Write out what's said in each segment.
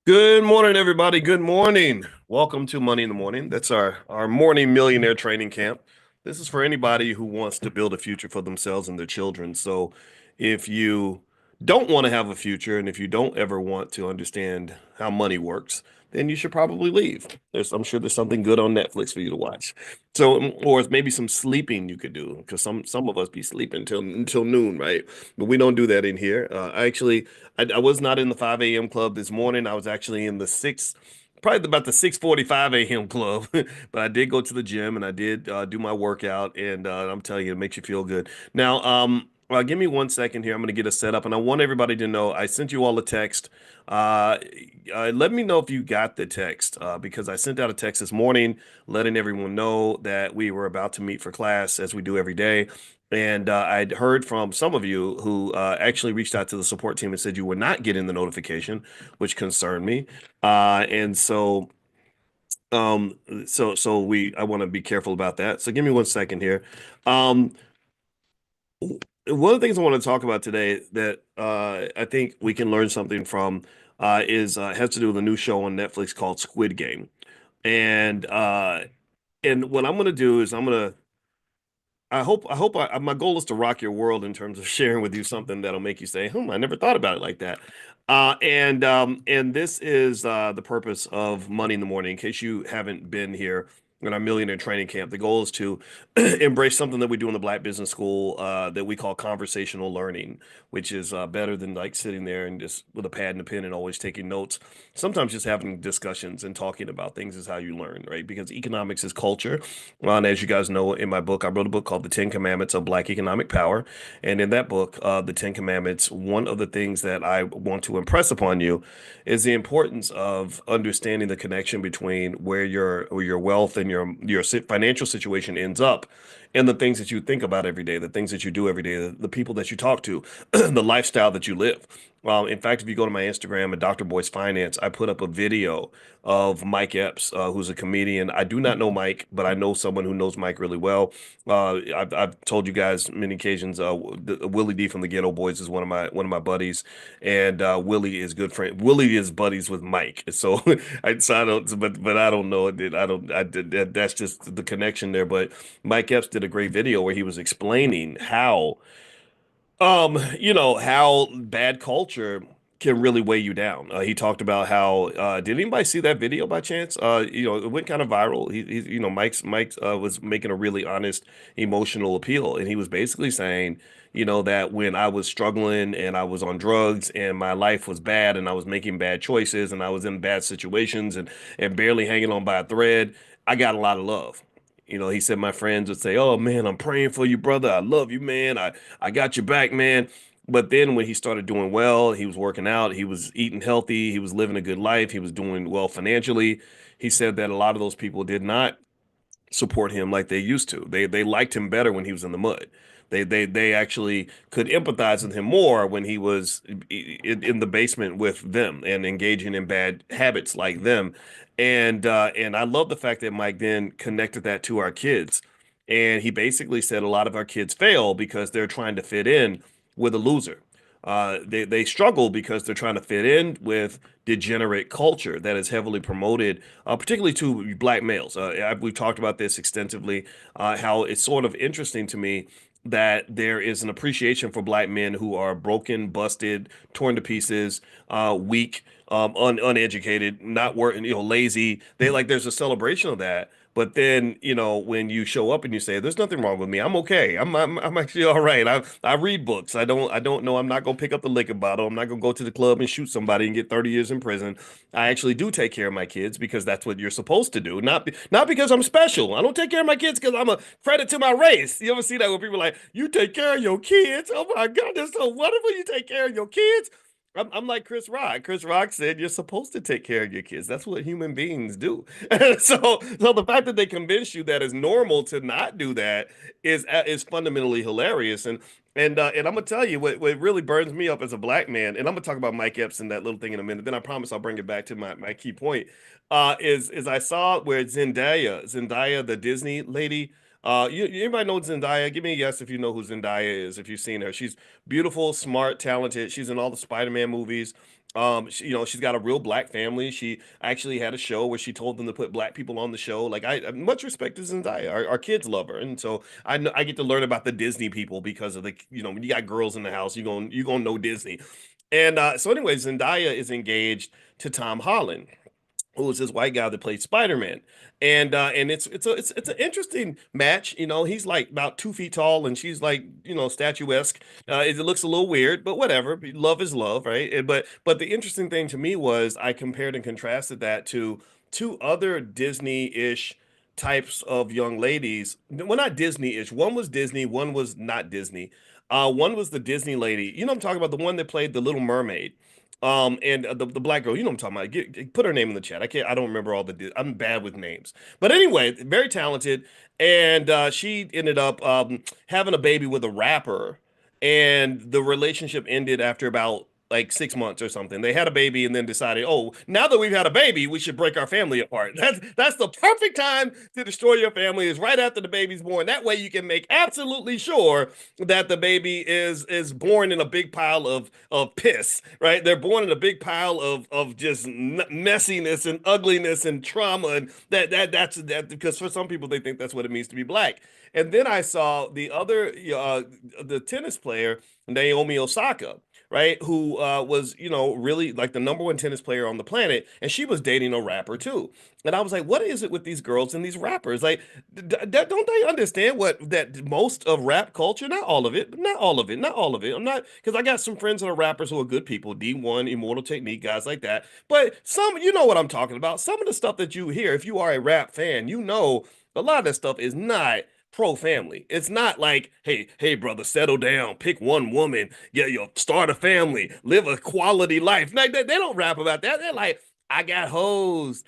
Good morning, everybody. Good morning. Welcome to Money in the Morning. That's our morning millionaire training camp. This is for anybody who wants to build a future for themselves and their children. So, if you don't want to have a future and if you don't ever want to understand how money works, then you should probably leave. I'm sure there's something good on Netflix for you to watch. So, or maybe some sleeping you could do because some of us be sleeping until noon, right? But we don't do that in here. I was not in the 5 a.m. club this morning. I was actually in the probably about the 6:45 a.m. club. But I did go to the gym and I did do my workout, and I'm telling you, it makes you feel good. Now, give me 1 second here. I'm going to get a setup, and I want everybody to know I sent you all a text. Uh, Let me know if you got the text because I sent out a text this morning letting everyone know that we were about to meet for class as we do every day. And I'd heard from some of you who actually reached out to the support team and said you were not getting the notification, which concerned me. And so, I want to be careful about that. So give me 1 second here. Um, One of the things I want to talk about today that I think we can learn something from is has to do with a new show on Netflix called Squid Game. And what I'm going to do is my goal is to rock your world in terms of sharing with you something that'll make you say, I never thought about it like that. And this is the purpose of Money in the Morning. In case you haven't been here in our millionaire training camp, the goal is to embrace something that we do in the Black Business School that we call conversational learning, which is better than like sitting there and just with a pad and a pen and always taking notes. Sometimes just having discussions and talking about things is how you learn, right? Because economics is culture. And as you guys know, in my book, I wrote a book called The 10 Commandments of Black Economic Power. And in that book, The 10 Commandments, one of the things that I want to impress upon you is the importance of understanding the connection between where your wealth and your financial situation ends up and the things that you think about every day, the things that you do every day, the people that you talk to, the lifestyle that you live. In fact, if you go to my Instagram at Dr. Boyce Finance, I put up a video of Mike Epps, who's a comedian. I do not know Mike, but I know someone who knows Mike really well. I've told you guys many occasions. Willie D from the Ghetto Boys is one of my buddies, and Willie is good friend. Willie is buddies with Mike. So I don't, but I don't know it. I don't. I did that. That's just the connection there. But Mike Epps did a great video where he was explaining how bad culture can really weigh you down. He talked about how did anybody see that video by chance? It went kind of viral. Mike was making a really honest emotional appeal, and he was basically saying, that when I was struggling and I was on drugs and my life was bad and I was making bad choices and I was in bad situations and barely hanging on by a thread, I got a lot of love. He said my friends would say, "Oh man, I'm praying for you, brother. I love you, man. I got your back, man." But then when he started doing well, he was working out, he was eating healthy, he was living a good life, he was doing well financially. He said that a lot of those people did not support him like they used to. They liked him better when he was in the mud. They actually could empathize with him more when he was in the basement with them and engaging in bad habits like them. And I love the fact that Mike then connected that to our kids. And he basically said a lot of our kids fail because they're trying to fit in with a loser. They struggle because they're trying to fit in with degenerate culture that is heavily promoted, particularly to black males. We've talked about this extensively, how it's sort of interesting to me that there is an appreciation for black men who are broken, busted, torn to pieces, weak, uneducated, not working, lazy. There's a celebration of that. But then, when you show up and you say, "There's nothing wrong with me. I'm okay. I'm actually all right. I read books. I don't know. I'm not gonna pick up the liquor bottle. I'm not gonna go to the club and shoot somebody and get 30 years in prison. I actually do take care of my kids because that's what you're supposed to do. Not because I'm special. I don't take care of my kids because I'm a credit to my race." You ever see that when people are like, "You take care of your kids? Oh my God, that's so wonderful. You take care of your kids." I'm like Chris Rock. Chris Rock said you're supposed to take care of your kids. That's what human beings do. So the fact that they convince you that it's normal to not do that is fundamentally hilarious. And I'm gonna tell you what really burns me up as a black man. And I'm gonna talk about Mike Epps and that little thing in a minute. Then I promise I'll bring it back to my key point. Is I saw where Zendaya, the Disney lady. Anybody know Zendaya? Give me a yes if you know who Zendaya is, if you've seen her. She's beautiful, smart, talented. She's in all the Spider-Man movies. She's got a real black family. She actually had a show where she told them to put black people on the show. Like I much respect to Zendaya. Our kids love her, and so I know I get to learn about the Disney people because of when you got girls in the house, you gonna know Disney. And so anyway, Zendaya is engaged to Tom Holland, who was this white guy that played Spider-Man. And it's an interesting match. He's like about 2 feet tall and she's like, statuesque. It looks a little weird, but whatever. Love is love, right? But the interesting thing to me was I compared and contrasted that to two other Disney-ish types of young ladies. Well, not Disney-ish. One was Disney, one was not Disney. One was the Disney lady. You know what I'm talking about? The one that played the Little Mermaid. And the black girl, you know what I'm talking about. Put her name in the chat. I don't remember all I'm bad with names. But anyway, very talented. And she ended up having a baby with a rapper. And the relationship ended after about like 6 months or something. They had a baby and then decided, oh, now that we've had a baby, we should break our family apart. That's the perfect time to destroy your family is right after the baby's born. That way you can make absolutely sure that the baby is born in a big pile of piss, right? They're born in a big pile of just messiness and ugliness and trauma, and that's that because for some people they think that's what it means to be black. And then I saw the tennis player Naomi Osaka, right? Who was, really like the number one tennis player on the planet, and she was dating a rapper too. And I was like, what is it with these girls and these rappers? Like, don't they understand what that most of rap culture, not all of it, but not all of it, not all of it. I'm not because I got some friends that are rappers who are good people, D1, Immortal Technique, guys like that. But some, you know what I'm talking about. Some of the stuff that you hear, if you are a rap fan, a lot of that stuff is not pro family. It's not like, hey, brother, settle down, pick one woman, yeah, you start a family, live a quality life. Like they don't rap about that. They're like, I got hoes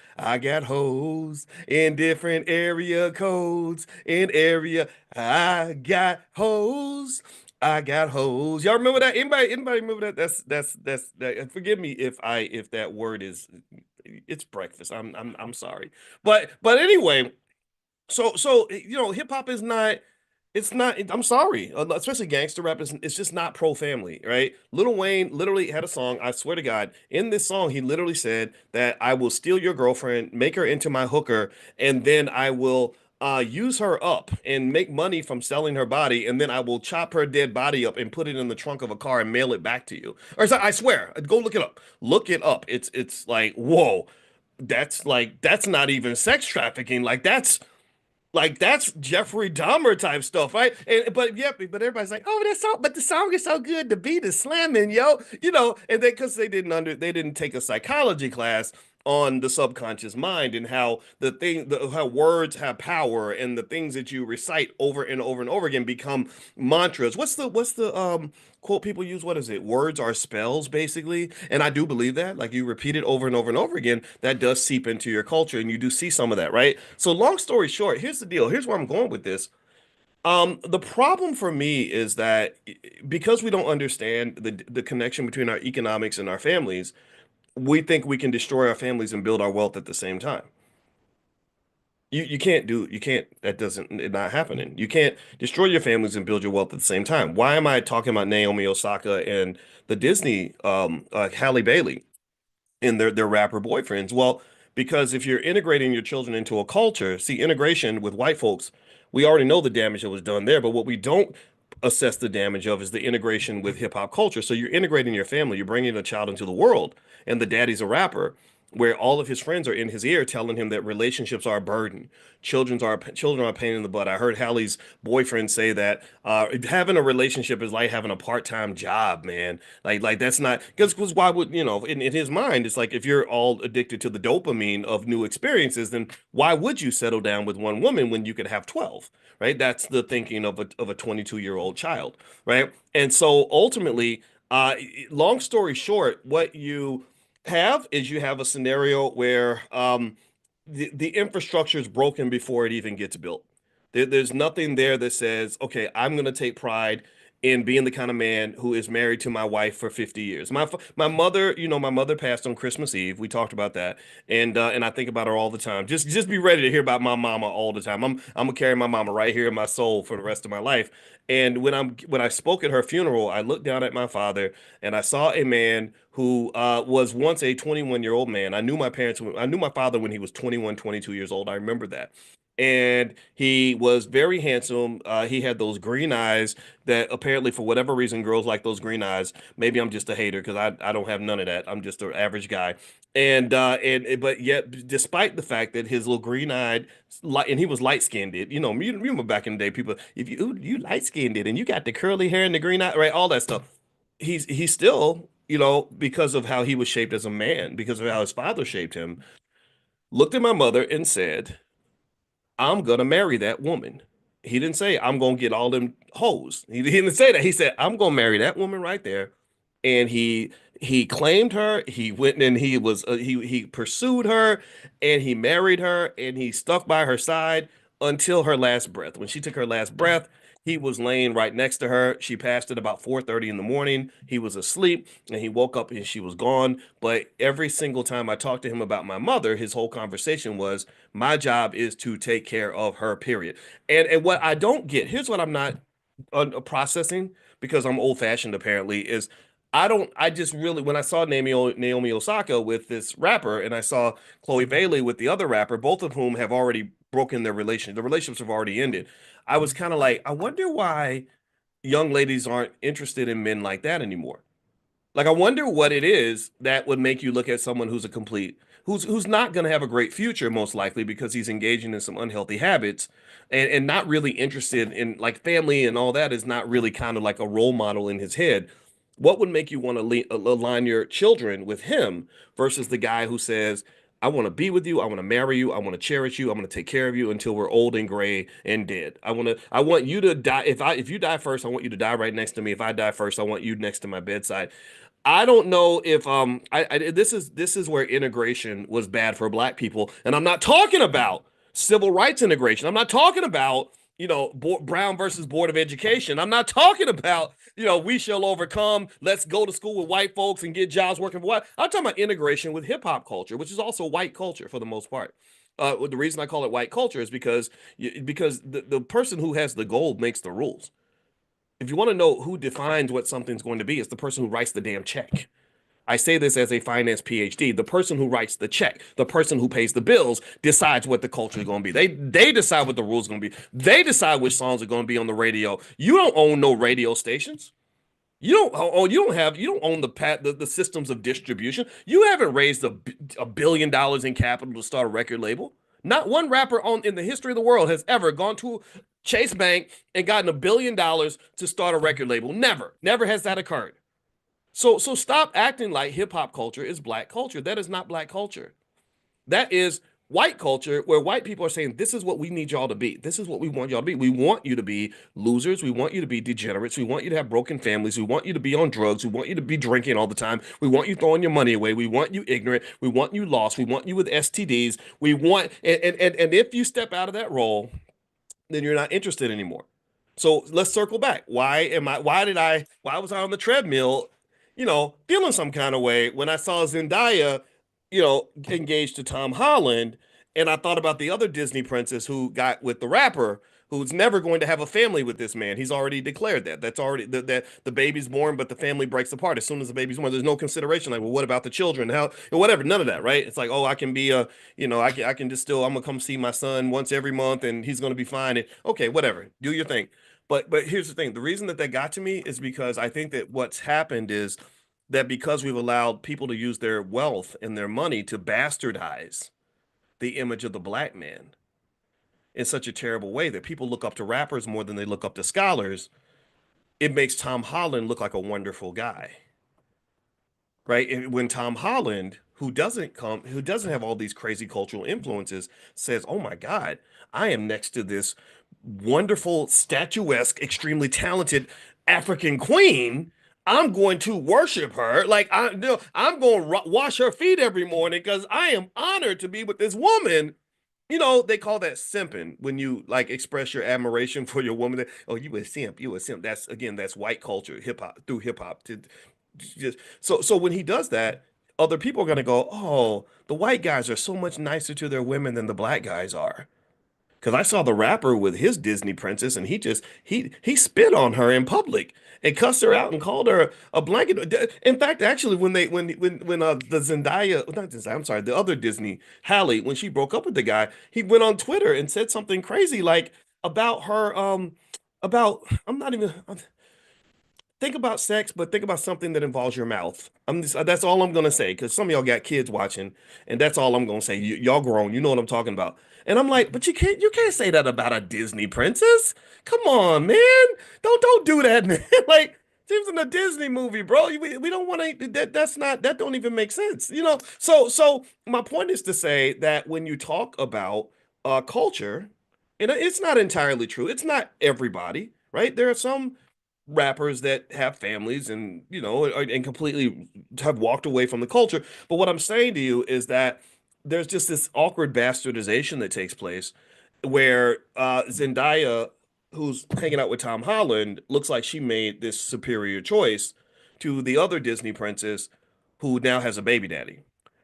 in different area codes. In area, I got hoes. I got hoes. Y'all remember that? Anybody remember that? That. Forgive me if that word is it's breakfast. I'm sorry. But anyway, so hip hop is not. It's not. I'm sorry, especially gangster rap. It's just not pro family, right? Lil Wayne literally had a song. I swear to God, in this song, he literally said that I will steal your girlfriend, make her into my hooker, and then I will use her up and make money from selling her body, and then I will chop her dead body up and put it in the trunk of a car and mail it back to you. I swear, go look it up. Look it up. It's like whoa, that's not even sex trafficking. Like that's Jeffrey Dahmer type stuff, right? But yeah, but everybody's like, oh, but the song is so good, the beat is slamming, yo, and because they didn't take a psychology class on the subconscious mind and how how words have power and the things that you recite over and over and over again become mantras. What's the quote people use? What is it? Words are spells, basically. And I do believe that. Like you repeat it over and over and over again, that does seep into your culture, and you do see some of that, right? So long story short, here's the deal. Here's where I'm going with this. The problem for me is that because we don't understand the connection between our economics and our families, we think we can destroy our families and build our wealth at the same time. You can't that doesn't it's not happening. You can't destroy your families and build your wealth at the same time. Why am I talking about Naomi Osaka and the Disney Halle Bailey and their rapper boyfriends? Well, because if you're integrating your children into a culture, see integration with white folks, we already know the damage that was done there, but what we don't assess the damage of is the integration with hip hop culture. So you're integrating your family, you're bringing a child into the world, and the daddy's a rapper, where all of his friends are in his ear telling him that relationships are a burden. Children are a pain in the butt. I heard Hallie's boyfriend say that having a relationship is like having a part-time job, man. Like that's not because why would in his mind it's like if you're all addicted to the dopamine of new experiences, then why would you settle down with one woman when you could have 12? Right? That's the thinking of a 22-year-old child, right? And so ultimately, long story short, what you have a scenario where the infrastructure is broken before it even gets built. There's nothing there that says, okay, I'm going to take pride in being the kind of man who is married to my wife for 50 years. My mother, my mother passed on Christmas Eve. We talked about that. And I think about her all the time. Just be ready to hear about my mama all the time. I'm gonna carry my mama right here in my soul for the rest of my life. And when I spoke at her funeral, I looked down at my father and I saw a man who was once a 21-year-old man. I knew my father when he was 21, 22 years old. I remember that. And he was very handsome. He had those green eyes that apparently, for whatever reason, girls like those green eyes. Maybe I'm just a hater because I don't have none of that. I'm just an average guy. But yet, despite the fact that his little green eyed, light, and he was light skinned, you remember back in the day, people, if you ooh, you light skinned it and you got the curly hair and the green eye, right, all that stuff. He's still, because of how he was shaped as a man, because of how his father shaped him, looked at my mother and said, I'm gonna marry that woman. He didn't say I'm gonna get all them hoes. He didn't say that. He said I'm gonna marry that woman right there. And he claimed her. He went and he pursued her, and he married her, and he stuck by her side until her last breath. When she took her last breath, he was laying right next to her. She passed at about 4:30 in the morning. He was asleep, and he woke up and she was gone. But every single time I talked to him about my mother, his whole conversation was, my job is to take care of her, period. And what I don't get, here's what I'm not processing, because I'm old fashioned apparently, is I just really, when I saw Naomi Osaka with this rapper and I saw Chloe Bailey with the other rapper, both of whom have already broken the relationships have already ended. I was kind of like, I wonder why young ladies aren't interested in men like that anymore. Like, I wonder what it is that would make you look at someone who's a complete, who's not going to have a great future, most likely because he's engaging in some unhealthy habits, and not really interested in, like, family and all that is not really kind of like a role model in his head. What would make you want to align your children with him versus the guy who says, I want to be with you, I want to marry you, I want to cherish you, I'm going to take care of you until we're old and gray and dead. I want you to die. If you die first, I want you to die right next to me. If I die first, I want you next to my bedside. I don't know if this is where integration was bad for black people, and I'm not talking about civil rights integration. I'm not talking about, Brown versus Board of Education. I'm not talking about, we shall overcome. Let's go to school with white folks and get jobs working for white. I'm talking about integration with hip hop culture, which is also white culture for the most part. The reason I call it white culture is because the person who has the gold makes the rules. If you want to know who defines what something's going to be, it's the person who writes the damn check. I say this as a finance PhD. The person who writes the check, the person who pays the bills, decides what the culture is going to be. They decide what the rules are going to be. They decide which songs are going to be on the radio. You don't own no radio stations. You don't own the systems of distribution. You haven't raised $1 billion in capital to start a record label. Not one rapper in the history of the world has ever gone to Chase Bank and gotten $1 billion to start a record label. Never has that occurred. So stop acting like hip hop culture is black culture. That is not black culture. That is white culture, where white people are saying, this is what we need y'all to be. This is what we want y'all to be. We want you to be losers. We want you to be degenerates. We want you to have broken families. We want you to be on drugs. We want you to be drinking all the time. We want you throwing your money away. We want you ignorant. We want you lost. We want you with STDs. And if you step out of that role, then you're not interested anymore. So let's circle back. Why was I on the treadmill, feeling some kind of way when I saw Zendaya, engaged to Tom Holland, and I thought about the other Disney princess who got with the rapper, who's never going to have a family with this man. He's already declared that. That's already that the baby's born, but the family breaks apart as soon as the baby's born. There's no consideration like, well, what about the children? How, whatever, none of that, right? It's like, oh, I can be I can just still, I'm gonna come see my son once every month and he's gonna be fine. And okay, whatever, do your thing. But here's the thing. The reason that got to me is because I think that what's happened is that because we've allowed people to use their wealth and their money to bastardize the image of the black man in such a terrible way that people look up to rappers more than they look up to scholars, it makes Tom Holland look like a wonderful guy, right? And when Tom Holland, who doesn't have all these crazy cultural influences, says, "Oh my God, I am next to this wonderful, statuesque, extremely talented African queen. I'm going to worship her. Like I'm going to wash her feet every morning because I am honored to be with this woman." They call that simping when you like express your admiration for your woman. Oh, you a simp, you a simp. That's again, that's white culture, hip hop through hip hop. To just so when he does that, other people are gonna go, oh, the white guys are so much nicer to their women than the black guys are. Because I saw the rapper with his Disney princess, and he spit on her in public and cussed her out and called her a blanket. In fact, actually, when the Zendaya, not Zendaya, I'm sorry, the other Disney Halle, when she broke up with the guy, he went on Twitter and said something crazy like about her, about I'm not even. Think about sex, but think about something that involves your mouth. That's all I'm gonna say because some of y'all got kids watching, and that's all I'm gonna say. Y'all grown, you know what I'm talking about. And I'm like, but you can't say that about a Disney princess. Come on, man. Don't do that, man. Like, she was in a Disney movie, bro. We don't want to. That don't even make sense, you know. So my point is to say that when you talk about culture, and it's not entirely true. It's not everybody, right? There are some rappers that have families and and completely have walked away from the culture. But what I'm saying to you is that there's just this awkward bastardization that takes place where Zendaya, who's hanging out with Tom Holland, looks like she made this superior choice to the other Disney princess who now has a baby daddy.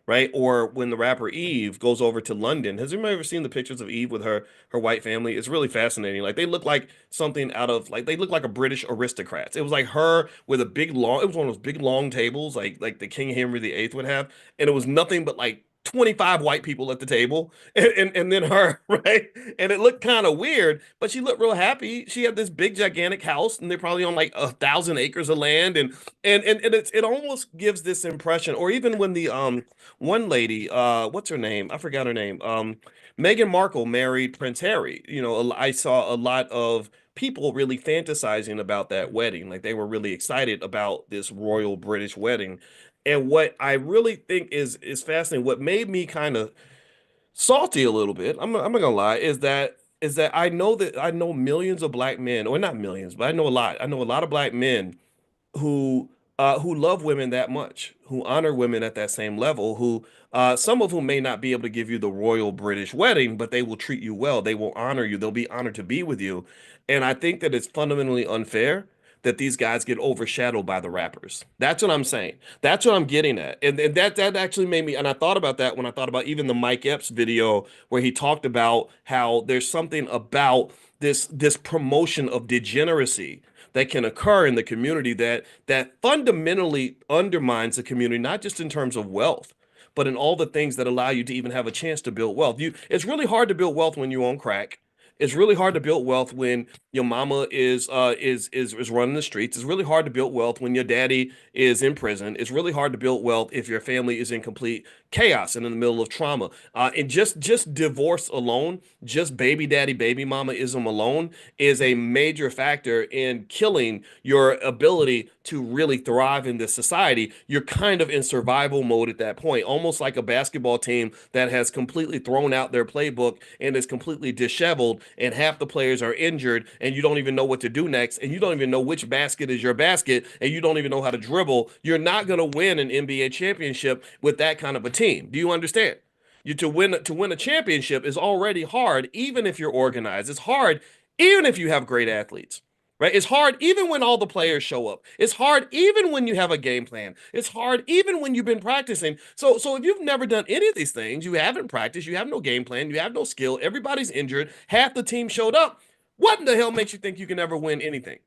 Right? Or when the rapper Eve goes over to London. Has anyone ever seen the pictures of Eve with her white family? It's really fascinating. Like they look like something out of like they look like a British aristocrats. It was like her with a big long. It was one of those big long tables like the King Henry VIII would have, and it was nothing but like 25 white people at the table and then her, right? And it looked kind of weird, but she looked real happy. She had this big gigantic house and they're probably on like 1,000 acres of land and it almost gives this impression. Or even when the one lady, what's her name? I forgot her name. Meghan Markle married Prince Harry. I saw a lot of people really fantasizing about that wedding. Like they were really excited about this royal British wedding. And what I really think is fascinating, what made me kind of salty a little bit, I'm not gonna lie, is that I know millions of black men, or not millions, but I know a lot. I know a lot of black men who love women that much, who honor women at that same level, who some of whom may not be able to give you the royal British wedding, but they will treat you well. They will honor you. They'll be honored to be with you. And I think that it's fundamentally unfair that these guys get overshadowed by the rappers. That's what I'm saying. That's what I'm getting at. And that actually made me, and I thought about that when I thought about even the Mike Epps video where he talked about how there's something about this promotion of degeneracy that can occur in the community that fundamentally undermines the community, not just in terms of wealth, but in all the things that allow you to even have a chance to build wealth. It's really hard to build wealth when you own crack. It's really hard to build wealth when your mama is running the streets. It's really hard to build wealth when your daddy is in prison. It's really hard to build wealth if your family is in complete chaos and in the middle of trauma. And just divorce alone, just baby daddy, baby mama-ism alone is a major factor in killing your ability to really thrive in this society. You're kind of in survival mode at that point, almost like a basketball team that has completely thrown out their playbook and is completely disheveled, and half the players are injured, and you don't even know what to do next, and you don't even know which basket is your basket, and you don't even know how to dribble. You're not going to win an NBA championship with that kind of a team. Do you understand? To win a championship is already hard, even if you're organized. It's hard, even if you have great athletes. Right? It's hard even when all the players show up. It's hard even when you have a game plan. It's hard even when you've been practicing. So if you've never done any of these things, you haven't practiced, you have no game plan, you have no skill, everybody's injured, half the team showed up. What in the hell makes you think you can ever win anything?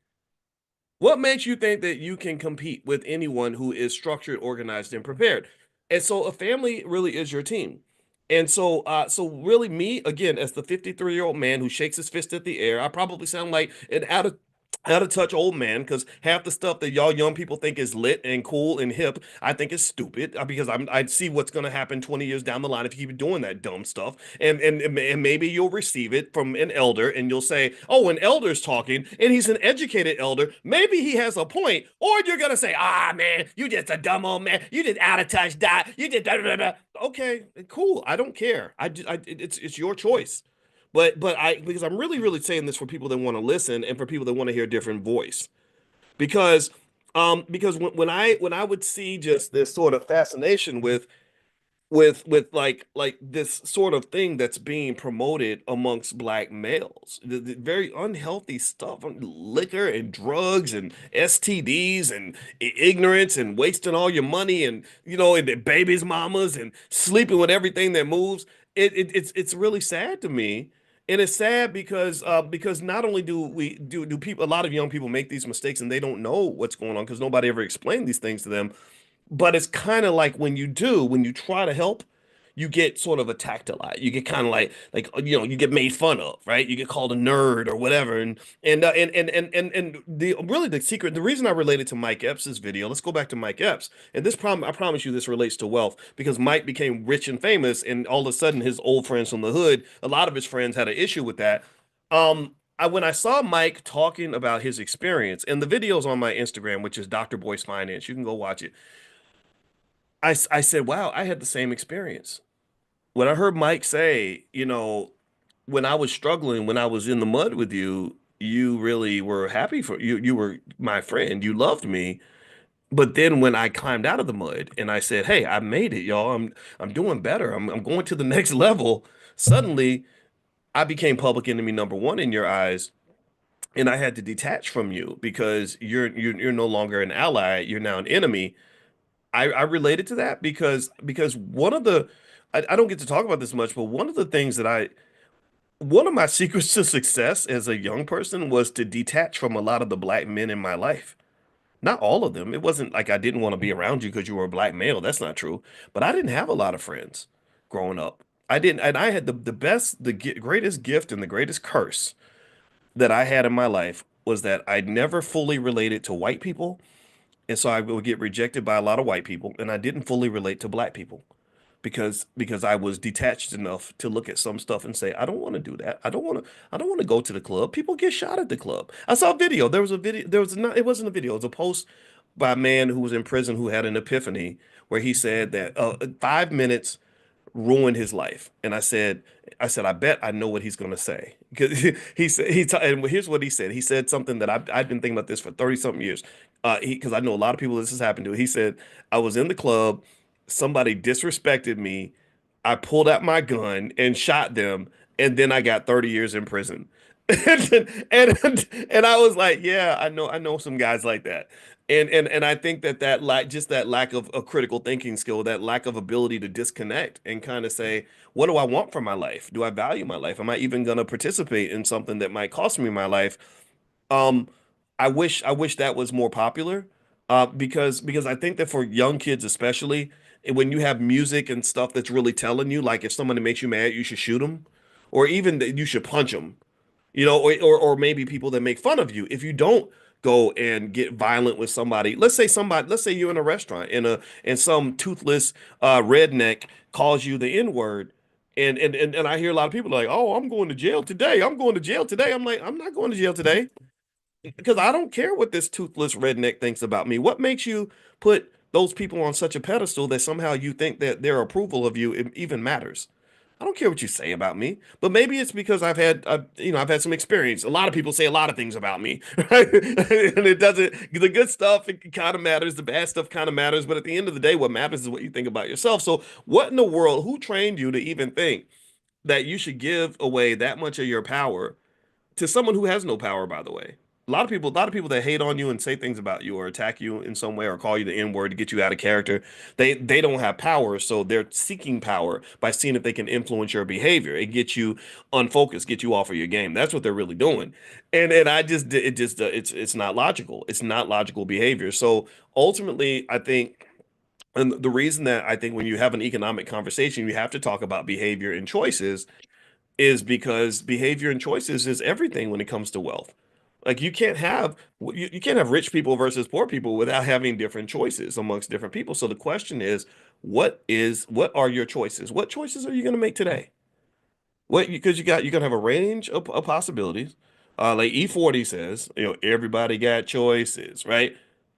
What makes you think that you can compete with anyone who is structured, organized, and prepared? And so a family really is your team. And so really me, again, as the 53-year-old man who shakes his fist at the air, I probably sound like an out of touch old man because half the stuff that y'all young people think is lit and cool and hip, I think is stupid because I see what's going to happen 20 years down the line if you keep doing that dumb stuff. And maybe you'll receive it from an elder and you'll say, "Oh, an elder's talking and he's an educated elder. Maybe he has a point." Or you're going to say, "Ah, man, you just a dumb old man. You just out of touch, die. You just blah, blah, blah." Okay, cool. I don't care. It's your choice. But because I'm really saying this for people that want to listen and for people that want to hear a different voice. Because when I would see just this sort of fascination with with like this sort of thing that's being promoted amongst black males. The very unhealthy stuff, liquor and drugs and STDs and ignorance and wasting all your money and and the babies mamas and sleeping with everything that moves. It's really sad to me. And it's sad because not only do people, a lot of young people make these mistakes and they don't know what's going on because nobody ever explained these things to them, but it's kind of like when you try to help, you get sort of attacked a lot. You get kind of like you get made fun of, right? You get called a nerd or whatever. And the really the secret, the reason I related to Mike Epps' video, let's go back to Mike Epps. And this problem, I promise you, this relates to wealth because Mike became rich and famous, and all of a sudden, his old friends from the hood, a lot of his friends had an issue with that. When I saw Mike talking about his experience, and the video's on my Instagram, which is Dr. Boyce Finance, you can go watch it. I said, wow, I had the same experience. When I heard Mike say, when I was struggling, when I was in the mud with you, you really were happy for you. You were my friend. You loved me. But then when I climbed out of the mud and I said, hey, I made it, y'all. I'm doing better. I'm going to the next level. Suddenly, I became public enemy number one in your eyes. And I had to detach from you because you're no longer an ally. You're now an enemy. I related to that because one of the I don't get to talk about this much, but one of the things that one of my secrets to success as a young person was to detach from a lot of the black men in my life. Not all of them. It wasn't like I didn't want to be around you because you were a black male. That's not true. But I didn't have a lot of friends growing up. I didn't, and I had the best, greatest gift and the greatest curse that I had in my life was that I never fully related to white people, and so I would get rejected by a lot of white people, and I didn't fully relate to black people because I was detached enough to look at some stuff and say, I don't want to do that. I don't want to go to the club. People get shot at the club. I saw a video. There was a video. There was not. It wasn't a video. It was a post by a man who was in prison who had an epiphany where he said that 5 minutes ruined his life. And I bet I know what he's going to say because and here's what he said. He said something that I've been thinking about this for 30 something years. Because I know a lot of people this has happened to. He said, I was in the club, somebody disrespected me. I pulled out my gun and shot them, and then I got 30 years in prison. And I was like, yeah, I know some guys like that. And I think that lack of a critical thinking skill, that lack of ability to disconnect and kind of say, what do I want from my life? Do I value my life? Am I even going to participate in something that might cost me my life? Um, I wish that was more popular, because I think that for young kids especially, when you have music and stuff that's really telling you, like if somebody makes you mad, you should shoot them, or even that you should punch them, or maybe people that make fun of you. If you don't go and get violent with somebody, let's say you're in a restaurant and some toothless redneck calls you the N-word. And I hear a lot of people like, oh, I'm going to jail today. I'm going to jail today. I'm like, I'm not going to jail today because I don't care what this toothless redneck thinks about me. What makes you put those people on such a pedestal that somehow you think that their approval of you even matters? I don't care what you say about me, but maybe it's because I've had some experience. A lot of people say a lot of things about me, right? And it doesn't. The good stuff it kind of matters. The bad stuff kind of matters. But at the end of the day, what matters is what you think about yourself. So, what in the world? Who trained you to even think that you should give away that much of your power to someone who has no power, by the way? A lot of people that hate on you and say things about you or attack you in some way or call you the N-word to get you out of character, they don't have power, so they're seeking power by seeing if they can influence your behavior and get you unfocused, get you off of your game. That's what they're really doing. And I just it just it's not logical. It's not logical behavior. So ultimately, I think, and the reason that I think when you have an economic conversation, you have to talk about behavior and choices is because behavior and choices is everything when it comes to wealth. Like you can't have rich people versus poor people without having different choices amongst different people. So the question is, what are your choices? What choices are you going to make today? What because you're gonna have a range of possibilities. Like E40 says, everybody got choices, right?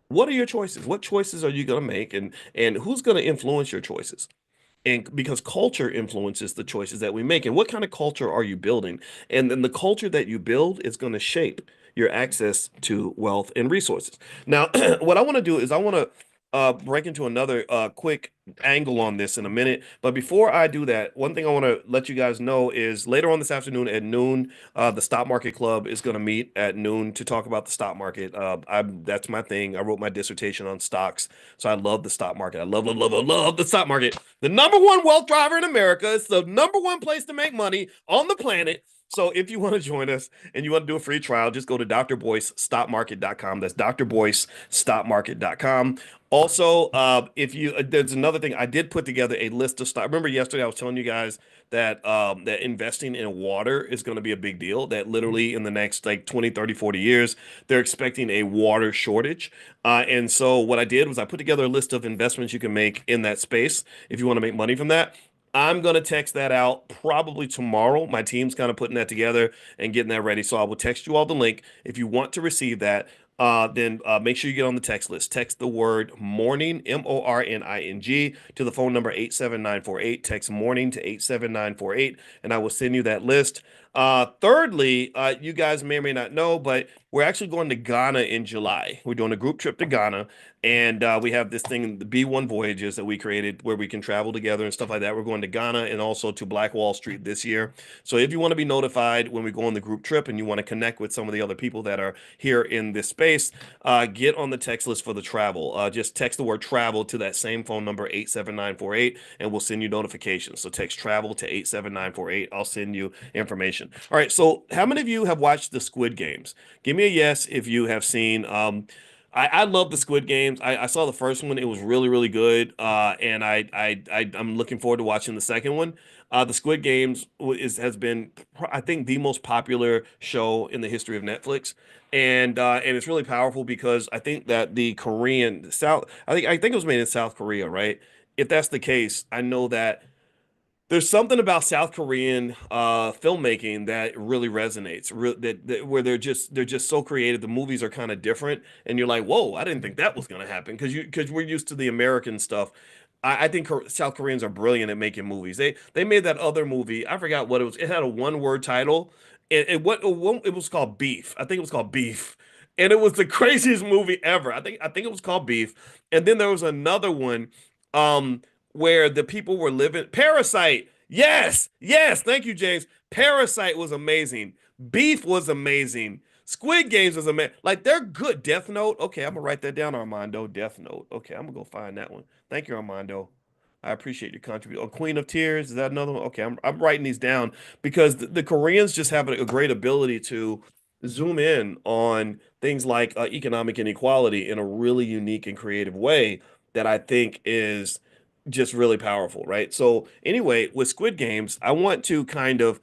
What are your choices? What choices are you gonna make, and who's gonna influence your choices? And because culture influences the choices that we make, and what kind of culture are you building? And then the culture that you build is going to shape your access to wealth and resources. Now, what I want to do is I want to break into another quick angle on this in a minute. But before I do that, one thing I want to let you guys know is later on this afternoon at noon, the Stock Market Club is going to meet at noon to talk about the stock market. That's my thing. I wrote my dissertation on stocks, so I love the stock market. I love, love, love, love, love the stock market. The number one wealth driver in America. It's the number one place to make money on the planet. So if you want to join us and you want to do a free trial, just go to drboycestockmarket.com. That's drboycestockmarket.com. Also, if you there's another thing I did put together a list of stock. Remember yesterday I was telling you guys that investing in water is going to be a big deal. That literally in the next like 20, 30, 40 years, they're expecting a water shortage. And so what I did was I put together a list of investments you can make in that space if you want to make money from that. I'm gonna text that out probably tomorrow. My team's kind of putting that together and getting that ready. So I will text you all the link. If you want to receive that, then make sure you get on the text list. Text the word morning, morning, to the phone number 87948. Text morning to 87948, and I will send you that list. Thirdly, you guys may or may not know, but we're actually going to Ghana in July. We're doing a group trip to Ghana, and we have this thing, the B1 voyages that we created where we can travel together and stuff like that. We're going to Ghana and also to Black Wall Street this year. So if you want to be notified when we go on the group trip and you want to connect with some of the other people that are here in this space, get on the text list for the travel. Just text the word travel to that same phone number, 87948, and we'll send you notifications. So text travel to 87948. I'll send you information. All right. So how many of you have watched the Squid Games? Give me a yes if you have seen. I love the Squid Games. I saw the first one; it was really, really good. And I'm looking forward to watching the second one. The Squid Games has been, I think, the most popular show in the history of Netflix, and it's really powerful because I think that the Korean South, I think it was made in South Korea, right? If that's the case, I know that there's something about South Korean filmmaking that really resonates. Where they're just so creative. The movies are kind of different, and you're like, "Whoa, I didn't think that was going to happen." Because we're used to the American stuff. I think South Koreans are brilliant at making movies. They made that other movie. I forgot what it was. It had a one word title. It was called Beef. I think it was called Beef, and it was the craziest movie ever. I think it was called Beef. And then there was another one. Um, where the people were living. Parasite. Yes, yes. Thank you, James. Parasite was amazing. Beef was amazing. Squid Games was amazing. Like they're good. Death Note. Okay, I'm gonna write that down, Armando. Death Note. Okay, I'm gonna go find that one. Thank you, Armando. I appreciate your contribution. Oh, Queen of Tears, is that another one? Okay, I'm writing these down because the Koreans just have a great ability to zoom in on things like economic inequality in a really unique and creative way that I think is just really powerful, right? So anyway, with Squid Games, I want to kind of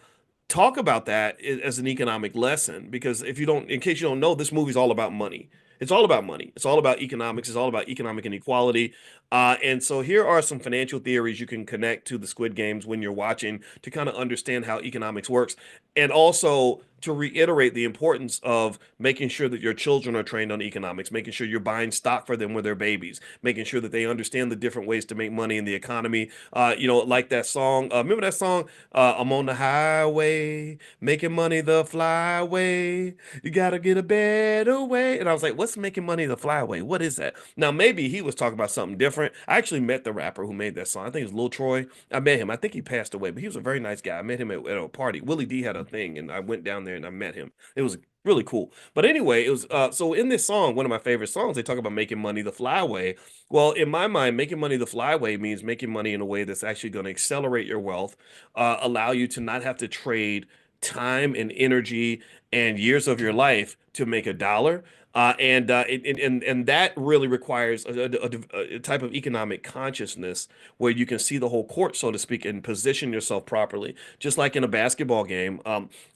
talk about that as an economic lesson because if you don't, in case you don't know, this movie's all about money. It's all about money. It's all about economics. It's all about economic inequality. And so here are some financial theories you can connect to the Squid Games when you're watching to kind of understand how economics works, and also to reiterate the importance of making sure that your children are trained on economics, making sure you're buying stock for them when they're babies, making sure that they understand the different ways to make money in the economy. Like that song. Remember that song? I'm on the highway, making money the flyway. You gotta get a better way. And I was like, what's making money the flyway? What is that? Now, maybe he was talking about something different. I actually met the rapper who made that song. I think it was Lil Troy. I met him. I think he passed away, but he was a very nice guy. I met him at a party. Willie D had a thing, and I went down there and I met him. It was really cool. But anyway, it was so in this song, one of my favorite songs, they talk about making money the flyway. Well, in my mind, making money the flyway means making money in a way that's actually going to accelerate your wealth, allow you to not have to trade time and energy and years of your life to make a dollar. And that really requires a type of economic consciousness where you can see the whole court, so to speak, and position yourself properly. Just like in a basketball game,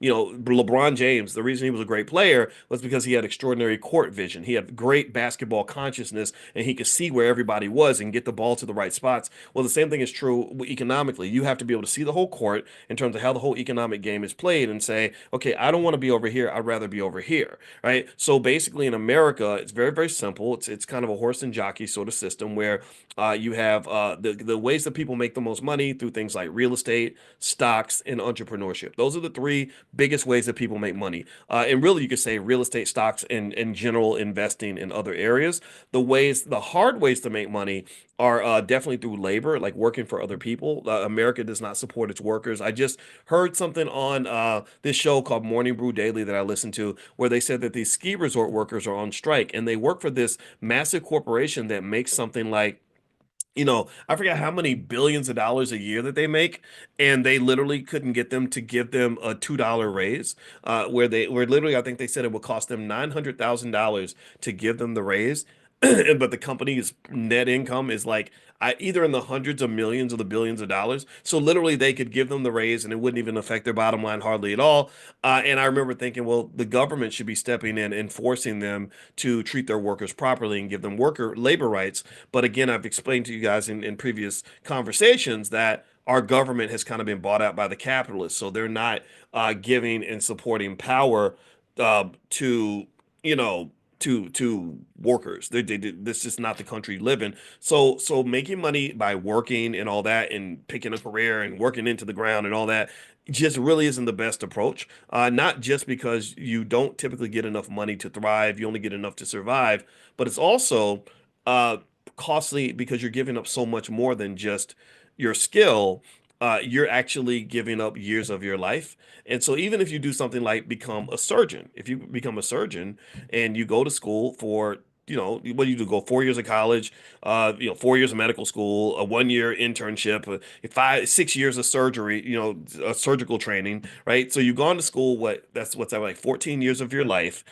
LeBron James, the reason he was a great player was because he had extraordinary court vision. He had great basketball consciousness, and he could see where everybody was and get the ball to the right spots. Well, the same thing is true economically. You have to be able to see the whole court in terms of how the whole economic game is played and say, okay, I don't want to be over here. I'd rather be over here, right? So basically, basically in America, it's very, very simple. It's kind of a horse and jockey sort of system where you have the ways that people make the most money through things like real estate, stocks, and entrepreneurship. Those are the three biggest ways that people make money. And really, you could say real estate, stocks, and general investing in other areas. The hard ways to make money are definitely through labor, like working for other people. America does not support its workers. I just heard something on this show called Morning Brew Daily that I listened to, where they said that these ski resort workers are on strike and they work for this massive corporation that makes something like, I forget how many billions of dollars a year that they make, and they literally couldn't get them to give them a $2 raise. Where literally, I think they said it would cost them $900,000 to give them the raise, but the company's net income is like either in the hundreds of millions or the billions of dollars. So literally, they could give them the raise, and it wouldn't even affect their bottom line hardly at all. And I remember thinking, well, the government should be stepping in and forcing them to treat their workers properly and give them worker labor rights. But again, I've explained to you guys in previous conversations that our government has kind of been bought out by the capitalists. So they're not giving and supporting power to, you know, to workers. This is not the country you live in. So making money by working and all that and picking a career and working into the ground and all that just really isn't the best approach. Not just because you don't typically get enough money to thrive, you only get enough to survive, but it's also uh, costly because you're giving up so much more than just your skill. You're actually giving up years of your life. And so even if you do something like become a surgeon, if you become a surgeon and you go to school for, what do you do? Go 4 years of college, 4 years of medical school, a 1 year internship, 6 years of surgery, surgical training, right? So you've gone to school, what's that, like 14 years of your life,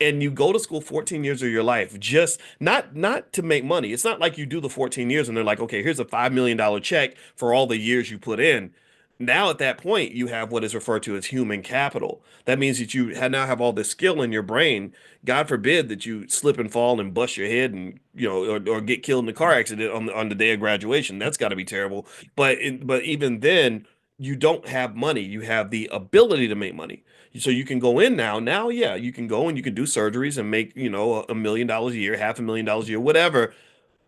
and you go to school 14 years of your life just not to make money. It's not like you do the 14 years and they're like, okay, here's a $5 million check for all the years you put in. Now at that point, you have what is referred to as human capital. That means that now have all this skill in your brain. God forbid that you slip and fall and bust your head and or get killed in a car accident on the day of graduation. That's got to be terrible. But even then, you don't have money. You have the ability to make money. So you can go in now. Now, yeah, you can go and you can do surgeries and make, $1 million a year, $500,000 a year, whatever.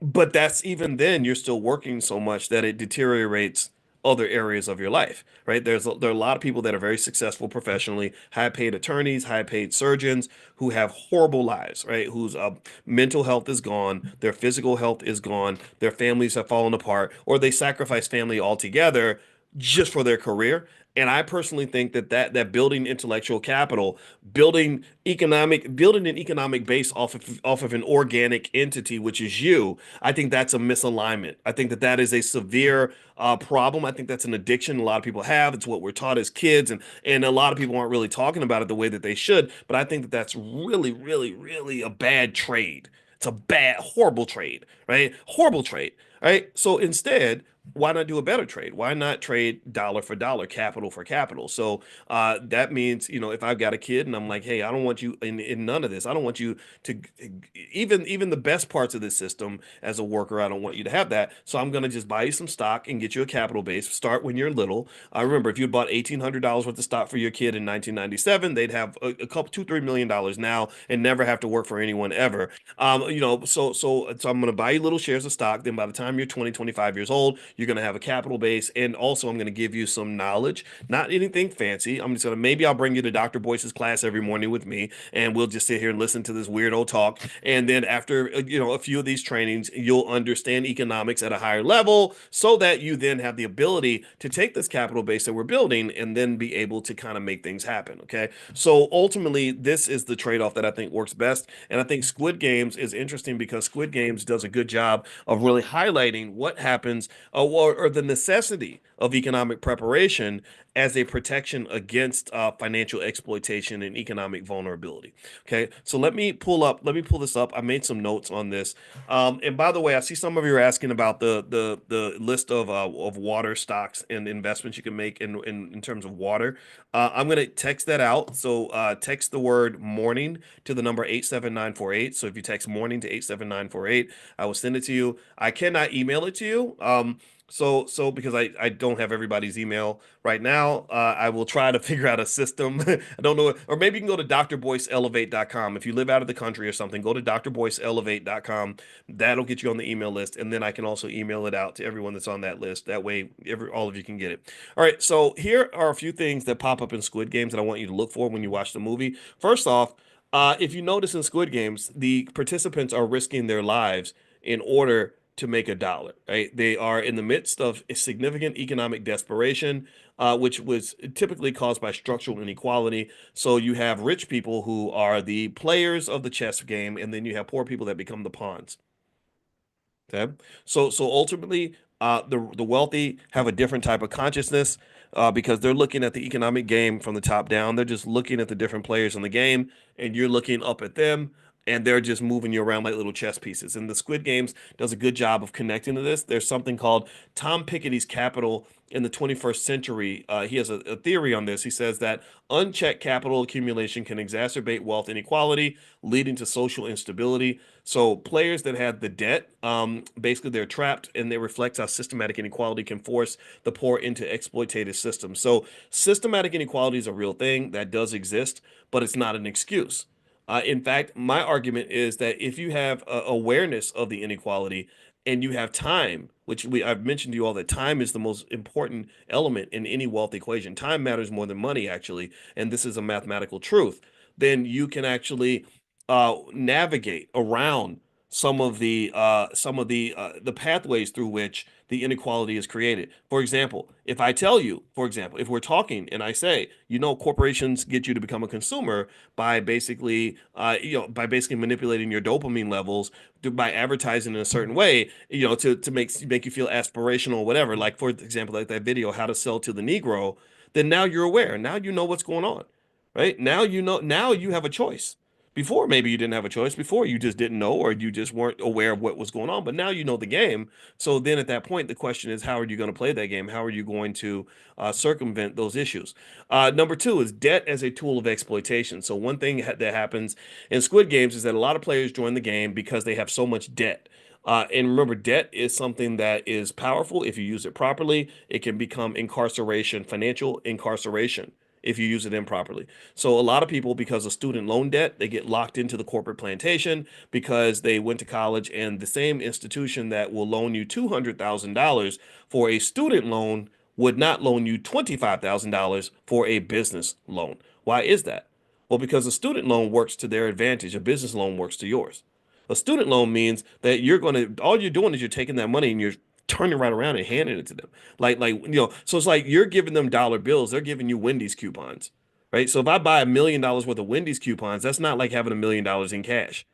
But that's even then, you're still working so much that it deteriorates other areas of your life, right? There are a lot of people that are very successful professionally, high paid attorneys, high paid surgeons who have horrible lives, right? Whose mental health is gone, their physical health is gone, their families have fallen apart, or they sacrifice family altogether just for their career. And I personally think that building intellectual capital, building an economic base off of an organic entity, which is you, I think that's a misalignment. I think that is a severe problem. I think that's an addiction a lot of people have. It's what we're taught as kids, and a lot of people aren't really talking about it the way that they should. But I think that that's really, really, really a bad trade. It's a bad, horrible trade, right? Horrible trade, right? So instead, why not do a better trade? Why not trade dollar for dollar, capital for capital? So that means, if I've got a kid and I'm like, hey, I don't want you in none of this. I don't want you to even the best parts of this system as a worker. I don't want you to have that. So I'm going to just buy you some stock and get you a capital base. Start when you're little. I remember if you bought $1,800 worth of stock for your kid in 1997, they'd have a couple, $2-3 million now and never have to work for anyone ever. So I'm going to buy you little shares of stock. Then by the time you're 20, 25 years old, you're going to have a capital base. And also I'm going to give you some knowledge, not anything fancy. I'm just going to, maybe I'll bring you to Dr. Boyce's class every morning with me and we'll just sit here and listen to this weirdo talk. And then after, a few of these trainings, you'll understand economics at a higher level so that you then have the ability to take this capital base that we're building and then be able to kind of make things happen. Okay. So ultimately, this is the trade-off that I think works best. And I think Squid Games is interesting because Squid Games does a good job of really highlighting what happens or the necessity of economic preparation as a protection against financial exploitation and economic vulnerability. Okay, so let me pull this up. I made some notes on this. And by the way, I see some of you are asking about the list of water stocks and investments you can make in terms of water. I'm gonna text that out. So text the word morning to the number 87948. So if you text morning to 87948, I will send it to you. I cannot email it to you. So because I don't have everybody's email right now, I will try to figure out a system. I don't know, or maybe you can go to drboyceelevate.com. If you live out of the country or something, go to drboyceelevate.com. That'll get you on the email list, and then I can also email it out to everyone that's on that list. That way, all of you can get it. All right, so here are a few things that pop up in Squid Games that I want you to look for when you watch the movie. First off, if you notice in Squid Games, the participants are risking their lives in order to make a dollar, right? They are in the midst of a significant economic desperation, which was typically caused by structural inequality. So you have rich people who are the players of the chess game, and then you have poor people that become the pawns. Okay. So ultimately, the wealthy have a different type of consciousness because they're looking at the economic game from the top down. They're just looking at the different players in the game, and you're looking up at them, and they're just moving you around like little chess pieces. And the Squid Games does a good job of connecting to this. There's something called Tom Piketty's Capital in the 21st century. He has a theory on this. He says that unchecked capital accumulation can exacerbate wealth inequality, leading to social instability. So players that have the debt, basically they're trapped, and they reflect how systematic inequality can force the poor into exploitative systems. So systematic inequality is a real thing that does exist, but it's not an excuse. In fact, my argument is that if you have awareness of the inequality and you have time, which I've mentioned to you all that time is the most important element in any wealth equation. Time matters more than money, actually, and this is a mathematical truth. Then you can actually navigate around some of the pathways through which the inequality is created. For example, if I tell you, for example, if we're talking and I say, corporations get you to become a consumer by basically manipulating your dopamine levels by advertising in a certain way, to make you feel aspirational or whatever. Like for example, like that video, how to sell to the Negro. Then now you're aware. Now you know what's going on, right? Now you know. Now you have a choice. Before, maybe you didn't have a choice. Before, you just didn't know, or you just weren't aware of what was going on. But now you know the game. So then at that point, the question is, how are you going to play that game? How are you going to circumvent those issues? Number two is debt as a tool of exploitation. So one thing that happens in Squid Games is that a lot of players join the game because they have so much debt. And remember, debt is something that is powerful if you use it properly. It can become incarceration, financial incarceration, if you use it improperly. So a lot of people, because of student loan debt, they get locked into the corporate plantation because they went to college, and the same institution that will loan you $200,000 for a student loan would not loan you $25,000 for a business loan. Why is that? Well, because a student loan works to their advantage, a business loan works to yours. A student loan means that all you're doing is you're taking that money and you're turning right around and handing it to them. So it's like you're giving them dollar bills, they're giving you Wendy's coupons, right? So if I buy $1 million worth of Wendy's coupons, that's not like having $1 million in cash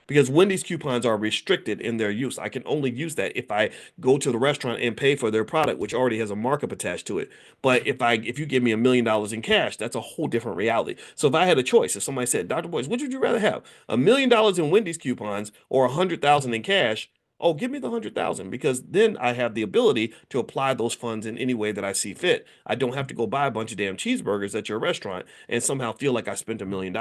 because Wendy's coupons are restricted in their use. I can only use that if I go to the restaurant and pay for their product, which already has a markup attached to it. But if you give me $1 million in cash, that's a whole different reality. So if I had a choice, if somebody said, Dr. Boyce, which would you rather have? $1 million in Wendy's coupons or 100,000 in cash? Oh, give me the 100,000 because then I have the ability to apply those funds in any way that I see fit. I don't have to go buy a bunch of damn cheeseburgers at your restaurant and somehow feel like I spent $1 million.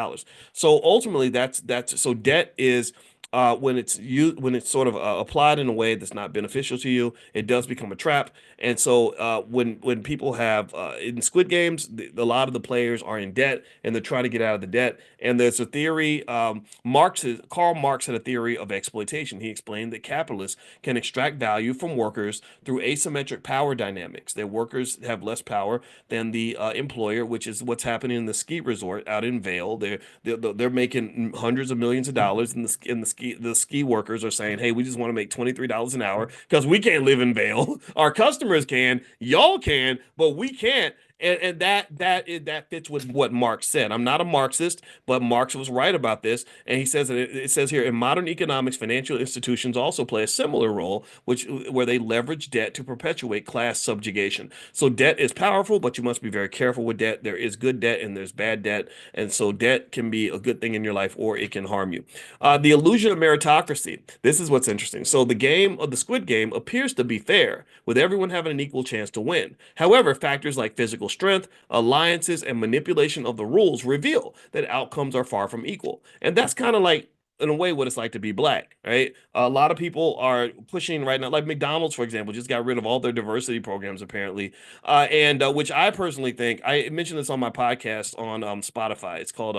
So ultimately, that's so debt is when it's sort of applied in a way that's not beneficial to you, it does become a trap. And so when people have in Squid Games, a lot of the players are in debt and they're trying to get out of the debt. And there's a theory. Karl Marx had a theory of exploitation. He explained that capitalists can extract value from workers through asymmetric power dynamics. Their workers have less power than the employer, which is what's happening in the ski resort out in Vail. They're making hundreds of millions of dollars, and the ski workers are saying, "Hey, we just want to make $23 an hour because we can't live in Vail. Our customers can, y'all can, but we can't." And that fits with what Marx said. I'm not a Marxist, but Marx was right about this, and he says that it says here in modern economics, financial institutions also play a similar role, which where they leverage debt to perpetuate class subjugation. So debt is powerful, but you must be very careful with debt. There is good debt and there's bad debt, and so debt can be a good thing in your life or it can harm you. The illusion of meritocracy. This is what's interesting. So the game of the Squid Game appears to be fair, with everyone having an equal chance to win. However, factors like physical strength, alliances, and manipulation of the rules reveal that outcomes are far from equal. And that's kind of like in a way what it's like to be black, right? A lot of people are pushing right now, like McDonald's, for example, just got rid of all their diversity programs apparently, and which I personally think I mentioned this on my podcast on Spotify. It's called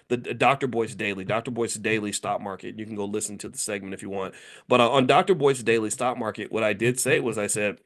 the Dr. Boyce Daily, Dr. Boyce Daily Stock Market. You can go listen to the segment if you want. But on Dr. Boyce Daily Stock Market, what I did say was I said.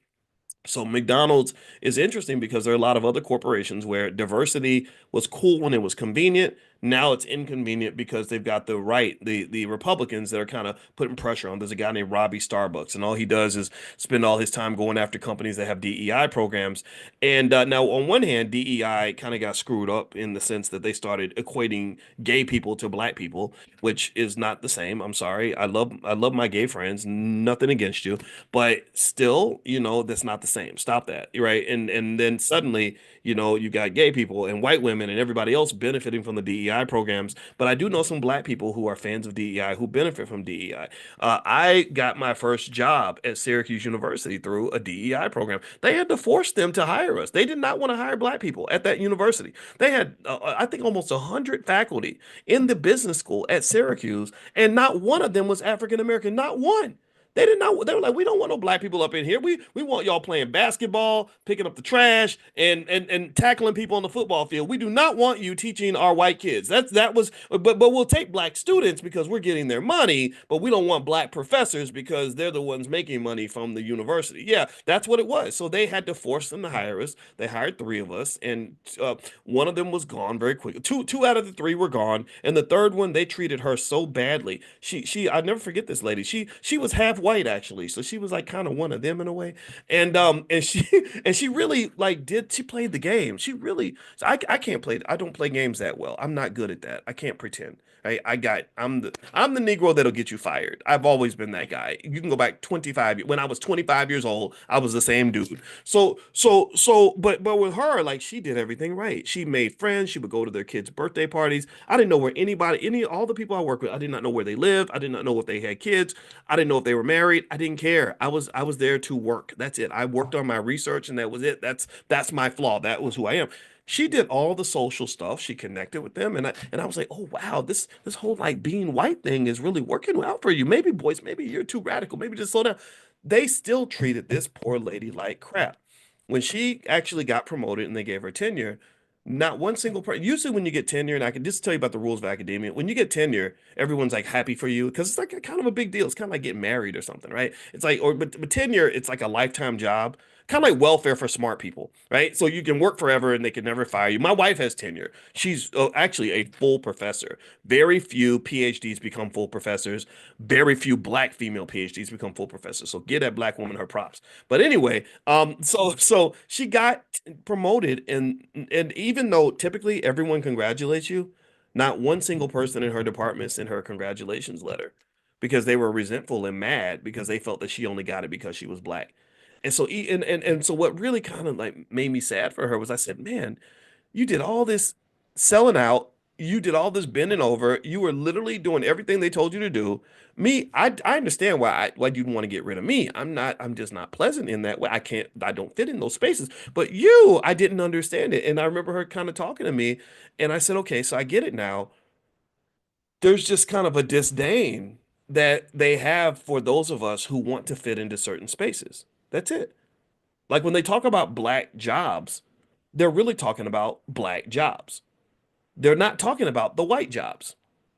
So McDonald's is interesting because there are a lot of other corporations where diversity was cool when it was convenient. Now it's inconvenient because they've got the right, the Republicans that are kind of putting pressure on. There's a guy named Robbie Starbucks, and all he does is spend all his time going after companies that have DEI programs. And now, on one hand, DEI kind of got screwed up in the sense that they started equating gay people to black people, which is not the same. I'm sorry. I love my gay friends. Nothing against you, but still, that's not the same. Stop that, right? And then suddenly, you got gay people and white women and everybody else benefiting from the DEI programs. But I do know some black people who are fans of DEI who benefit from DEI. I got my first job at Syracuse University through a DEI program. They had to force them to hire us. They did not want to hire black people at that university. They had, I think, almost 100 faculty in the business school at Syracuse, and not one of them was African American. Not one. They did not. They were like, we don't want no black people up in here. We want y'all playing basketball, picking up the trash, and tackling people on the football field. We do not want you teaching our white kids. That was. But we'll take black students because we're getting their money. But we don't want black professors because they're the ones making money from the university. Yeah, that's what it was. So they had to force them to hire us. They hired three of us, and one of them was gone very quickly. Two out of the three were gone, and the third one they treated her so badly. She I never forget this lady. She was half white actually, so she was like kind of one of them in a way. And she and she really like did she played the game. She really so I can't play. I don't play games that well. I'm not good at that. I can't pretend. I'm the Negro that'll get you fired. I've always been that guy. You can go back 25 when I was 25 years old, I was the same dude. But with her, like she did everything right. She made friends. She would go to their kids' birthday parties. I didn't know where all the people I work with, I did not know where they lived. I did not know if they had kids. I didn't know if they were married. I didn't care. I was there to work. That's it. I worked on my research and that was it. That's my flaw. That was who I am. She did all the social stuff. She connected with them, and I was like, oh wow, this whole like being white thing is really working out for you. Maybe boys, maybe you're too radical. Maybe just slow down. They still treated this poor lady like crap. When she actually got promoted and they gave her tenure, not one single person. Usually, when you get tenure, and I can just tell you about the rules of academia, when you get tenure, everyone's like happy for you because it's like a kind of a big deal. It's kind of like getting married or something, right? It's like, but tenure, it's like a lifetime job, kind of like welfare for smart people, right? So you can work forever and they can never fire you. My wife has tenure. She's actually a full professor. Very few PhDs become full professors. Very few black female PhDs become full professors. So give that black woman her props. But anyway, so she got promoted, and even though typically everyone congratulates you, not one single person in her department sent her a congratulations letter because they were resentful and mad because they felt that she only got it because she was black. And so and so what really kind of like made me sad for her was I said, man, you did all this selling out. You did all this bending over. You were literally doing everything they told you to do. Me, I understand why you'd want to get rid of me. I'm just not pleasant in that way. I don't fit in those spaces. But you, I didn't understand it. And I remember her kind of talking to me, and I said, okay, so I get it now. There's just kind of a disdain that they have for those of us who want to fit into certain spaces. That's it. Like when they talk about black jobs, they're really talking about black jobs. They're not talking about the white jobs.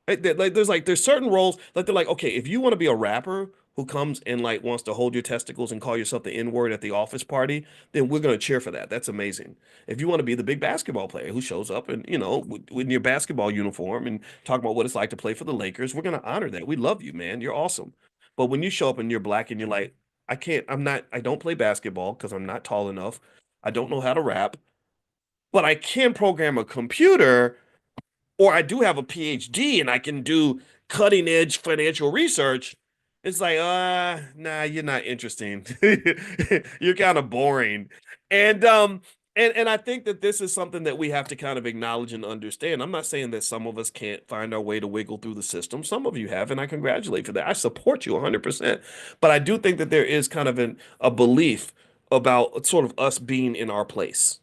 Like there's certain roles like they're like, okay, if you want to be a rapper who comes and like wants to hold your testicles and call yourself the N-word at the office party, then we're gonna cheer for that. That's amazing. If you want to be the big basketball player who shows up and with your basketball uniform and talk about what it's like to play for the Lakers, we're gonna honor that. We love you, man. You're awesome. But when you show up and you're black and you're like, I don't play basketball because I'm not tall enough. I don't know how to rap, but I can program a computer or I do have a PhD and I can do cutting edge financial research. It's like, nah, you're not interesting. You're kind of boring. And I think that this is something that we have to kind of acknowledge and understand. I'm not saying that some of us can't find our way to wiggle through the system. Some of you have, and I congratulate for that. I support you 100%. But I do think that there is kind of a belief about sort of us being in our place.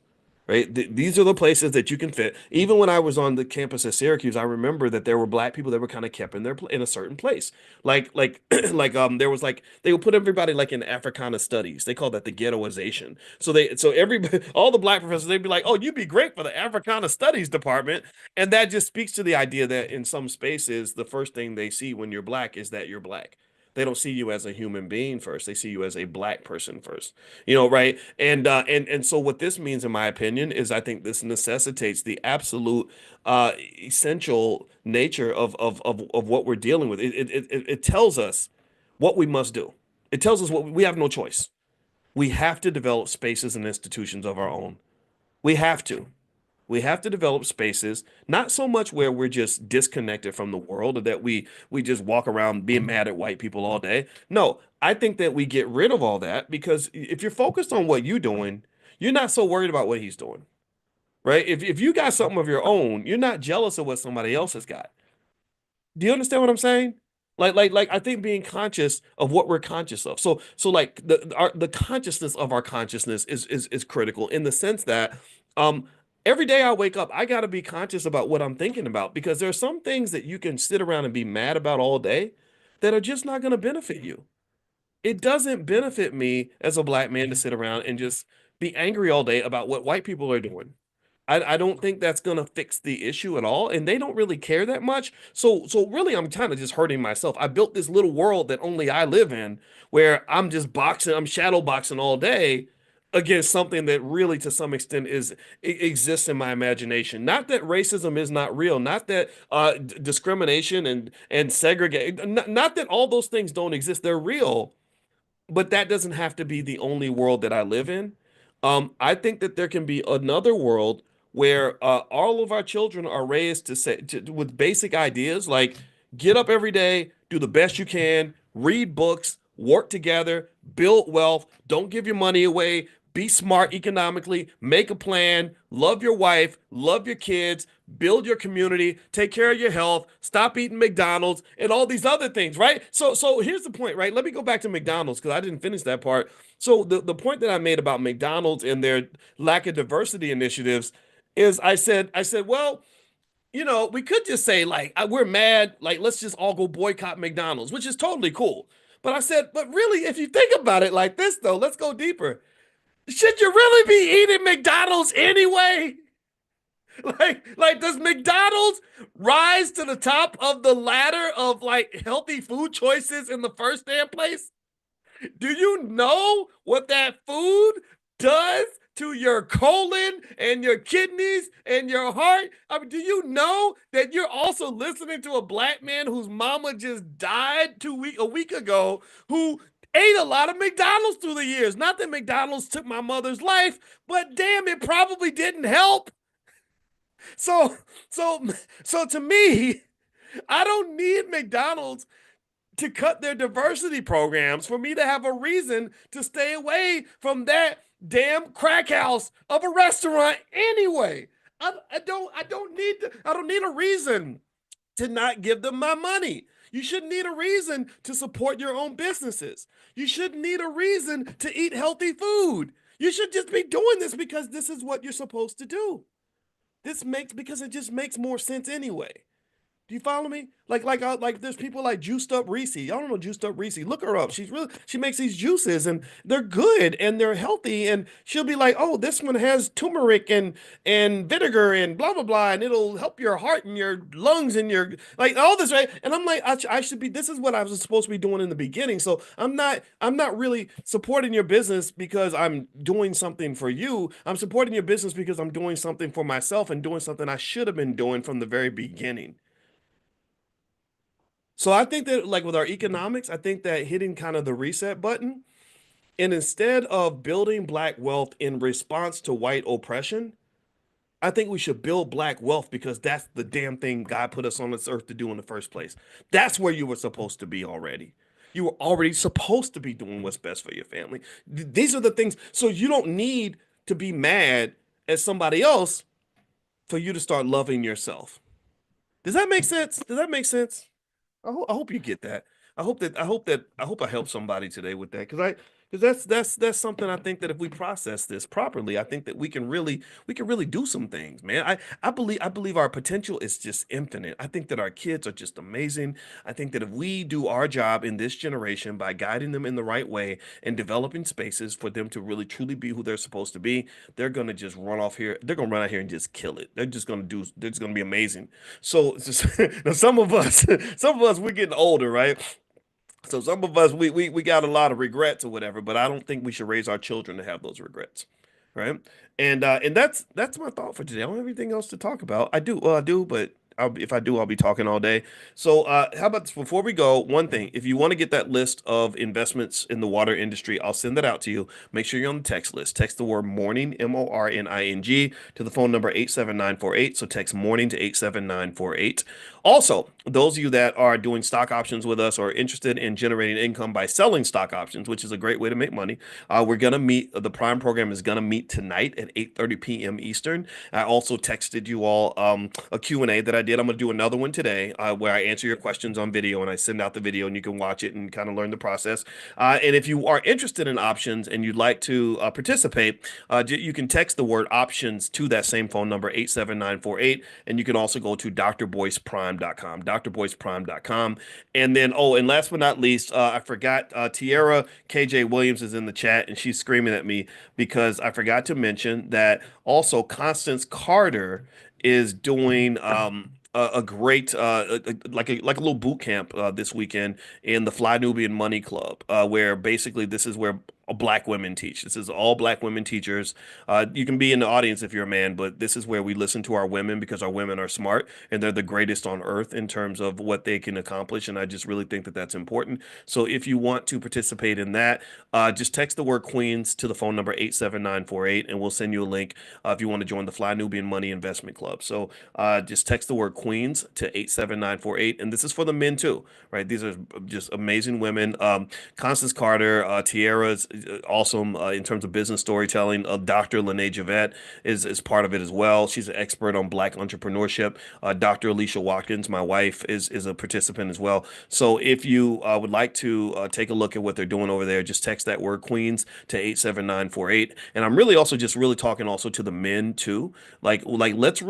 right? These are the places that you can fit. Even when I was on the campus at Syracuse, I remember that there were black people that were kind of kept in in a certain place. Like there was like they would put everybody like in Africana studies. They call that the ghettoization. So every all the black professors they'd be like, "Oh, you'd be great for the Africana studies department." And that just speaks to the idea that in some spaces the first thing they see when you're black is that you're black. They don't see you as a human being first. They see you as a black person first. Right? And so what this means, in my opinion, is I think this necessitates the absolute essential nature of what we're dealing with. It tells us what we must do. It tells us what we have no choice. We have to develop spaces and institutions of our own. We have to. We have to develop spaces, not so much where we're just disconnected from the world or that we just walk around being mad at white people all day. No, I think that we get rid of all that because if you're focused on what you're doing, you're not so worried about what he's doing, right? If you got something of your own, you're not jealous of what somebody else has got. Do you understand what I'm saying? Like I think being conscious of what we're conscious of. So like the consciousness of our consciousness is critical in the sense that um every day I wake up, I got to be conscious about what I'm thinking about because there are some things that you can sit around and be mad about all day that are just not going to benefit you. It doesn't benefit me as a black man to sit around and just be angry all day about what white people are doing. I don't think that's gonna fix the issue at all, and they don't really care that much. So really, I'm kind of just hurting myself. I built this little world that only I live in, where I'm just boxing, I'm shadow boxing all day against something that really, to some extent, exists in my imagination. Not that racism is not real, not that discrimination and segregate, not that all those things don't exist. They're real, but that doesn't have to be the only world that I live in. I think that there can be another world where all of our children are raised with basic ideas like get up every day, do the best you can, read books, work together, build wealth, don't give your money away, be smart economically, make a plan, love your wife, love your kids, build your community, take care of your health, stop eating McDonald's, and all these other things, right? So here's the point, right? Let me go back to McDonald's because I didn't finish that part. So the point that I made about McDonald's and their lack of diversity initiatives is I said, well, we could just say like we're mad, like let's just all go boycott McDonald's, which is totally cool. But I said, but really, if you think about it like this, though, let's go deeper. Should you really be eating McDonald's anyway? Like, does McDonald's rise to the top of the ladder of like healthy food choices in the first damn place? Do you know what that food does to your colon and your kidneys and your heart? I mean, do you know that you're also listening to a black man whose mama just died a week ago who ate a lot of McDonald's through the years? Not that McDonald's took my mother's life, but damn, it probably didn't help. So, so, so to me, I don't need McDonald's to cut their diversity programs for me to have a reason to stay away from that damn crack house of a restaurant anyway. I don't need a reason to not give them my money. You shouldn't need a reason to support your own businesses. You shouldn't need a reason to eat healthy food. You should just be doing this because this is what you're supposed to do. This makes because it just makes more sense anyway. Do you follow me? Like there's people like Juiced Up Reese. I don't know Juiced Up Reese. Look her up. She makes these juices and they're good and they're healthy and she'll be like, "Oh, this one has turmeric and vinegar and blah blah blah and it'll help your heart and your lungs and your like all this, right?" And I'm like, I should be this is what I was supposed to be doing in the beginning. So I'm not really supporting your business because I'm doing something for you. I'm supporting your business because I'm doing something for myself and doing something I should have been doing from the very beginning. So I think that like with our economics, I think that hitting kind of the reset button and instead of building black wealth in response to white oppression, I think we should build black wealth because that's the damn thing God put us on this earth to do in the first place. That's where you were supposed to be already. You were already supposed to be doing what's best for your family. These are the things. So you don't need to be mad at somebody else for you to start loving yourself. Does that make sense? Does that make sense? I hope you get that. I hope I help somebody today with that because Because that's something I think that if we process this properly, I think that we can really do some things, man. I believe our potential is just infinite. I think that our kids are just amazing. I think that if we do our job in this generation by guiding them in the right way and developing spaces for them to really truly be who they're supposed to be, they're gonna just run off here. They're gonna run out here and just kill it. They're just gonna be amazing. So it's just, now some of us, some of us, we're getting older, right? So some of us we got a lot of regrets or whatever, but I don't think we should raise our children to have those regrets, right? And that's my thought for today. I don't have anything else to talk about. I do, but if I do, I'll be talking all day. So how about this? Before we go, one thing: if you want to get that list of investments in the water industry, I'll send that out to you. Make sure you're on the text list. Text the word morning, MORNING, to the phone number 87948. So text morning to 87948. Also, those of you that are doing stock options with us or interested in generating income by selling stock options, which is a great way to make money, we're gonna meet. The Prime program is gonna meet tonight at 8:30 p.m. Eastern. I also texted you all a Q&A that I did. I'm gonna do another one today where I answer your questions on video and I send out the video and you can watch it and kind of learn the process. And if you are interested in options and you'd like to participate, you can text the word options to that same phone number 87948, and you can also go to drboyceprime.com, drboyceprime.com. And then, oh, and last but not least, I forgot, Tierra KJ Williams is in the chat and she's screaming at me because I forgot to mention that also Constance Carter is doing a great like a little boot camp this weekend in the Fly Nubian Money Club, where basically this is where black women teach. This is all black women teachers. You can be in the audience if you're a man, but this is where we listen to our women because our women are smart and they're the greatest on earth in terms of what they can accomplish. And I just really think that that's important. So if you want to participate in that, just text the word Queens to the phone number 87948 and we'll send you a link if you want to join the Fly Nubian Money Investment Club. So just text the word Queens to 87948. And this is for the men too, right? These are just amazing women. Constance Carter, Tierra's awesome in terms of business storytelling. Dr. Lene Javette is part of it as well. She's an expert on black entrepreneurship. Dr. Alicia Watkins, my wife, is a participant as well. So if you would like to take a look at what they're doing over there, just text that word Queens to 87948. And I'm really also just really talking also to the men too. Like let's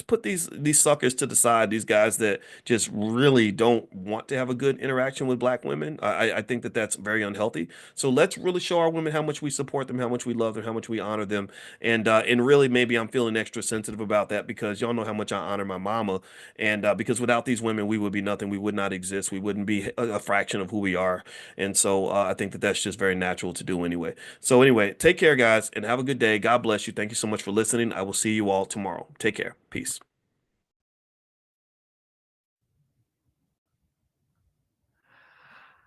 put these suckers to the side. These guys that just really don't want to have a good interaction with black women. I think that that's very unhealthy. So let's really show our women how much we support them, how much we love them, how much we honor them, and really maybe I'm feeling extra sensitive about that because y'all know how much I honor my mama, and because without these women we would be nothing, we would not exist, we wouldn't be a fraction of who we are, and so I think that that's just very natural to do anyway. So anyway, take care, guys, and have a good day. God bless you. Thank you so much for listening. I will see you all tomorrow. Take care. Peace.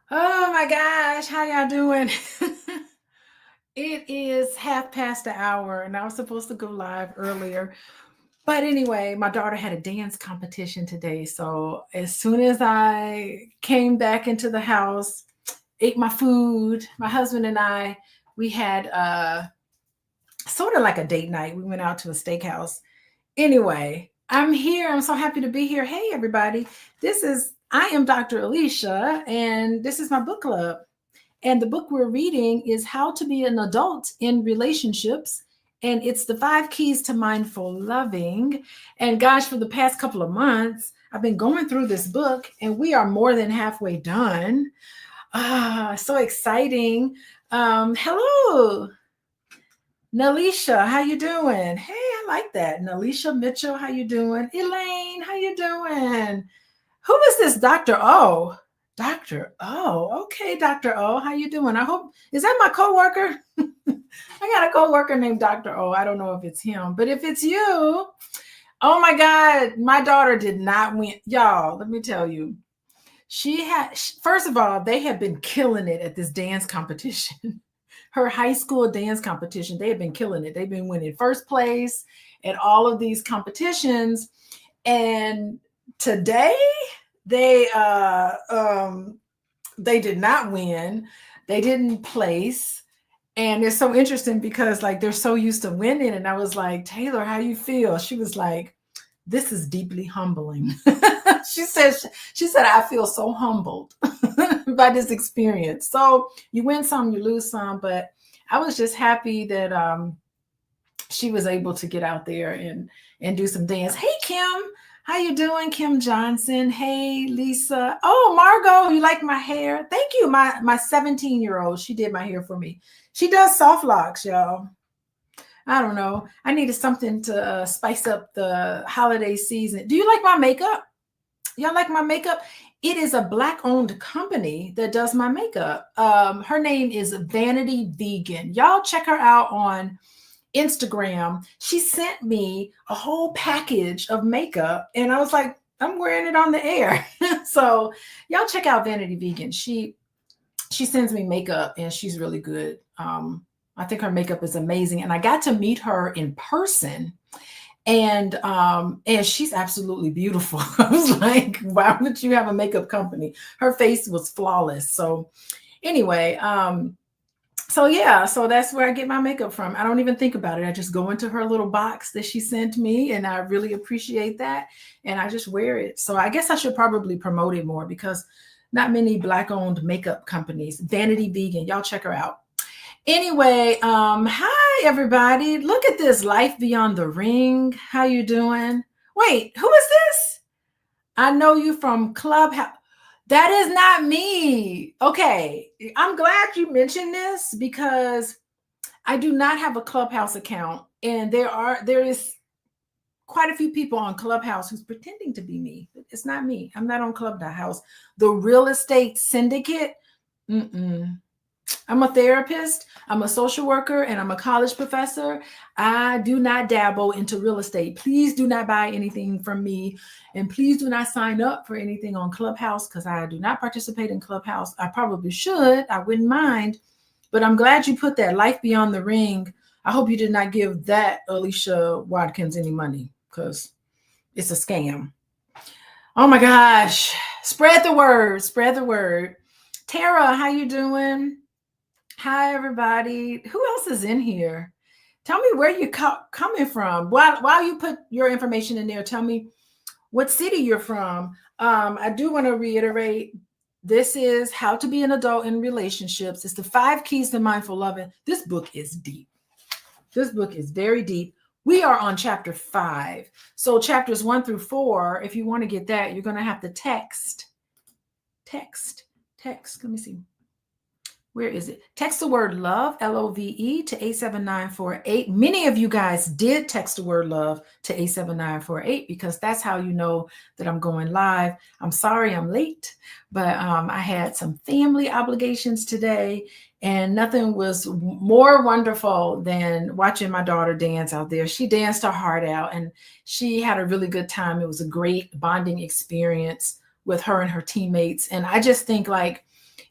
Oh my gosh, how y'all doing? It is half past the hour, and I was supposed to go live earlier. But anyway, my daughter had a dance competition today. So as soon as I came back into the house, ate my food, my husband and I, we had sort of like a date night. We went out to a steakhouse. Anyway, I'm here. I'm so happy to be here. Hey, everybody. I am Dr. Alicia, and this is my book club. And the book we're reading is How to Be an Adult in Relationships. And it's the 5 keys to mindful loving. And gosh, for the past couple of months, I've been going through this book, and we are more than halfway done. So exciting. Hello, Nalisha, how you doing? Hey, I like that. Nalisha Mitchell, how you doing? Elaine, how you doing? Who is this Dr. O? Dr. O. Okay, Dr. O, how you doing? I hope, is that my coworker? I got a coworker named Dr. O. I don't know if it's him, but if it's you, oh my God, my daughter did not win. Y'all, let me tell you. First of all, they have been killing it at this dance competition. Her high school dance competition, they have been killing it. They've been winning first place at all of these competitions. And today they did not win. They didn't place. And it's so interesting because like they're so used to winning. And I was like, Taylor, how you feel? She was like, this is deeply humbling. she said she said I feel so humbled by this experience. So you win some, you lose some, but I was just happy that she was able to get out there and do some dance. Hey Kim, how you doing? Kim Johnson. Hey Lisa. Oh Margot, you like my hair? Thank you. My 17-year-old, she did my hair for me. She does soft locks, y'all. I don't know. I needed something to spice up the holiday season. Do you like my makeup? Y'all like my makeup? It is a Black-owned company that does my makeup. Her name is Vanity Vegan. Y'all check her out on Instagram. She sent me a whole package of makeup, and I was like, I'm wearing it on the air. So y'all check out Vanity Vegan. She sends me makeup, and she's really good. I think her makeup is amazing, and I got to meet her in person, and she's absolutely beautiful. I was like, why would you have a makeup company? Her face was flawless. So anyway, so yeah, so that's where I get my makeup from. I don't even think about it. I just go into her little box that she sent me, and I really appreciate that, and I just wear it. So I guess I should probably promote it more, because not many Black-owned makeup companies. Vanity Vegan, y'all check her out. Anyway, hi everybody. Look at this, Life Beyond the Ring. How you doing? Wait, who is this? I know you from Clubhouse. That is not me. Okay, I'm glad you mentioned this, because I do not have a Clubhouse account, and there is quite a few people on Clubhouse who's pretending to be me. It's not me. I'm not on Clubhouse. The Real Estate Syndicate. Mm-mm. I'm a therapist, I'm a social worker, and I'm a college professor. I do not dabble into real estate. Please do not buy anything from me. And please do not sign up for anything on Clubhouse, because I do not participate in Clubhouse. I probably should. I wouldn't mind. But I'm glad you put that Life Beyond the Ring. I hope you did not give that Alicia Watkins any money, because it's a scam. Oh my gosh. Spread the word. Spread the word. Tara, how you doing? Hi, everybody. Who else is in here? Tell me where you're coming from. While you put your information in there, tell me what city you're from. I do want to reiterate, this is How to Be an Adult in Relationships. It's the 5 Keys to Mindful Loving. This book is deep. This book is very deep. We are on chapter 5. So chapters 1 through 4, if you want to get that, you're going to have to text. Let me see. Where is it? Text the word love, LOVE, to 87948. Many of you guys did text the word love to 87948, because that's how you know that I'm going live. I'm sorry I'm late, but I had some family obligations today, and nothing was more wonderful than watching my daughter dance out there. She danced her heart out, and she had a really good time. It was a great bonding experience with her and her teammates. And I just think, like,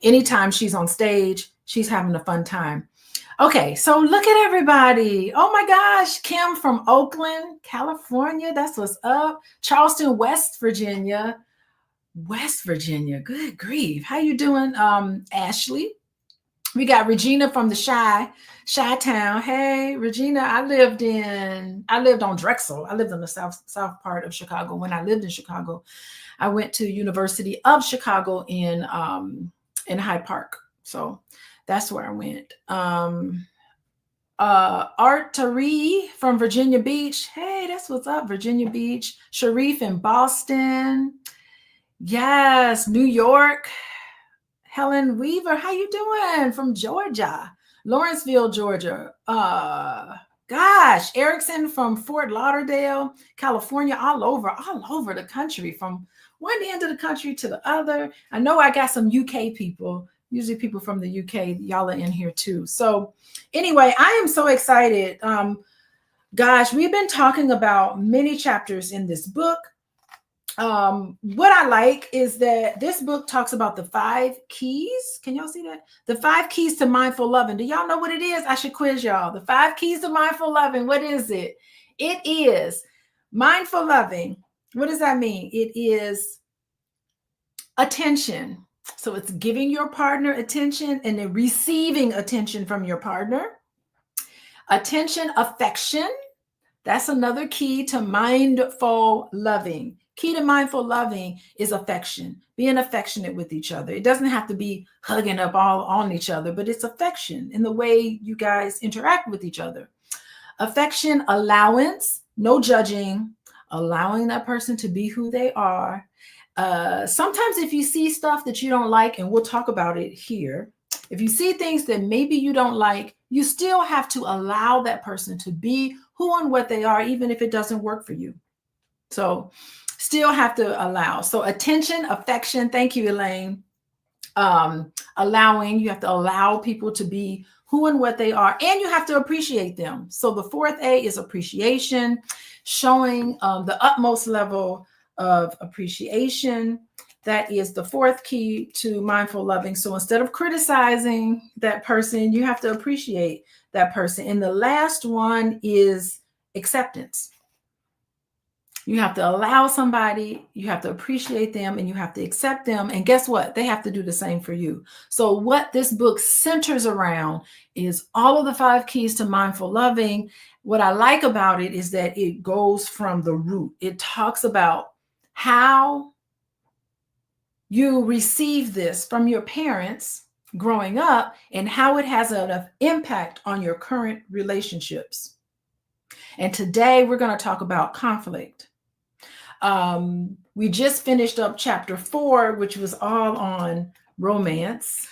anytime she's on stage, she's having a fun time. Okay, so look at everybody. Oh my gosh, Kim from Oakland, California. That's what's up. Charleston, West Virginia. Good grief. How you doing, Ashley? We got Regina from the Chi-Town. Hey, Regina, I lived on Drexel. I lived in the south part of Chicago. When I lived in Chicago, I went to University of Chicago in Hyde Park. So that's where I went. Art Tari from Virginia Beach. Hey, that's what's up, Virginia Beach. Sharif in Boston. Yes, New York. Helen Weaver, how you doing? From Georgia. Lawrenceville, Georgia. Gosh, Erickson from Fort Lauderdale, California, all over the country, from one end of the country to the other. I know I got some UK people, usually people from the UK. Y'all are in here too. So anyway, I am so excited. Gosh, we've been talking about many chapters in this book. What I like is that this book talks about the 5 keys. Can y'all see that? The 5 keys to mindful loving. Do y'all know what it is? I should quiz y'all. The 5 keys to mindful loving. What is it? It is mindful loving. What does that mean? It is attention. So it's giving your partner attention and then receiving attention from your partner. Attention, affection. That's another key to mindful loving. Key to mindful loving is affection, being affectionate with each other. It doesn't have to be hugging up all on each other, but it's affection in the way you guys interact with each other. Affection, allowance, no judging, allowing that person to be who they are. Sometimes, if you see stuff that you don't like, and we'll talk about it here, if you see things that maybe you don't like, you still have to allow that person to be who and what they are, even if it doesn't work for you. So, still have to allow. So, attention, affection. Thank you, Elaine. Allowing, you have to allow people to be who and what they are, and you have to appreciate them. So the fourth A is appreciation, showing the utmost level of appreciation. That is the fourth key to mindful loving. So instead of criticizing that person, you have to appreciate that person. And the last one is acceptance. You have to allow somebody, you have to appreciate them, and you have to accept them. And guess what? They have to do the same for you. So what this book centers around is all of the 5 keys to mindful loving. What I like about it is that it goes from the root. It talks about how you receive this from your parents growing up and how it has an impact on your current relationships. And today we're going to talk about conflict. We just finished up chapter 4, which was all on romance,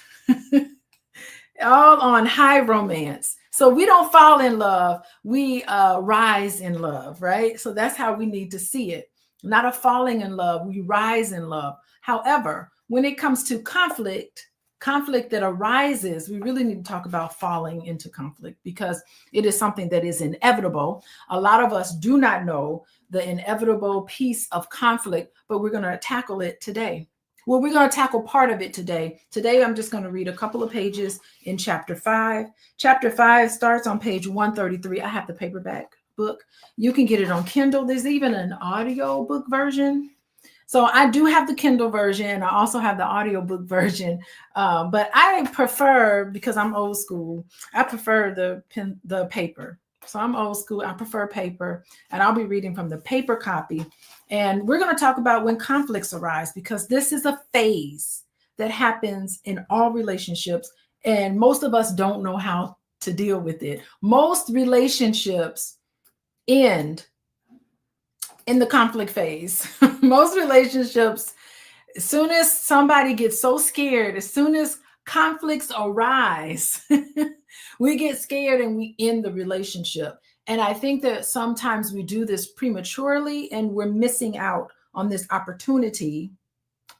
all on high romance. So we don't fall in love, we rise in love, right? So that's how we need to see it. Not a falling in love, we rise in love. However, when it comes to conflict that arises, we really need to talk about falling into conflict because it is something that is inevitable. A lot of us do not know the inevitable piece of conflict, but we're going to tackle it today. Well, we're going to tackle part of it today. Today, I'm just going to read a couple of pages in chapter 5. Chapter 5 starts on page 133. I have the paperback book. You can get it on Kindle. There's even an audio book version. So I do have the Kindle version. I also have the audiobook version, but I prefer, because I'm old school, I prefer the paper. So I'm old school. I prefer paper, and I'll be reading from the paper copy. And we're going to talk about when conflicts arise, because this is a phase that happens in all relationships, and most of us don't know how to deal with it. Most relationships end in the conflict phase. Most relationships, as soon as somebody gets so scared, as soon as conflicts arise, we get scared and we end the relationship. And I think that sometimes we do this prematurely and we're missing out on this opportunity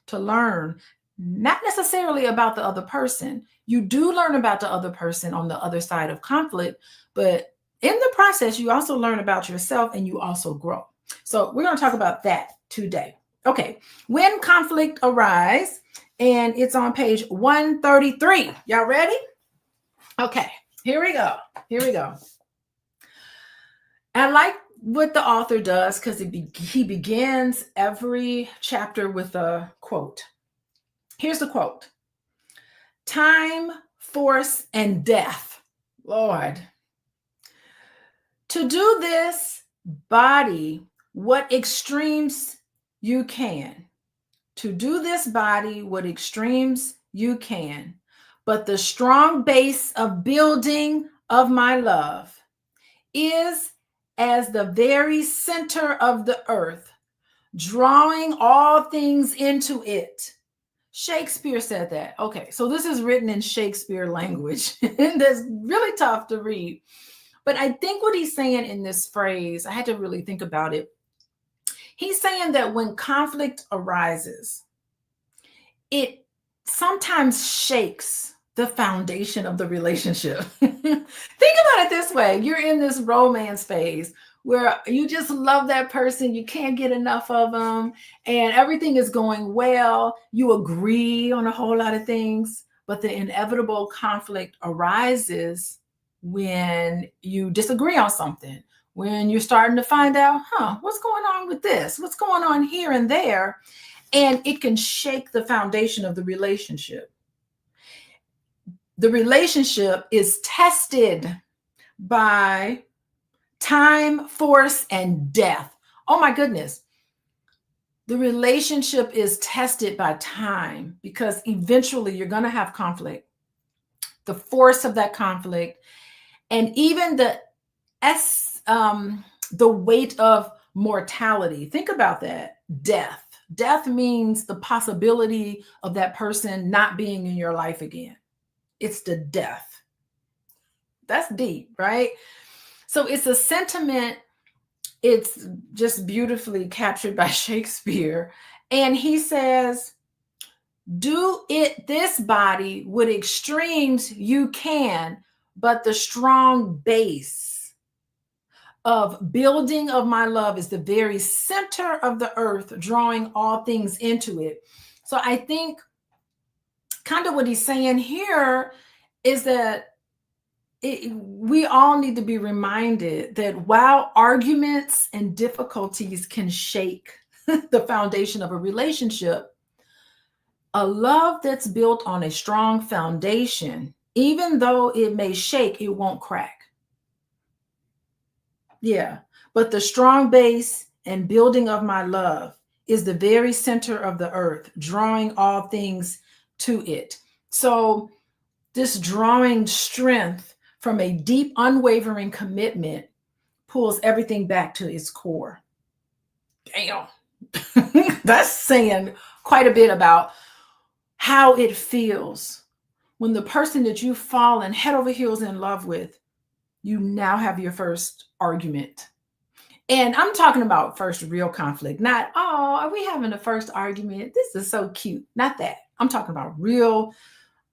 to learn, not necessarily about the other person. You do learn about the other person on the other side of conflict, but in the process, you also learn about yourself and you also grow. So we're going to talk about that today. Okay, when conflict arise, and it's on page 133. Y'all ready? Okay, here we go. Here we go. I like what the author does because he begins every chapter with a quote. Here's the quote: time, force, and death. Lord. To do this, body what extremes you can. To do this body what extremes you can. But the strong base of building of my love is as the very center of the earth, drawing all things into it. Shakespeare said that. Okay, so this is written in Shakespeare language. That's really tough to read. But I think what he's saying in this phrase, I had to really think about it. He's saying that when conflict arises, it sometimes shakes the foundation of the relationship. Think about it this way. You're in this romance phase where you just love that person. You can't get enough of them and everything is going well. You agree on a whole lot of things, but the inevitable conflict arises when you disagree on something, when you're starting to find out, what's going on with this? What's going on here and there? And it can shake the foundation of the relationship. The relationship is tested by time, force, and death. Oh my goodness. The relationship is tested by time because eventually you're going to have conflict. The force of that conflict and even s the weight of mortality. Think about that. Death means the possibility of that person not being in your life again. It's the death. That's deep, right? So it's a sentiment. It's just beautifully captured by Shakespeare. And he says, do it this body with extremes you can, but the strong base of building of my love is the very center of the earth, drawing all things into it. So I think kind of what he's saying here is that we all need to be reminded that while arguments and difficulties can shake the foundation of a relationship, a love that's built on a strong foundation, even though it may shake, it won't crack. Yeah. But the strong base and building of my love is the very center of the earth, drawing all things to it. So, this drawing strength from a deep, unwavering commitment pulls everything back to its core. Damn. That's saying quite a bit about how it feels when the person that you've fallen head over heels in love with, you now have your first argument. And I'm talking about first real conflict, not, oh, are we having the first argument? This is so cute. Not that. I'm talking about real,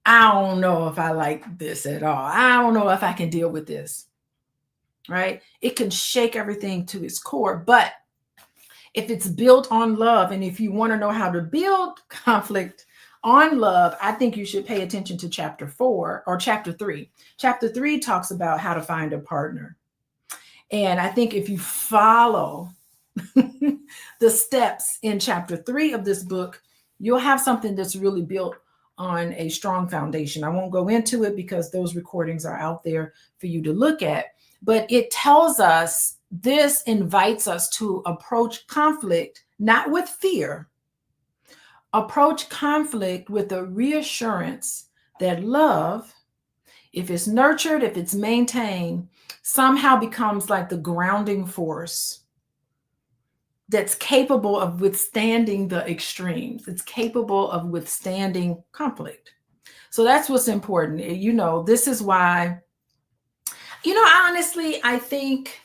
I don't know if I like this at all. I don't know if I can deal with this, right? It can shake everything to its core. But if it's built on love, and if you want to know how to build conflict on love, I think you should pay attention to chapter 4 or chapter 3. Chapter 3 talks about how to find a partner. And I think if you follow the steps in chapter 3 of this book, you'll have something that's really built on a strong foundation. I won't go into it because those recordings are out there for you to look at, but it tells us, this invites us to approach conflict not with fear, approach conflict with a reassurance that love, if it's nurtured, if it's maintained, somehow becomes like the grounding force that's capable of withstanding the extremes. It's capable of withstanding conflict. So that's what's important. This is why, honestly, I think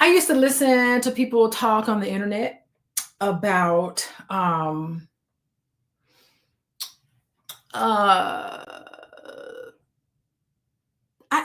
I used to listen to people talk on the internet about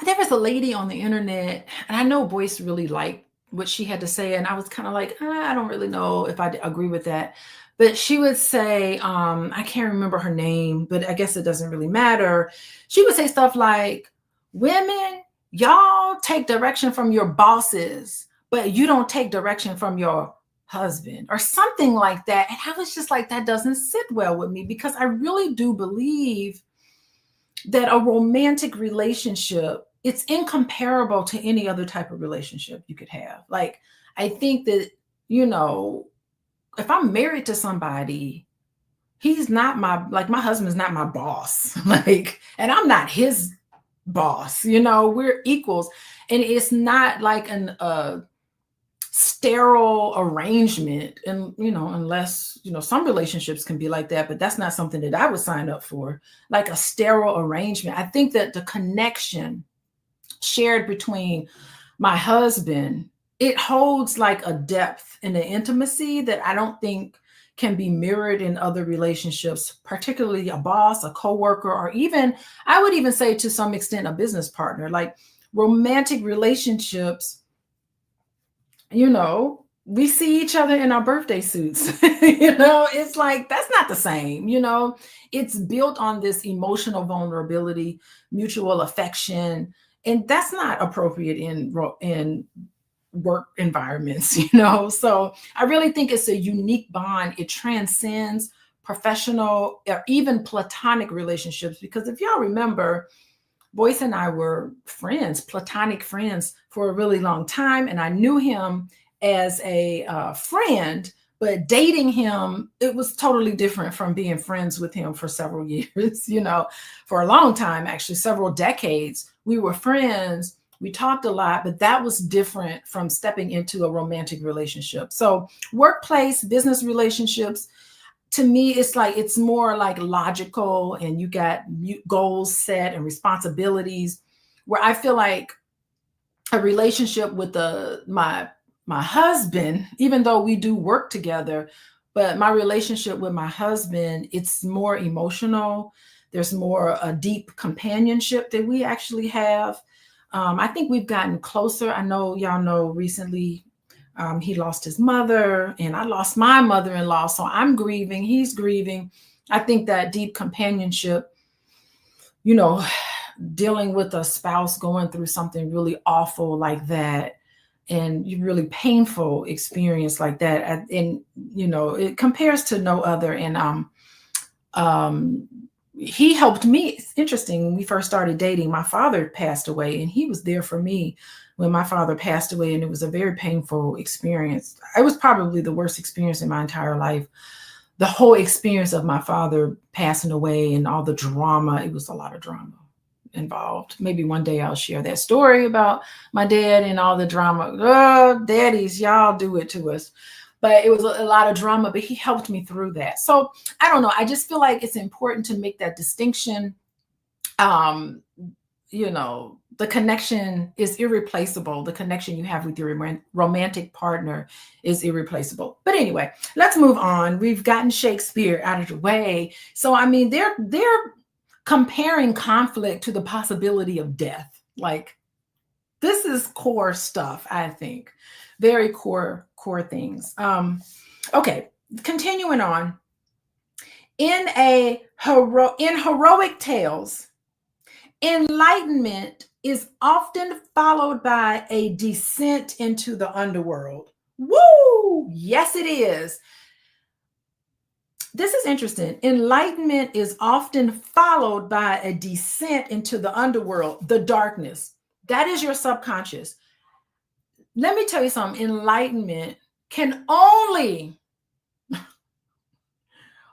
there was a lady on the internet, and I know Boyce really liked what she had to say, and I was kind of like, I don't really know if I agree with that. But she would say, I can't remember her name, but I guess it doesn't really matter. She would say stuff like, women, y'all take direction from your bosses, but you don't take direction from your husband, or something like that. And I was just like, that doesn't sit well with me, because I really do believe that a romantic relationship, it's incomparable to any other type of relationship you could have. Like, I think that, if I'm married to somebody, he's not my husband's not my boss. And I'm not his boss, we're equals. And it's not like an sterile arrangement, and unless some relationships can be like that, but that's not something that I would sign up for, like a sterile arrangement. I think that the connection shared between my husband, it holds like a depth and an intimacy that I don't think can be mirrored in other relationships, particularly a boss, a coworker, or even, I would even say to some extent, a business partner. Like, romantic relationships, we see each other in our birthday suits. It's like, that's not the same. It's built on this emotional vulnerability, mutual affection, and that's not appropriate in work environments. So I really think it's a unique bond. It transcends professional or even platonic relationships, because if y'all remember, Boyce and I were friends, platonic friends, for a really long time. And I knew him as a friend, but dating him, it was totally different from being friends with him for several years, for a long time, actually, several decades. We were friends, we talked a lot, but that was different from stepping into a romantic relationship. So, workplace, business relationships, to me, it's more like logical, and you got goals set and responsibilities, where I feel like a relationship with my husband, even though we do work together, but my relationship with my husband, it's more emotional. There's more a deep companionship that we actually have. I think we've gotten closer. I know y'all know recently he lost his mother, and I lost my mother-in-law. So I'm grieving, he's grieving. I think that deep companionship, you know, dealing with a spouse going through something really awful like that, and you really painful experience like that, and it compares to no other. And um he helped me. It's interesting, when we first started dating, my father passed away, and he was there for me when my father passed away, and it was a very painful experience. It was probably the worst experience in my entire life. The whole experience of my father passing away and all the drama, it was a lot of drama involved. Maybe one day I'll share that story about my dad and all the drama. Oh, daddies, y'all do it to us. But it was a lot of drama, but he helped me through that. So I don't know. I just feel like it's important to make that distinction. Um, the connection is irreplaceable. The connection you have with your romantic partner is irreplaceable. But anyway, let's move on. We've gotten Shakespeare out of the way. So I mean, they're comparing conflict to the possibility of death. Like, this is core stuff, I think. Very core things. Okay, continuing on. In heroic tales, enlightenment is often followed by a descent into the underworld. Woo! Yes, it is. This is interesting. Enlightenment is often followed by a descent into the underworld, the darkness. That is your subconscious. Let me tell you something. Enlightenment can only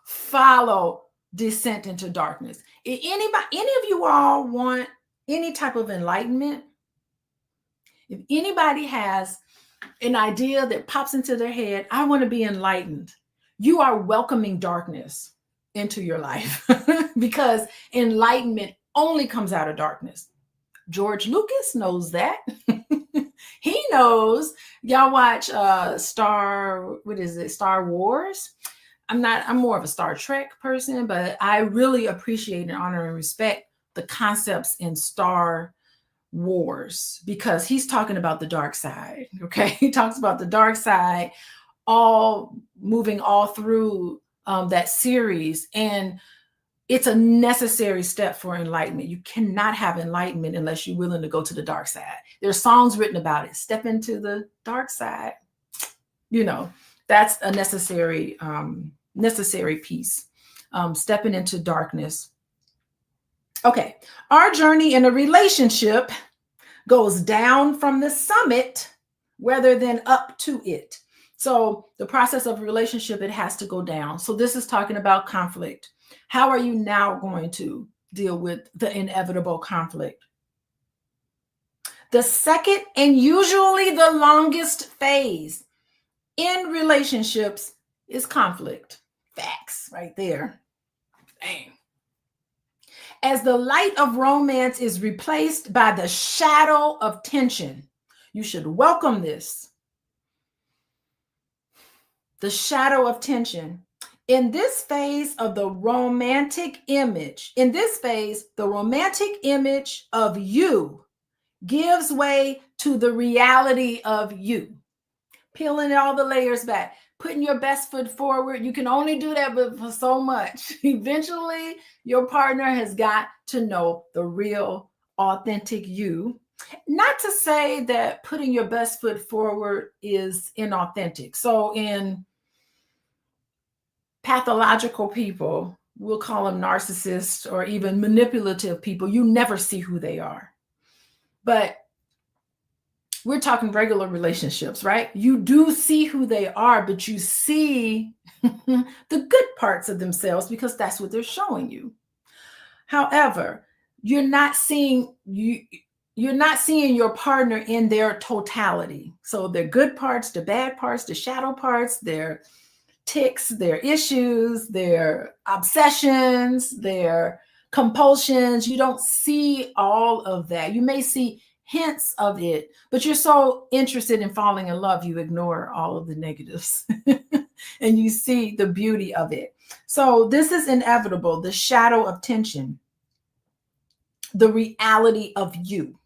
follow descent into darkness. If any of you all want any type of enlightenment, if anybody has an idea that pops into their head, I want to be enlightened, you are welcoming darkness into your life because enlightenment only comes out of darkness. George Lucas knows that. He knows. Y'all watch Star Wars? I'm more of a Star Trek person, but I really appreciate and honor and respect the concepts in Star Wars, because he's talking about the dark side. Okay. He talks about the dark side, all moving all through that series. And it's a necessary step for enlightenment. You cannot have enlightenment unless you're willing to go to the dark side. There's songs written about it. Step into the dark side. That's a necessary piece. Stepping into darkness. Okay. Our journey in a relationship goes down from the summit rather than up to it. So the process of a relationship, it has to go down. So this is talking about conflict. How are you now going to deal with the inevitable conflict? The second, and usually the longest phase in relationships, is conflict. Facts right there. Dang. As the light of romance is replaced by the shadow of tension, you should welcome this. The shadow of tension. In this phase of the romantic image, the romantic image of you gives way to the reality of you. Peeling all the layers back, putting your best foot forward. You can only do that for so much. Eventually, your partner has got to know the real, authentic you. Not to say that putting your best foot forward is inauthentic. So in pathological people, we'll call them narcissists or even manipulative people, you never see who they are. But we're talking regular relationships, right? You do see who they are, but you see the good parts of themselves because that's what they're showing you. However, you're not seeing you you're not seeing your partner in their totality. So their good parts, the bad parts, the shadow parts, their ticks, their issues, their obsessions, their compulsions. You don't see all of that. You may see hints of it, but you're so interested in falling in love, you ignore all of the negatives and you see the beauty of it. So this is inevitable, the shadow of tension, the reality of you.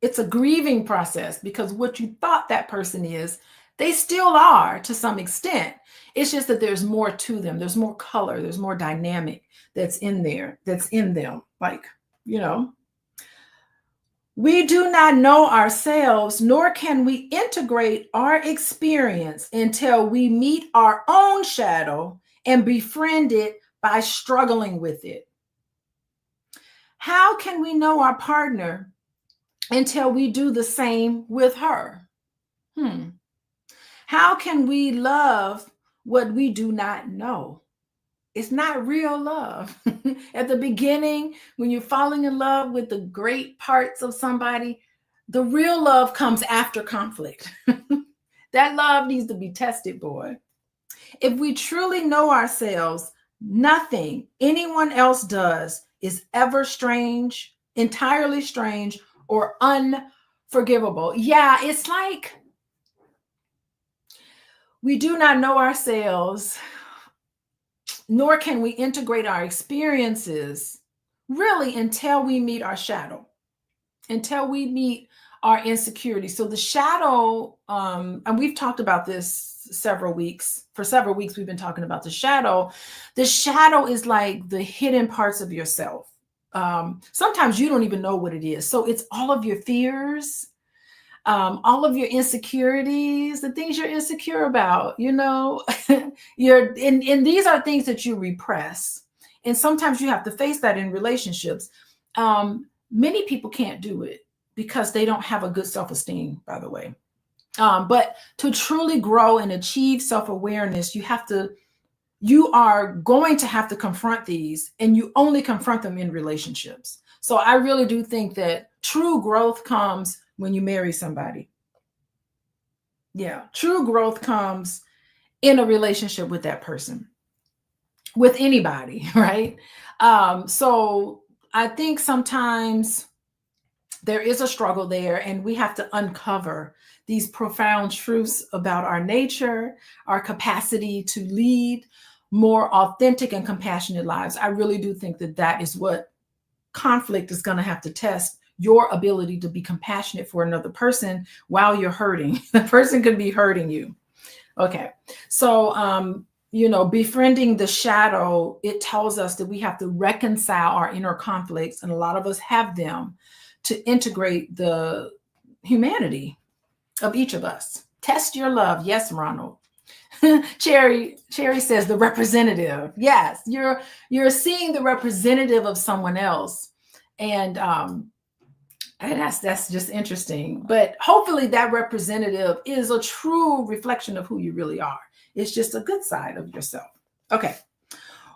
It's a grieving process because what you thought that person is, they still are to some extent. It's just that there's more to them. There's more color. There's more dynamic that's in there, that's in them. Like, you know, we do not know ourselves, nor can we integrate our experience until we meet our own shadow and befriend it by struggling with it. How can we know our partner until we do the same with her? How can we love what we do not know? It's not real love. At the beginning, when you're falling in love with the great parts of somebody, the real love comes after conflict. That love needs to be tested, boy. If we truly know ourselves, nothing anyone else does is ever strange, entirely strange, or unforgivable. Yeah, it's like we do not know ourselves, nor can we integrate our experiences really until we meet our shadow, until we meet our insecurity. So the shadow, and we've talked about this several weeks. For several weeks, we've been talking about the shadow. The shadow is like the hidden parts of yourself. Sometimes you don't even know what it is. So it's all of your fears, all of your insecurities, the things you're insecure about, you know, and these are things that you repress. And sometimes you have to face that in relationships. Many people can't do it because they don't have a good self-esteem, by the way. But to truly grow and achieve self-awareness, you are going to have to confront these, and you only confront them in relationships. So I really do think that true growth comes when you marry somebody. Yeah, true growth comes in a relationship with that person, with anybody, right? So I think sometimes there is a struggle there, and we have to uncover these profound truths about our nature, our capacity to lead more authentic and compassionate lives. I really do think that that is what conflict is going to have to test, your ability to be compassionate for another person while you're hurting. The person could be hurting you. Okay. So, you know, befriending the shadow, it tells us that we have to reconcile our inner conflicts, and a lot of us have them, to integrate the humanity of each of us. Test your love. Yes, Ronald. Cherry says the representative. Yes, you're seeing the representative of someone else. And that's just interesting. But hopefully that representative is a true reflection of who you really are. It's just a good side of yourself. Okay.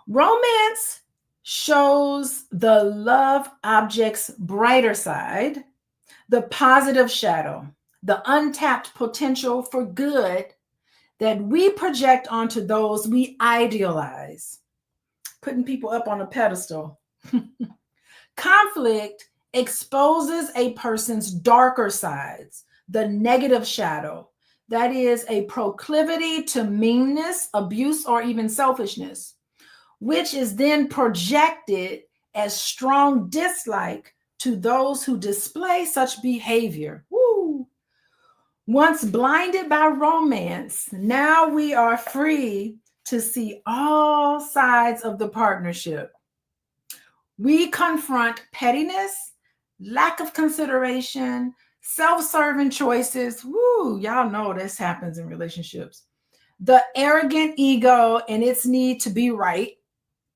Romance shows the love object's brighter side, the positive shadow, the untapped potential for good that we project onto those we idealize, putting people up on a pedestal. Conflict exposes a person's darker sides, the negative shadow. That is a proclivity to meanness, abuse, or even selfishness, which is then projected as strong dislike to those who display such behavior. Woo! Once blinded by romance, now we are free to see all sides of the partnership. We confront pettiness, lack of consideration, self-serving choices. Woo, y'all know this happens in relationships. The arrogant ego and its need to be right.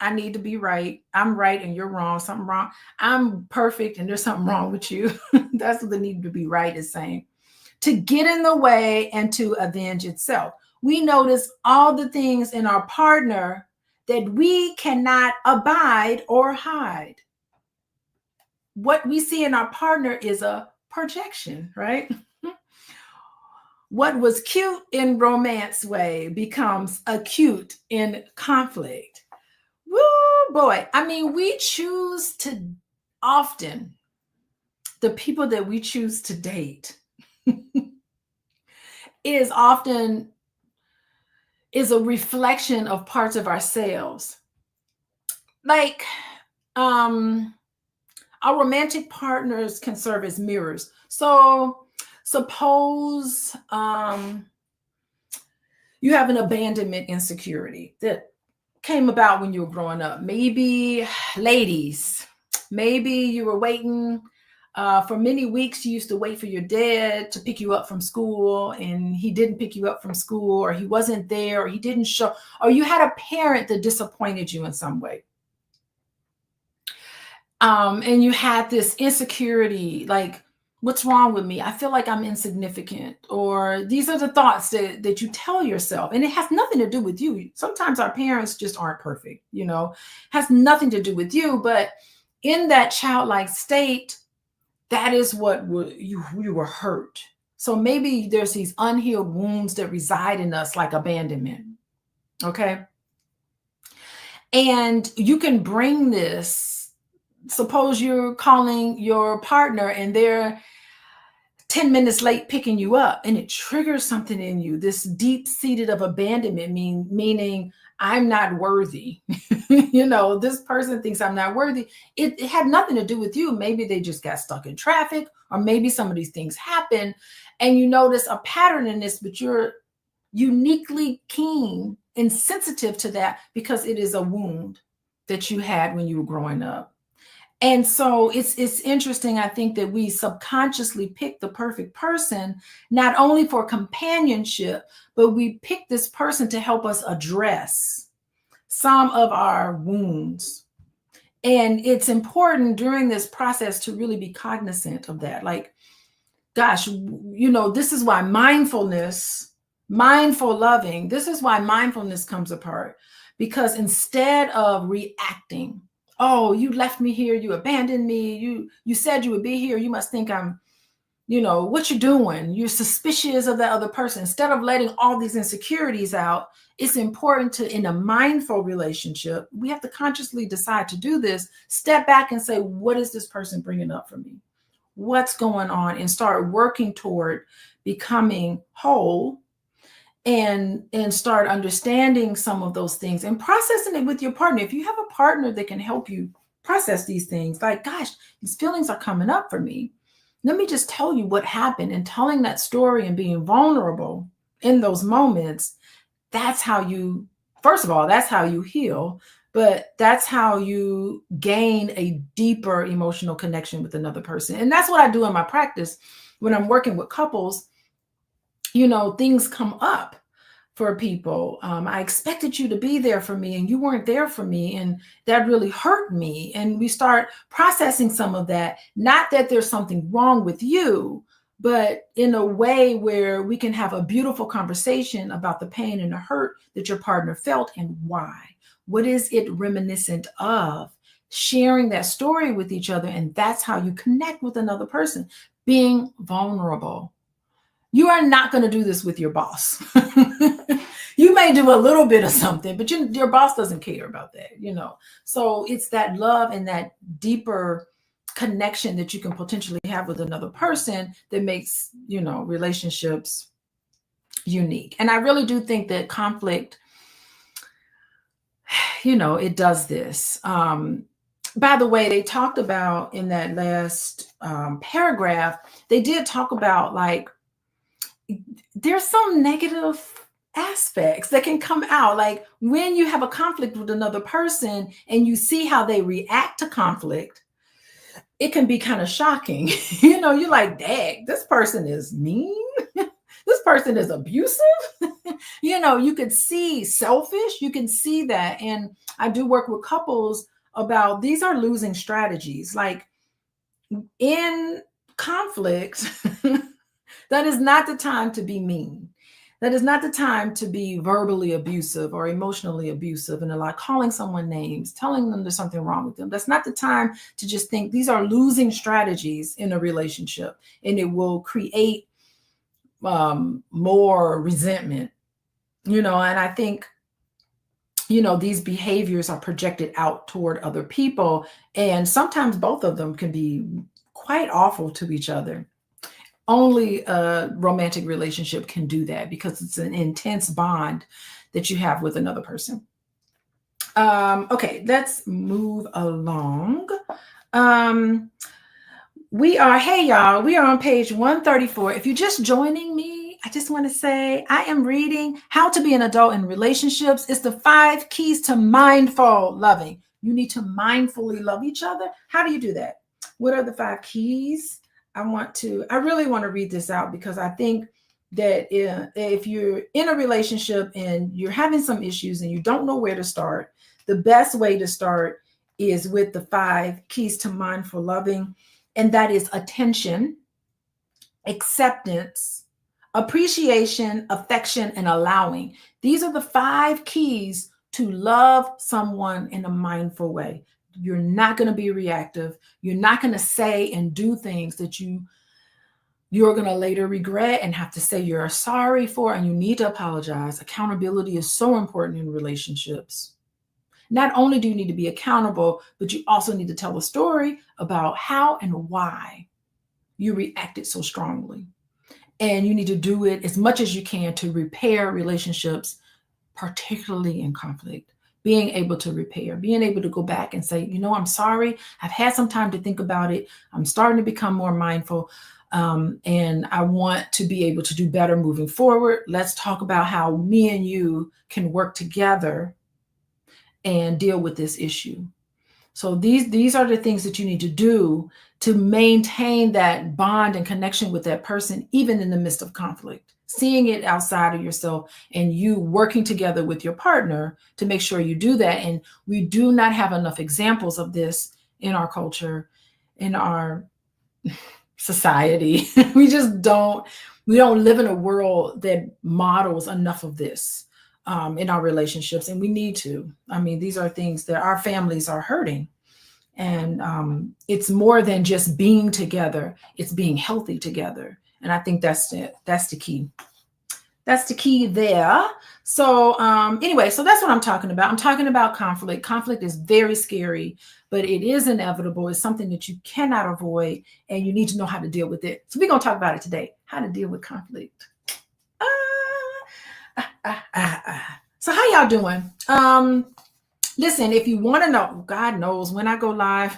I need to be right. I'm right and you're wrong. Something wrong. I'm perfect and there's something wrong with you. That's what the need to be right is saying. To get in the way and to avenge itself. We notice all the things in our partner that we cannot abide or hide. What we see in our partner is a projection, right? What was cute in romance way becomes acute in conflict. Woo, boy. I mean, we choose to often, the people that we choose to date is often is a reflection of parts of ourselves. Like, our romantic partners can serve as mirrors. So suppose you have an abandonment insecurity that came about when you were growing up. Maybe, ladies, maybe you were waiting for many weeks. You used to wait for your dad to pick you up from school, and he didn't pick you up from school, or he wasn't there, or he didn't show, or you had a parent that disappointed you in some way. And you had this insecurity, like, what's wrong with me? I feel like I'm insignificant, or these are the thoughts that you tell yourself. And it has nothing to do with you. Sometimes our parents just aren't perfect, has nothing to do with you. But in that childlike state, that is what you were hurt. So maybe there's these unhealed wounds that reside in us, like abandonment. Okay. And you can bring this. Suppose you're calling your partner and they're 10 minutes late picking you up, and it triggers something in you, this deep-seated of abandonment, meaning I'm not worthy. This person thinks I'm not worthy. It had nothing to do with you. Maybe they just got stuck in traffic, or maybe some of these things happen and you notice a pattern in this, but you're uniquely keen and sensitive to that because it is a wound that you had when you were growing up. And so it's interesting, I think, that we subconsciously pick the perfect person, not only for companionship, but we pick this person to help us address some of our wounds. And it's important during this process to really be cognizant of that. Like, gosh, this is why mindful loving, this is why mindfulness comes apart. Because instead of reacting, oh, you left me here, you abandoned me, you said you would be here, you must think I'm, what you're doing, you're suspicious of that other person. Instead of letting all these insecurities out, it's important to, in a mindful relationship, we have to consciously decide to do this, step back and say, what is this person bringing up for me? What's going on? And start working toward becoming whole, and start understanding some of those things and processing it with your partner. If you have a partner that can help you process these things, like, gosh, these feelings are coming up for me. Let me just tell you what happened. And telling that story and being vulnerable in those moments, that's how you, first of all, that's how you heal, but that's how you gain a deeper emotional connection with another person. And that's what I do in my practice when I'm working with couples. Things come up for people. I expected you to be there for me and you weren't there for me. And that really hurt me. And we start processing some of that. Not that there's something wrong with you, but in a way where we can have a beautiful conversation about the pain and the hurt that your partner felt and why. What is it reminiscent of? Sharing that story with each other. And that's how you connect with another person, being vulnerable. You are not going to do this with your boss. You may do a little bit of something, but your boss doesn't care about that, So it's that love and that deeper connection that you can potentially have with another person that makes, relationships unique. And I really do think that conflict, it does this. By the way, they talked about in that last paragraph, they did talk about, like, there's some negative aspects that can come out. Like when you have a conflict with another person and you see how they react to conflict, it can be kind of shocking. You're like, dang, this person is mean. This person is abusive. You could see selfish. You can see that. And I do work with couples about, these are losing strategies. Like in conflict, that is not the time to be mean. That is not the time to be verbally abusive or emotionally abusive and like calling someone names, telling them there's something wrong with them. That's not the time to just think these are losing strategies in a relationship, and it will create more resentment, and I think these behaviors are projected out toward other people, and sometimes both of them can be quite awful to each other. Only a romantic relationship can do that because it's an intense bond that you have with another person. Okay, let's move along. um hey y'all, we are on page 134. If you're just joining me, I just want to say I am reading How to Be an Adult in Relationships. It's the 5 keys to mindful loving. You need to mindfully love each other. How do you do that? What are the 5 keys? I really want to read this out because I think that if you're in a relationship and you're having some issues and you don't know where to start, the best way to start is with the 5 keys to mindful loving. And that is attention, acceptance, appreciation, affection, and allowing. These are the 5 keys to love someone in a mindful way. You're not going to be reactive. You're not going to say and do things that you're going to later regret and have to say you're sorry for, and you need to apologize. Accountability is so important in relationships. Not only do you need to be accountable, but you also need to tell a story about how and why you reacted so strongly. And you need to do it as much as you can to repair relationships, particularly in conflict. Being able to repair, being able to go back and say, I'm sorry. I've had some time to think about it. I'm starting to become more mindful. And I want to be able to do better moving forward. Let's talk about how me and you can work together and deal with this issue. So these are the things that you need to do to maintain that bond and connection with that person, even in the midst of conflict. Seeing it outside of yourself and you working together with your partner to make sure you do that. And we do not have enough examples of this in our culture, in our society. We don't live in a world that models enough of this in our relationships, and we need to. I mean, these are things that our families are hurting, and it's more than just being together, it's being healthy together. And I think that's it. That's the key. That's the key there. So anyway, so that's what I'm talking about. I'm talking about conflict. Conflict is very scary, but it is inevitable. It's something that you cannot avoid, and you need to know how to deal with it. So we're going to talk about it today, how to deal with conflict. So how y'all doing? Listen, if you want to know, God knows when I go live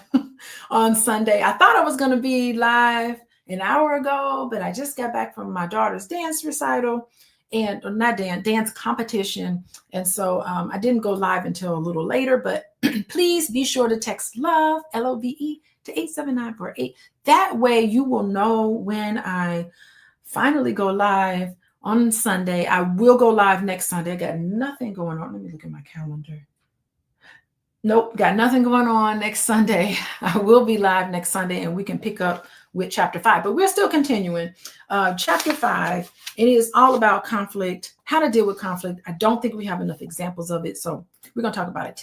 on Sunday. I thought I was going to be live an hour ago, but I just got back from my daughter's dance recital and not dance competition. And so I didn't go live until a little later, but please be sure to text LOVE, LOVE, to 87948. That way you will know when I finally go live on Sunday. I will go live next Sunday. I got nothing going on. Let me look at my calendar. Nope, got nothing going on next Sunday. I will be live next Sunday, and we can pick up with chapter 5, but we're still continuing. Chapter 5, it is all about conflict, how to deal with conflict. I don't think we have enough examples of it, so we're going to talk about it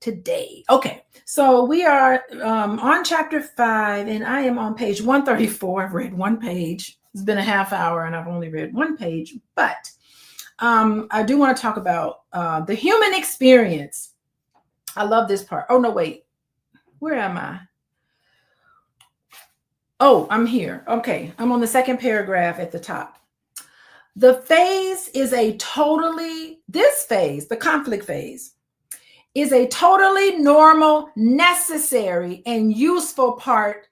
today. Okay, so we are on chapter 5, and I am on page 134. I've read one page. It's been a half hour, and I've only read one page, but I do want to talk about the human experience. I love this part. Oh, no, wait. Where am I? Oh, I'm here. Okay. I'm on the second paragraph at the top. The conflict phase, is a totally normal, necessary, and useful part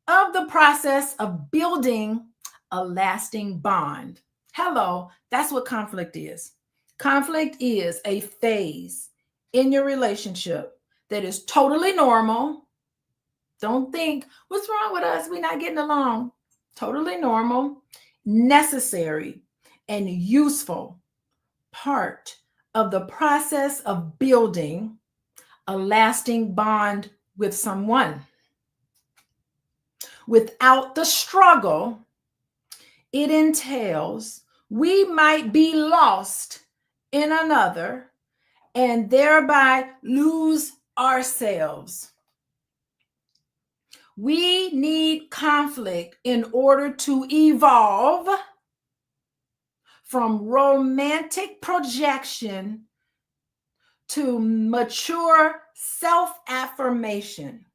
of the process of building a lasting bond. Hello, that's what conflict is. Conflict is a phase in your relationship that is totally normal. Don't think, what's wrong with us? We're not getting along. Totally normal, necessary, and useful part of the process of building a lasting bond with someone. Without the struggle it entails, we might be lost in another and thereby lose ourselves. We need conflict in order to evolve from romantic projection to mature self-affirmation.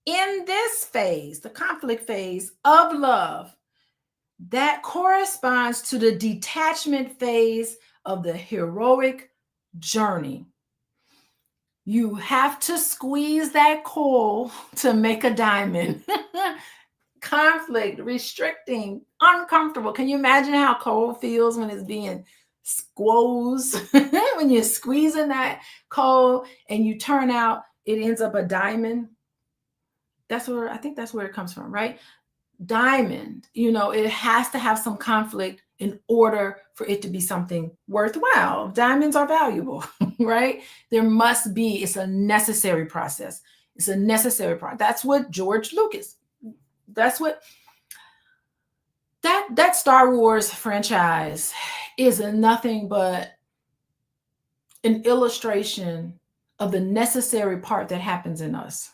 In this phase, the conflict phase of love, that corresponds to the detachment phase of the heroic journey. You have to squeeze that coal to make a diamond. Conflict, restricting, uncomfortable. Can you imagine how coal feels when it's being squoze? When you're squeezing that coal and you turn out, it ends up a diamond. I think that's where it comes from, right? Diamond, it has to have some conflict in order for it to be something worthwhile. Diamonds are valuable, right? It's a necessary process. It's a necessary process. That's what George Lucas, that's what that Star Wars franchise is nothing but an illustration of the necessary part that happens in us.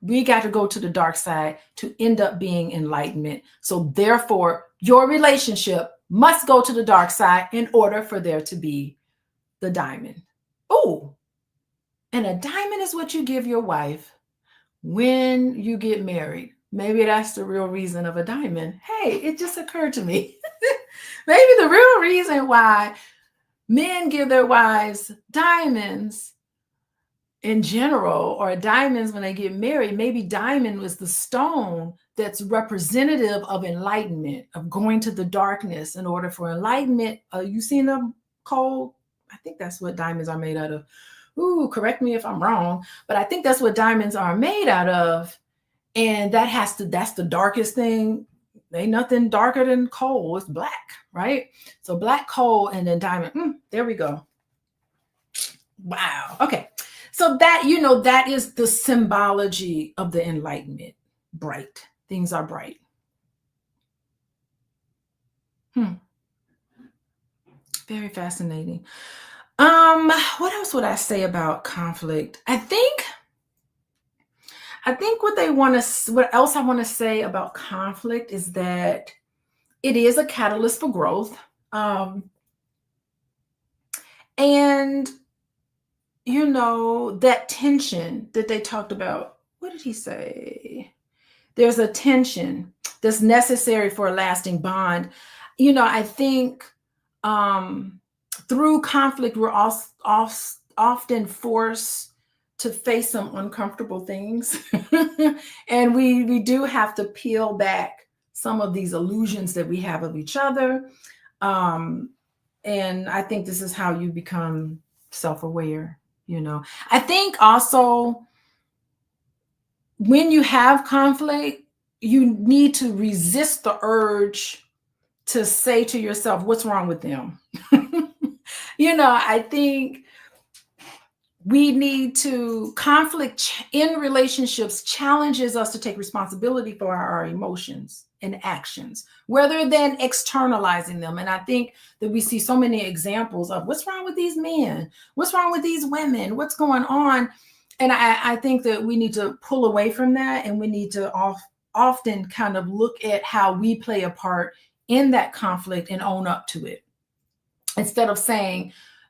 We got to go to the dark side to end up being enlightenment. So therefore, your relationship must go to the dark side in order for there to be the diamond. Oh, and a diamond is what you give your wife when you get married. Maybe that's the real reason of a diamond. Hey, it just occurred to me. Maybe the real reason why men give their wives diamonds in general, or diamonds when they get married, maybe diamond was the stone that's representative of enlightenment, of going to the darkness in order for enlightenment. You seen them coal? I think that's what diamonds are made out of. Ooh, correct me if I'm wrong, but I think that's what diamonds are made out of. And that's the darkest thing. Ain't nothing darker than coal. It's black, right? So black coal and then diamond. There we go. Wow. Okay. So that is the symbology of the enlightenment. Bright. Things are bright. Very fascinating. What else would I say about conflict? I think what else I want to say about conflict is that it is a catalyst for growth. And that tension that they talked about. What did he say? There's a tension that's necessary for a lasting bond. I think through conflict, we're often forced to face some uncomfortable things. And we do have to peel back some of these illusions that we have of each other. And I think this is how you become self-aware. I think also when you have conflict, you need to resist the urge to say to yourself, what's wrong with them? I think we need to conflict in relationships challenges us to take responsibility for our emotions and actions rather than externalizing them. And I think that we see so many examples of what's wrong with these men, what's wrong with these women, what's going on. And I think that we need to pull away from that, and we need to often kind of look at how we play a part in that conflict and own up to it, instead of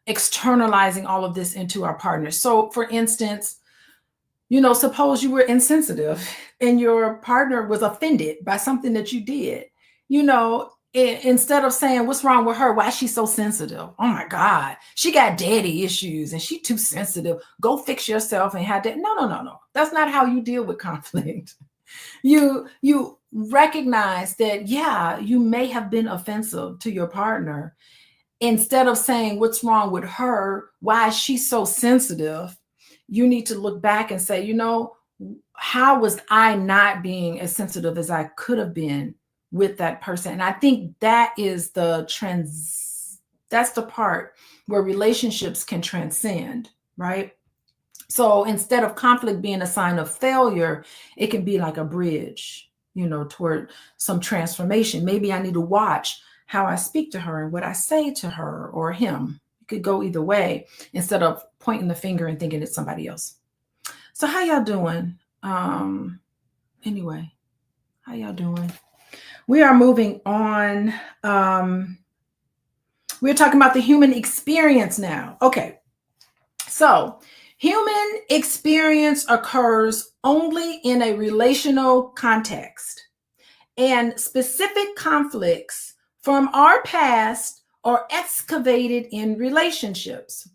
externalizing all of this into our partners. So for instance, suppose you were insensitive and your partner was offended by something that you did, instead of saying, what's wrong with her? Why is she so sensitive? Oh my God, she got daddy issues and she too sensitive. Go fix yourself and have that. No. That's not how you deal with conflict. You recognize that, yeah, you may have been offensive to your partner. Instead of saying, what's wrong with her? Why is she so sensitive? You need to look back and say, how was I not being as sensitive as I could have been with that person? And I think that is that's the part where relationships can transcend, right? So instead of conflict being a sign of failure, it can be like a bridge. toward some transformation. Maybe I need to watch how I speak to her and what I say to her or him. It could go either way instead of pointing the finger and thinking it's somebody else. So how y'all doing? Anyway, how y'all doing? We are moving on. We're talking about the human experience now. Okay. So, human experience occurs only in a relational context, and specific conflicts from our past are excavated in relationships.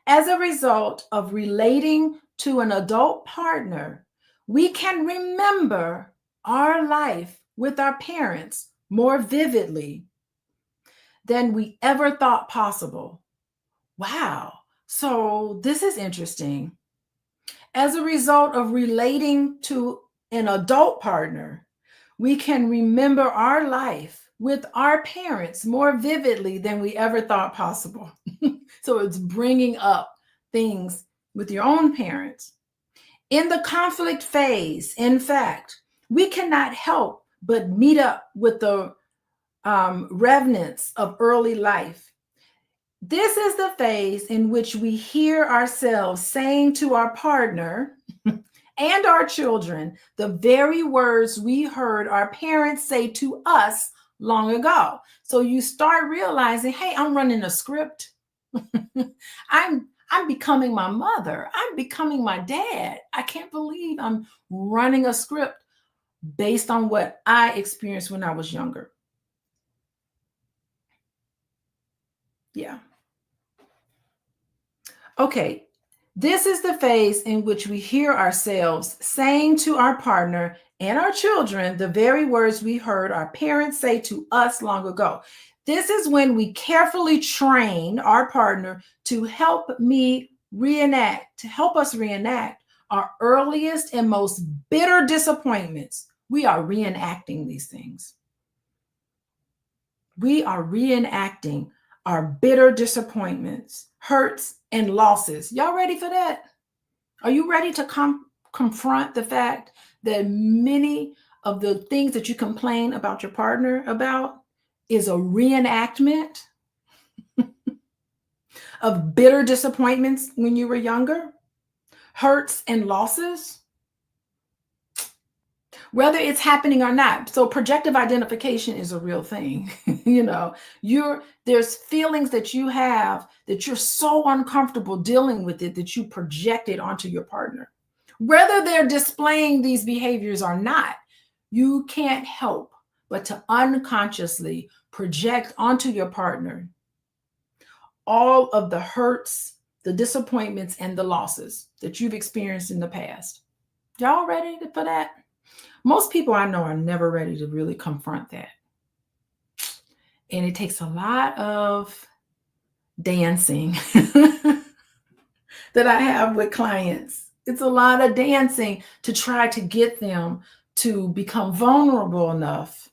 As a result of relating to an adult partner, we can remember our life with our parents more vividly than we ever thought possible. Wow. So this is interesting. As a result of relating to an adult partner, we can remember our life with our parents more vividly than we ever thought possible. So it's bringing up things with your own parents. In the conflict phase, in fact, we cannot help but meet up with the remnants of early life. This is the phase in which we hear ourselves saying to our partner and our children the very words we heard our parents say to us long ago. So you start realizing, hey, I'm running a script. I'm becoming my mother. I'm becoming my dad. I can't believe I'm running a script based on what I experienced when I was younger. Yeah. Okay, this is the phase in which we hear ourselves saying to our partner and our children the very words we heard our parents say to us long ago. This is when we carefully train our partner to help us reenact our earliest and most bitter disappointments. We are reenacting these things. We are reenacting our bitter disappointments, hurts, and losses. Y'all ready for that? Are you ready to confront the fact that many of the things that you complain about your partner about is a reenactment of bitter disappointments when you were younger, hurts and losses? Whether it's happening or not. So projective identification is a real thing. There's feelings that you have that you're so uncomfortable dealing with it that you project it onto your partner. Whether they're displaying these behaviors or not, you can't help but to unconsciously project onto your partner all of the hurts, the disappointments, and the losses that you've experienced in the past. Y'all ready for that? Most people I know are never ready to really confront that. And it takes a lot of dancing that I have with clients. It's a lot of dancing to try to get them to become vulnerable enough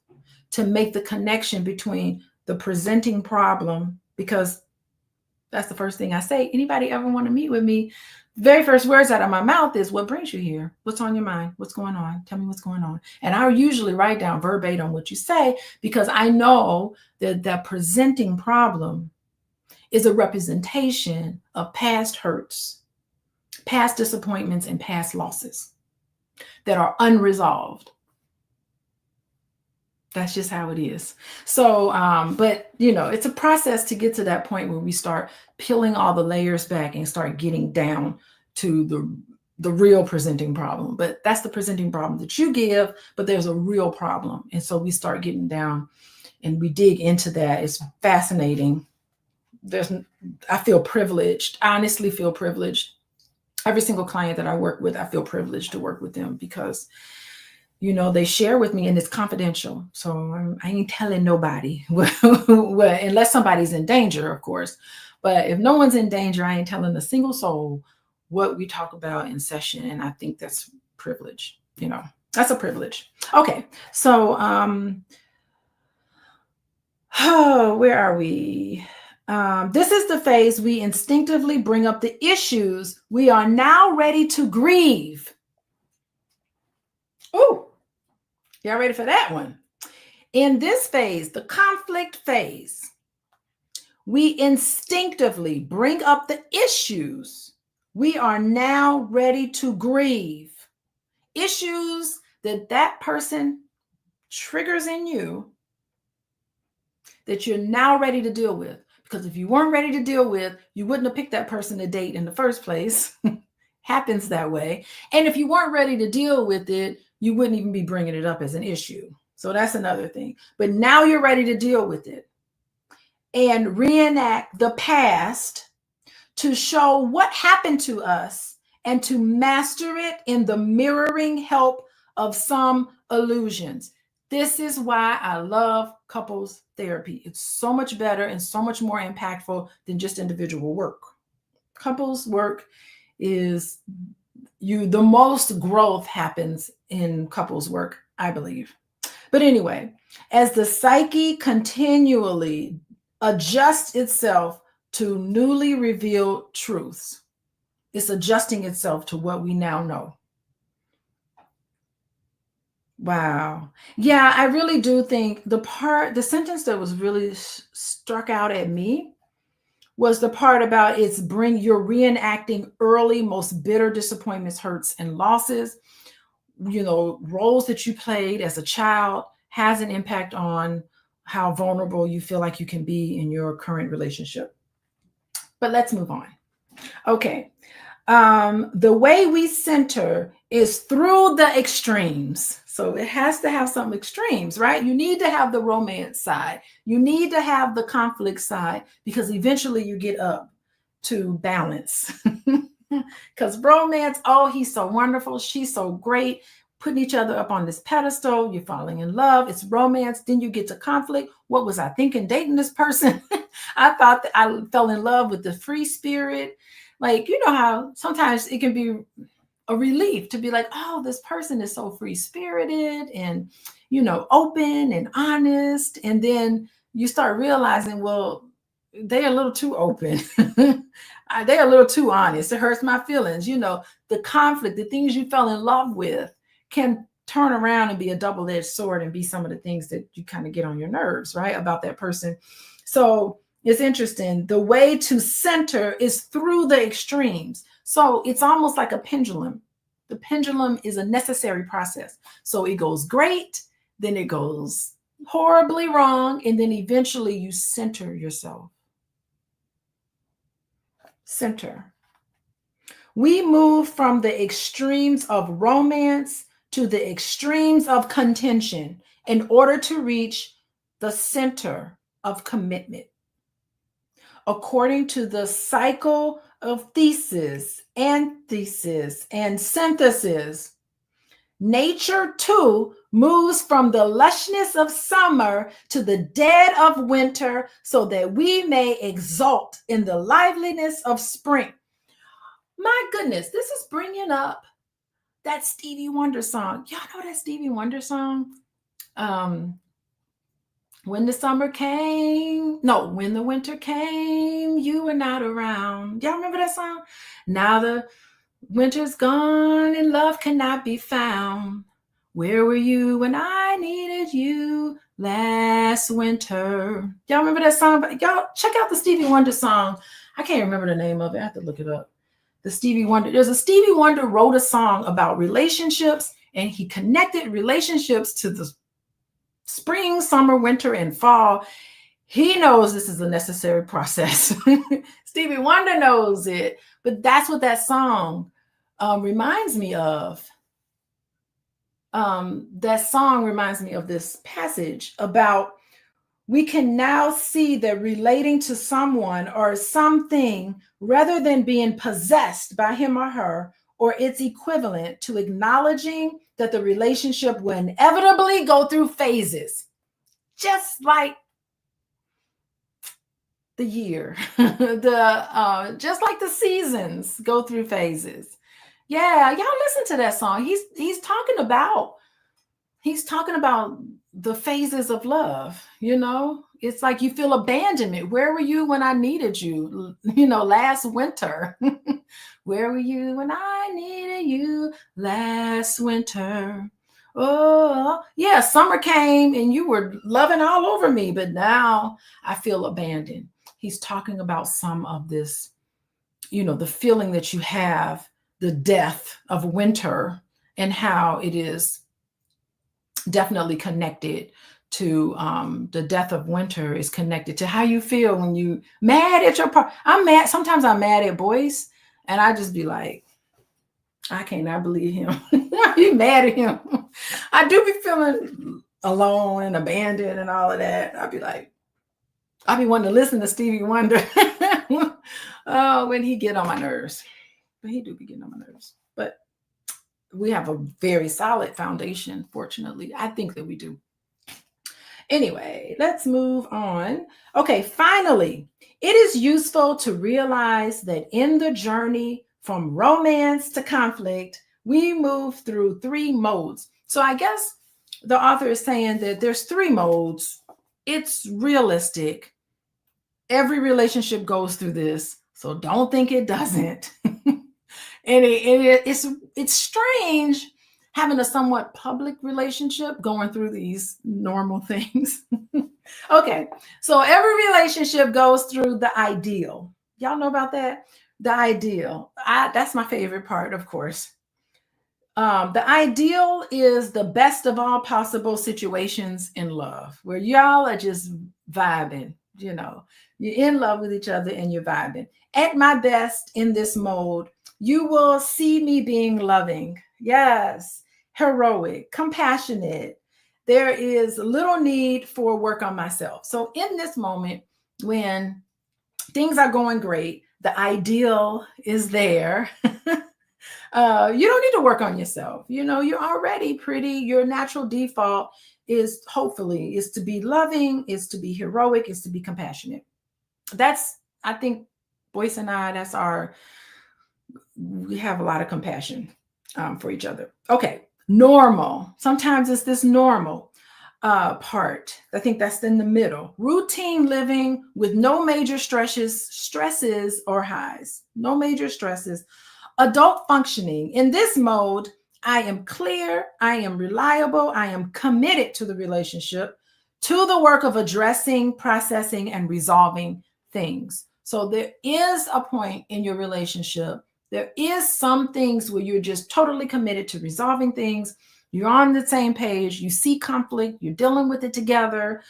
to make the connection between the presenting problem, because that's the first thing I say. Anybody ever want to meet with me? Very first words out of my mouth is, what brings you here? What's on your mind? What's going on? Tell me what's going on. And I usually write down verbatim what you say, because I know that that presenting problem is a representation of past hurts, past disappointments, and past losses that are unresolved. That's just how it is. So, but it's a process to get to that point where we start peeling all the layers back and start getting down to the real presenting problem. But that's the presenting problem that you give, but there's a real problem. And so we start getting down and we dig into that. It's fascinating. I feel privileged. I honestly feel privileged. Every single client that I work with, I feel privileged to work with them because they share with me and it's confidential. So I ain't telling nobody, unless somebody's in danger, of course. But if no one's in danger, I ain't telling a single soul what we talk about in session. And I think that's privilege. That's a privilege. Okay. So, where are we? This is the phase we instinctively bring up the issues we are now ready to grieve. Oh, Y'all ready for that one? In this phase, the conflict phase, we instinctively bring up the issues we are now ready to grieve. Issues that person triggers in you that you're now ready to deal with. Because if you weren't ready to deal with, you wouldn't have picked that person to date in the first place. Happens that way. And if you weren't ready to deal with it, you wouldn't even be bringing it up as an issue. So that's another thing. But now you're ready to deal with it and reenact the past to show what happened to us and to master it in the mirroring help of some illusions. This is why I love couples therapy. It's so much better and so much more impactful than just individual work. Couples work is the most growth happens in couples work, I believe. But anyway, as the psyche continually adjusts itself to newly revealed truths, it's adjusting itself to what we now know. Wow. Yeah, I really do think the sentence that was really struck out at me was the part about you're reenacting early, most bitter disappointments, hurts, and losses. Roles that you played as a child has an impact on how vulnerable you feel like you can be in your current relationship. But let's move on. Okay. The way we center is through the extremes. So it has to have some extremes, right? You need to have the romance side. You need to have the conflict side because eventually you get up to balance. Because romance, oh, he's so wonderful. She's so great. Putting each other up on this pedestal. You're falling in love. It's romance. Then you get to conflict. What was I thinking dating this person? I thought that I fell in love with the free spirit. Like, you know how sometimes it can be a relief to be like, oh, this person is so free spirited and, open and honest. And then you start realizing, well, they're a little too open. They're a little too honest. It hurts my feelings. The conflict, the things you fell in love with can turn around and be a double-edged sword and be some of the things that you kind of get on your nerves, right? About that person. So it's interesting. The way to center is through the extremes. So it's almost like a pendulum. The pendulum is a necessary process. So it goes great, then it goes horribly wrong, and then eventually you center yourself. Center. We move from the extremes of romance to the extremes of contention in order to reach the center of commitment. According to the cycle of thesis, antithesis, and synthesis, nature too moves from the lushness of summer to the dead of winter so that we may exult in the liveliness of spring. My goodness, this is bringing up that Stevie Wonder song. Y'all know that Stevie Wonder song? When the winter came, you were not around. Y'all remember that song? Now the winter's gone and love cannot be found. Where were you when I needed you last winter? Y'all remember that song? Y'all check out the Stevie Wonder song. I can't remember the name of it. I have to look it up. There's a Stevie Wonder wrote a song about relationships, and he connected relationships to the spring, summer, winter, and fall. He knows this is a necessary process. Stevie Wonder knows it, but that's what that song reminds me of. That song reminds me of this passage about we can now see that relating to someone or something rather than being possessed by him or her or its equivalent to acknowledging that the relationship will inevitably go through phases, just like the year, just like the seasons go through phases. Yeah, y'all listen to that song. He's talking about the phases of love. It's like you feel abandonment. Where were you when I needed you? Last winter. Where were you when I needed you last winter? Oh, yeah, summer came and you were loving all over me, but now I feel abandoned. He's talking about some of this, the feeling that you have, the death of winter, and how it is definitely connected to the death of winter is connected to how you feel when you mad at your partner. I'm mad. Sometimes I'm mad at Boyce, and I just be like, I cannot believe him. Why are you mad at him? I do be feeling alone and abandoned and all of that. I'd be like, I'd be wanting to listen to Stevie Wonder. Oh, when he get on my nerves. But he do be getting on my nerves. But we have a very solid foundation, fortunately. I think that we do. Anyway, let's move on. Okay, finally, it is useful to realize that in the journey from romance to conflict, we move through three modes. So I guess the author is saying that there's three modes. It's realistic. Every relationship goes through this, so don't think it doesn't. And it's strange having a somewhat public relationship going through these normal things. Okay, so every relationship goes through the ideal. Y'all know about that? The ideal. That's my favorite part, of course. The ideal is the best of all possible situations in love, where y'all are just vibing, you're in love with each other and you're vibing. At my best in this mode, you will see me being loving, yes, heroic, compassionate. There is little need for work on myself. So in this moment, when things are going great, the ideal is there. You don't need to work on yourself. You're already pretty. Your natural default is hopefully is to be loving, is to be heroic, is to be compassionate. I think Boyce and I, we have a lot of compassion for each other. Okay. Normal. Sometimes it's this normal part. I think that's in the middle. Routine living with no major stresses or highs. No major stresses. Adult functioning. In this mode, I am clear, I am reliable, I am committed to the relationship, to the work of addressing, processing, and resolving things. So there is a point in your relationship, there is some things where you're just totally committed to resolving things. You're on the same page, you see conflict, you're dealing with it together.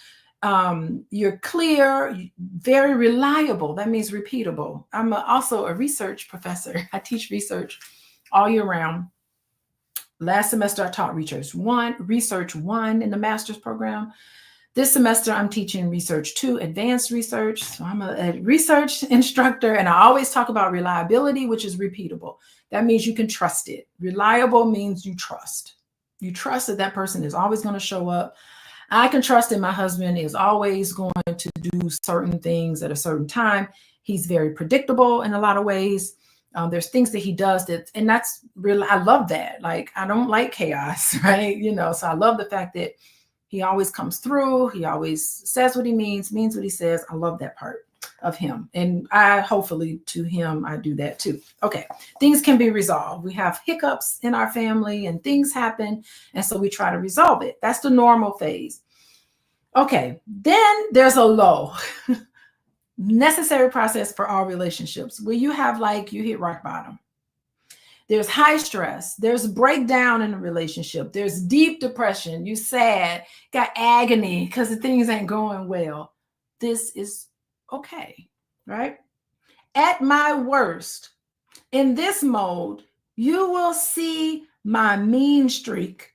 You're clear, very reliable. That means repeatable. I'm also a research professor. I teach research all year round. Last semester, I taught research one in the master's program. This semester, I'm teaching research 2, advanced research. So I'm a research instructor, and I always talk about reliability, which is repeatable. That means you can trust it. Reliable means you trust. You trust that that person is always going to show up. I can trust that my husband is always going to do certain things at a certain time. He's very predictable in a lot of ways. There's things that he does and that's really, I love that. Like, I don't like chaos, right? So I love the fact that he always comes through. He always says what he means what he says. I love that part of him. And hopefully to him, I do that too. Okay. Things can be resolved. We have hiccups in our family and things happen. And so we try to resolve it. That's the normal phase. Okay. Then there's a low. Necessary process for all relationships where you hit rock bottom. There's high stress. There's breakdown in a relationship. There's deep depression. You sad, got agony because the things ain't going well. This is okay, right? At my worst, in this mode, you will see my mean streak,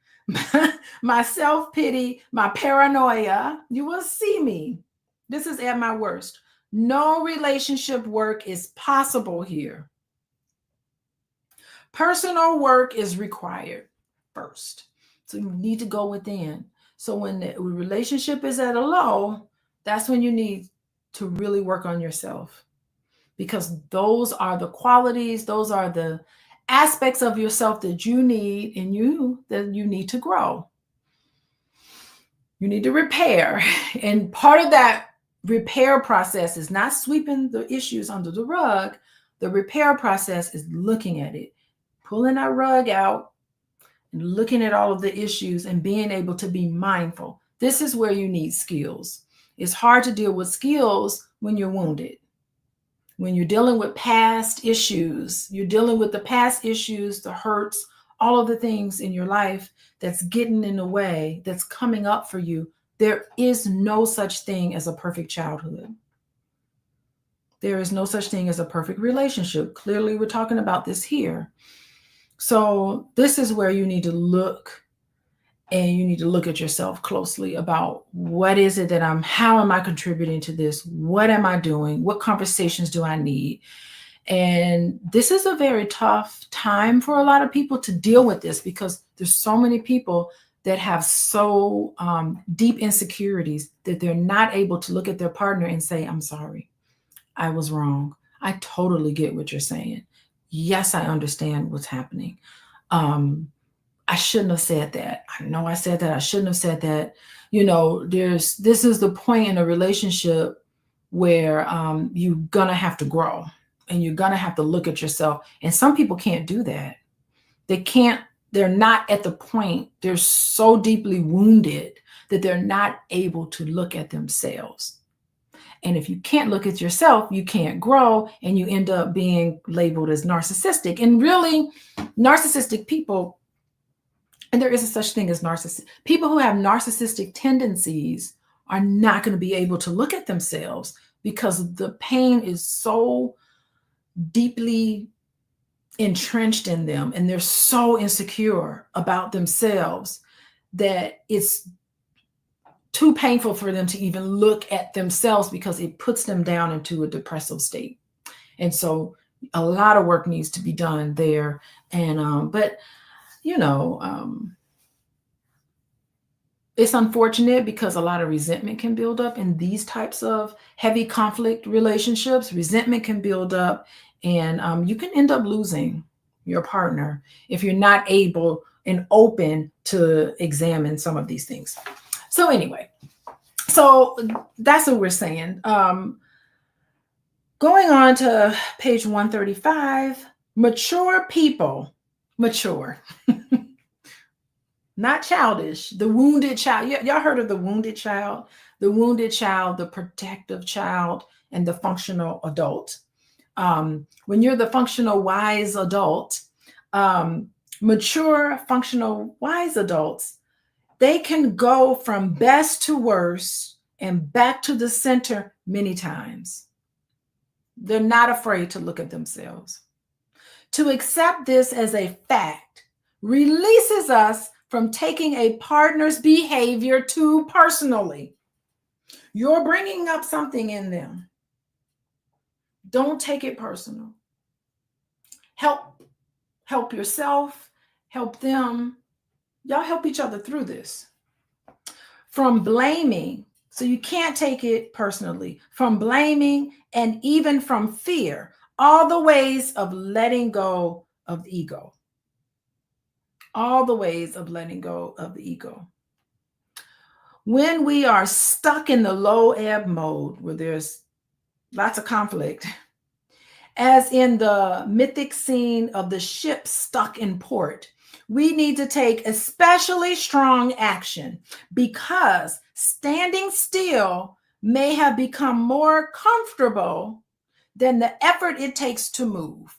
my self-pity, my paranoia. You will see me. This is at my worst. No relationship work is possible here. Personal work is required first. So you need to go within. So when the relationship is at a low, that's when you need to really work on yourself, because those are the qualities, those are the aspects of yourself that you need that you need to grow. You need to repair. And part of that repair process is not sweeping the issues under the rug. The repair process is looking at it, pulling that rug out and looking at all of the issues and being able to be mindful. This is where you need skills. It's hard to deal with skills when you're wounded. When you're dealing with past issues, you're dealing with the past issues, the hurts, all of the things in your life that's getting in the way, that's coming up for you. There is no such thing as a perfect childhood. There is no such thing as a perfect relationship. Clearly, we're talking about this here. So, this is where you need to look, and you need to look at yourself closely about what is it that how am I contributing to this? What am I doing? What conversations do I need? And this is a very tough time for a lot of people to deal with this, because there's so many people that have so deep insecurities that they're not able to look at their partner and say, I'm sorry, I was wrong. I totally get what you're saying. Yes, I understand what's happening. I shouldn't have said that. I know I said that. I shouldn't have said that. This is the point in a relationship where you're going to have to grow, and you're going to have to look at yourself. And some people can't do that. They're not at the point, they're so deeply wounded that they're not able to look at themselves. And if you can't look at yourself, you can't grow, and you end up being labeled as narcissistic. And really, narcissistic people, and there is a such thing as people who have narcissistic tendencies are not going to be able to look at themselves, because the pain is so deeply entrenched in them, and they're so insecure about themselves that it's too painful for them to even look at themselves, because it puts them down into a depressive state. And so a lot of work needs to be done there. And but it's unfortunate, because a lot of resentment can build up in these types of heavy conflict relationships. Resentment can build up, and you can end up losing your partner if you're not able and open to examine some of these things. So anyway, so that's what we're saying. Going on to page 135, mature people, mature. Not childish, the wounded child. Y'all heard of the wounded child? The wounded child, the protective child, and the functional adult. When you're the functional wise adult, mature functional wise adults, they can go from best to worst and back to the center many times. They're not afraid to look at themselves. To accept this as a fact releases us from taking a partner's behavior too personally. You're bringing up something in them. Don't take it personal. Help yourself, help them. Y'all help each other through this. From blaming, so you can't take it personally, from blaming, and even from fear, all the ways of letting go of the ego. All the ways of letting go of the ego. When we are stuck in the low ebb mode, where there's lots of conflict, as in the mythic scene of the ship stuck in port, we need to take especially strong action, because standing still may have become more comfortable than the effort it takes to move.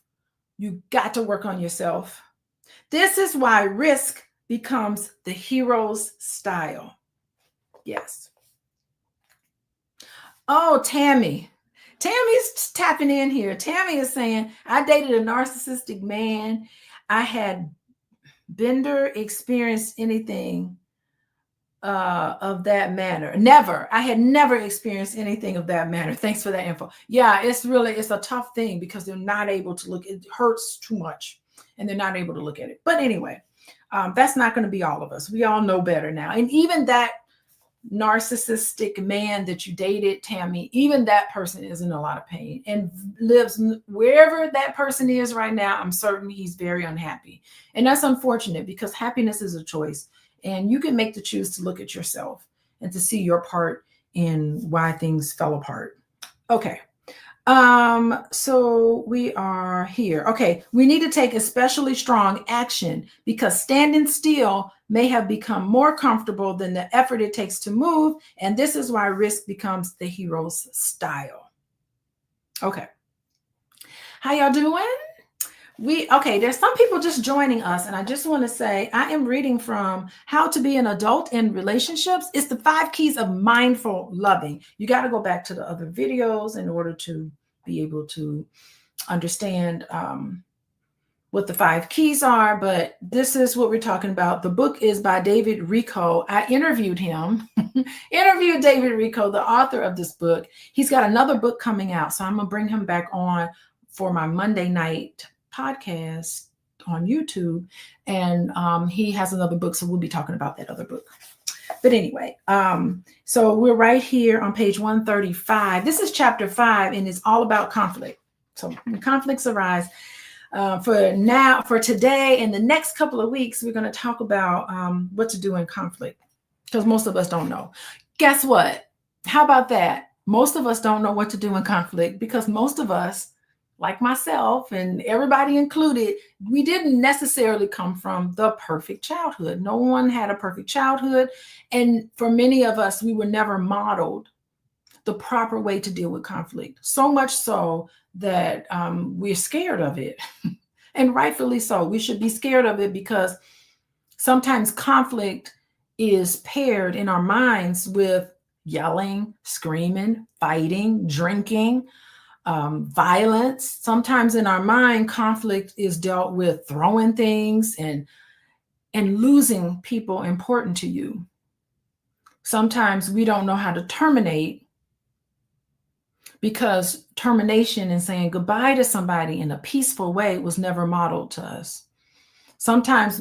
You got to work on yourself. This is why risk becomes the hero's style. Yes. Oh, Tammy. Tammy's tapping in here. Tammy is saying, I dated a narcissistic man. I had Bender experienced anything of that manner. Never. I had never experienced anything of that manner. Thanks for that info. Yeah, it's a tough thing, because they're not able to look. It hurts too much, and they're not able to look at it. But anyway, that's not going to be all of us. We all know better now. And even that narcissistic man that you dated, Tammy, even that person is in a lot of pain and lives wherever that person is right now. I'm certain he's very unhappy. And that's unfortunate, because happiness is a choice. And you can make the choose to look at yourself and to see your part in why things fell apart. Okay. So we are here. Okay, we need to take especially strong action because standing still may have become more comfortable than the effort it takes to move, and this is why risk becomes the hero's style. Okay. How y'all doing? Okay, there's some people just joining us, and I just want to say I am reading from How to Be an Adult in Relationships. It's the 5 keys of mindful loving. You got to go back to the other videos in order to be able to understand what the 5 keys are, but this is what we're talking about. The book is by David Rico. I interviewed him, interviewed David Rico, the author of this book. He's got another book coming out, so I'm going to bring him back on for my Monday night podcast on YouTube. And he has another book, so we'll be talking about that other book. But anyway, so we're right here on page 135. This is chapter 5, and it's all about conflict. So when conflicts arise, for today and the next couple of weeks, we're going to talk about what to do in conflict, because most of us don't know. Guess what? How about that? Most of us don't know what to do in conflict because most of us, like myself and everybody included, we didn't necessarily come from the perfect childhood. No one had a perfect childhood. And for many of us, we were never modeled the proper way to deal with conflict. So much so that we're scared of it. And rightfully so. We should be scared of it because sometimes conflict is paired in our minds with yelling, screaming, fighting, drinking, violence. Sometimes in our mind, conflict is dealt with throwing things and losing people important to you. Sometimes we don't know how to terminate because termination and saying goodbye to somebody in a peaceful way was never modeled to us. Sometimes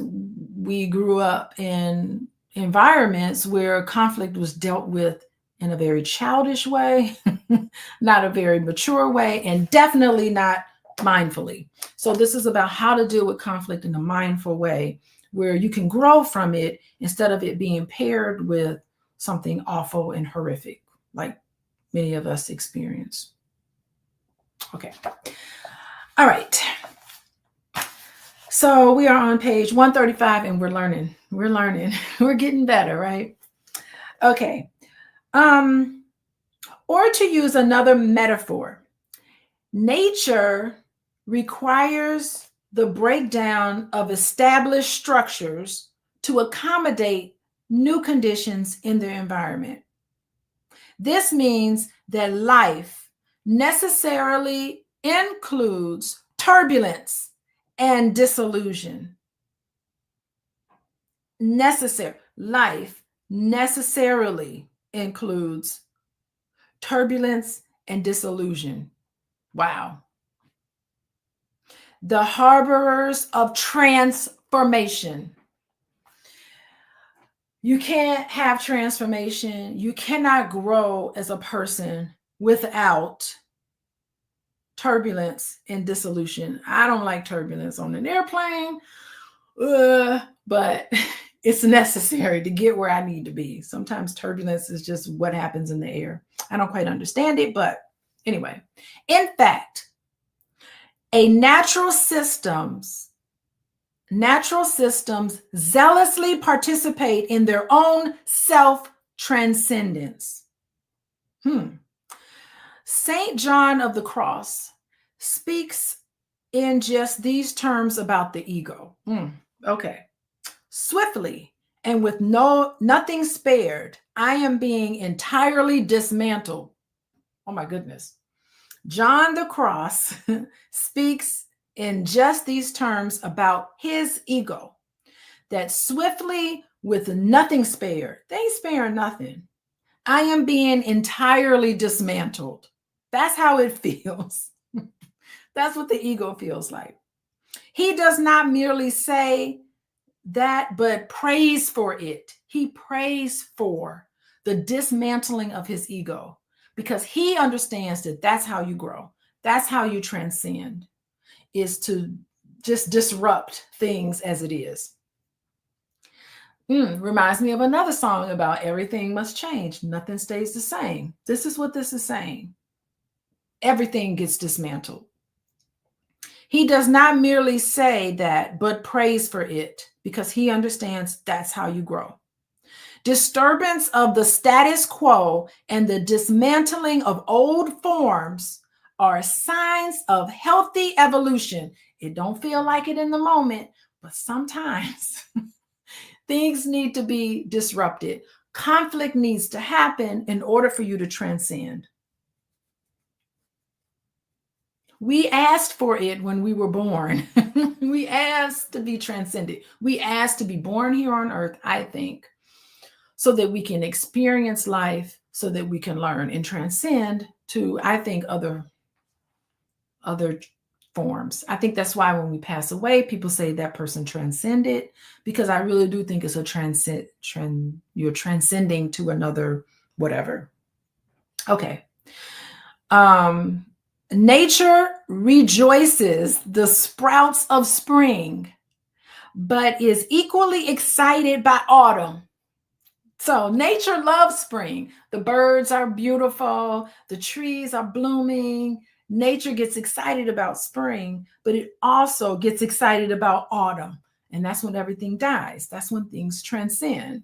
we grew up in environments where conflict was dealt with in a very childish way, not a very mature way, and definitely not mindfully. So this is about how to deal with conflict in a mindful way where you can grow from it instead of it being paired with something awful and horrific, like many of us experience. Okay. All right. So we are on page 135 and we're learning. We're getting better, right? Okay. Or to use another metaphor, nature requires the breakdown of established structures to accommodate new conditions in their environment. This means that life necessarily includes turbulence and disillusion. Life necessarily includes turbulence and disillusion. Wow. The harborers of transformation. You can't have transformation. You cannot grow as a person without turbulence and dissolution. I don't like turbulence on an airplane, but it's necessary to get where I need to be. Sometimes turbulence is just what happens in the air. I don't quite understand it, but anyway. In fact, natural systems zealously participate in their own self-transcendence. Saint John of the Cross speaks in just these terms about the ego. Okay. Swiftly and with nothing spared, I am being entirely dismantled. Oh my goodness. John the Cross speaks in just these terms about his ego, that swiftly with nothing spared, they ain't sparing nothing. I am being entirely dismantled. That's how it feels. That's what the ego feels like. He does not merely say that, but prays for it. He prays for the dismantling of his ego because he understands that that's how you grow. That's how you transcend, is to just disrupt things as it is. Reminds me of another song about everything must change. Nothing stays the same. This is what this is saying. everything gets dismantled. He does not merely say that, but prays for it because he understands that's how you grow. Disturbance of the status quo and the dismantling of old forms are signs of healthy evolution. It don't feel like it in the moment, but sometimes things need to be disrupted. Conflict needs to happen in order for you to transcend. We asked for it when we were born. We asked to be transcended. We asked to be born here on earth, I think, so that we can experience life, so that we can learn and transcend to, I think, other forms. I think that's why when we pass away, people say that person transcended, because I really do think it's a you're transcending to another whatever. Okay. Nature rejoices the sprouts of spring, but is equally excited by autumn. So nature loves spring. The birds are beautiful. The trees are blooming. Nature gets excited about spring, but it also gets excited about autumn. And that's when everything dies. That's when things transcend,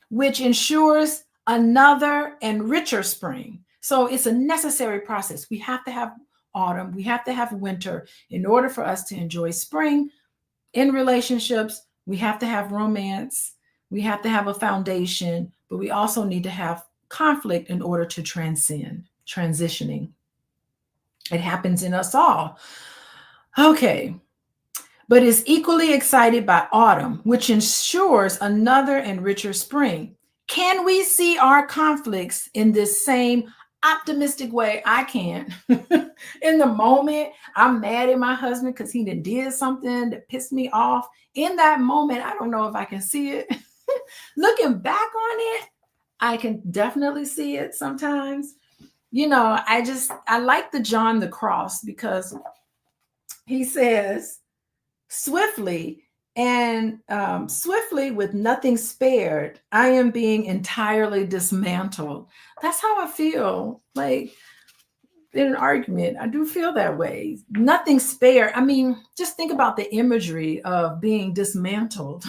which ensures another and richer spring. So it's a necessary process. We have to have autumn. We have to have winter in order for us to enjoy spring. In relationships, we have to have romance. We have to have a foundation, but we also need to have conflict in order to transcend, transitioning. It happens in us all. Okay. But is equally excited by autumn, which ensures another and richer spring. Can we see our conflicts in this same optimistic way? I can. In the moment, I'm mad at my husband because he did something that pissed me off. In that moment, I don't know if I can see it. Looking back on it, I can definitely see it sometimes. I like the John the Cross, because he says, swiftly with nothing spared, I am being entirely dismantled. That's how I feel. Like in an argument, I do feel that way. Nothing spared. I mean, just think about the imagery of being dismantled.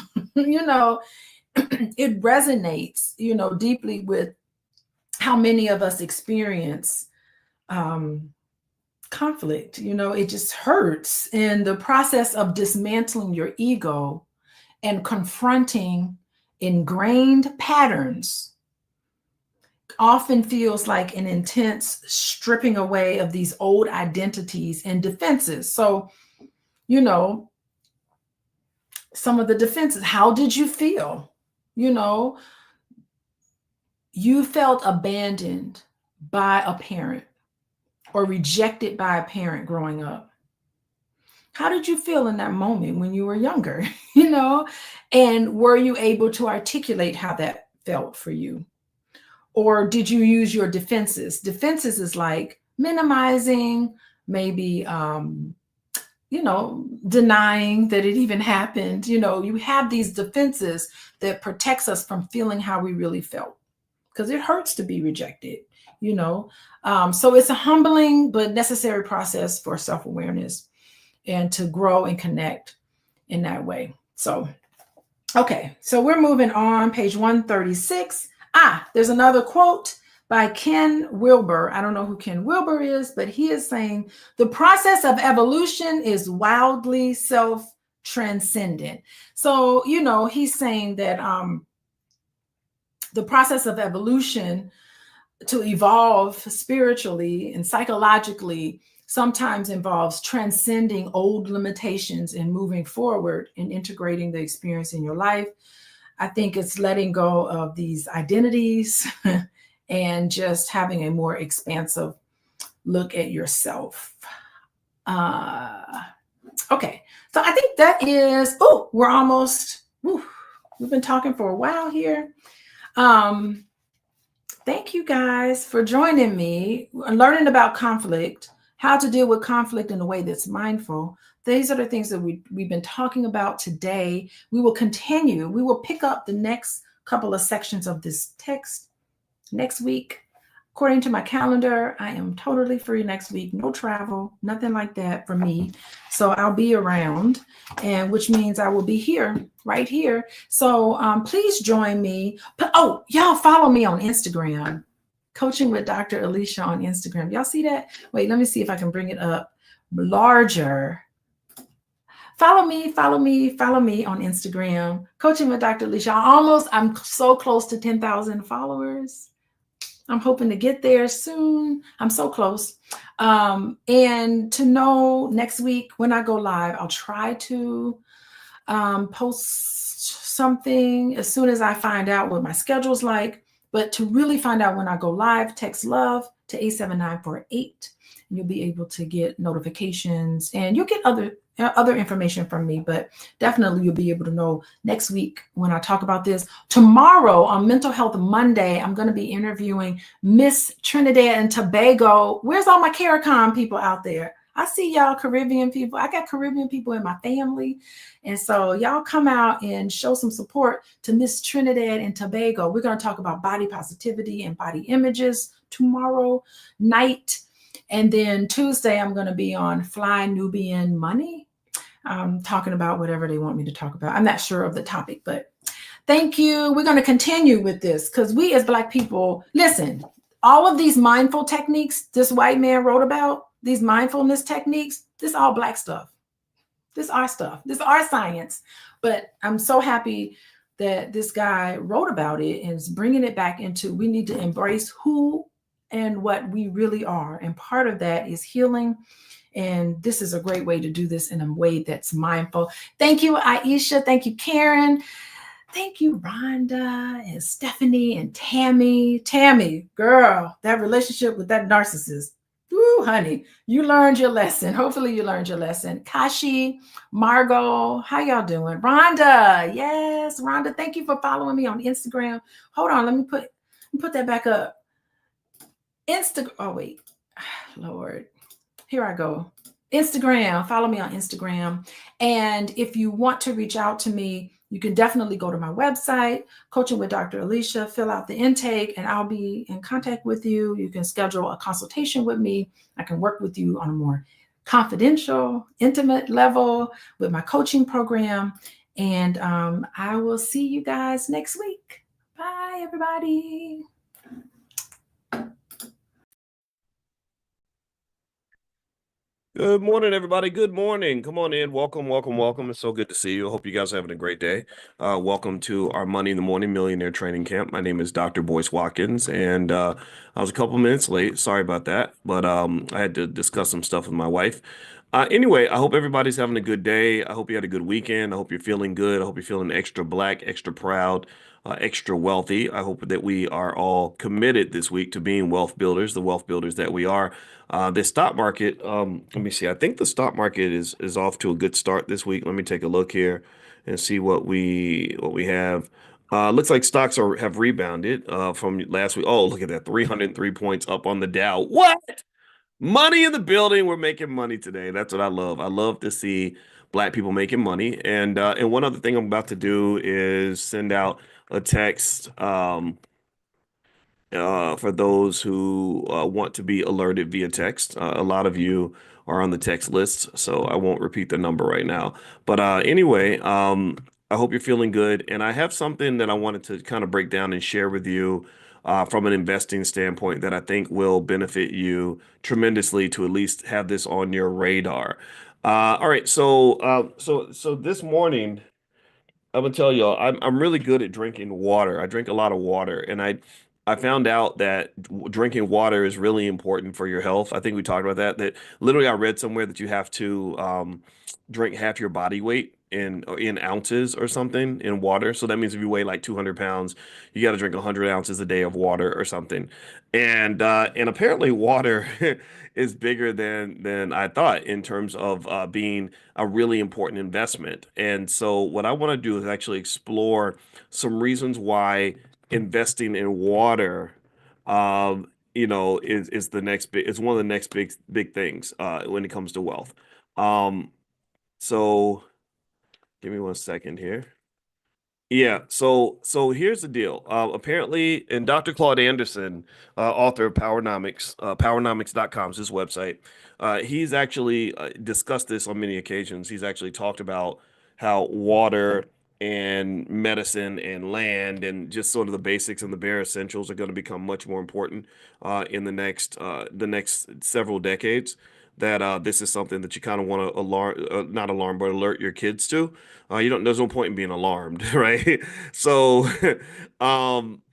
It resonates, deeply with how many of us experience conflict. It just hurts. In the process of dismantling your ego and confronting ingrained patterns often feels like an intense stripping away of these old identities and defenses. So, some of the defenses, how did you feel? You felt abandoned by a parent or rejected by a parent growing up. How did you feel in that moment when you were younger? And were you able to articulate how that felt for you? Or did you use your defenses? Defenses is like minimizing, maybe, denying that it even happened. You have these defenses that protects us from feeling how we really felt, because it hurts to be rejected, So it's a humbling but necessary process for self-awareness and to grow and connect in that way. So, okay, so we're moving on, page 136. There's another quote by Ken Wilber. I don't know who Ken Wilber is, but he is saying, the process of evolution is wildly self-transcendent. So, he's saying that the process of evolution to evolve spiritually and psychologically sometimes involves transcending old limitations and moving forward and integrating the experience in your life. I think it's letting go of these identities and just having a more expansive look at yourself. Okay, so I think that is, we're almost, we've been talking for a while here. Thank you guys for joining me, learning about conflict, how to deal with conflict in a way that's mindful. These are the things that we've been talking about today. We will continue. We will pick up the next couple of sections of this text next week. according to my calendar, I am totally free next week. No travel, nothing like that for me. So I'll be around, and which means I will be here, right here. So please join me. Oh, y'all follow me on Instagram, Coaching with Dr. Alicia on Instagram. Y'all see that? Wait, let me see if I can bring it up larger. Follow me, follow me, follow me on Instagram, Coaching with Dr. Alicia. I'm so close to 10,000 followers. I'm hoping to get there soon. I'm so close. And to know next week when I go live, I'll try to post something as soon as I find out what my schedule's like. But to really find out when I go live, text love to 87948, and you'll be able to get notifications, and you'll get other information from me. But definitely you'll be able to know next week when I talk about this. Tomorrow on Mental Health Monday, I'm going to be interviewing Miss Trinidad and Tobago. Where's all my CARICOM people out there? I see y'all Caribbean people. I got Caribbean people in my family. And so y'all come out and show some support to Miss Trinidad and Tobago. We're going to talk about body positivity and body images tomorrow night. And then Tuesday, I'm going to be on Fly Nubian Money, talking about whatever they want me to talk about. I'm not sure of the topic, but thank you. We're going to continue with this because we as Black people, listen, all of these mindful techniques this white man wrote about, these mindfulness techniques, this all Black stuff. This our stuff. This our science. But I'm so happy that this guy wrote about it and is bringing it back into, we need to embrace who and what we really are. And part of that is healing. And this is a great way to do this in a way that's mindful. Thank you, Aisha. Thank you, Karen. Thank you, Rhonda and Stephanie and Tammy. Tammy, girl, that relationship with that narcissist. Ooh, honey, you learned your lesson. Hopefully you learned your lesson. Kashi, Margot, how y'all doing? Rhonda, yes, Rhonda, thank you for following me on Instagram. Hold on, let me put that back up. Oh, wait. Lord. Here I go. Instagram. Follow me on Instagram. And if you want to reach out to me, you can definitely go to my website, Coaching with Dr. Alicia, fill out the intake, and I'll be in contact with you. You can schedule a consultation with me. I can work with you on a more confidential, intimate level with my coaching program. And I will see you guys next week. Bye, everybody. Good morning, everybody. Good morning. Come on in. Welcome, welcome, welcome. It's so good to see you. I hope you guys are having a great day. Welcome to our Money in the Morning Millionaire Training Camp. My name is Dr. Boyce Watkins, and I was a couple minutes late. Sorry about that, but I had to discuss some stuff with my wife. Anyway, I hope everybody's having a good day. I hope you had a good weekend. I hope you're feeling good. I hope you're feeling extra Black, extra proud, extra wealthy. I hope that we are all committed this week to being wealth builders, the wealth builders that we are. The stock market, let me see. I think the stock market is off to a good start this week. Let me take a look here and see what we have. Looks like stocks have rebounded from last week. Oh, look at that, 303 points up on the Dow. What? Money in the building. We're making money today. That's what I love. I love to see Black people making money. And one other thing I'm about to do is send out a text. For those who want to be alerted via text. A lot of you are on the text list, so I won't repeat the number right now. But anyway, I hope you're feeling good. And I have something that I wanted to kind of break down and share with you from an investing standpoint that I think will benefit you tremendously to at least have this on your radar. All right, so this morning. I'm gonna tell y'all, I'm really good at drinking water. I drink a lot of water, and I found out that drinking water is really important for your health. I think we talked about that. That literally, I read somewhere that you have to drink half your body weight in ounces or something in water. So that means if you weigh like 200 pounds, you got to drink 100 ounces a day of water or something. And apparently, water is bigger than I thought in terms of being a really important investment. And so what I want to do is actually explore some reasons why investing in water, is the next big, it's one of the next big things when it comes to wealth. So give me one second here. Yeah, so here's the deal. Apparently, and Dr. Claude Anderson, author of powernomics.com is his website. He's actually discussed this on many occasions. He's actually talked about how water and medicine and land and just sort of the basics and the bare essentials are going to become much more important in the next several decades. That this is something that you kind of want to alarm, not alarm, but alert your kids to. You don't. There's no point in being alarmed, right? So, um,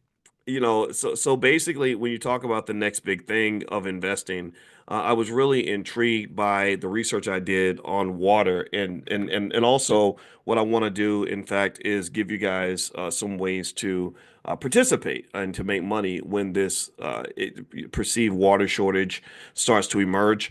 so basically, when you talk about the next big thing of investing, I was really intrigued by the research I did on water, and also what I want to do, in fact, is give you guys some ways to participate and to make money when this perceived water shortage starts to emerge.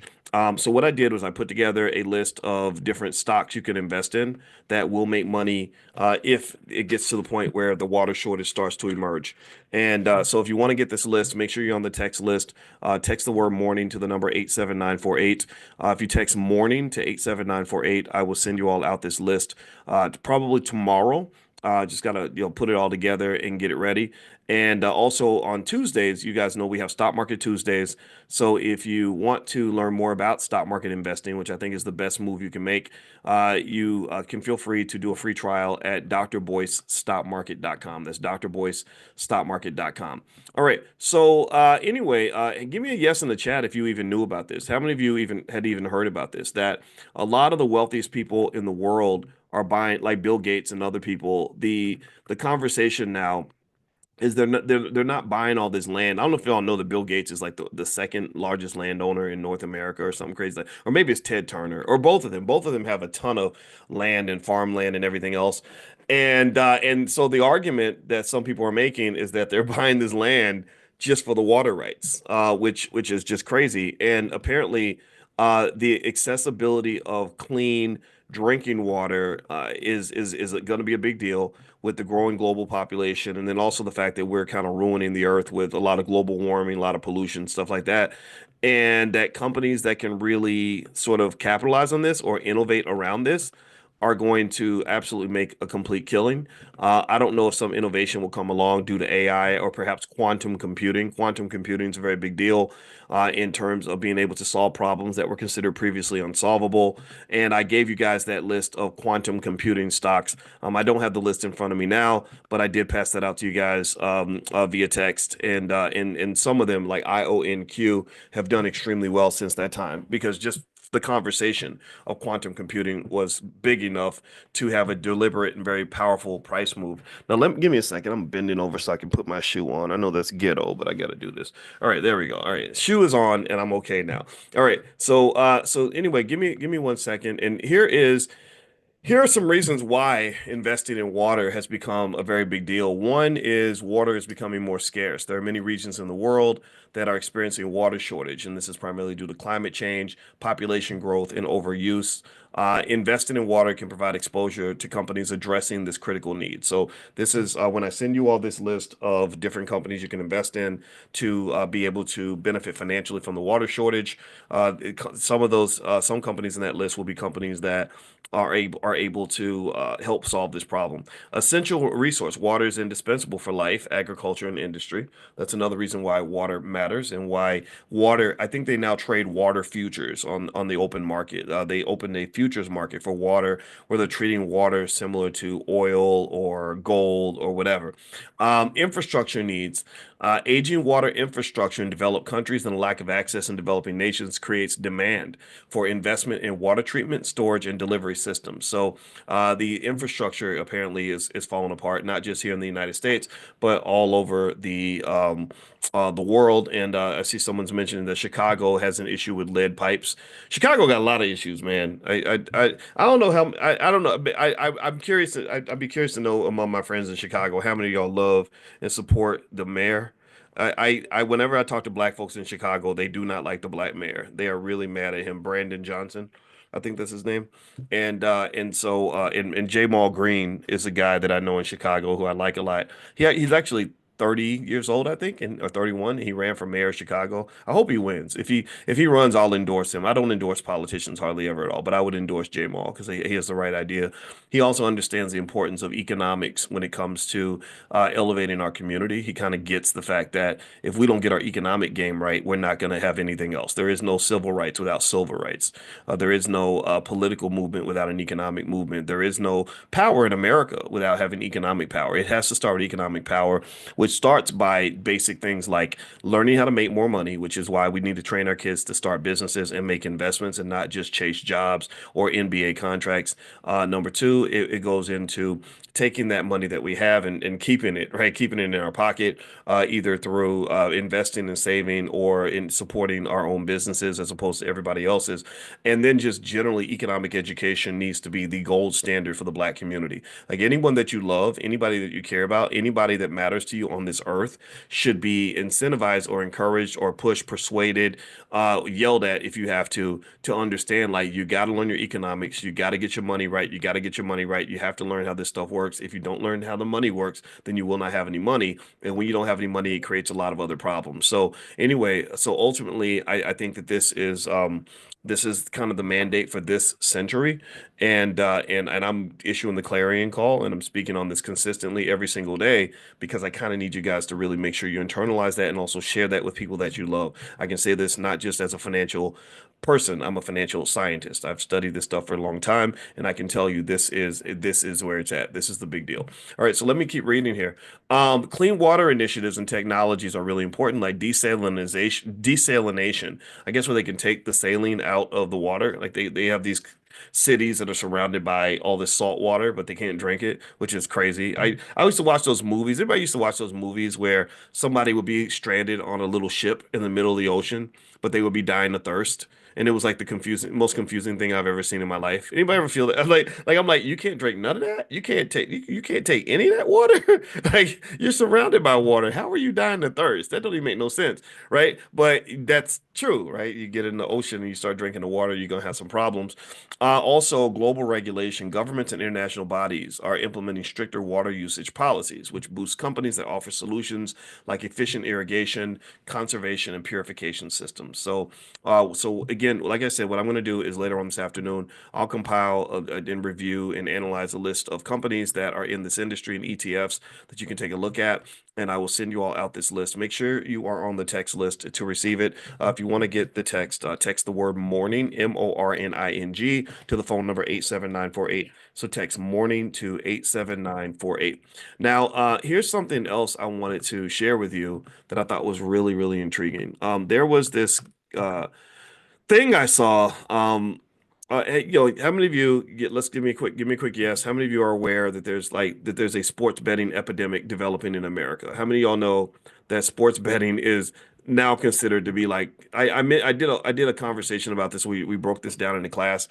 So what I did was I put together a list of different stocks you can invest in that will make money if it gets to the point where the water shortage starts to emerge. And so if you want to get this list, make sure you're on the text list. Text the word morning to the number 87948. If you text morning to 87948, I will send you all out this list probably tomorrow. Just gotta put it all together and get it ready. And also on Tuesdays, you guys know we have Stock Market Tuesdays. So if you want to learn more about stock market investing, which I think is the best move you can make, you can feel free to do a free trial at drboycestockmarket.com. That's drboycestockmarket.com. All right. So anyway, give me a yes in the chat if you even knew about this. How many of you even heard about this? That a lot of the wealthiest people in the world are buying, like Bill Gates and other people. The conversation now is they're not buying all this land. I don't know if y'all know that Bill Gates is like the second largest landowner in North America or something crazy like, or maybe it's Ted Turner or both of them. Both of them have a ton of land and farmland and everything else. And so the argument that some people are making is that they're buying this land just for the water rights, which is just crazy. And apparently, the accessibility of clean drinking water is going to be a big deal with the growing global population, and then also the fact that we're kind of ruining the earth with a lot of global warming, a lot of pollution, stuff like that. And that companies that can really sort of capitalize on this or innovate around this are going to absolutely make a complete killing. I don't know if some innovation will come along due to AI or perhaps quantum computing. Quantum computing is a very big deal in terms of being able to solve problems that were considered previously unsolvable. And I gave you guys that list of quantum computing stocks. I don't have the list in front of me now, but I did pass that out to you guys via text. And some of them, like IONQ, have done extremely well since that time because just the conversation of quantum computing was big enough to have a deliberate and very powerful price move. Now, give me a second. I'm bending over so I can put my shoe on. I know that's ghetto, but I got to do this. All right, there we go. All right, shoe is on, and I'm okay now. All right, so anyway, give me 1 second, and here are some reasons why investing in water has become a very big deal. One is water is becoming more scarce. There are many regions in the world that are experiencing water shortage, and this is primarily due to climate change, population growth, and overuse. Investing in water can provide exposure to companies addressing this critical need. So this is when I send you all this list of different companies you can invest in to be able to benefit financially from the water shortage. Some companies in that list will be companies that are able to help solve this problem. Essential resource: water is indispensable for life, agriculture, and industry. That's another reason why water matters and why water. I think they now trade water futures on the open market. They opened a futures market for water where they're treating water similar to oil or gold or whatever. Infrastructure needs. Aging water infrastructure in developed countries and a lack of access in developing nations creates demand for investment in water treatment, storage, and delivery systems. So the infrastructure apparently is falling apart, not just here in the United States, but all over the world. And I see someone's mentioning that Chicago has an issue with lead pipes. Chicago got a lot of issues, man. I don't know how I don't know. I'm curious. I'd be curious to know among my friends in Chicago how many of y'all love and support the mayor. Whenever I talk to black folks in Chicago, they do not like the black mayor. They are really mad at him. Brandon Johnson, I think that's his name. And Jamal Green is a guy that I know in Chicago who I like a lot. He's actually 30 years old, I think, and or 31. He ran for mayor of Chicago. I hope he wins. If he runs, I'll endorse him. I don't endorse politicians hardly ever at all, but I would endorse Jamal because he has the right idea. He also understands the importance of economics when it comes to elevating our community. He kind of gets the fact that if we don't get our economic game right, we're not going to have anything else. There is no civil rights without civil rights. There is no political movement without an economic movement. There is no power in America without having economic power. It has to start with economic power, which starts by basic things like learning how to make more money, which is why we need to train our kids to start businesses and make investments and not just chase jobs or NBA contracts. Number two, it goes into taking that money that we have and keeping it, right? Keeping it in our pocket, either through investing and saving or in supporting our own businesses as opposed to everybody else's. And then just generally, economic education needs to be the gold standard for the Black community. Like anyone that you love, anybody that you care about, anybody that matters to you on this earth should be incentivized or encouraged or pushed, persuaded, yelled at if you have to understand like you got to learn your economics, you got to get your money right, you got to get your money right, you have to learn how this stuff works. If you don't learn how the money works, then you will not have any money. And when you don't have any money, it creates a lot of other problems. So anyway, so ultimately, I think that this is kind of the mandate for this century, and I'm issuing the clarion call, and I'm speaking on this consistently every single day because I kind of need you guys to really make sure you internalize that and also share that with people that you love. I can say this not just as a financial person. I'm a financial scientist. I've studied this stuff for a long time, and I can tell you this is where it's at. This is the big deal. All right, so let me keep reading here. Clean water initiatives and technologies are really important, like desalination. I guess where they can take the saline out of the water. Like they have these cities that are surrounded by all this salt water, but they can't drink it, which is crazy. I used to watch those movies. Everybody used to watch those movies where somebody would be stranded on a little ship in the middle of the ocean, but they would be dying of thirst. And it was like the most confusing thing I've ever seen in my life. Anybody ever feel that? I'm like, you can't drink none of that. You can't take any of that water. Like you're surrounded by water. How are you dying of thirst? That don't even make no sense, right? But that's true, right? You get in the ocean and you start drinking the water, you're gonna have some problems. Also, global regulation, governments and international bodies are implementing stricter water usage policies, which boost companies that offer solutions like efficient irrigation, conservation, and purification systems. So again, like I said, what I'm going to do is later on this afternoon, I'll compile and review and analyze a list of companies that are in this industry and ETFs that you can take a look at, and I will send you all out this list. Make sure you are on the text list to receive it. If you want to get the text, text the word morning, MORNING, to the phone number 87948. So text morning to 87948. Now, here's something else I wanted to share with you that I thought was really, really intriguing. There was this uh, thing I saw. Hey, how many of you let's give me a quick yes. How many of you are aware that there's a sports betting epidemic developing in America? How many of y'all know that sports betting is now considered to be like I did a conversation about this. We broke this down in the class.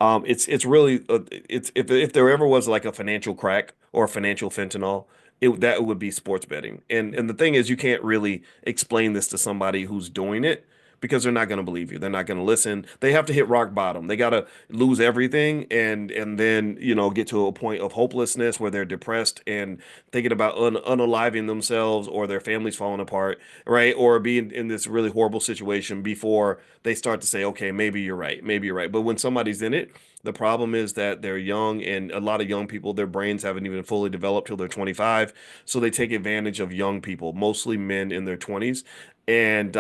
It's really it's if there ever was like a financial crack or a financial fentanyl, that would be sports betting. And the thing is, you can't really explain this to somebody who's doing it because they're not going to believe you. They're not going to listen. They have to hit rock bottom. They got to lose everything and then, get to a point of hopelessness where they're depressed and thinking about unaliving themselves or their families falling apart, right? Or being in this really horrible situation before they start to say, okay, maybe you're right. Maybe you're right. But when somebody's in it, the problem is that they're young and a lot of young people, their brains haven't even fully developed till they're 25. So they take advantage of young people, mostly men in their 20s, and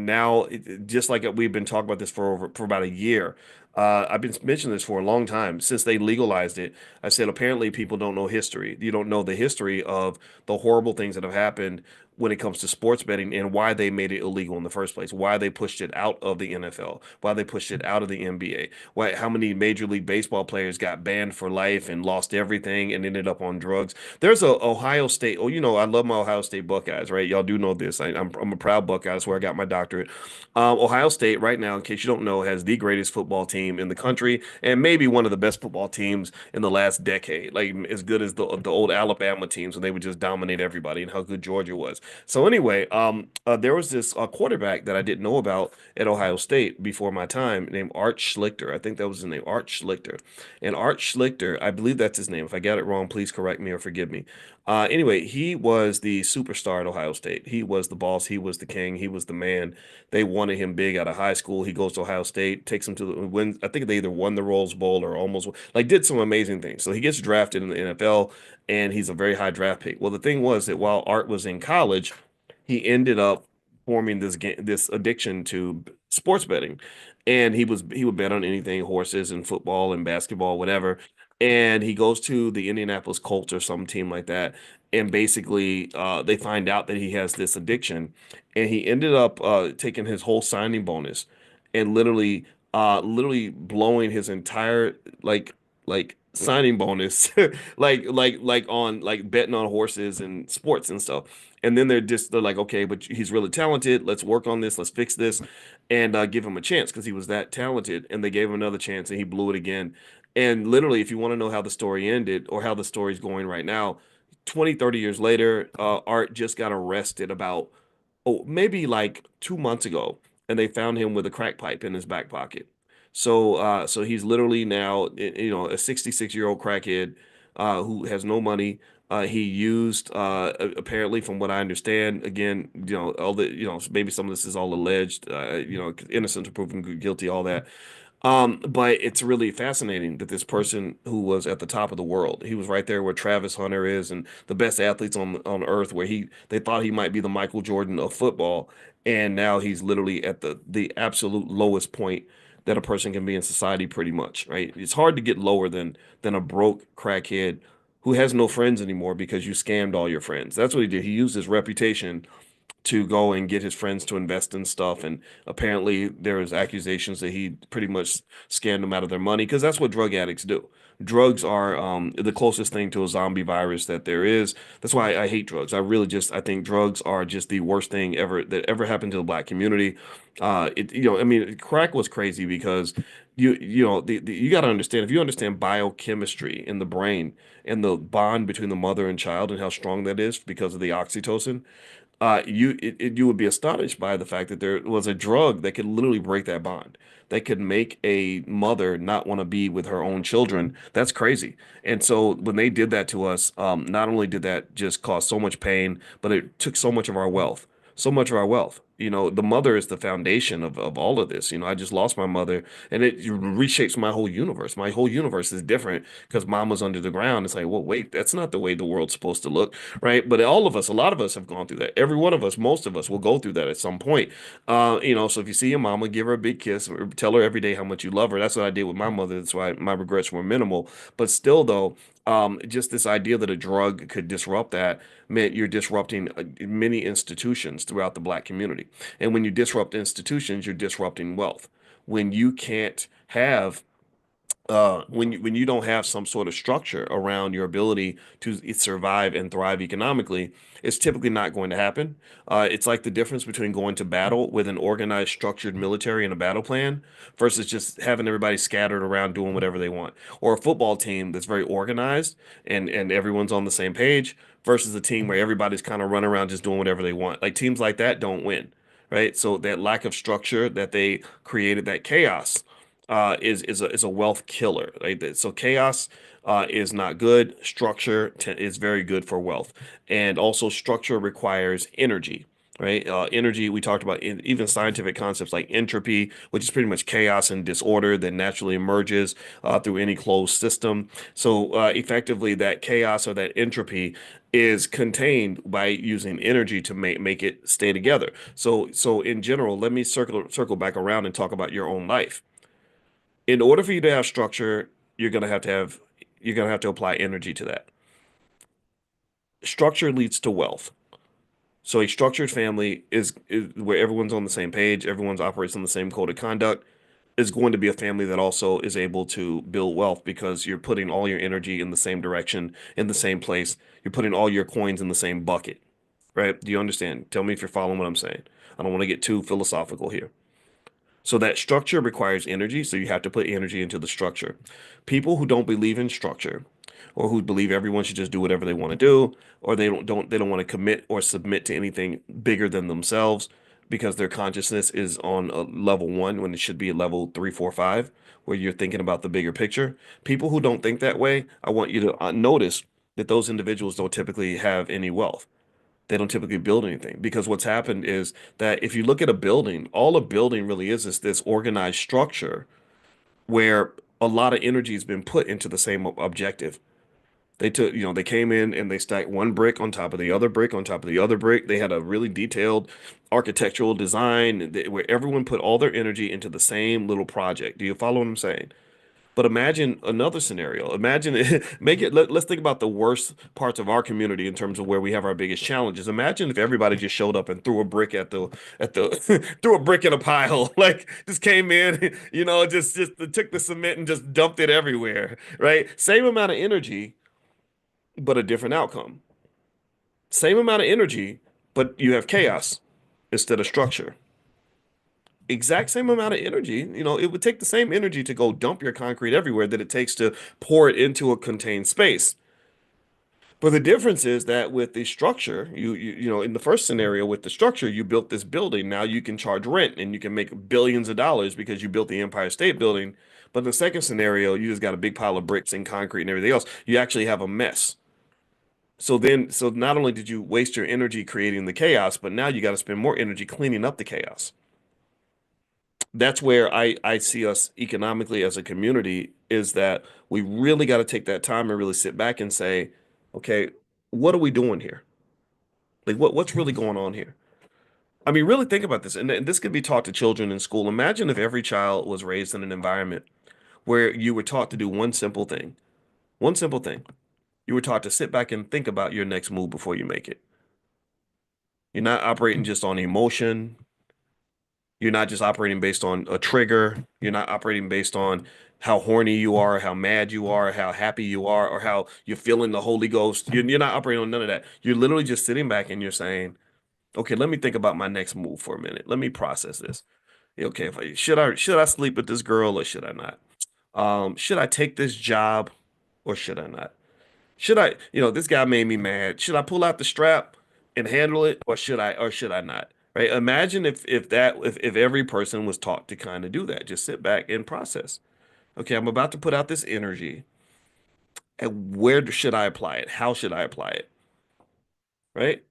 now just like we've been talking about this for about a year. I've been mentioning this for a long time since they legalized it. I said apparently people don't know history. You don't know the history of the horrible things that have happened when it comes to sports betting and why they made it illegal in the first place, why they pushed it out of the NFL, why they pushed it out of the NBA, why how many Major League Baseball players got banned for life and lost everything and ended up on drugs. There's a Ohio State. Oh, I love my Ohio State Buckeyes, right? Y'all do know this. I'm a proud Buckeye. That's where I got my doctorate. Ohio State, right now, in case you don't know, has the greatest football team in the country and maybe one of the best football teams in the last decade. Like as good as the old Alabama teams when they would just dominate everybody and how good Georgia was. So anyway, there was this quarterback that I didn't know about at Ohio State before my time named Art Schlichter. I think that was his name, Art Schlichter. And Art Schlichter, I believe that's his name. If I got it wrong, please correct me or forgive me. Anyway, he was the superstar at Ohio State. He was the boss. He was the king. He was the man. They wanted him big out of high school. He goes to Ohio State, takes him to the win. I think they either won the Rose Bowl or almost like did some amazing things. So he gets drafted in the NFL, and he's a very high draft pick. Well, the thing was that while Art was in college, he ended up forming this addiction to sports betting, and he would bet on anything, horses and football and basketball, whatever. And he goes to the Indianapolis Colts or some team like that, and basically they find out that he has this addiction, and he ended up taking his whole signing bonus and literally blowing his entire signing bonus like on like betting on horses and sports and stuff. And then they're like, okay, but he's really talented, let's work on this, let's fix this, and give him a chance because he was that talented. And they gave him another chance and he blew it again. And literally, if you want to know how the story ended or how the story's going right now, 20, 30 years later, Art just got arrested about, oh, maybe like 2 months ago, and they found him with a crack pipe in his back pocket. So he's literally now, a 66-year-old crackhead who has no money. He used, apparently, from what I understand, again, all the, maybe some of this is all alleged, innocent to proven guilty, all that. But it's really fascinating that this person who was at the top of the world, he was right there where Travis Hunter is and the best athletes on earth, where they thought he might be the Michael Jordan of football, and now he's literally at the absolute lowest point that a person can be in society, pretty much, right? It's hard to get lower than a broke crackhead who has no friends anymore because you scammed all your friends. That's what he did. He used his reputation to go and get his friends to invest in stuff. And apparently there was accusations that he pretty much scammed them out of their money because that's what drug addicts do. Drugs are the closest thing to a zombie virus that there is. That's why I hate drugs. I think drugs are just the worst thing ever that ever happened to the black community. I mean, crack was crazy because you got to understand, if you understand biochemistry in the brain and the bond between the mother and child and how strong that is because of the oxytocin, you would be astonished by the fact that there was a drug that could literally break that bond, that could make a mother not want to be with her own children. That's crazy. And so when they did that to us, not only did that just cause so much pain, but it took so much of our wealth. So much of our wealth. The mother is the foundation of all of this. I just lost my mother, and it reshapes my whole universe. My whole universe is different because mom was under the ground. It's like, well, wait, that's not the way the world's supposed to look, right? But all of us, a lot of us have gone through that. Every one of us, most of us will go through that at some point. So if you see your mama, give her a big kiss, or tell her every day how much you love her. That's what I did with my mother. That's why my regrets were minimal. But still, though, just this idea that a drug could disrupt that meant you're disrupting many institutions throughout the black community. And when you disrupt institutions, you're disrupting wealth. When you can't have when you don't have some sort of structure around your ability to survive and thrive economically, it's typically not going to happen. It's like the difference between going to battle with an organized, structured military and a battle plan versus just having everybody scattered around doing whatever they want, or a football team that's very organized and everyone's on the same page versus a team where everybody's kind of running around just doing whatever they want. Like teams like that don't win, right? So that lack of structure that they created, that chaos is a wealth killer. Right? So chaos is not good. Structure is very good for wealth, and also structure requires energy. Right? Energy. We talked about even scientific concepts like entropy, which is pretty much chaos and disorder that naturally emerges through any closed system. So effectively, that chaos or that entropy is contained by using energy to make it stay together. So in general, let me circle back around and talk about your own life. In order for you to have structure, you're gonna have to apply energy to that. Structure leads to wealth. So a structured family is where everyone's on the same page, everyone's operates on the same code of conduct, is going to be a family that also is able to build wealth because you're putting all your energy in the same direction, in the same place. You're putting all your coins in the same bucket, right? Do you understand? Tell me if you're following what I'm saying. I don't want to get too philosophical here. So that structure requires energy, so you have to put energy into the structure. People who don't believe in structure or who believe everyone should just do whatever they want to do, or they don't want to commit or submit to anything bigger than themselves because their consciousness is on a level one when it should be a level three, four, five, where you're thinking about the bigger picture. People who don't think that way, I want you to notice that those individuals don't typically have any wealth. They don't typically build anything because what's happened is that if you look at a building, all a building really is this organized structure where a lot of energy has been put into the same objective. They came in and they stacked one brick on top of the other brick on top of the other brick. They had a really detailed architectural design where everyone put all their energy into the same little project. Do you follow what I'm saying? But imagine another scenario. Imagine let's think about the worst parts of our community in terms of where we have our biggest challenges. Imagine if everybody just showed up and threw a brick at the threw a brick in a pile, like just came in, just took the cement and just dumped it everywhere, right? Same amount of energy, but a different outcome. Same amount of energy, but you have chaos instead of structure. Exact same amount of energy. It would take the same energy to go dump your concrete everywhere that it takes to pour it into a contained space. But the difference is that with the structure, in the first scenario with the structure, you built this building. Now you can charge rent and you can make billions of dollars because you built the Empire State Building. But in the second scenario, you just got a big pile of bricks and concrete and everything else. You actually have a mess. So not only did you waste your energy creating the chaos, but now you got to spend more energy cleaning up the chaos. That's where I see us economically as a community is that we really got to take that time and really sit back and say, okay, what are we doing here? Like what's really going on here? I mean, really think about this. And this could be taught to children in school. Imagine if every child was raised in an environment where you were taught to do one simple thing. One simple thing. You were taught to sit back and think about your next move before you make it. You're not operating just on emotion. You're not just operating based on a trigger. You're not operating based on how horny you are, how mad you are, how happy you are, or how you're feeling the Holy Ghost. You're not operating on none of that. You're literally just sitting back and you're saying, okay, let me think about my next move for a minute. Let me process this. Okay, should I sleep with this girl or should I not? Should I take this job or should I not? This guy made me mad. Should I pull out the strap and handle it, or should I not? Right? Imagine if every person was taught to kind of do that. Just sit back and process. Okay, I'm about to put out this energy, and where should I apply it? How should I apply it? Right?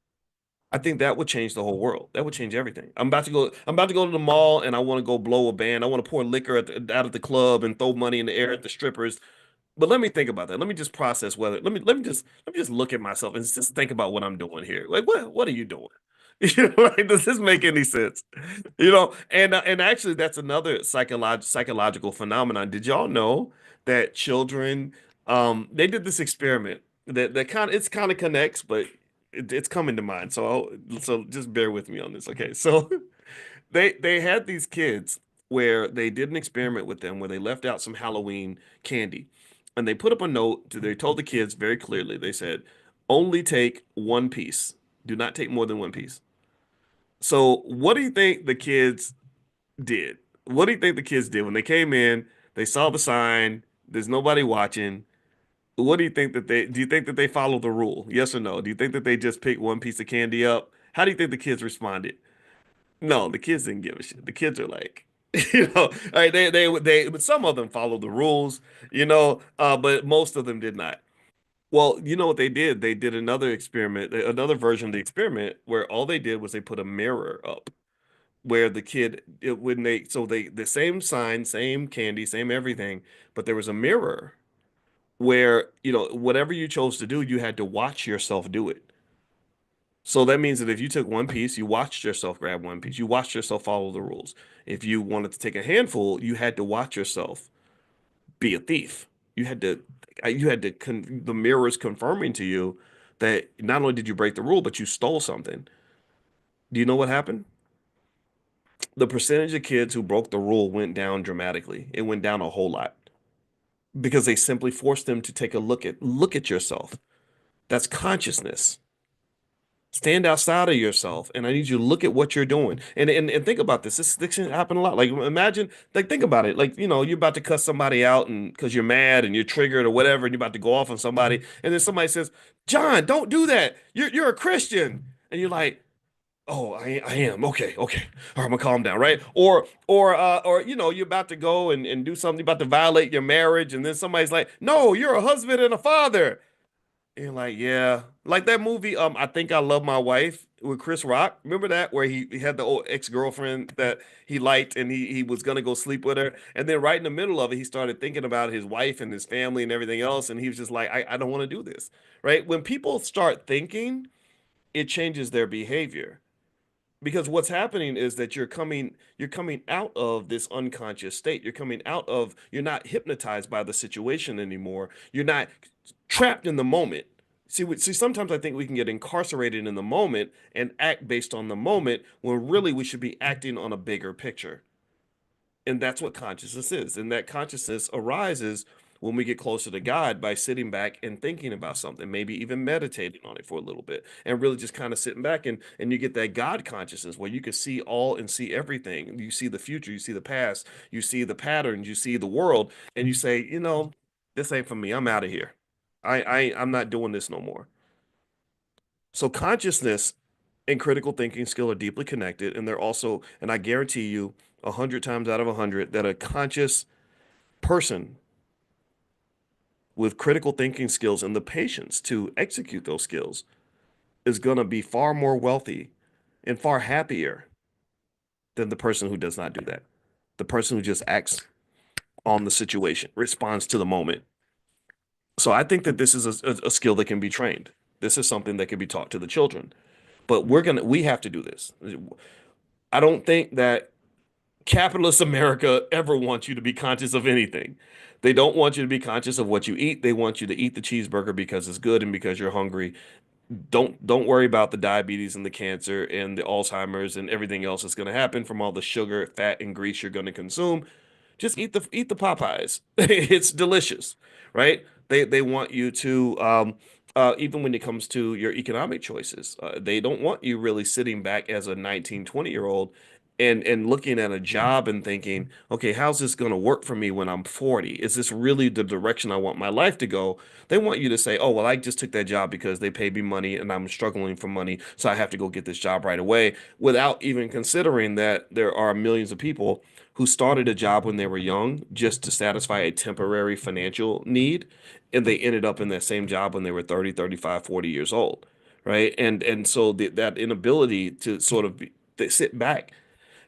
I think that would change the whole world. That would change everything. I'm about to go to the mall and I want to go blow a band. I want to pour liquor out of the club and throw money in the air at the strippers. But let me think about that. Let me just process whether let me just look at myself and just think about what I'm doing here. Like what are you doing? Like, does this make any sense? And actually that's another psychological phenomenon. Did y'all know that children they did this experiment that kind of connects, but it's coming to mind. So just bear with me on this, okay? So they had these kids where they did an experiment with them where they left out some Halloween candy. And they put up a note, they told the kids very clearly, they said, only take one piece. Do not take more than one piece. So what do you think the kids did? What do you think the kids did when they came in? They saw the sign, there's nobody watching. What do you think that they followed the rule? Yes or no? Do you think that they just picked one piece of candy up? How do you think the kids responded? No, the kids didn't give a shit. The kids are like, like but some of them followed the rules, but most of them did not. Well, you know what they did? They did another experiment, another version of the experiment where all they did was they put a mirror up where the kid, when the same sign, same candy, same everything, but there was a mirror where, whatever you chose to do, you had to watch yourself do it. So that means that if you took one piece, you watched yourself grab one piece, you watched yourself follow the rules. If you wanted to take a handful, you had to watch yourself be a thief. The mirrors confirming to you that not only did you break the rule, but you stole something. Do you know what happened? The percentage of kids who broke the rule went down dramatically. It went down a whole lot because they simply forced them to take a look at yourself. That's consciousness. Stand outside of yourself, and I need you to look at what you're doing. And think about this. This can happen a lot. Like imagine, like think about it. Like, you're about to cuss somebody out and because you're mad and you're triggered or whatever, and you're about to go off on somebody, and then somebody says, "John, don't do that. You're a Christian." And you're like, "Oh, I am. Okay, okay. All right, I'm gonna calm down, right?" Or you're about to go and do something, you're about to violate your marriage, and then somebody's like, "No, you're a husband and a father." And like, yeah, like that movie, I think I Love My Wife with Chris Rock. Remember that where he had the old ex-girlfriend that he liked and he was gonna go sleep with her. And then right in the middle of it, he started thinking about his wife and his family and everything else. And he was just like, I don't want to do this. Right? When people start thinking, it changes their behavior because what's happening is that you're coming out of this unconscious state. You're not hypnotized by the situation anymore. You're not trapped in the moment. See, sometimes I think we can get incarcerated in the moment and act based on the moment when really we should be acting on a bigger picture. And that's what consciousness is. And that consciousness arises when we get closer to God by sitting back and thinking about something, maybe even meditating on it for a little bit, and really just kind of sitting back and you get that God consciousness where you can see all and see everything. You see the future, you see the past, you see the patterns, you see the world, and you say, this ain't for me. I'm out of here. I'm not doing this no more. So consciousness and critical thinking skill are deeply connected, and they're also, and I guarantee you, 100 times out of 100, that a conscious person with critical thinking skills and the patience to execute those skills is going to be far more wealthy and far happier than the person who does not do that. The person who just acts on the situation, responds to the moment. So I think that this is a skill that can be trained. This is something that can be taught to the children. But we have to do this. I don't think that capitalist America ever wants you to be conscious of anything. They don't want you to be conscious of what you eat. They want you to eat the cheeseburger because it's good and because you're hungry. Don't worry about the diabetes and the cancer and the Alzheimer's and everything else that's going to happen from all the sugar, fat, and grease you're going to consume. Just eat the Popeyes. It's delicious, right? They want you to even when it comes to your economic choices, they don't want you really sitting back as a 19, 20-year old and looking at a job and thinking, okay, how's this going to work for me when I'm 40? Is this really the direction I want my life to go? They want you to say, oh, well, I just took that job because they paid me money and I'm struggling for money, so I have to go get this job right away, without even considering that there are millions of people who started a job when they were young just to satisfy a temporary financial need, and they ended up in that same job when they were 30, 35, 40 years old, right? And so that inability to sort of sit back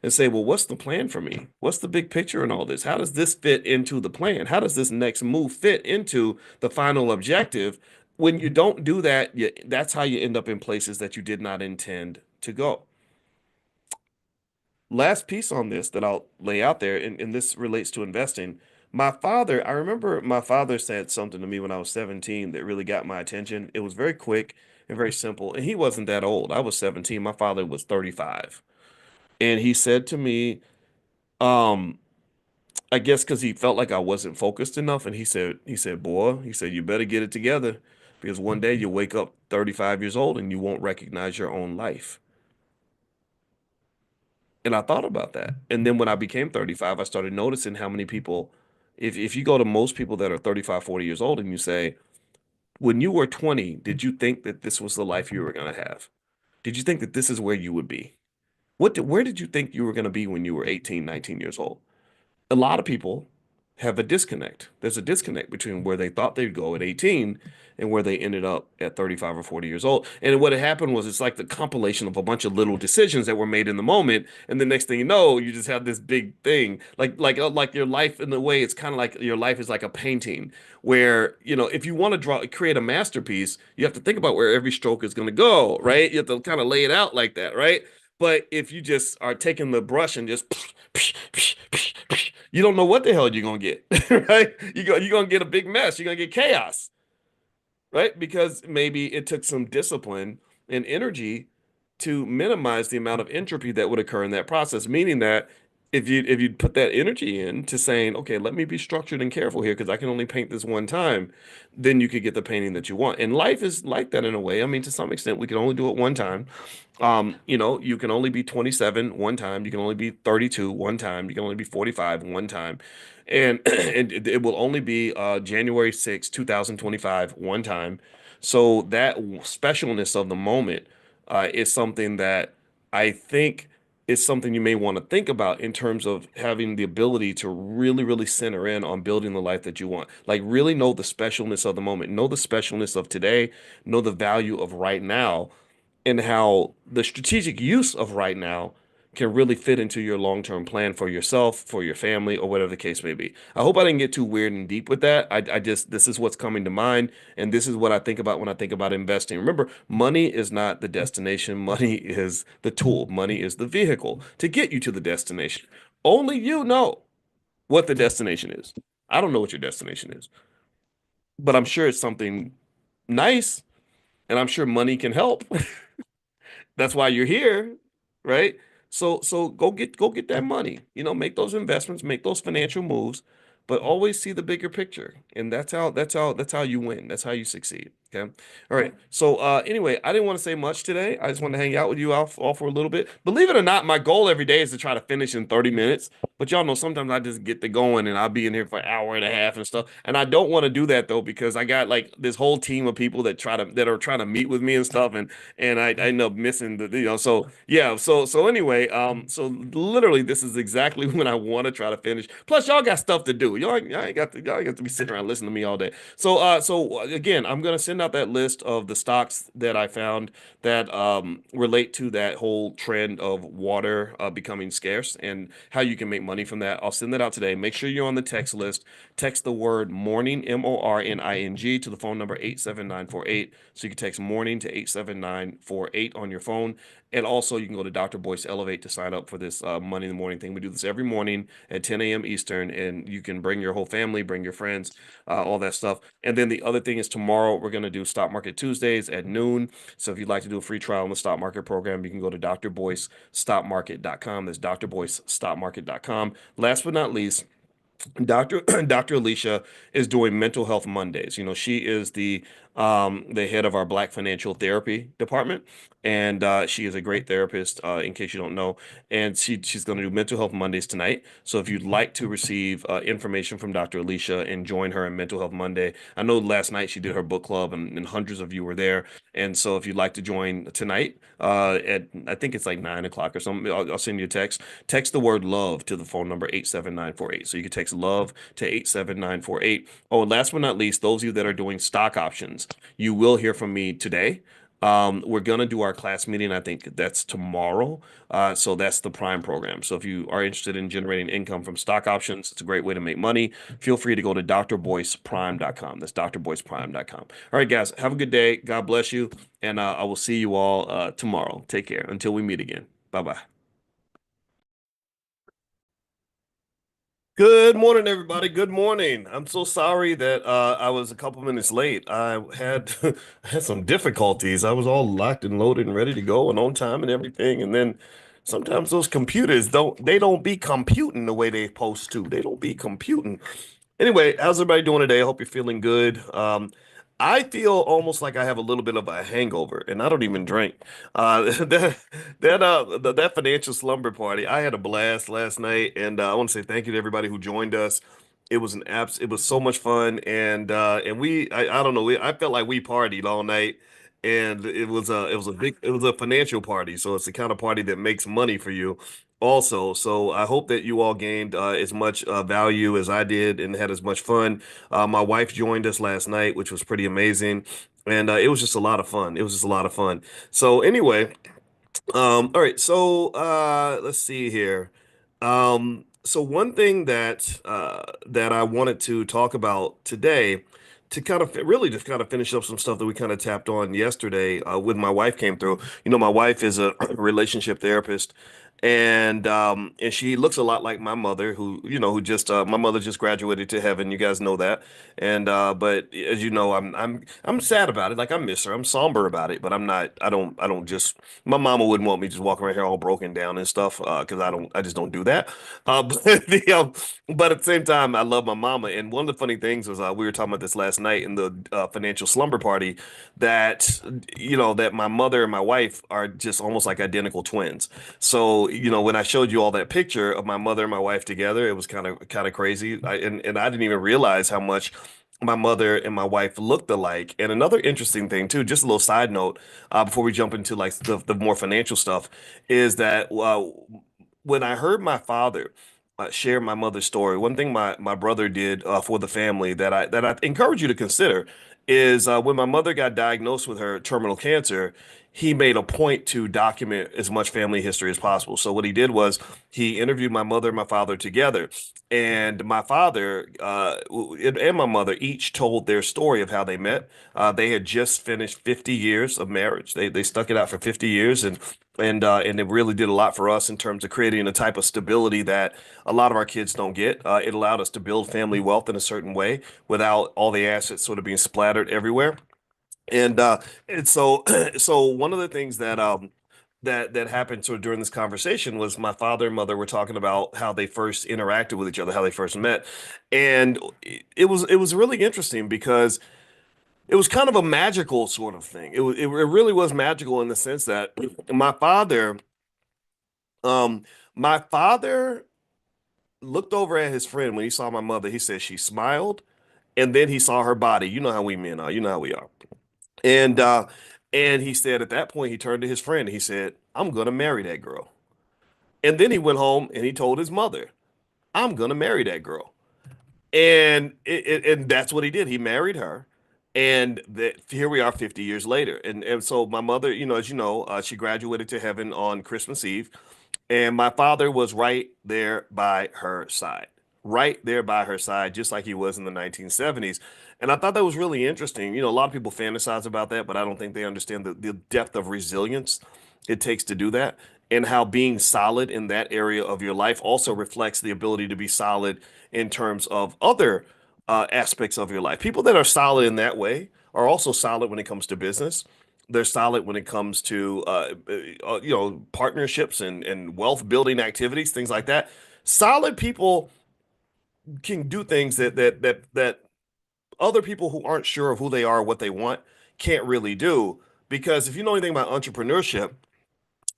and say, well, what's the plan for me? What's the big picture in all this? How does this fit into the plan? How does this next move fit into the final objective? When you don't do that, that's how you end up in places that you did not intend to go. Last piece on this that I'll lay out there, and this relates to investing. I remember my father said something to me when I was 17 that really got my attention. It was very quick and very simple. And he wasn't that old. I was 17. My father was 35. And he said to me, um, I guess because he felt like I wasn't focused enough. And boy, you better get it together because one day you'll wake up 35 years old and you won't recognize your own life. And I thought about that. And then when I became 35, I started noticing how many people, if you go to most people that are 35, 40 years old and you say, when you were 20, did you think that this was the life you were going to have? Did you think that this is where you would be? Where did you think you were going to be when you were 18, 19 years old? A lot of people have a disconnect. There's a disconnect between where they thought they'd go at 18 and where they ended up at 35 or 40 years old. And what had happened was it's like the compilation of a bunch of little decisions that were made in the moment. And the next thing you know, you just have this big thing. Like your life in a way, it's kind of like your life is like a painting where, if you want to create a masterpiece, you have to think about where every stroke is going to go, right? You have to kind of lay it out like that, right? But if you just are taking the brush and just you don't know what the hell you're gonna get, right? You're gonna get a big mess. You're gonna get chaos, right? Because maybe it took some discipline and energy to minimize the amount of entropy that would occur in that process, meaning that if you put that energy into saying, okay, let me be structured and careful here because I can only paint this one time, then you could get the painting that you want. And life is like that in a way. I mean, to some extent, we can only do it one time. You can only be 27 one time. You can only be 32 one time. You can only be 45 one time. And it will only be January 6th, 2025 one time. So that specialness of the moment is something that I think is something you may want to think about in terms of having the ability to really, really center in on building the life that you want. Like really know the specialness of the moment, know the specialness of today, know the value of right now and how the strategic use of right now can really fit into your long-term plan for yourself, for your family, or whatever the case may be. I hope I didn't get too weird and deep with that. I just, this is what's coming to mind, and this is what I think about when I think about investing. Remember, money is not the destination, money is the tool, money is the vehicle to get you to the destination. Only you know what the destination is. I don't know what your destination is, but I'm sure it's something nice, and I'm sure money can help. That's why you're here, right? So go get that money. Make those investments, make those financial moves, but always see the bigger picture. And that's how you win. That's how you succeed. Okay. All right. So anyway, I didn't want to say much today. I just wanted to hang out with you all for a little bit. Believe it or not, my goal every day is to try to finish in 30 minutes. But y'all know sometimes I just get to going and I'll be in here for an hour and a half and stuff. And I don't want to do that though, because I got like this whole team of people that are trying to meet with me and stuff. And I end up missing so yeah, so anyway, so literally this is exactly when I want to try to finish. Plus, y'all got stuff to do. Y'all ain't got to be sitting around listening to me all day. So again, I'm gonna send out that list of the stocks that I found that relate to that whole trend of water becoming scarce and how you can make money from that. I'll send that out today. Make sure you're on the text list. Text the word morning, MORNING, to the phone number 87948. So you can text morning to 87948 on your phone. And also, you can go to Dr. Boyce Elevate to sign up for this Money in the Morning thing. We do this every morning at 10 a.m. Eastern, and you can bring your whole family, bring your friends, all that stuff. And then the other thing is tomorrow we're going to do Stock Market Tuesdays at noon. So if you'd like to do a free trial on the stock market program, you can go to drboycestockmarket.com. That's drboycestockmarket.com. Last but not least, Dr. Alicia is doing Mental Health Mondays. She is the head of our Black Financial Therapy department, and she is a great therapist. In case you don't know, and she's going to do Mental Health Mondays tonight. So if you'd like to receive information from Dr. Alicia and join her in Mental Health Monday, I know last night she did her book club, and hundreds of you were there. And so if you'd like to join tonight, at I think it's like 9 o'clock or something, I'll send you a text. Text the word love to the phone number 87948. So you can text love to 87948. Oh, and last but not least, those of you that are doing stock options, you will hear from me today. We're gonna do our class meeting. I think that's tomorrow. So that's the Prime program. So if you are interested in generating income from stock options, it's a great way to make money. Feel free to go to drboyceprime.com. That's drboyceprime.com. All right, guys, have a good day. God bless you, and I will see you all tomorrow. Take care until we meet again. Bye bye. Good morning, everybody. Good morning. I'm so sorry that I was a couple minutes late. I had had some difficulties. I was all locked and loaded and ready to go and on time and everything. And then sometimes those computers don't be computing the way they supposed to. They don't be computing. Anyway, how's everybody doing today? I hope you're feeling good. I feel almost like I have a little bit of a hangover, and I don't even drink. That financial slumber party, I had a blast last night, and I want to say thank you to everybody who joined us. It was so much fun, and I don't know, I felt like we partied all night, and it was a financial party, so it's the kind of party that makes money for you also. So I hope that you all gained as much value as I did and had as much fun. My wife joined us last night, which was pretty amazing. And it was just a lot of fun. It was just a lot of fun. So anyway, all right. So let's see here. So one thing that I wanted to talk about today, to kind of really just kind of finish up some stuff that we kind of tapped on yesterday with my wife came through. My wife is a relationship therapist, and she looks a lot like my mother, who who just my mother just graduated to heaven. You guys know that. And but as you know, I'm sad about it. Like, I miss her. I'm somber about it, but I'm not. I don't just. My mama wouldn't want me just walking around here all broken down and stuff, because I just don't do that. But but at the same time, I love my mama. And one of the funny things was, we were talking about this last night in the financial slumber party, that that my mother and my wife are just almost like identical twins. So, when I showed you all that picture of my mother and my wife together, it was kind of crazy. And I didn't even realize how much my mother and my wife looked alike. And another interesting thing too, just a little side note, before we jump into like the more financial stuff, is that when I heard my father share my mother's story, one thing my brother did for the family that I encourage you to consider is, when my mother got diagnosed with her terminal cancer, he made a point to document as much family history as possible. So what he did was he interviewed my mother and my father together, and my father and my mother each told their story of how they met. They had just finished 50 years of marriage. They stuck it out for 50 years, and it really did a lot for us in terms of creating a type of stability that a lot of our kids don't get. It allowed us to build family wealth in a certain way without all the assets sort of being splattered everywhere. And so so one of the things that happened sort of during this conversation was my father and mother were talking about how they first interacted with each other, how they first met. And it was really interesting because it was kind of a magical sort of thing. It really was magical in the sense that my father um my father looked over at his friend when he saw my mother. He said she smiled, and then he saw her body. You know how we men are. You know how we are. And he said at that point he turned to his friend. He said, "I'm gonna marry that girl." And then he went home and he told his mother, "I'm gonna marry that girl." And that's what he did. He married her, and that here we are 50 years later. And so my mother, as you know, she graduated to heaven on Christmas Eve, and my father was right there by her side, right there by her side, just like he was in the 1970s. And I thought that was really interesting. A lot of people fantasize about that, but I don't think they understand the depth of resilience it takes to do that, and how being solid in that area of your life also reflects the ability to be solid in terms of other aspects of your life. People that are solid in that way are also solid when it comes to business. They're solid when it comes to partnerships and wealth building activities, things like that. Solid people can do things that other people who aren't sure of who they are or what they want can't really do. Because if you know anything about entrepreneurship,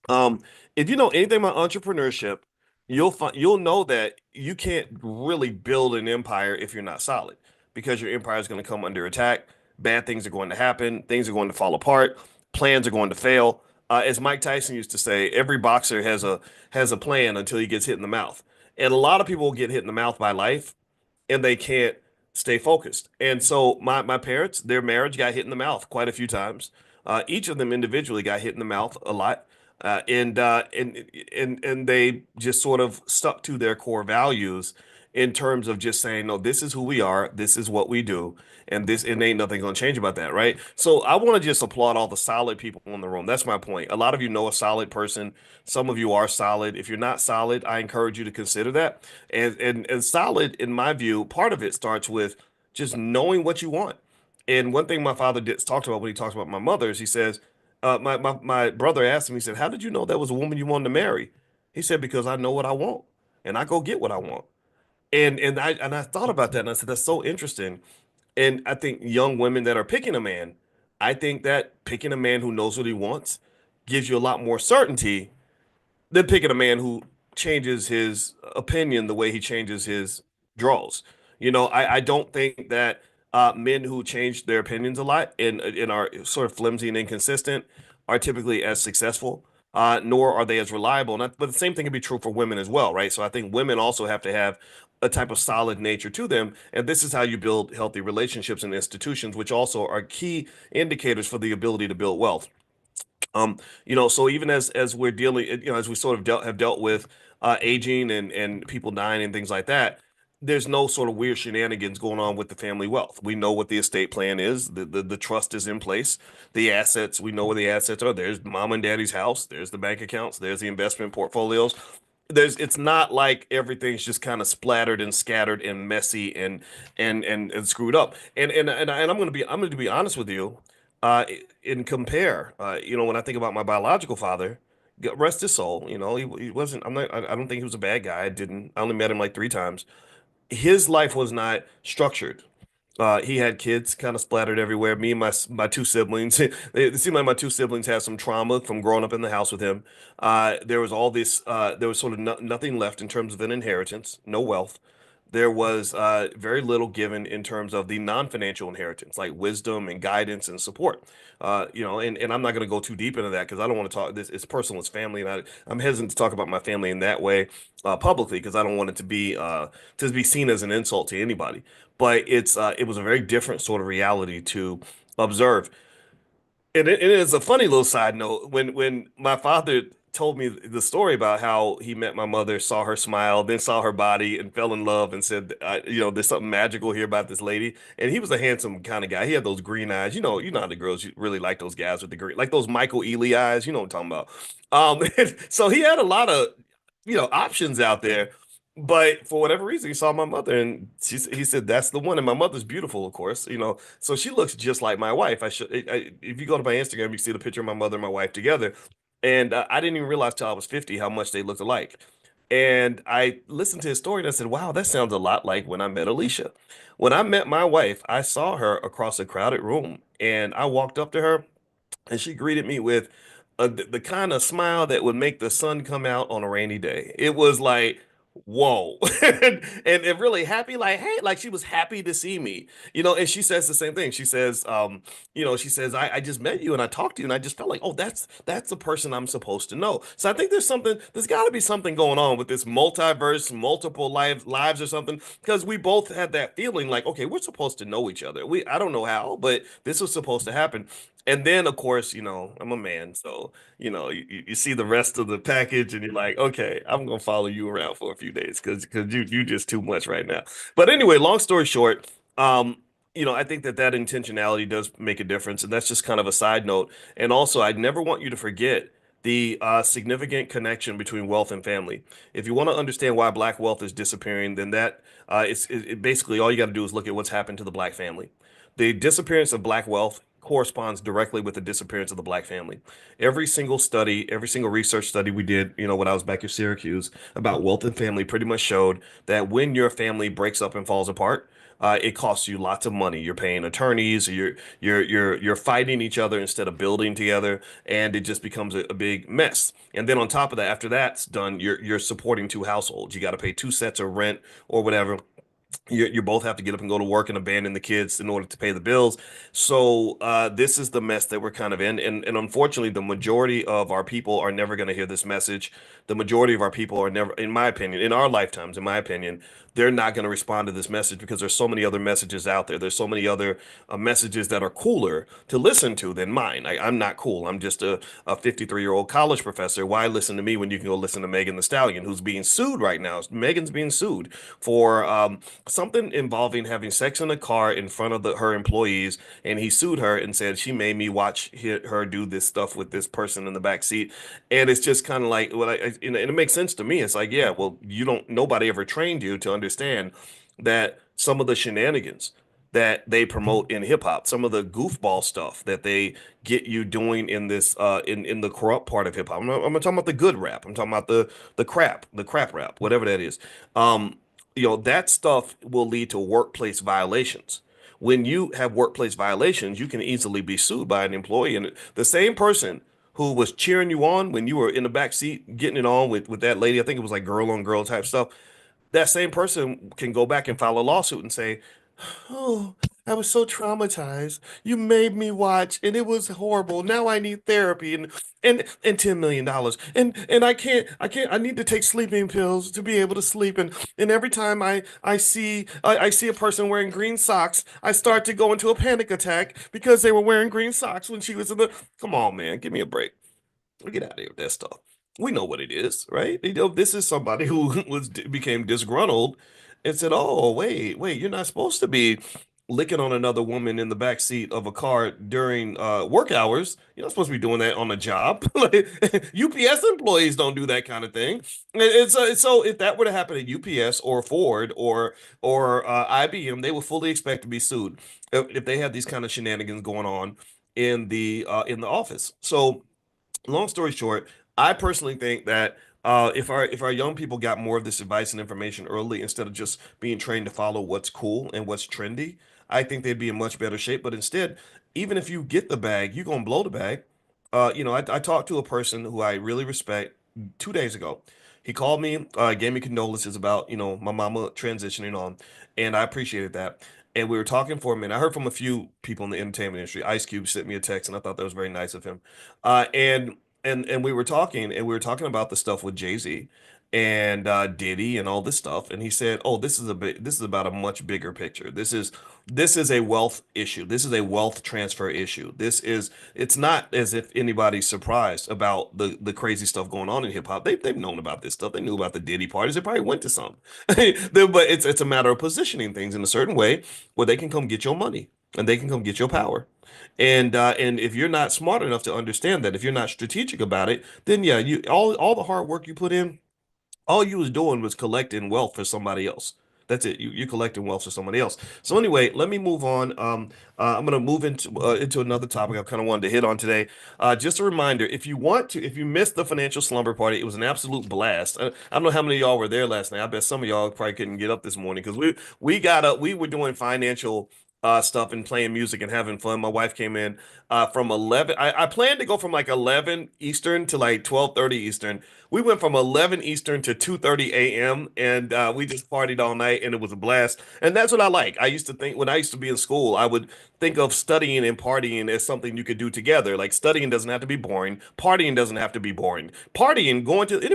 um, if you know anything about entrepreneurship, you'll know that you can't really build an empire if you're not solid, because your empire is going to come under attack. Bad things are going to happen. Things are going to fall apart. Plans are going to fail. As Mike Tyson used to say, every boxer has a plan until he gets hit in the mouth. And a lot of people get hit in the mouth by life, and they can't stay focused. And so my parents, their marriage got hit in the mouth quite a few times. Each of them individually got hit in the mouth a lot. And they just sort of stuck to their core values in terms of just saying, no, this is who we are, this is what we do, and this and ain't nothing gonna change about that, right? So I want to just applaud all the solid people in the room. That's my point. A lot of you know a solid person. Some of you are solid. If you're not solid, I encourage you to consider that. And solid, in my view, part of it starts with just knowing what you want. And one thing my father did talked about when he talks about my mother is he says, my brother asked him, he said, "How did you know that was a woman you wanted to marry?" He said, "Because I know what I want, and I go get what I want." And I thought about that, and I said, that's so interesting. And I think young women that are picking a man, I think that picking a man who knows what he wants gives you a lot more certainty than picking a man who changes his opinion the way he changes his draws. I don't think that men who change their opinions a lot and are sort of flimsy and inconsistent are typically as successful, nor are they as reliable. But the same thing can be true for women as well, right? So I think women also have to have a type of solid nature to them, and this is how you build healthy relationships and institutions, which also are key indicators for the ability to build wealth. So even as we're dealing, as we sort of have dealt with aging and people dying and things like that, there's no sort of weird shenanigans going on with the family wealth. We know what the estate plan is. The trust is in place. The assets, we know where the assets are. There's mom and daddy's house. There's the bank accounts. There's the investment portfolios. It's not like everything's just kind of splattered and scattered and messy and screwed up. And I'm going to be honest with you, uh, and compare. When I think about my biological father, rest his soul. He wasn't. I'm not. I don't think he was a bad guy. I only met him like 3 times. His life was not structured. He had kids kind of splattered everywhere. Me and my two siblings. It seemed like my two siblings had some trauma from growing up in the house with him. There was all this. There was sort of nothing left in terms of an inheritance, no wealth. There was very little given in terms of the non-financial inheritance, like wisdom and guidance and support. And I'm not going to go too deep into that because I don't want to talk. This it's personal, it's family, and I'm hesitant to talk about my family in that way publicly because I don't want it to be seen as an insult to anybody. But it was a very different sort of reality to observe. And it is a funny little side note when my father told me the story about how he met my mother, saw her smile, then saw her body, and fell in love, and said, there's something magical here about this lady. And he was a handsome kind of guy. He had those green eyes. You know how the girls really like those guys with the green, like those Michael Ealy eyes. You know what I'm talking about. So he had a lot of options out there. But for whatever reason, he saw my mother, and he said that's the one. And my mother's beautiful, of course. So she looks just like my wife. If you go to my Instagram, you see the picture of my mother and my wife together. And I didn't even realize till I was 50 how much they looked alike. And I listened to his story and I said, wow, that sounds a lot like when I met Alicia. When I met my wife, I saw her across a crowded room and I walked up to her and she greeted me with the kind of smile that would make the sun come out on a rainy day. It was like, whoa. And really happy, like, hey, like she was happy to see me, and she says the same thing. She says, I just met you and I talked to you and I just felt like, oh, that's the person I'm supposed to know. So I think there's got to be something going on with this multiverse, multiple lives or something, because we both had that feeling like, okay, we're supposed to know each other. I don't know how, but this was supposed to happen. And then, of course, I'm a man, so you see the rest of the package, and you're like, okay, I'm gonna follow you around for a few days because you just too much right now. But anyway, long story short, I think that intentionality does make a difference, and that's just kind of a side note. And also, I'd never want you to forget the significant connection between wealth and family. If you want to understand why black wealth is disappearing, then basically all you got to do is look at what's happened to the black family. The disappearance of black wealth corresponds directly with the disappearance of the black family. Every single study, every single research study we did, when I was back at Syracuse about wealth and family pretty much showed that when your family breaks up and falls apart, it costs you lots of money. You're paying attorneys, you're fighting each other instead of building together, and it just becomes a big mess. And then on top of that, after that's done, you're supporting two households. You got to pay two sets of rent or whatever. You both have to get up and go to work and abandon the kids in order to pay the bills. So this is the mess that we're kind of in. And unfortunately, the majority of our people are never going to hear this message. The majority of our people are never, in my opinion, in our lifetimes, in my opinion, they're not going to respond to this message because there's so many other messages out there. There's so many other messages that are cooler to listen to than mine. I'm not cool. I'm just a 53-year-old college professor. Why listen to me when you can go listen to Megan the Stallion, who's being sued right now? Megan's being sued for something involving having sex in a car in front of her employees, and he sued her and said she made me watch her do this stuff with this person in the back seat. And it's just kind of like, well, and it makes sense to me. It's like, yeah, well, nobody ever trained you to understand that some of the shenanigans that they promote in hip hop, some of the goofball stuff that they get you doing in this in the corrupt part of hip hop. I'm not talking about the good rap. I'm talking about the crap rap, whatever that is. Um, that stuff will lead to workplace violations. When you have workplace violations, you can easily be sued by an employee. And the same person who was cheering you on when you were in the back seat getting it on with that lady, I think it was like girl on girl type stuff, that same person can go back and file a lawsuit and say, oh, I was so traumatized. You made me watch, and it was horrible. Now I need therapy and $10 million. And I need to take sleeping pills to be able to sleep. And every time I see a person wearing green socks, I start to go into a panic attack because they were wearing green socks when she was in the. Come on, man, give me a break. Get out of here with that stuff. We know what it is, right? This is somebody who became disgruntled and said, "Oh, wait, you're not supposed to be licking on another woman in the back seat of a car during work hours. You're not supposed to be doing that on the job. Like, UPS employees don't do that kind of thing." So if that were to happen at UPS or Ford or IBM, they would fully expect to be sued if they had these kind of shenanigans going on in the office. So long story short, I personally think that if our young people got more of this advice and information early instead of just being trained to follow what's cool and what's trendy, I think they'd be in much better shape. But instead, even if you get the bag, you're gonna blow the bag. I talked to a person who I really respect 2 days ago. He called me, gave me condolences about my mama transitioning on, and I appreciated that. And we were talking for a minute. I heard from a few people in the entertainment industry. Ice Cube sent me a text, and I thought that was very nice of him. And we were talking about the stuff with Jay-Z and Diddy and all this stuff. And he said, "Oh, this is about a much bigger picture. This is a wealth issue. This is a wealth transfer issue. It's not as if anybody's surprised about the crazy stuff going on in hip hop. They've known about this stuff. They knew about the Diddy parties. They probably went to some. But it's a matter of positioning things in a certain way where they can come get your money and they can come get your power. And if you're not smart enough to understand that, if you're not strategic about it, then yeah, you all the hard work you put in, all you was doing was collecting wealth for somebody else. That's it. You're collecting wealth for somebody else. So anyway, let me move on. I'm gonna move into another topic I kind of wanted to hit on today. Just a reminder, if you missed the financial slumber party, it was an absolute blast. I don't know how many of y'all were there last night. I bet some of y'all probably couldn't get up this morning because we got up. We were doing financial stuff and playing music and having fun. My wife came in from 11. I planned to go from like 11 Eastern to like 12:30 Eastern. We went from 11 Eastern to 2:30 a.m. and we just partied all night and it was a blast. And that's what I like. I used to think when I used to be in school, I would think of studying and partying as something you could do together. Like studying doesn't have to be boring. Partying doesn't have to be boring. Partying, going to did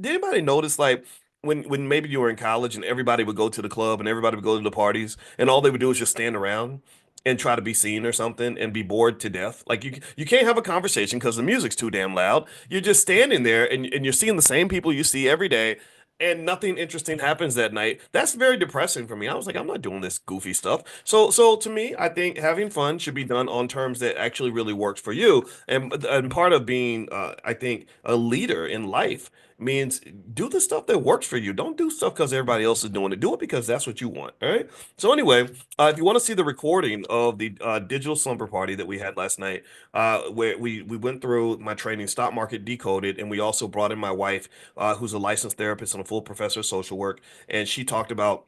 anybody notice like when maybe you were in college and everybody would go to the club and everybody would go to the parties and all they would do is just stand around and try to be seen or something and be bored to death. Like you can't have a conversation because the music's too damn loud. You're just standing there and you're seeing the same people you see every day and nothing interesting happens that night. That's very depressing for me. I was like, I'm not doing this goofy stuff. So to me, I think having fun should be done on terms that actually really works for you. And part of being I think a leader in life means do the stuff that works for you. Don't do stuff because everybody else is doing it. Do it because that's what you want. All right. So anyway, if you want to see the recording of the digital slumber party that we had last night, where we went through my training, stock market decoded, and we also brought in my wife, who's a licensed therapist and a full professor of social work, and she talked about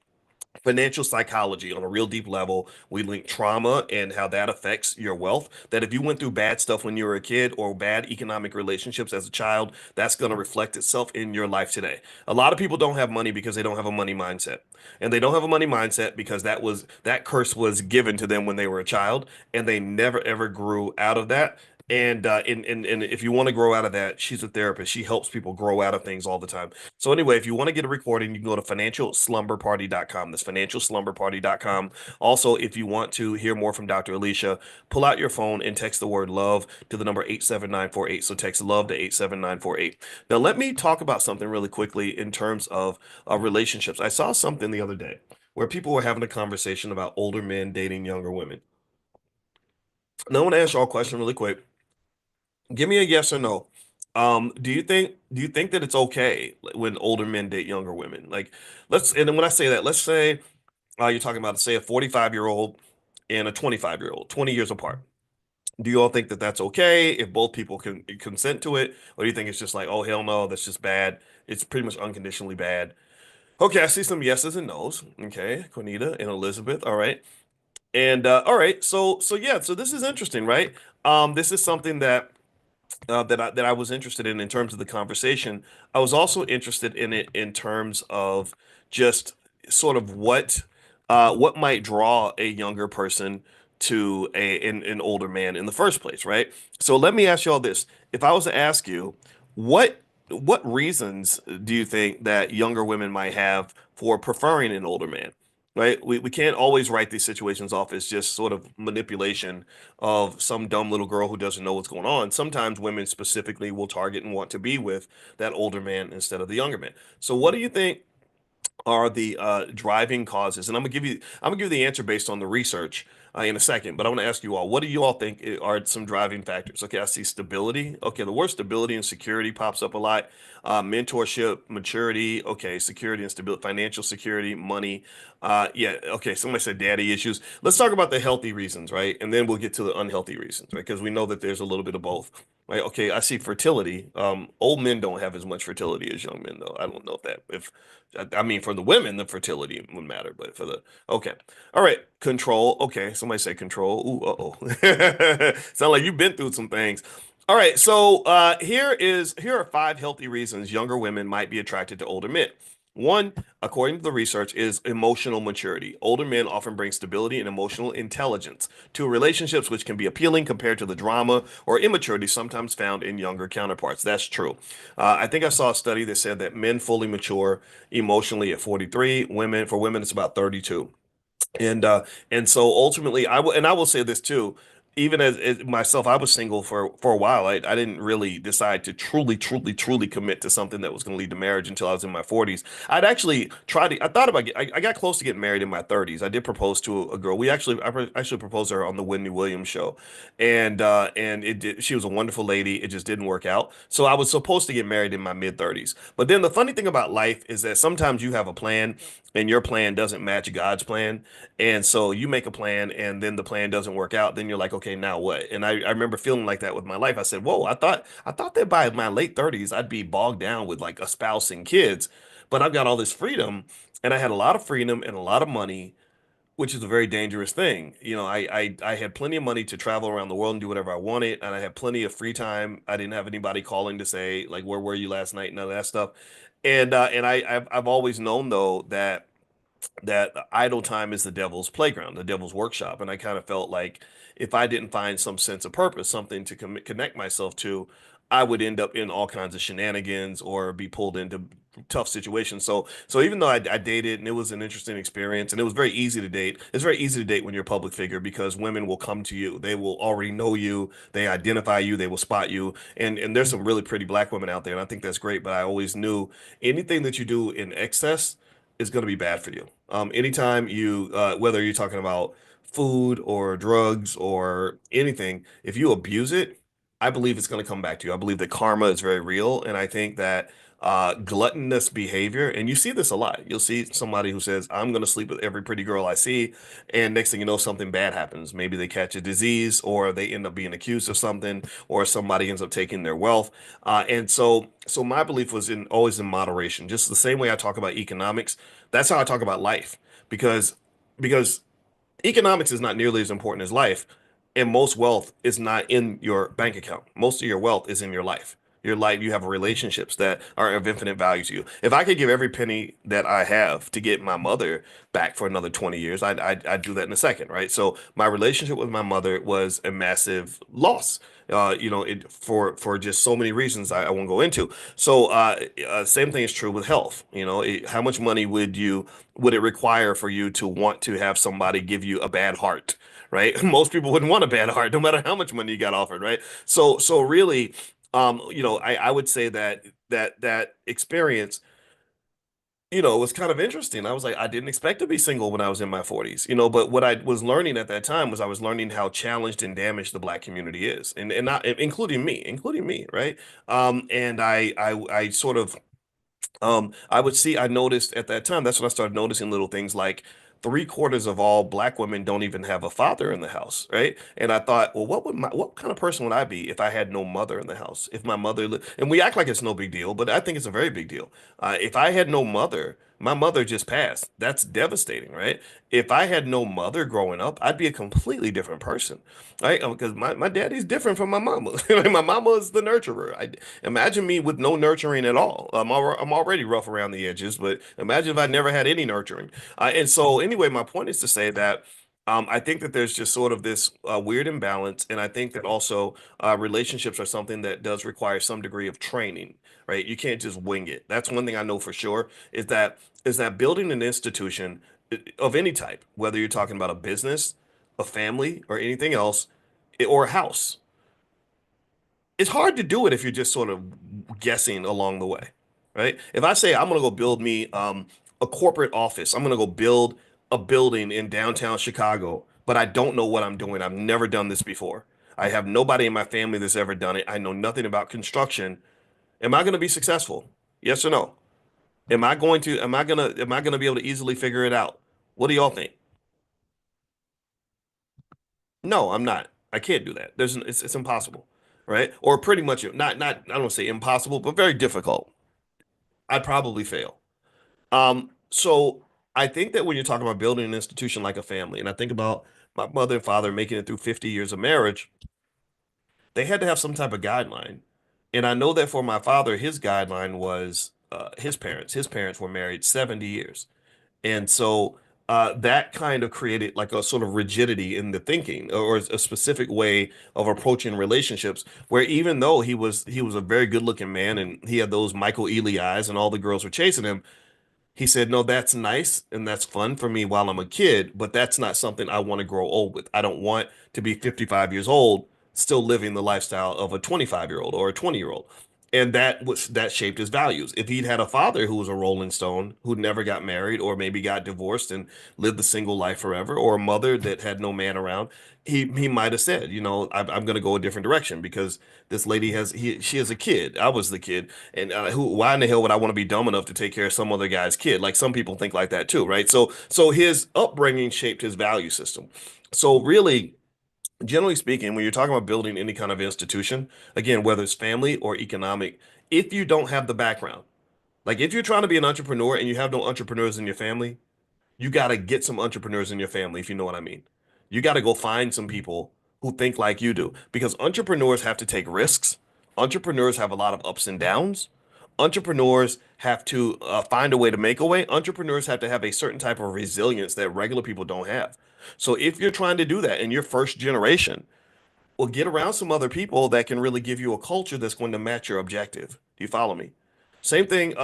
financial psychology on a real deep level. We link trauma and how that affects your wealth. That if you went through bad stuff when you were a kid or bad economic relationships as a child, that's going to reflect itself in your life today. A lot of people don't have money because they don't have a money mindset. And they don't have a money mindset because that curse was given to them when they were a child and they never ever grew out of that. And if you want to grow out of that, she's a therapist. She helps people grow out of things all the time. So anyway, if you want to get a recording, you can go to financialslumberparty.com. That's financialslumberparty.com. Also, if you want to hear more from Dr. Alicia, pull out your phone and text the word love to the number 87948. So text love to 87948. Now, let me talk about something really quickly in terms of relationships. I saw something the other day where people were having a conversation about older men dating younger women. Now, I want to ask y'all a question really quick. Give me a yes or no. Do you think that it's okay when older men date younger women? Like, and then when I say that, let's say you're talking about say a 45-year-old and a 25-year-old, 20 years apart. Do you all think that that's okay if both people can consent to it, or do you think it's just like, oh hell no, that's just bad? It's pretty much unconditionally bad. Okay, I see some yeses and nos. Okay, Cornita and Elizabeth. All right, and all right, so yeah, so this is interesting, right? This is something that I was interested in terms of the conversation. I was also interested in it in terms of just sort of what might draw a younger person to an older man in the first place, right? So let me ask you all this. If I was to ask you, what what reasons do you think that younger women might have for preferring an older man? Right? We can't always write these situations off as just sort of manipulation of some dumb little girl who doesn't know what's going on. Sometimes women specifically will target and want to be with that older man instead of the younger man. So what do you think are the driving causes? And I'm gonna give you the answer based on the research in a second. But I want to ask you all, what do you all think are some driving factors? Okay, I see stability. Okay, the word stability and security pops up a lot. Mentorship, maturity. Okay, security and stability, financial security, money. Yeah. Okay. Somebody said daddy issues. Let's talk about the healthy reasons, right? And then we'll get to the unhealthy reasons, right? Because we know that there's a little bit of both. Right. Okay. I see fertility. Old men don't have as much fertility as young men, though. I don't know if I mean, for the women, the fertility would matter, but for the okay, all right, control. Okay, somebody say control. Ooh, uh-oh. Sound like you've been through some things. All right, so here are five healthy reasons younger women might be attracted to older men. One, according to the research, is emotional maturity. Older men often bring stability and emotional intelligence to relationships, which can be appealing compared to the drama or immaturity sometimes found in younger counterparts. That's true. I think I saw a study that said that men fully mature emotionally at 43. For women, it's about 32. And so ultimately I will say this too, even as myself, I was single for a while. I didn't really decide to truly commit to something that was going to lead to marriage until I was in my 40s. I'd actually tried to, I thought about I got close to getting married in my 30s. I did propose to a girl. I actually proposed to her on the Whitney Williams show, and she was a wonderful lady. It just didn't work out. So I was supposed to get married in my mid 30s. But then the funny thing about life is that sometimes you have a plan and your plan doesn't match God's plan. And so you make a plan and then the plan doesn't work out. Then you're like, okay, now what? And I remember feeling like that with my life. I said, whoa, I thought that by my late 30s, I'd be bogged down with like a spouse and kids, but I've got all this freedom and I had a lot of freedom and a lot of money, which is a very dangerous thing. I had plenty of money to travel around the world and do whatever I wanted, and I had plenty of free time. I didn't have anybody calling to say like, where were you last night? None of that stuff. I've always known though that idle time is the devil's playground, the devil's workshop. And I kind of felt like if I didn't find some sense of purpose, something to connect myself to, I would end up in all kinds of shenanigans or be pulled into tough situations. So even though I dated and it was an interesting experience and it was very easy to date, it's very easy to date when you're a public figure because women will come to you. They will already know you, they identify you, they will spot you. And there's some really pretty black women out there, and I think that's great. But I always knew anything that you do in excess is going to be bad for you. Anytime whether you're talking about food or drugs or anything, if you abuse it, I believe it's going to come back to you. I believe that karma is very real. And I think that gluttonous behavior, and you see this a lot. You'll see somebody who says, I'm going to sleep with every pretty girl I see. And next thing you know, something bad happens. Maybe they catch a disease or they end up being accused of something or somebody ends up taking their wealth. So my belief was in always in moderation, just the same way I talk about economics. That's how I talk about life because because economics is not nearly as important as life, and most wealth is not in your bank account. Most of your wealth is in your life. Your life, you have relationships that are of infinite value to you. If I could give every penny that I have to get my mother back for another 20 years, I'd do that in a second, right? So my relationship with my mother was a massive loss. For just so many reasons I won't go into. Same thing is true with health. How much money would it require for you to want to have somebody give you a bad heart, right? Most people wouldn't want a bad heart, no matter how much money you got offered, right? So really, I would say that experience, was kind of interesting. I was like, I didn't expect to be single when I was in my 40s, but what I was learning at that time was I was learning how challenged and damaged the black community is, and not including me, right? And I sort of I noticed at that time, that's when I started noticing little things like three-quarters of all black women don't even have a father in the house, right? And I thought, well, what kind of person would I be if I had no mother in the house? If my and we act like it's no big deal, but I think it's a very big deal. If I had no mother, my mother just passed. That's devastating, right? If I had no mother growing up, I'd be a completely different person, right? Because my daddy's different from my mama. My mama is the nurturer. Imagine me with no nurturing at all. I'm already rough around the edges, but imagine if I never had any nurturing. And so, anyway, my point is to say that I think that there's just sort of this weird imbalance, and I think that also relationships are something that does require some degree of training, right? You can't just wing it. That's one thing I know for sure is that building an institution of any type, whether you're talking about a business, a family, or anything else, or a house, it's hard to do it if you're just sort of guessing along the way, right? If I say I'm gonna go build me a corporate office. I'm going to go build a building in downtown Chicago, but I don't know what I'm doing. I've never done this before. I have nobody in my family that's ever done it. I know nothing about construction. Am I going to be successful? Yes or no? Am I going to be able to easily figure it out? What do y'all think? No, I'm not. I can't do that. It's impossible, right? Or pretty much not I don't say impossible, but very difficult. I'd probably fail. So I think that when you're talking about building an institution like a family, and I think about my mother and father making it through 50 years of marriage, they had to have some type of guideline. And I know that for my father, his guideline was his parents. His parents were married 70 years. And so that kind of created like a sort of rigidity in the thinking or a specific way of approaching relationships where even though he was a very good looking man and he had those Michael Ealy eyes and all the girls were chasing him, he said, no, that's nice and that's fun for me while I'm a kid, but that's not something I want to grow old with. I don't want to be 55 years old still living the lifestyle of a 25-year-old or a 20-year-old. And that shaped his values. If he'd had a father who was a Rolling Stone, who never got married or maybe got divorced and lived a single life forever, or a mother that had no man around, he might have said, I'm going to go a different direction because this lady she has a kid. I was the kid, and why in the hell would I want to be dumb enough to take care of some other guy's kid? Like some people think like that too, right? So his upbringing shaped his value system. So really, generally speaking, when you're talking about building any kind of institution, again, whether it's family or economic, if you don't have the background, like if you're trying to be an entrepreneur and you have no entrepreneurs in your family, you got to get some entrepreneurs in your family, if you know what I mean. You got to go find some people who think like you do because entrepreneurs have to take risks. Entrepreneurs have a lot of ups and downs. Entrepreneurs have to find a way to make a way. Entrepreneurs have to have a certain type of resilience that regular people don't have. So if you're trying to do that in your first generation, well, get around some other people that can really give you a culture that's going to match your objective. Do you follow me? Same thing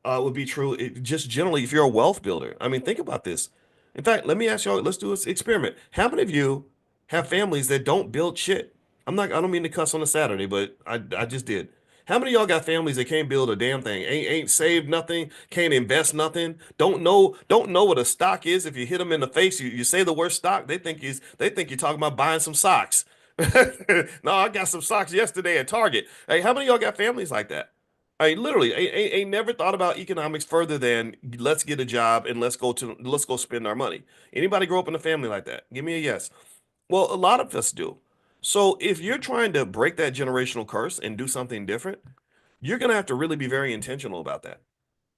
would be true just generally if you're a wealth builder. I mean, think about this. In fact, let me ask y'all, let's do this experiment. How many of you have families that don't build shit? I don't mean to cuss on a Saturday, but I just did. How many of y'all got families that can't build a damn thing? Ain't saved nothing, can't invest nothing, don't know what a stock is. If you hit them in the face, you say the word stock, they think you're talking about buying some socks. No, I got some socks yesterday at Target. Hey, how many of y'all got families like that? I mean, literally, ain't never thought about economics further than let's get a job and let's go spend our money. Anybody grow up in a family like that? Give me a yes. Well, a lot of us do. So if you're trying to break that generational curse and do something different, you're gonna have to really be very intentional about that.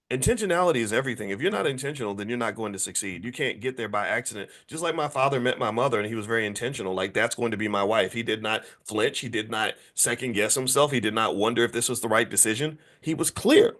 Intentionality is everything. If you're not intentional, then you're not going to succeed. You can't get there by accident. Just like my father met my mother and he was very intentional. Like, that's going to be my wife. He did not flinch. He did not second guess himself. He did not wonder if this was the right decision. He was clear.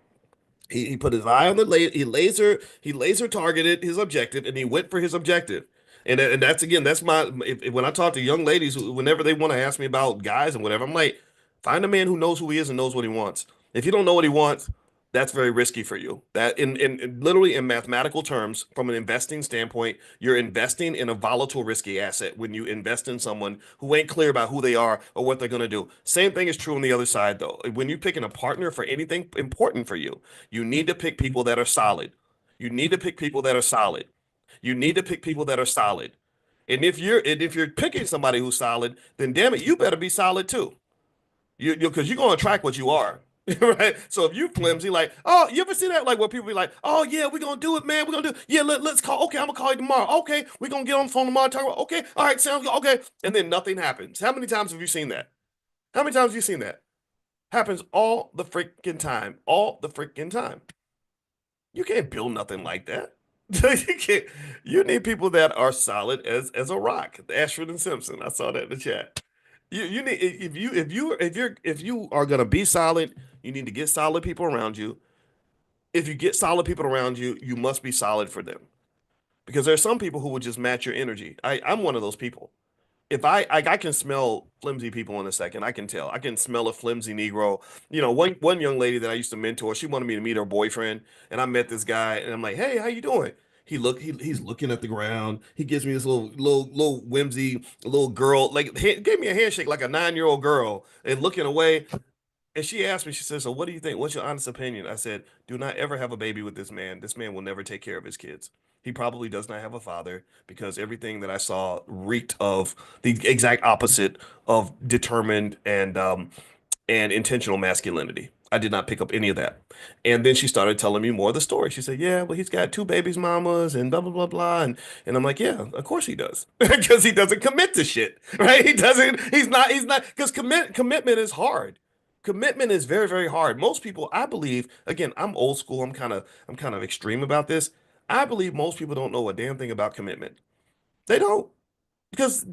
He put his eye on the he laser targeted his objective and he went for his objective. And that's again, that's when I talk to young ladies whenever they want to ask me about guys and whatever, I'm like, find a man who knows who he is and knows what he wants. If you don't know what he wants, that's very risky for you. That in literally in mathematical terms, from an investing standpoint, you're investing in a volatile, risky asset when you invest in someone who ain't clear about who they are or what they're gonna do. Same thing is true on the other side, though. When you're picking a partner for anything important for you, you need to pick people that are solid. You need to pick people that are solid. You need to pick people that are solid. And if you're picking somebody who's solid, then damn it, you better be solid too. Because you're gonna attract what you are. Right. So if you flimsy, like, oh, you ever see that? Like where people be like, oh yeah, we're gonna do it, man. We're gonna do it. Yeah, let's call. Okay, I'm gonna call you tomorrow. Okay, we're gonna get on the phone tomorrow. Talk about, okay, all right, sounds good. Okay. And then nothing happens. How many times have you seen that? How many times have you seen that? Happens all the freaking time. All the freaking time. You can't build nothing like that. You can't. You need people that are solid as a rock. Ashford and Simpson. I saw that in the chat. You need if you are gonna be solid, you need to get solid people around you. If you get solid people around you, you must be solid for them because there are some people who will just match your energy. I'm one of those people. If I can smell flimsy people in a second. I can tell. I can smell a flimsy Negro. One young lady that I used to mentor, she wanted me to meet her boyfriend, and I met this guy, and I'm like, "Hey, how you doing?" He's looking at the ground. He gives me this little whimsy little girl, like gave me a handshake like a 9-year-old girl, and looking away. And she asked me, she said, "So what do you think? What's your honest opinion?" I said, "Do not ever have a baby with this man. This man will never take care of his kids. He probably does not have a father because everything that I saw reeked of the exact opposite of determined and intentional masculinity. I did not pick up any of that." And then she started telling me more of the story. She said, "Yeah, well, he's got two babies mamas and blah blah blah blah." And I'm like, "Yeah, of course he does." Because he doesn't commit to shit, right? He's not because commitment is hard. Commitment is very, very hard. Most people, I believe, again, I'm old school. I'm kind of extreme about this. I believe most people don't know a damn thing about commitment. They don't because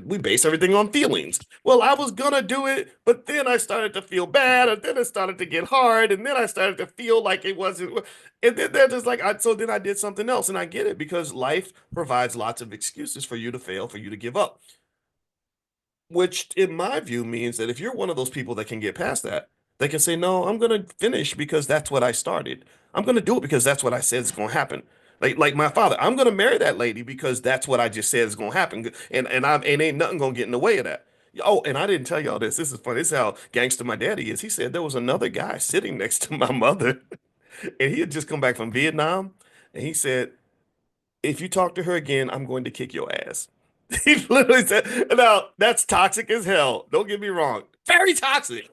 we base everything on feelings. Well, I was gonna do it, but then I started to feel bad, and then it started to get hard, and then I started to feel like it wasn't. And then they're just like, so then I did something else, and I get it because life provides lots of excuses for you to fail, for you to give up. Which, in my view, means that if you're one of those people that can get past that, they can say, "No, I'm going to finish because that's what I started. I'm going to do it because that's what I said is going to happen." Like my father, I'm going to marry that lady because that's what I just said is going to happen, and ain't nothing going to get in the way of that. Oh, and I didn't tell y'all this. This is funny. This is how gangster my daddy is. He said there was another guy sitting next to my mother, and he had just come back from Vietnam, and he said, "If you talk to her again, I'm going to kick your ass." He literally said, "Now that's toxic as hell. Don't get me wrong, very toxic,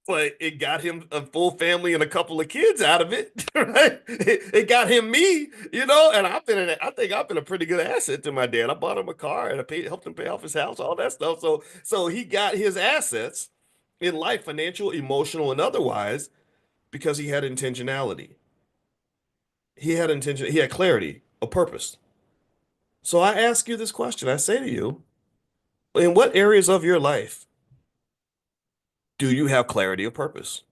but it got him a full family and a couple of kids out of it, right? It got him me, and I think I've been a pretty good asset to my dad. I bought him a car and helped him pay off his house, all that stuff. So he got his assets in life, financial, emotional, and otherwise, because he had intentionality. He had intention. He had clarity, a purpose. So I ask you this question. I say to you, in what areas of your life do you have clarity of purpose?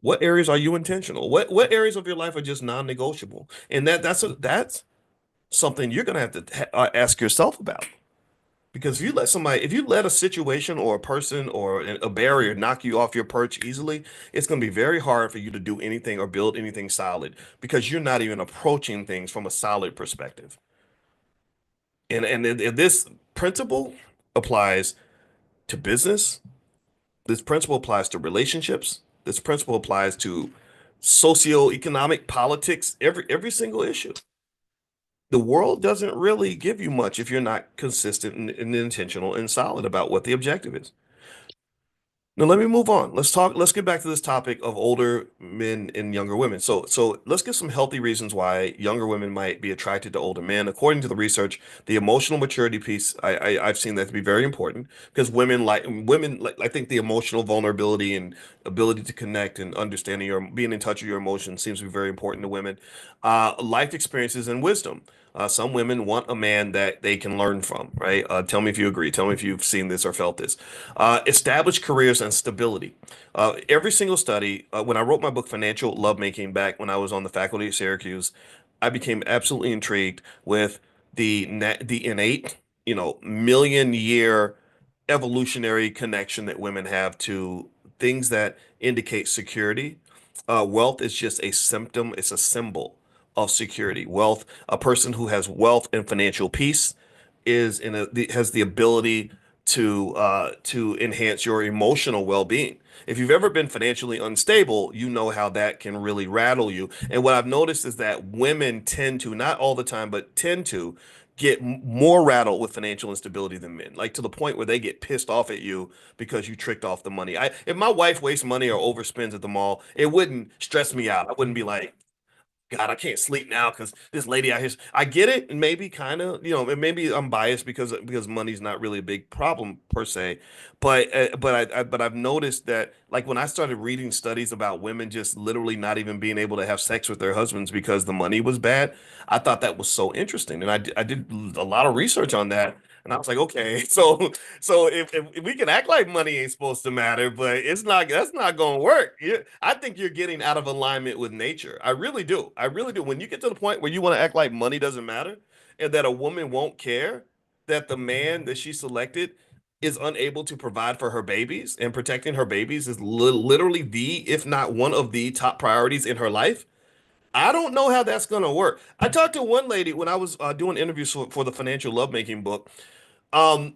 What areas are you intentional? What areas of your life are just non-negotiable? And that's something you're gonna have to ask yourself about. Because if you let a situation or a person or a barrier knock you off your perch easily, it's gonna be very hard for you to do anything or build anything solid because you're not even approaching things from a solid perspective. And this principle applies to business. This principle applies to relationships. This principle applies to socioeconomic politics, every single issue. The world doesn't really give you much if you're not consistent and intentional and solid about what the objective is. Now let me move on. Let's get back to this topic of older men and younger women. So let's get some healthy reasons why younger women might be attracted to older men. According to the research, the emotional maturity piece, I've seen that to be very important because women like I think the emotional vulnerability and ability to connect and understanding your being in touch with your emotions seems to be very important to women. Life experiences and wisdom. Some women want a man that they can learn from, right? Tell me if you agree. Tell me if you've seen this or felt this. Established careers and stability. Every single study, when I wrote my book, Financial Lovemaking, back when I was on the faculty at Syracuse, I became absolutely intrigued with the innate, million year evolutionary connection that women have to things that indicate security. Wealth is just a symptom, it's a symbol of security. Wealth, a person who has wealth and financial peace has the ability to enhance your emotional well-being. If you've ever been financially unstable, you know how that can really rattle you. And what I've noticed is that women tend to, not all the time, but tend to get more rattled with financial instability than men, like to the point where they get pissed off at you because you tricked off the money. If my wife wastes money or overspends at the mall, it wouldn't stress me out. I wouldn't be like, God, I can't sleep now because this lady out here. I get it, and maybe kind of, and maybe I'm biased because money's not really a big problem per se, but I've noticed that like when I started reading studies about women just literally not even being able to have sex with their husbands because the money was bad, I thought that was so interesting, and I did a lot of research on that, and I was like, okay, so if we can act like money ain't supposed to matter, but that's not gonna work. I think you're getting out of alignment with nature. I really do. I really do. When you get to the point where you want to act like money doesn't matter and that a woman won't care that the man that she selected is unable to provide for her babies and protecting her babies is literally if not one of the top priorities in her life. I don't know how that's gonna work. I talked to one lady when I was doing interviews for the financial lovemaking book. And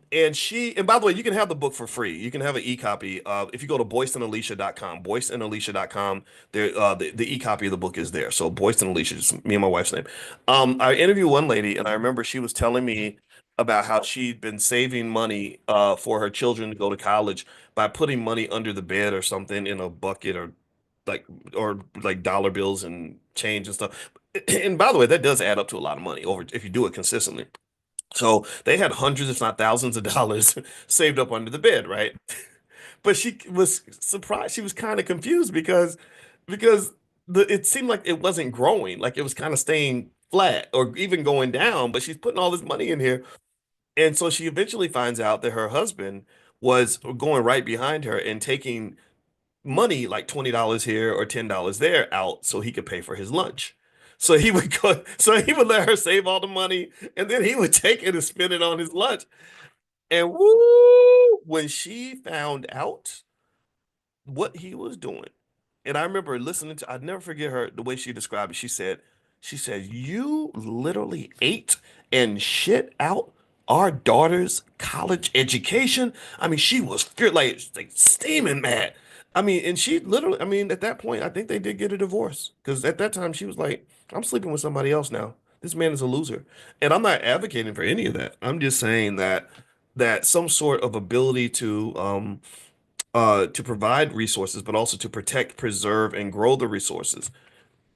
by the way, you can have the book for free. You can have an e-copy. If you go to boyceandalicia.com, boyceandalicia.com, there, the e-copy of the book is there. So Boyce and Alicia, just me and my wife's name. I interviewed one lady, and I remember she was telling me about how she'd been saving money, for her children to go to college by putting money under the bed or something in a bucket like, or like dollar bills and change and stuff. And by the way, that does add up to a lot of money over if you do it consistently. So they had hundreds, if not thousands of dollars saved up under the bed, right? But she was surprised. She was kind of confused because it seemed like it wasn't growing, like it was kind of staying flat or even going down, but she's putting all this money in here. And so she eventually finds out that her husband was going right behind her and taking money like $20 here or $10 there out so he could pay for his lunch. So he would let her save all the money and then he would take it and spend it on his lunch. And woo, when she found out what he was doing, and I remember listening to, I'd never forget her, the way she described it. She said, you literally ate and shit out our daughter's college education. I mean, she was like steaming mad. I mean, and she literally, I mean, at that point, I think they did get a divorce because at that time she was like, I'm sleeping with somebody else now. This man is a loser. And I'm not advocating for any of that. I'm just saying that some sort of ability to provide resources, but also to protect, preserve, and grow the resources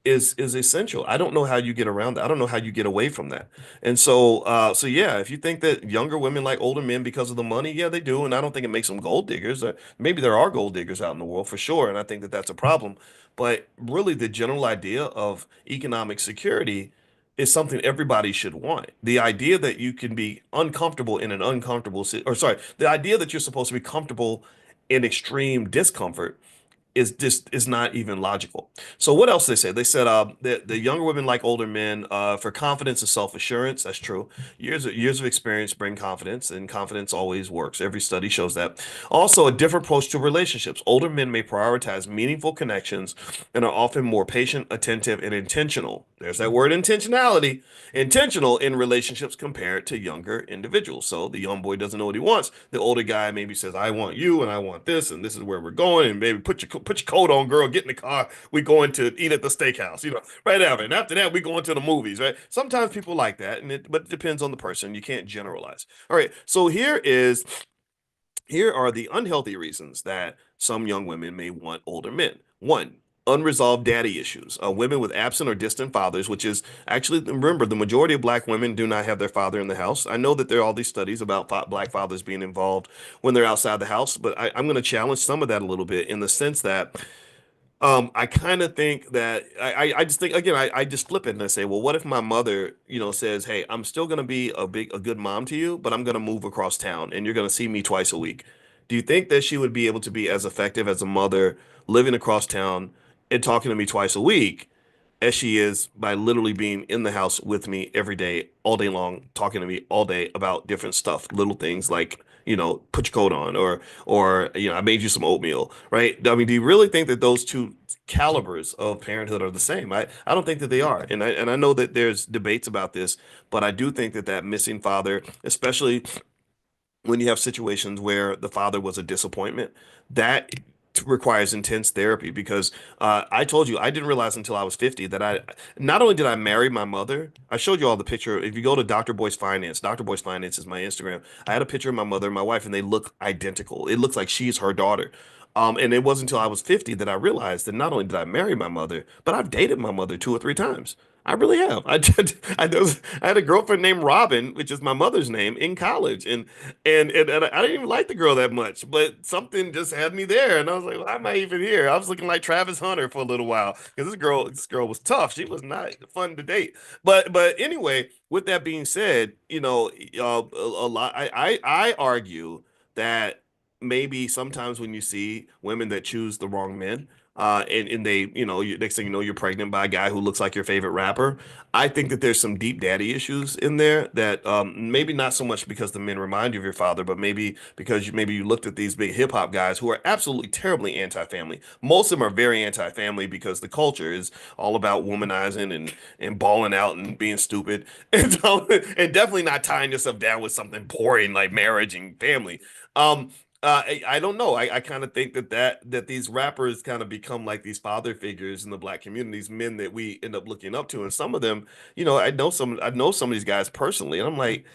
is essential. I don't know how you get around that. I don't know how you get away from that. And so yeah, if you think that younger women like older men because of the money, yeah, they do. And I don't think it makes them gold diggers. Maybe there are gold diggers out in the world for sure, and I think that that's a problem. But really, the general idea of economic security is something everybody should want. The idea that you can be uncomfortable in an uncomfortable, or sorry, the idea that you're supposed to be comfortable in extreme discomfort is not even logical. So what else they say? They said the younger women like older men for confidence and self-assurance. That's true. Years of experience bring confidence, and confidence always works. Every study shows that. Also, a different approach to relationships. Older men may prioritize meaningful connections and are often more patient, attentive, and intentional. There's that word intentionality. Intentional in relationships compared to younger individuals. So the young boy doesn't know what he wants. The older guy maybe says, "I want you, and I want this, and this is where we're going." And baby, put your coat on, girl. Get in the car. We going to eat at the steakhouse. Right after. And after that, we going to the movies. Right. Sometimes people like that, but it depends on the person. You can't generalize. All right. So here are the unhealthy reasons that some young women may want older men. One, unresolved daddy issues. Women with absent or distant fathers, which is actually, remember, the majority of black women do not have their father in the house. I know that there are all these studies about black fathers being involved when they're outside the house, but I'm going to challenge some of that a little bit in the sense that I kind of think that I just think again I just flip it and I say, well, what if my mother, says, hey, I'm still gonna be a good mom to you, but I'm gonna move across town and you're gonna see me twice a week. Do you think that she would be able to be as effective as a mother living across town and talking to me twice a week as she is by literally being in the house with me every day, all day long, talking to me all day about different stuff, little things like, put your coat on or I made you some oatmeal, right? I mean, do you really think that those two calibers of parenthood are the same? I don't think that they are. And I know that there's debates about this, but I do think that missing father, especially when you have situations where the father was a disappointment, that requires intense therapy because I told you I didn't realize until I was 50 that I not only did I marry my mother, I showed you all the picture. If you go to Dr. Boyce Finance, Dr. Boyce Finance is my Instagram. I had a picture of my mother and my wife, and they look identical. It looks like she's her daughter. And it wasn't until I was 50 that I realized that not only did I marry my mother, but I've dated my mother two or three times. I really have. I did. I had a girlfriend named Robin, which is my mother's name, in college, and I didn't even like the girl that much, but something just had me there, and I was like, why am I even here? I was looking like Travis Hunter for a little while because this girl was tough. She was not fun to date. But anyway, with that being said, a lot. I argue that maybe sometimes when you see women that choose the wrong men, and they, next thing you know, you're pregnant by a guy who looks like your favorite rapper. I think that there's some deep daddy issues in there that maybe not so much because the men remind you of your father, but maybe because maybe you looked at these big hip hop guys who are absolutely terribly anti-family. Most of them are very anti-family because the culture is all about womanizing and balling out and being stupid, and definitely not tying yourself down with something boring like marriage and family. Um, I don't know. I kind of think that these rappers kind of become like these father figures in the black communities, men that we end up looking up to, and some of them, I know some of these guys personally, and I'm like,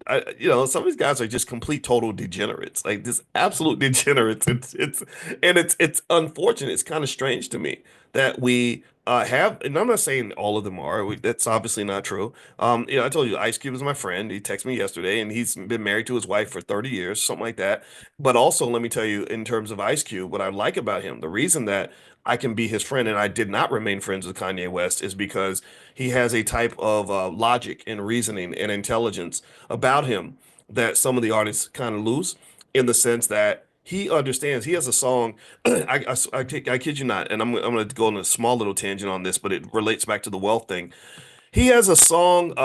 some of these guys are just complete total degenerates, like just absolute degenerates. It's unfortunate. It's kind of strange to me that we have, and I'm not saying all of them are. That's obviously not true. I told you Ice Cube is my friend. He texted me yesterday, and he's been married to his wife for 30 years, something like that. But also, let me tell you, in terms of Ice Cube, what I like about him, the reason that I can be his friend and I did not remain friends with Kanye West is because he has a type of logic and reasoning and intelligence about him that some of the artists kind of lose in the sense that he understands. He has a song. I kid you not, and I'm going to go on a small little tangent on this, but it relates back to the wealth thing. He has a song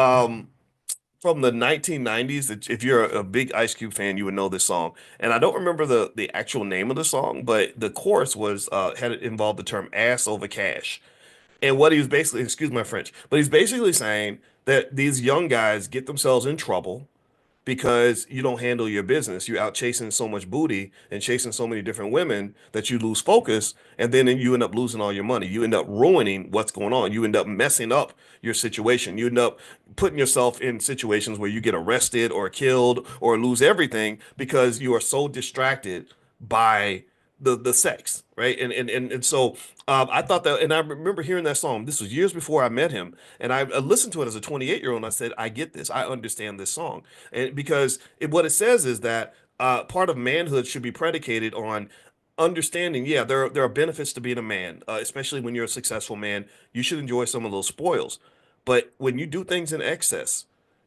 from the 1990s. If you're a big Ice Cube fan, you would know this song. And I don't remember the actual name of the song, but the chorus was had it involved the term ass over cash. And what he was basically, excuse my French, but he's basically saying that these young guys get themselves in trouble because you don't handle your business. You're out chasing so much booty and chasing so many different women that you lose focus, and then you end up losing all your money. You end up ruining what's going on. You end up messing up your situation. You end up putting yourself in situations where you get arrested or killed or lose everything because you are so distracted by the sex, right? And so I thought that, and I remember hearing that song. This was years before I met him, and I listened to it as a 28-year-old. And I said, I get this. I understand this song, and because what it says is that part of manhood should be predicated on understanding. Yeah, there are benefits to being a man, especially when you're a successful man. You should enjoy some of those spoils, but when you do things in excess,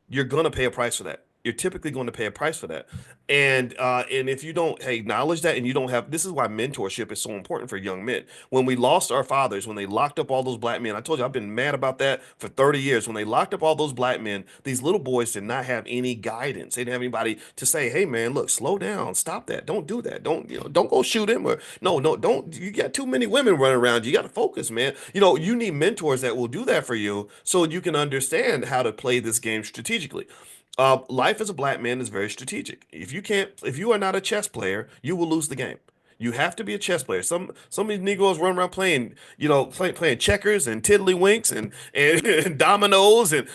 you're going to pay a price for that. You're typically going to pay a price for that. And if you don't, hey, acknowledge that, and you don't have, this is why mentorship is so important for young men. When we lost our fathers, when they locked up all those black men, I told you I've been mad about that for 30 years. When they locked up all those black men, these little boys did not have any guidance. They didn't have anybody to say, hey man, look, slow down, stop that, don't do that, don't go shoot him, or no, don't. You got too many women running around. You got to focus, man. You need mentors that will do that for you so you can understand how to play this game strategically. Life as a black man is very strategic. If you are not a chess player, you will lose the game. You have to be a chess player. Some of these Negroes run around playing, playing checkers and tiddlywinks and dominoes and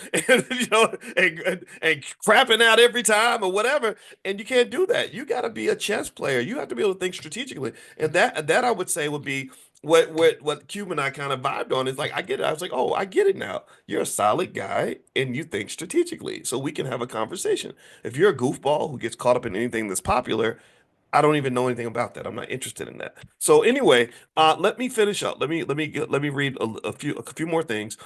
crapping out every time or whatever. And you can't do that. You got to be a chess player. You have to be able to think strategically. And that I would say would be what Cube and I kind of vibed on. Is like, I get it. I was like, oh, I get it now. You're a solid guy and you think strategically, so we can have a conversation. If you're a goofball who gets caught up in anything that's popular, I don't even know anything about that. I'm not interested in that. So anyway, let me finish up. Let me read a few more things.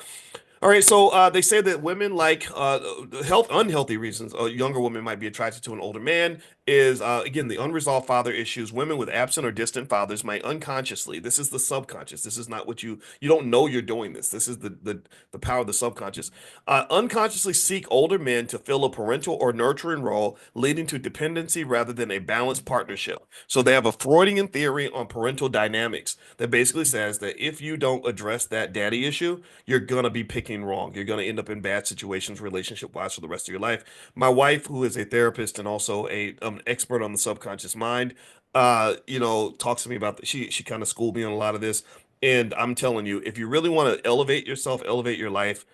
All right, so they say that women like unhealthy reasons a younger woman might be attracted to an older man is again the unresolved father issues. Women with absent or distant fathers might unconsciously. This is the subconscious. This is not what you don't know you're doing this. This is the power of the subconscious. Unconsciously seek older men to fill a parental or nurturing role, leading to dependency rather than a balanced partnership. So they have a Freudian theory on parental dynamics that basically says that if you don't address that daddy issue, you're gonna be picking wrong. You're gonna end up in bad situations relationship wise for the rest of your life. My wife, who is a therapist and also a expert on the subconscious mind, talks to me about she kind of schooled me on a lot of this. And I'm telling you, if you really want to elevate yourself, elevate your life,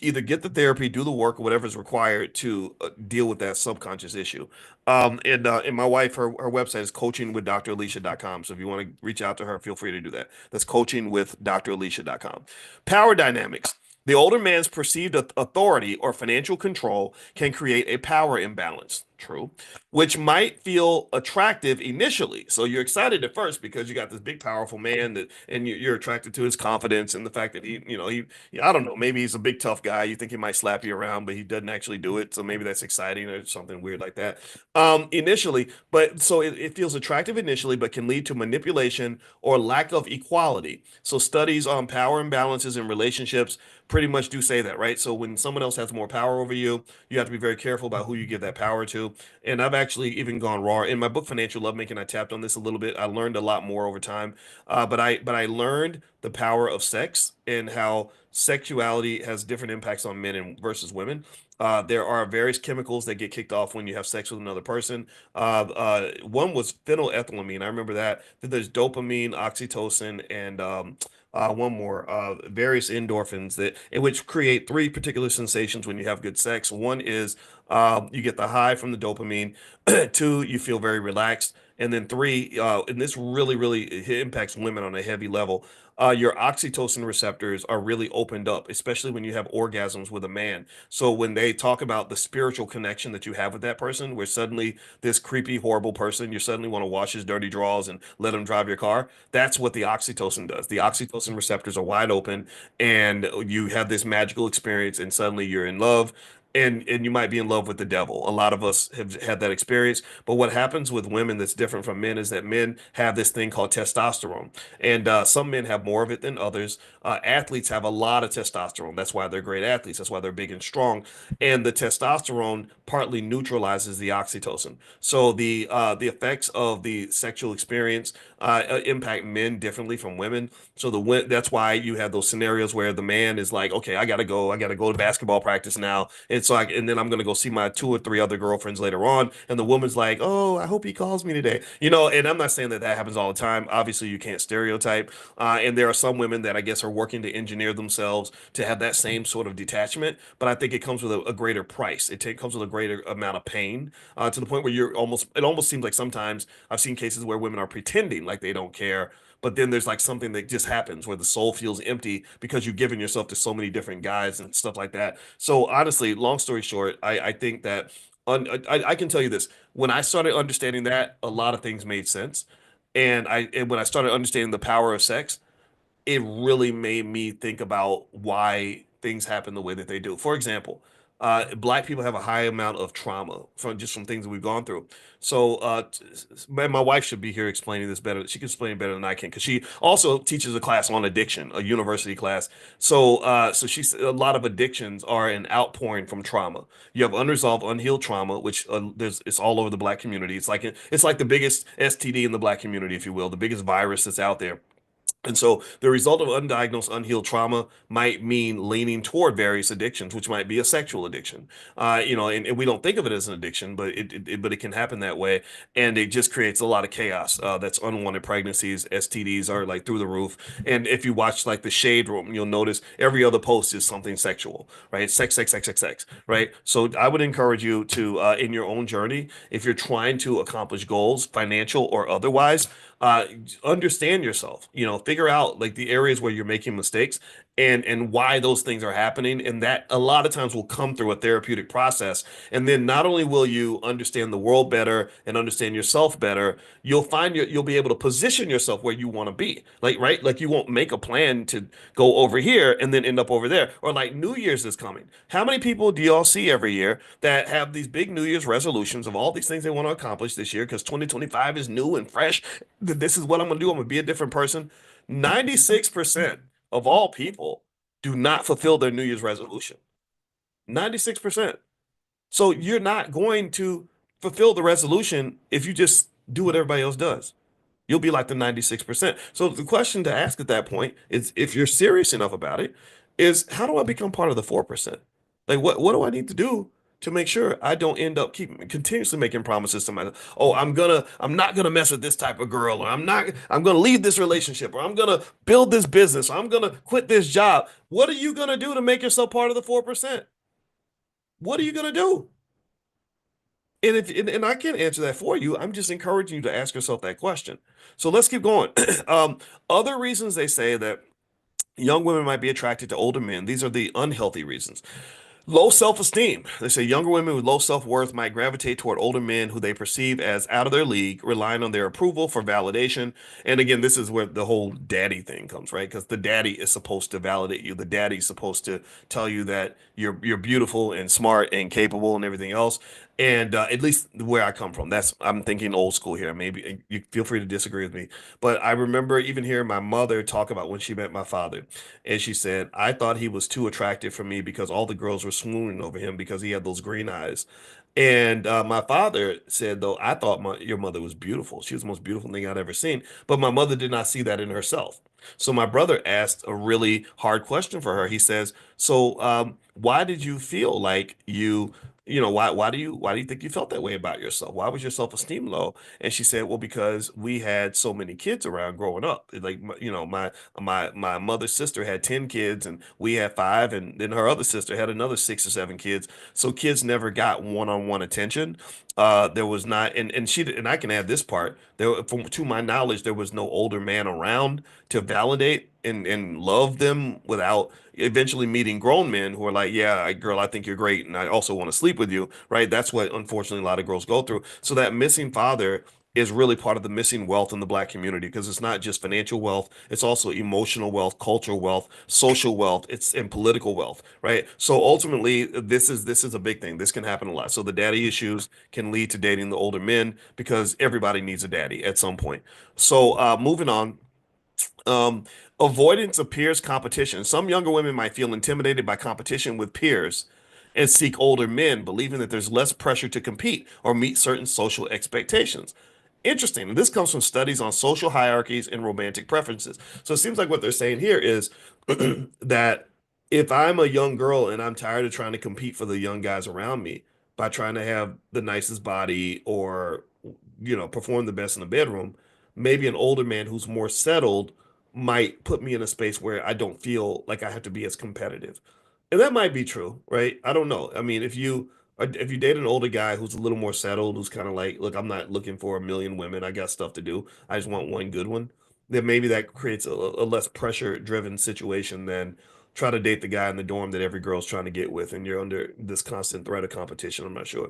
either get the therapy, do the work, or whatever is required to deal with that subconscious issue. And my wife, her website is coachingwithdralicia.com. So if you want to reach out to her, feel free to do that. That's coachingwithdralicia.com. Power dynamics. The older man's perceived authority or financial control can create a power imbalance. True. Which might feel attractive initially. So you're excited at first because you got this big, powerful man that, and you're attracted to his confidence and the fact that I don't know, maybe he's a big, tough guy. You think he might slap you around, but he doesn't actually do it. So maybe that's exciting or something weird like that. Initially, but so it feels attractive initially, but can lead to manipulation or lack of equality. So studies on power imbalances in relationships pretty much do say that, right? So when someone else has more power over you, you have to be very careful about who you give that power to. And I've actually even gone raw in my book Financial Lovemaking. I tapped on this a little bit. I learned a lot more over time, but I learned the power of sex and how sexuality has different impacts on men and versus women. There are various chemicals that get kicked off when you have sex with another person. One was phenylethylamine. I remember that. Then there's dopamine, oxytocin, and one more, various endorphins that in which create three particular sensations when you have good sex. One is you get the high from the dopamine. Two, you feel very relaxed. And then three, and this really, really impacts women on a heavy level. Your oxytocin receptors are really opened up, especially when you have orgasms with a man. So when they talk about the spiritual connection that you have with that person, where suddenly this creepy, horrible person, you suddenly want to wash his dirty drawers and let him drive your car. That's what the oxytocin does. The oxytocin receptors are wide open, and you have this magical experience, and suddenly you're in love. And you might be in love with the devil. A lot of us have had that experience. But what happens with women that's different from men is that men have this thing called testosterone. And some men have more of it than others. Athletes have a lot of testosterone. That's why they're great athletes. That's why they're big and strong. And the testosterone partly neutralizes the oxytocin. So the effects of the sexual experience impact men differently from women. So that's why you have those scenarios where the man is like, okay, I gotta go to basketball practice now, and then I'm gonna go see my two or three other girlfriends later on, and the woman's like, oh, I hope he calls me today, And I'm not saying that that happens all the time. Obviously, you can't stereotype, and there are some women that I guess are working to engineer themselves to have that same sort of detachment, but I think it comes with a greater price. Comes with a greater amount of pain, to the point where it almost seems like sometimes I've seen cases where women are pretending like they don't care, but then there's like something that just happens where the soul feels empty because you've given yourself to so many different guys and stuff like that. So honestly, long story short, I think that I can tell you this: when I started understanding that, a lot of things made sense, and when I started understanding the power of sex, it really made me think about why things happen the way that they do. For example, black people have a high amount of trauma from things that we've gone through. So, my wife should be here explaining this better. She can explain it better than I can because she also teaches a class on addiction, a university class. So she's a lot of addictions are an outpouring from trauma. You have unresolved, unhealed trauma, which it's all over the black community. It's like the biggest STD in the black community, if you will, the biggest virus that's out there. And so the result of undiagnosed, unhealed trauma might mean leaning toward various addictions, which might be a sexual addiction. And we don't think of it as an addiction, but it can happen that way, and it just creates a lot of chaos. That's unwanted pregnancies, STDs are like through the roof. And if you watch like the Shade Room, you'll notice every other post is something sexual, right? Sex, sex, sex, sex, sex, right? So I would encourage you to, in your own journey, if you're trying to accomplish goals, financial or otherwise, uh, understand yourself, figure out like the areas where you're making mistakes and why those things are happening. And that a lot of times will come through a therapeutic process. And then not only will you understand the world better and understand yourself better, you'll be able to position yourself where you want to be. Like, right? Like you won't make a plan to go over here and then end up over there. Or like New Year's is coming. How many people do y'all see every year that have these big New Year's resolutions of all these things they want to accomplish this year because 2025 is new and fresh? This is what I'm going to do. I'm going to be a different person. 96% of all people do not fulfill their New Year's resolution. 96%. So you're not going to fulfill the resolution if you just do what everybody else does. You'll be like the 96%. So the question to ask at that point is if you're serious enough about it, is how do I become part of the 4%? Like what do I need to do to make sure I don't end up keeping continuously making promises to myself? Oh, I'm not gonna mess with this type of girl, or I'm gonna leave this relationship, or I'm gonna build this business, or I'm gonna quit this job. What are you gonna do to make yourself part of the 4%? What are you gonna do? And I can't answer that for you. I'm just encouraging you to ask yourself that question. So let's keep going. Um, Other reasons they say that young women might be attracted to older men. These are the unhealthy reasons. Low self-esteem. They say younger women with low self-worth might gravitate toward older men who they perceive as out of their league, relying on their approval for validation. And again, this is where the whole daddy thing comes, right? Because the daddy is supposed to validate you. The daddy's supposed to tell you that you're beautiful and smart and capable and everything else. And at least where I come from, that's I'm thinking old school here. Maybe you feel free to disagree with me, but I remember even hearing my mother talk about when she met my father. And she said, I thought he was too attractive for me because all the girls were swooning over him because he had those green eyes. And my father said, though, I thought your mother was beautiful. She was the most beautiful thing I'd ever seen. But my mother did not see that in herself. So my brother asked a really hard question for her. He says, so why did you feel like why do you think you felt that way about yourself? Why was your self-esteem low? And she said, well, because we had so many kids around growing up. Like, my mother's sister had 10 kids and we had five, and then her other sister had another 6 or 7 kids. So kids never got one-on-one attention. There was not, and I can add this part. To my knowledge, there was no older man around to validate and love them without eventually meeting grown men who are like, yeah, girl, I think you're great, and I also want to sleep with you, right? That's what unfortunately a lot of girls go through. So that missing father is really part of the missing wealth in the black community because it's not just financial wealth, it's also emotional wealth, cultural wealth, social wealth, it's and political wealth, right? So ultimately, this is a big thing. This can happen a lot. So the daddy issues can lead to dating the older men because everybody needs a daddy at some point. So moving on. Um, Avoidance of peers competition. Some younger women might feel intimidated by competition with peers and seek older men, believing that there's less pressure to compete or meet certain social expectations. Interesting. And this comes from studies on social hierarchies and romantic preferences. So it seems like what they're saying here is that if I'm a young girl and I'm tired of trying to compete for the young guys around me by trying to have the nicest body or, perform the best in the bedroom, maybe an older man who's more settled might put me in a space where I don't feel like I have to be as competitive. And that might be true, right? I don't know. I mean, if you date an older guy who's a little more settled, who's kind of like, look, I'm not looking for a million women. I got stuff to do. I just want one good one. Then maybe that creates a less pressure-driven situation than try to date the guy in the dorm that every girl's trying to get with, and you're under this constant threat of competition. I'm not sure.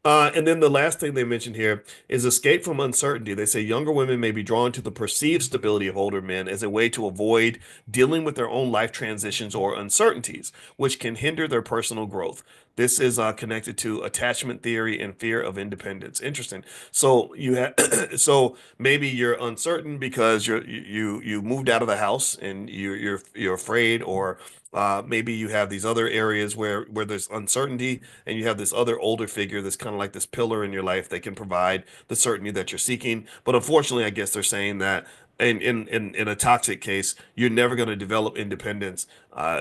And then the last thing they mentioned here is escape from uncertainty. They say younger women may be drawn to the perceived stability of older men as a way to avoid dealing with their own life transitions or uncertainties, which can hinder their personal growth. This is connected to attachment theory and fear of independence. Interesting. So you have, so maybe you're uncertain because you moved out of the house and you're afraid, or maybe you have these other areas where there's uncertainty, and you have this other older figure that's kind of like this pillar in your life that can provide the certainty that you're seeking. But unfortunately, I guess they're saying that in a toxic case, you're never going to develop independence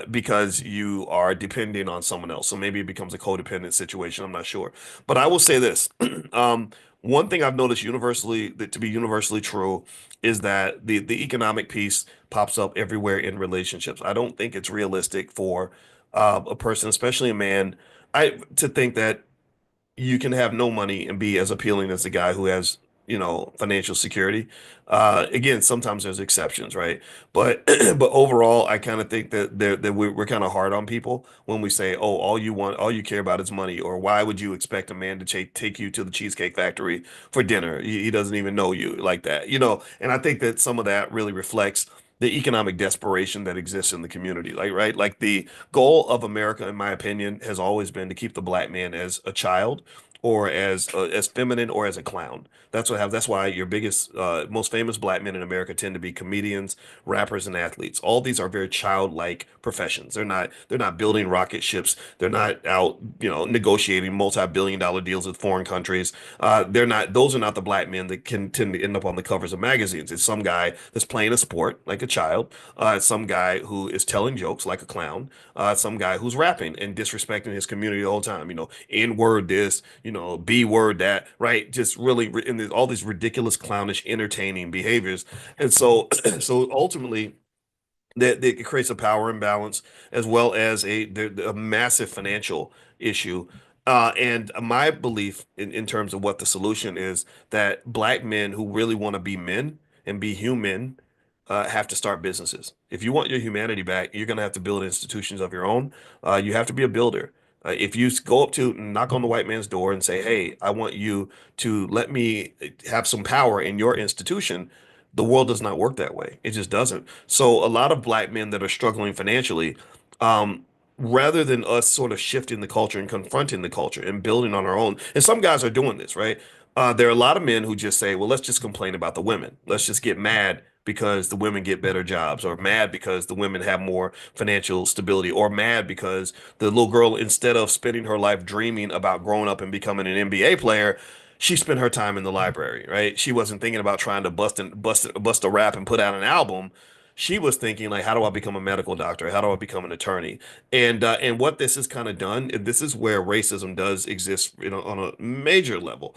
because you are depending on someone else. So maybe it becomes a codependent situation. I'm not sure. But I will say this. One thing I've noticed universally that to be universally true is that the economic piece pops up everywhere in relationships. I don't think it's realistic for a person, especially a man, to think that you can have no money and be as appealing as the guy who has, financial security. Again, sometimes there's exceptions, right? But but overall, I kind of think that we're kind of hard on people when we say, oh, all you care about is money, or why would you expect a man to take you to the Cheesecake Factory for dinner? He doesn't even know you like that, And I think that some of that really reflects the economic desperation that exists in the community, like right, like the goal of America, in my opinion, has always been to keep the black man as a child or as feminine or as a clown. That's why your biggest most famous black men in America tend to be comedians, rappers, and athletes. All these are very childlike professions. They're not building rocket ships. They're not out, negotiating multi-billion-dollar deals with foreign countries. Those are not the black men that can tend to end up on the covers of magazines. It's some guy that's playing a sport like a child. It's some guy who is telling jokes like a clown. Some guy who's rapping and disrespecting his community the whole time. N word this, B word that, right? Just really, and there's all these ridiculous, clownish, entertaining behaviors. And so, so ultimately, that it creates a power imbalance as well as a massive financial issue. And my belief in terms of what the solution is that black men who really want to be men and be human have to start businesses. If you want your humanity back, you're going to have to build institutions of your own. You have to be a builder. If you go up to knock on the white man's door and say, "Hey, I want you to let me have some power in your institution," the world does not work that way. It just doesn't. So a lot of black men that are struggling financially, um, rather than us sort of shifting the culture and confronting the culture and building on our own, and some guys are doing this, right? There are a lot of men who just say, well, let's just complain about the women. Let's just get mad because the women get better jobs, or mad because the women have more financial stability, or mad because the little girl, instead of spending her life dreaming about growing up and becoming an NBA player, she spent her time in the library, right? She wasn't thinking about trying to bust a rap and put out an album. She was thinking like, how do I become a medical doctor? How do I become an attorney? And what this has kind of done, and this is where racism does exist, on a major level,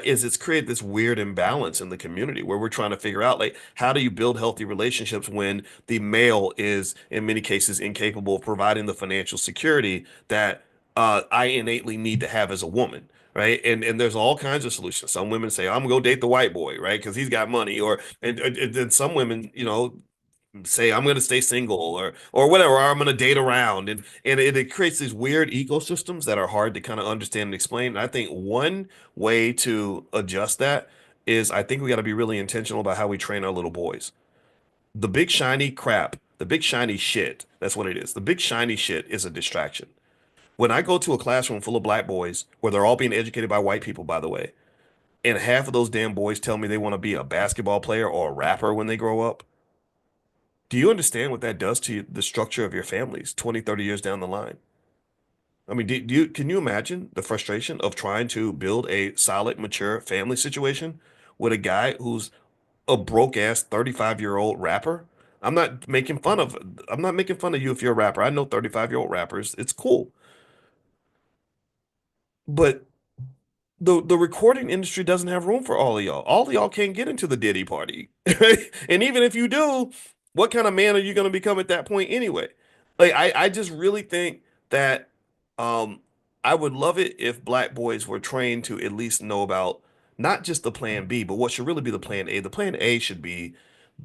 is it's created this weird imbalance in the community where we're trying to figure out like, how do you build healthy relationships when the male is in many cases incapable of providing the financial security that I innately need to have as a woman. Right. And there's all kinds of solutions. Some women say, I'm gonna go date the white boy, right? Because he's got money. And then some women, say I'm going to stay single, or whatever, or I'm going to date around, and it creates these weird ecosystems that are hard to kind of understand and explain. And I think one way to adjust that is I think we got to be really intentional about how we train our little boys. The big shiny crap, the big shiny shit, that's what it is. The big shiny shit is a distraction. When I go to a classroom full of black boys where they're all being educated by white people, by the way, and half of those damn boys tell me they want to be a basketball player or a rapper when they grow up, do you understand what that does to the structure of your families 20, 30 years down the line? I mean, can you imagine the frustration of trying to build a solid, mature family situation with a guy who's a broke ass 35-year-old rapper? I'm not making fun of you if you're a rapper. I know 35-year-old rappers. It's cool. But the recording industry doesn't have room for all of y'all. All of y'all can't get into the Diddy party. And even if you do, what kind of man are you going to become at that point anyway? Like I just really think that um I would love it if black boys were trained to at least know about not just the plan B, but what should really be the plan A. The plan A should be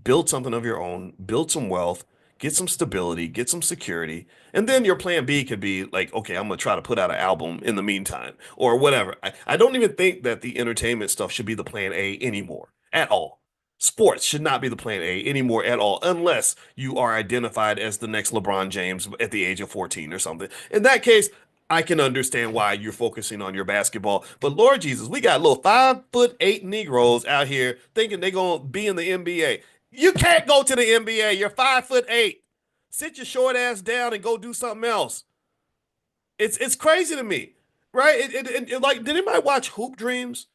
build something of your own, build some wealth, get some stability, get some security, and then your plan B could be like, okay, I'm gonna try to put out an album in the meantime or whatever. I don't even think that the entertainment stuff should be the plan A anymore at all. Sports should not be the plan A anymore at all, unless you are identified as the next LeBron James at the age of 14 or something. In that case, I can understand why you're focusing on your basketball. But Lord Jesus, we got little 5'8" Negroes out here thinking they're gonna be in the NBA. You can't go to the NBA. You're 5'8". Sit your short ass down and go do something else. It's crazy to me, right? Like, did anybody watch Hoop Dreams?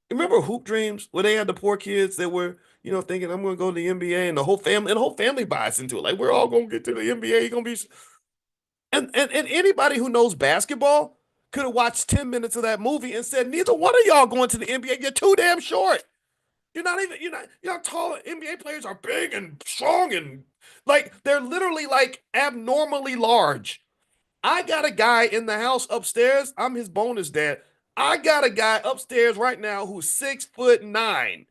Remember Hoop Dreams where they had the poor kids that were, thinking I'm going to go to the NBA, and the whole family buys into it. Like, we're all going to get to the NBA. You're going to be, and anybody who knows basketball could have watched 10 minutes of that movie and said, neither one of y'all going to the NBA. You're too damn short. You're not tall. NBA players are big and strong, and like they're literally like abnormally large. I got a guy in the house upstairs. I'm his bonus dad. I got a guy upstairs right now who's 6'9".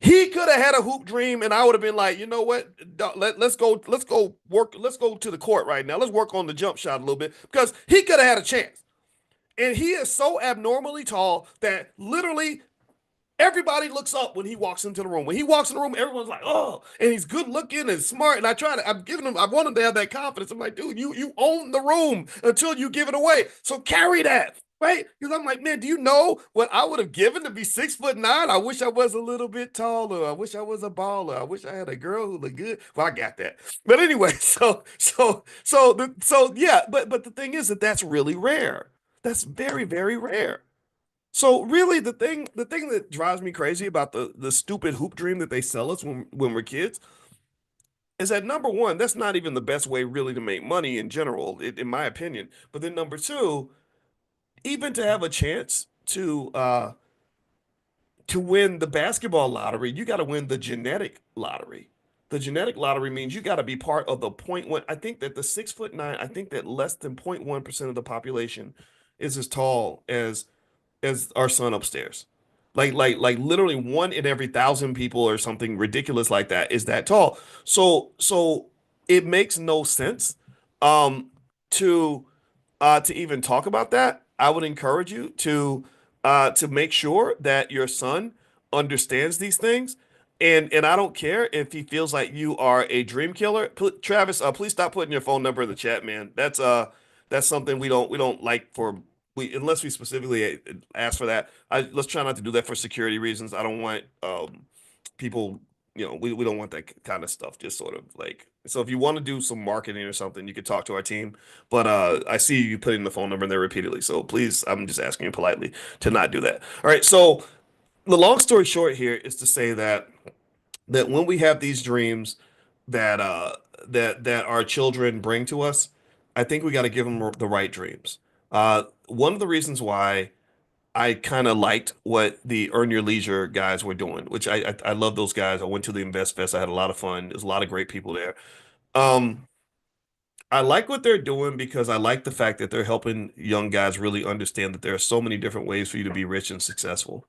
He could have had a hoop dream, and I would have been like, you know what? Let's go work. Let's go to the court right now. Let's work on the jump shot a little bit because he could have had a chance. And he is so abnormally tall that literally everybody looks up when he walks into the room. When he walks in the room, everyone's like, "Oh!" And he's good looking and smart. And I'm giving him. I want him to have that confidence. I'm like, dude, you own the room until you give it away. So carry that, right? Because I'm like, man, do you know what I would have given to be 6'9"? I wish I was a little bit taller. I wish I was a baller. I wish I had a girl who looked good. Well, I got that. But anyway, so yeah. But the thing is that that's really rare. That's very, very rare. So really, the thing that drives me crazy about the stupid hoop dream that they sell us when we're kids is that number one, that's not even the best way really to make money in general, in my opinion. But then number two, even to have a chance to win the basketball lottery, you got to win the genetic lottery. The genetic lottery means you got to be part of the point one. I think that the 6'9", I think that less than 0.1% of the population is as tall as our son upstairs. Like literally one in every 1,000 people or something ridiculous like that is that tall. So it makes no sense to to even talk about that, I would encourage you to make sure that your son understands these things. And I don't care if he feels like you are a dream killer. Travis, please stop putting your phone number in the chat, man. That's something we don't like for we unless we specifically ask for that. Let's try not to do that for security reasons. I don't want people, we don't want that kind of stuff. Just sort of like, so if you want to do some marketing or something, you could talk to our team. But I see you putting the phone number in there repeatedly. So please, I'm just asking you politely to not do that. All right. So the long story short here is to say that when we have these dreams that our children bring to us, I think we got to give them the right dreams. One of the reasons why I kind of liked what the Earn Your Leisure guys were doing, which I love those guys. I went to the Invest Fest. I had a lot of fun. There's a lot of great people there. Um, I like what they're doing because I like the fact that they're helping young guys really understand that there are so many different ways for you to be rich and successful.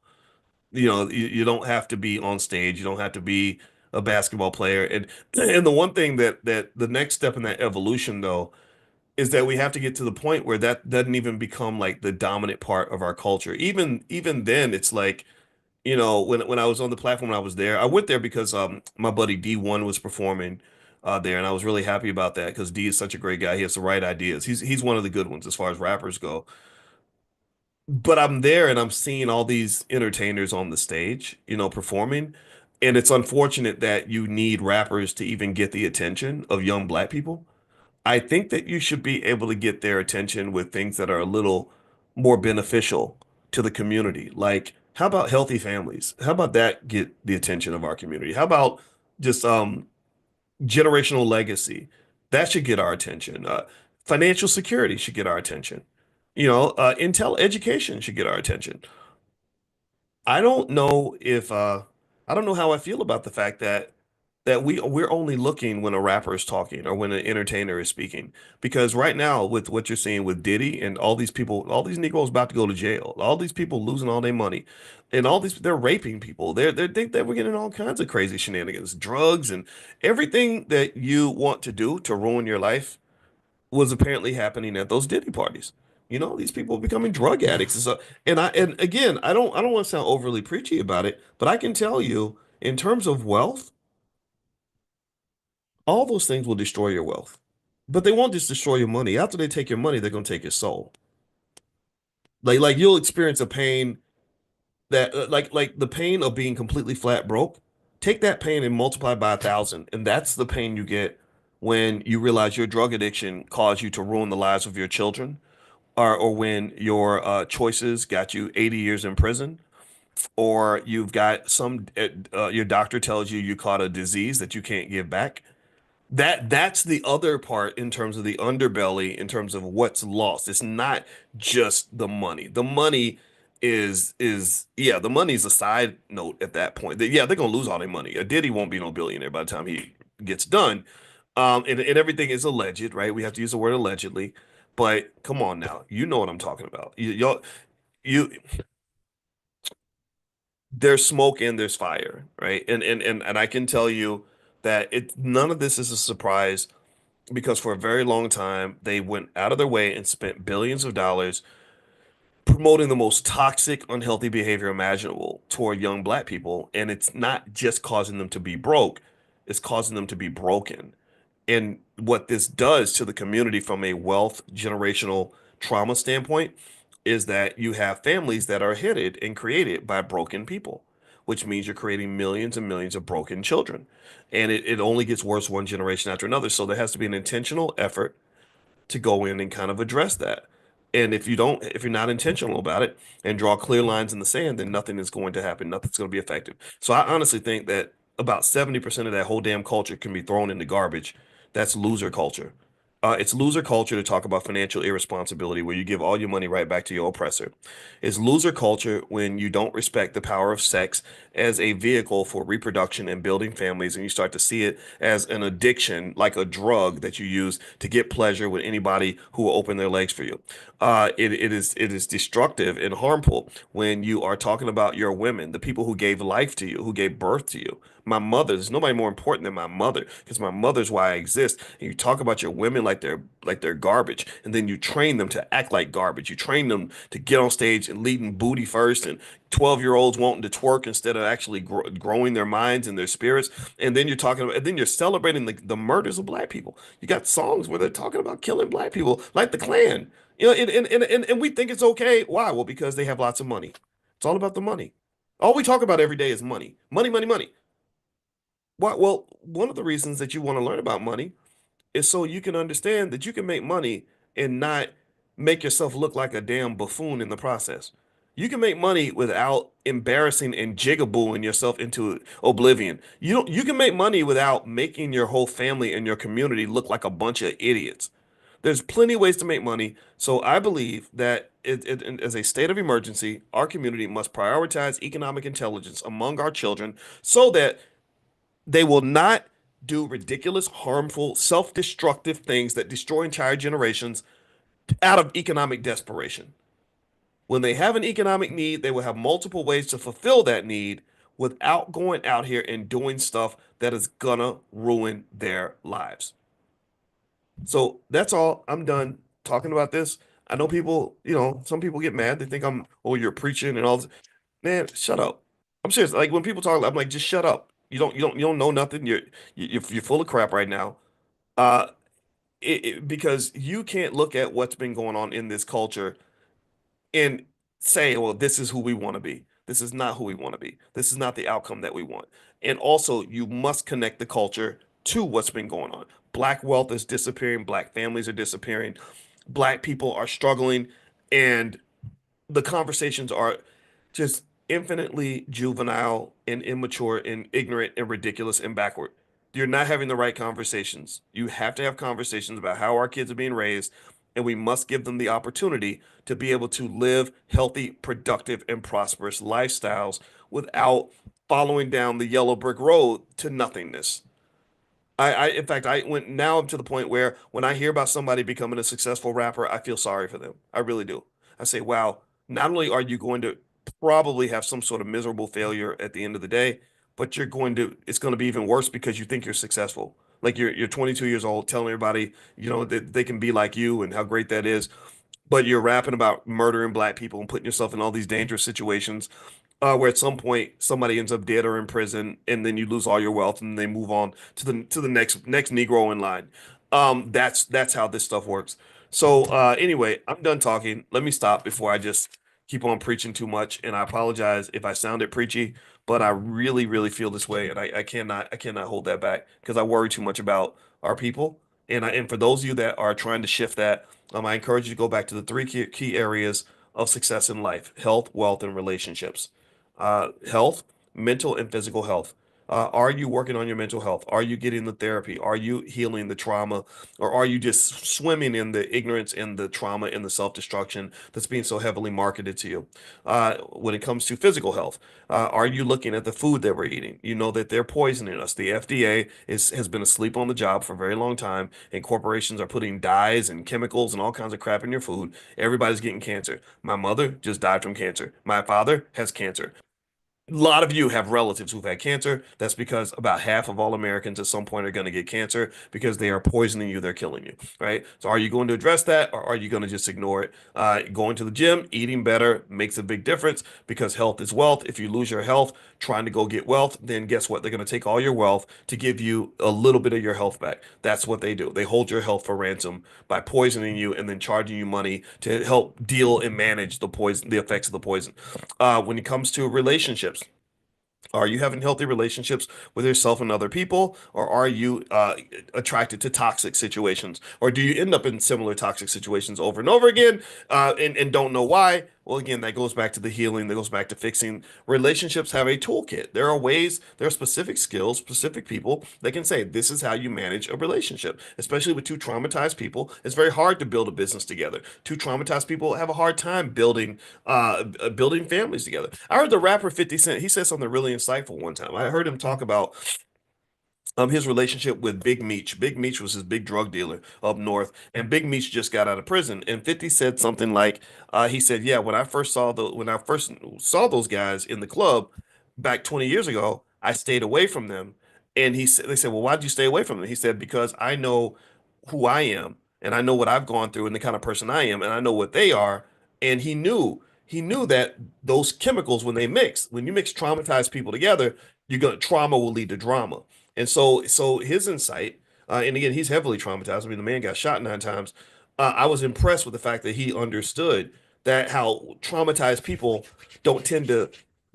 You don't have to be on stage. You don't have to be a basketball player. And the one thing that the next step in that evolution though is that we have to get to the point where that doesn't even become like the dominant part of our culture. Even then, it's like, when I was on the platform, when I was there, I went there because my buddy D1 was performing there, and I was really happy about that because D is such a great guy. He has the right ideas. He's one of the good ones as far as rappers go. But I'm there and I'm seeing all these entertainers on the stage, performing. And it's unfortunate that you need rappers to even get the attention of young black people. I think that you should be able to get their attention with things that are a little more beneficial to the community. Like, how about healthy families? How about that get the attention of our community? How about just generational legacy? That should get our attention. Financial security should get our attention. Intel education should get our attention. I don't know if I don't know how I feel about the fact that we're only looking when a rapper is talking or when an entertainer is speaking. Because right now, with what you're seeing with Diddy and all these people, all these Negroes about to go to jail, all these people losing all their money, and all these they're raping people. They think that we're getting all kinds of crazy shenanigans, drugs, and everything that you want to do to ruin your life was apparently happening at those Diddy parties. These people are becoming drug addicts and so and again, I don't want to sound overly preachy about it, but I can tell you in terms of wealth, all those things will destroy your wealth. But they won't just destroy your money. After they take your money, they're going to take your soul. Like you'll experience a pain that like the pain of being completely flat broke. Take that pain and multiply by 1,000, and that's the pain you get when you realize your drug addiction caused you to ruin the lives of your children, or when your choices got you 80 years in prison, or you've got your doctor tells you you caught a disease that you can't give back. That's the other part in terms of the underbelly, in terms of what's lost. It's not just the money. The money is yeah, the money's a side note at that point. Yeah, they're gonna lose all their money. A Diddy won't be no billionaire by the time he gets done. And everything is alleged, right? We have to use the word allegedly. But come on now, you know what I'm talking about. You there's smoke and there's fire, right? And I can tell you that none of this is a surprise because for a very long time they went out of their way and spent billions of dollars promoting the most toxic, unhealthy behavior imaginable toward young black people. And it's not just causing them to be broke, it's causing them to be broken. And what this does to the community from a wealth generational trauma standpoint is that you have families that are headed and created by broken people, which means you're creating millions and millions of broken children. And it only gets worse one generation after another. So there has to be an intentional effort to go in and kind of address that. And if you're not intentional about it and draw clear lines in the sand, then nothing is going to happen. Nothing's going to be effective. So I honestly think that about 70% of that whole damn culture can be thrown in the garbage. That's loser culture. It's loser culture to talk about financial irresponsibility where you give all your money right back to your oppressor. It's loser culture when you don't respect the power of sex as a vehicle for reproduction and building families, and you start to see it as an addiction, like a drug that you use to get pleasure with anybody who will open their legs for you. It is destructive and harmful when you are talking about your women, the people who gave life to you, who gave birth to you, My mother, there's nobody more important than my mother because my mother's why I exist. And you talk about your women like they're garbage, and then you train them to act like garbage. You train them to get on stage and leading booty first, and 12-year-olds wanting to twerk instead of actually growing their minds and their spirits. And then you're talking about, and then you're celebrating the murders of black people. You got songs where they're talking about killing black people, like the Klan. You know, and we think it's okay. Why? Well, because they have lots of money. It's all about the money. All we talk about every day is money. Money, money, money. Why? Well, one of the reasons that you want to learn about money is so you can understand that you can make money and not make yourself look like a damn buffoon in the process. You can make money without embarrassing and jigabooing yourself into oblivion. You can make money without making your whole family and your community look like a bunch of idiots. There's plenty of ways to make money. So I believe that as a state of emergency, our community must prioritize economic intelligence among our children so that they will not do ridiculous, harmful, self-destructive things that destroy entire generations out of economic desperation. When they have an economic need, they will have multiple ways to fulfill that need without going out here and doing stuff that is gonna ruin their lives. So that's all. I'm done talking about this. I know people, some people get mad. They think oh, you're preaching and all this. Man, shut up. I'm serious. Like when people talk, I'm like, just shut up. You don't know nothing. You're full of crap right now. Uh, because you can't look at what's been going on in this culture and say, well, this is who we want to be. This is not who we want to be. This is not the outcome that we want. And also, you must connect the culture to what's been going on. Black wealth is disappearing. Black families are disappearing. Black people are struggling. And the conversations are just infinitely juvenile and immature and ignorant and ridiculous and backward. You're not having the right conversations. You have to have conversations about how our kids are being raised, and we must give them the opportunity to be able to live healthy, productive, and prosperous lifestyles without following down the yellow brick road to nothingness. In fact, I went now to the point where when I hear about somebody becoming a successful rapper, I feel sorry for them. I really do. I say, wow, not only are you going to probably have some sort of miserable failure at the end of the day, but it's going to be even worse because you think you're successful. Like you're 22 years old, telling everybody, that they can be like you and how great that is, but you're rapping about murdering black people and putting yourself in all these dangerous situations where at some point somebody ends up dead or in prison, and then you lose all your wealth, and they move on to the next Negro in line. That's how this stuff works. So anyway, I'm done talking. Let me stop before I just keep on preaching too much. And I apologize if I sounded preachy, but I really, really feel this way, and I cannot hold that back because I worry too much about our people. And for those of you that are trying to shift that, I encourage you to go back to the three key areas of success in life: health, wealth, and relationships. Health, mental and physical health. Are you working on your mental health? Are you getting the therapy? Are you healing the trauma? Or are you just swimming in the ignorance and the trauma and the self-destruction that's being so heavily marketed to you? When it comes to physical health, are you looking at the food that we're eating? You know that they're poisoning us. The FDA has been asleep on the job for a very long time, and corporations are putting dyes and chemicals and all kinds of crap in your food. Everybody's getting cancer. My mother just died from cancer. My father has cancer. A lot of you have relatives who've had cancer. That's because about half of all Americans at some point are going to get cancer because they are poisoning you, they're killing you, right? So are you going to address that, or are you going to just ignore it? Going to the gym, eating better makes a big difference because health is wealth. If you lose your health trying to go get wealth, then guess what? They're going to take all your wealth to give you a little bit of your health back. That's what they do. They hold your health for ransom by poisoning you and then charging you money to help deal and manage the effects of the poison. When it comes to relationships, are you having healthy relationships with yourself and other people, or are you attracted to toxic situations, or do you end up in similar toxic situations over and over again, and don't know why? Well, again, that goes back to the healing. That goes back to fixing. Relationships have a toolkit. There are ways, there are specific skills, specific people that can say this is how you manage a relationship. Especially with two traumatized people, it's very hard to build a business together. Two traumatized people have a hard time building families together. I heard the rapper 50 Cent. He said something really insightful one time. I heard him talk about his relationship with Big Meech. Big Meech was his big drug dealer up north, and Big Meech just got out of prison. And 50 said something like, he said, "Yeah, when I first saw those guys in the club back 20 years ago, I stayed away from them. And they said, well, why'd you stay away from them? He said, because I know who I am and I know what I've gone through and the kind of person I am and I know what they are. And he knew that those chemicals, when you mix traumatized people together, trauma will lead to drama. And so his insight, and again, he's heavily traumatized. I mean, the man got shot 9 times. I was impressed with the fact that he understood that how traumatized people don't tend to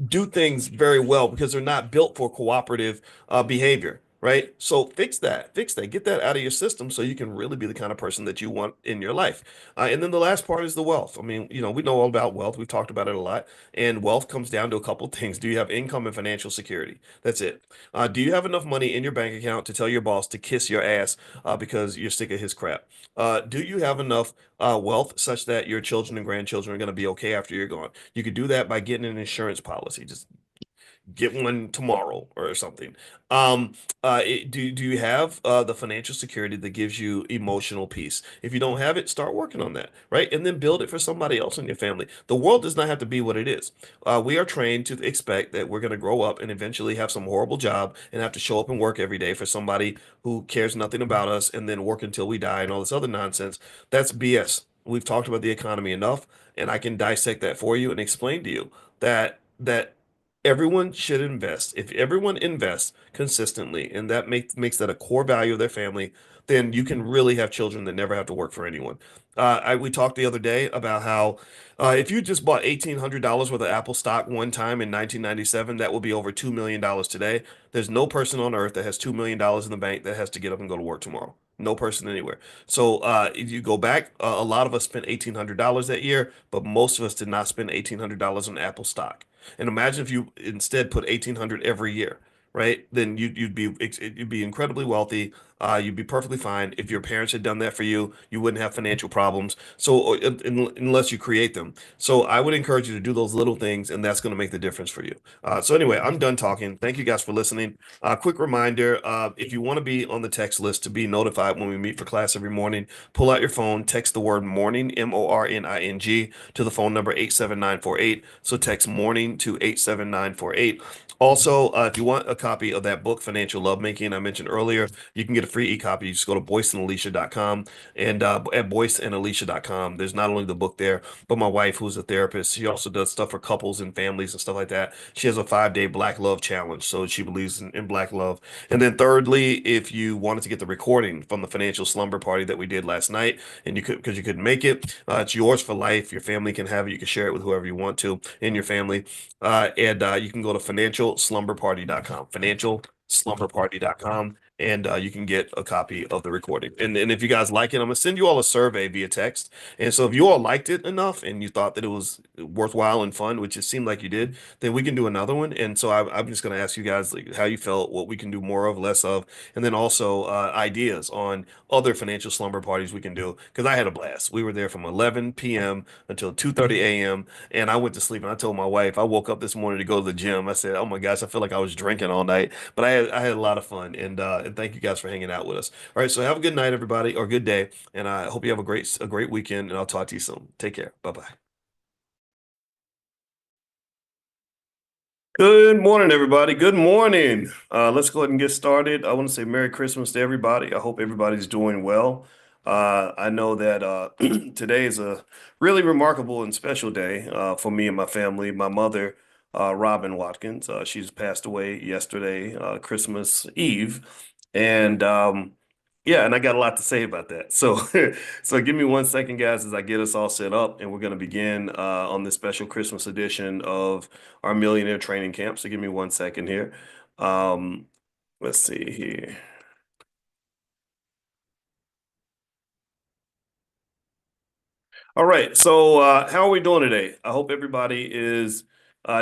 do things very well because they're not built for cooperative behavior, right? So fix that, get that out of your system so you can really be the kind of person that you want in your life. And then the last part is the wealth. I mean, we know all about wealth. We've talked about it a lot. And wealth comes down to a couple of things. Do you have income and financial security? That's it. Do you have enough money in your bank account to tell your boss to kiss your ass because you're sick of his crap? Do you have enough wealth such that your children and grandchildren are going to be okay after you're gone? You could do that by getting an insurance policy. Just get one tomorrow or something. Um, do you have the financial security that gives you emotional peace? If you don't have it, start working on that, right? And then build it for somebody else in your family. The world does not have to be what it is. We are trained to expect that we're going to grow up and eventually have some horrible job and have to show up and work every day for somebody who cares nothing about us and then work until we die and all this other nonsense. That's BS. We've talked about the economy enough, and I can dissect that for you and explain to you that everyone should invest. If everyone invests consistently, and that makes that a core value of their family, then you can really have children that never have to work for anyone. We talked the other day about how if you just bought $1,800 worth of Apple stock one time in 1997, that will be over $2 million today. There's no person on earth that has $2 million in the bank that has to get up and go to work tomorrow. No person anywhere. So if you go back, a lot of us spent $1,800 that year, but most of us did not spend $1,800 on Apple stock. And imagine if you instead put 1,800 every year, right? Then you'd be incredibly wealthy. You'd be perfectly fine. If your parents had done that for you, you wouldn't have financial problems. So unless you create them. So I would encourage you to do those little things, and that's going to make the difference for you. So anyway, I'm done talking. Thank you guys for listening. Quick reminder, if you want to be on the text list to be notified when we meet for class every morning, pull out your phone, text the word morning, MORNING, to the phone number 87948. So text morning to 87948. Also, if you want a copy of that book, Financial Lovemaking, I mentioned earlier, you can get a free e-copy. You just go to boyceandalicia.com, and at boyceandalicia.com, there's not only the book there, but my wife, who's a therapist, she also does stuff for couples and families and stuff like that. She has a 5-day Black Love Challenge, so she believes in Black love. And then thirdly, if you wanted to get the recording from the financial slumber party that we did last night, and you could because you couldn't make it, it's yours for life. Your family can have it. You can share it with whoever you want to in your family. And you can go to financialslumberparty.com, financialslumberparty.com, and you can get a copy of the recording. And if you guys like it, I'm gonna send you all a survey via text. And so if you all liked it enough and you thought that it was worthwhile and fun, which it seemed like you did, then we can do another one. And so I'm just gonna ask you guys like how you felt, what we can do more of, less of, and then also ideas on other financial slumber parties we can do. Because I had a blast. We were there from 11 p.m. until 2:30 a.m. and I went to sleep and I told my wife I woke up this morning to go to the gym. I said, "Oh my gosh, I feel like I was drinking all night." But I had a lot of fun and thank you guys for hanging out with us. All right, so have a good night, everybody, or good day, and I hope you have a great weekend. And I'll talk to you soon. Take care. Bye bye. Good morning, everybody. Good morning. Let's go ahead and get started. I want to say Merry Christmas to everybody. I hope everybody's doing well. I know that today is a really remarkable and special day for me and my family. My mother, Robin Watkins, she's passed away yesterday, Christmas Eve, and yeah, and I got a lot to say about that. So, so give me one second, guys, as I get us all set up, and we're going to begin on this special Christmas edition of our Millionaire Training Camp. So give me one second here. Um, let's see here. All right. So, how are we doing today? I hope everybody is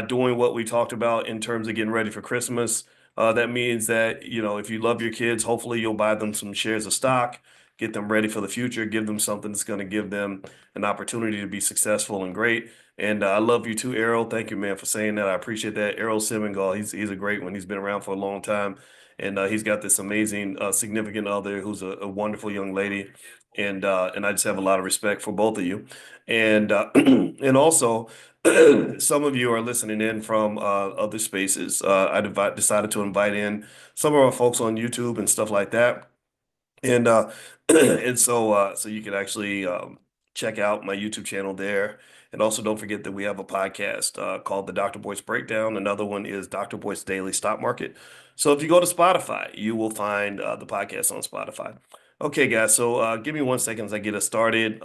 doing what we talked about in terms of getting ready for Christmas. That means that, if you love your kids, hopefully you'll buy them some shares of stock, get them ready for the future, give them something that's going to give them an opportunity to be successful and great. And I love you too, Errol. Thank you, man, for saying that. I appreciate that. Errol Semengal, he's a great one. He's been around for a long time. and he's got this amazing significant other who's a wonderful young lady, and I just have a lot of respect for both of you, and and also. Some of you are listening in from other spaces. Decided to invite in some of our folks on YouTube and stuff like that. And and so you can actually check out my YouTube channel there. And also don't forget that we have a podcast called the Dr. Boyce Breakdown. Another one is Dr. Boyce Daily Stock Market. So if you go to Spotify, you will find the podcast on Spotify. Okay, guys. So give me 1 second as I get us started.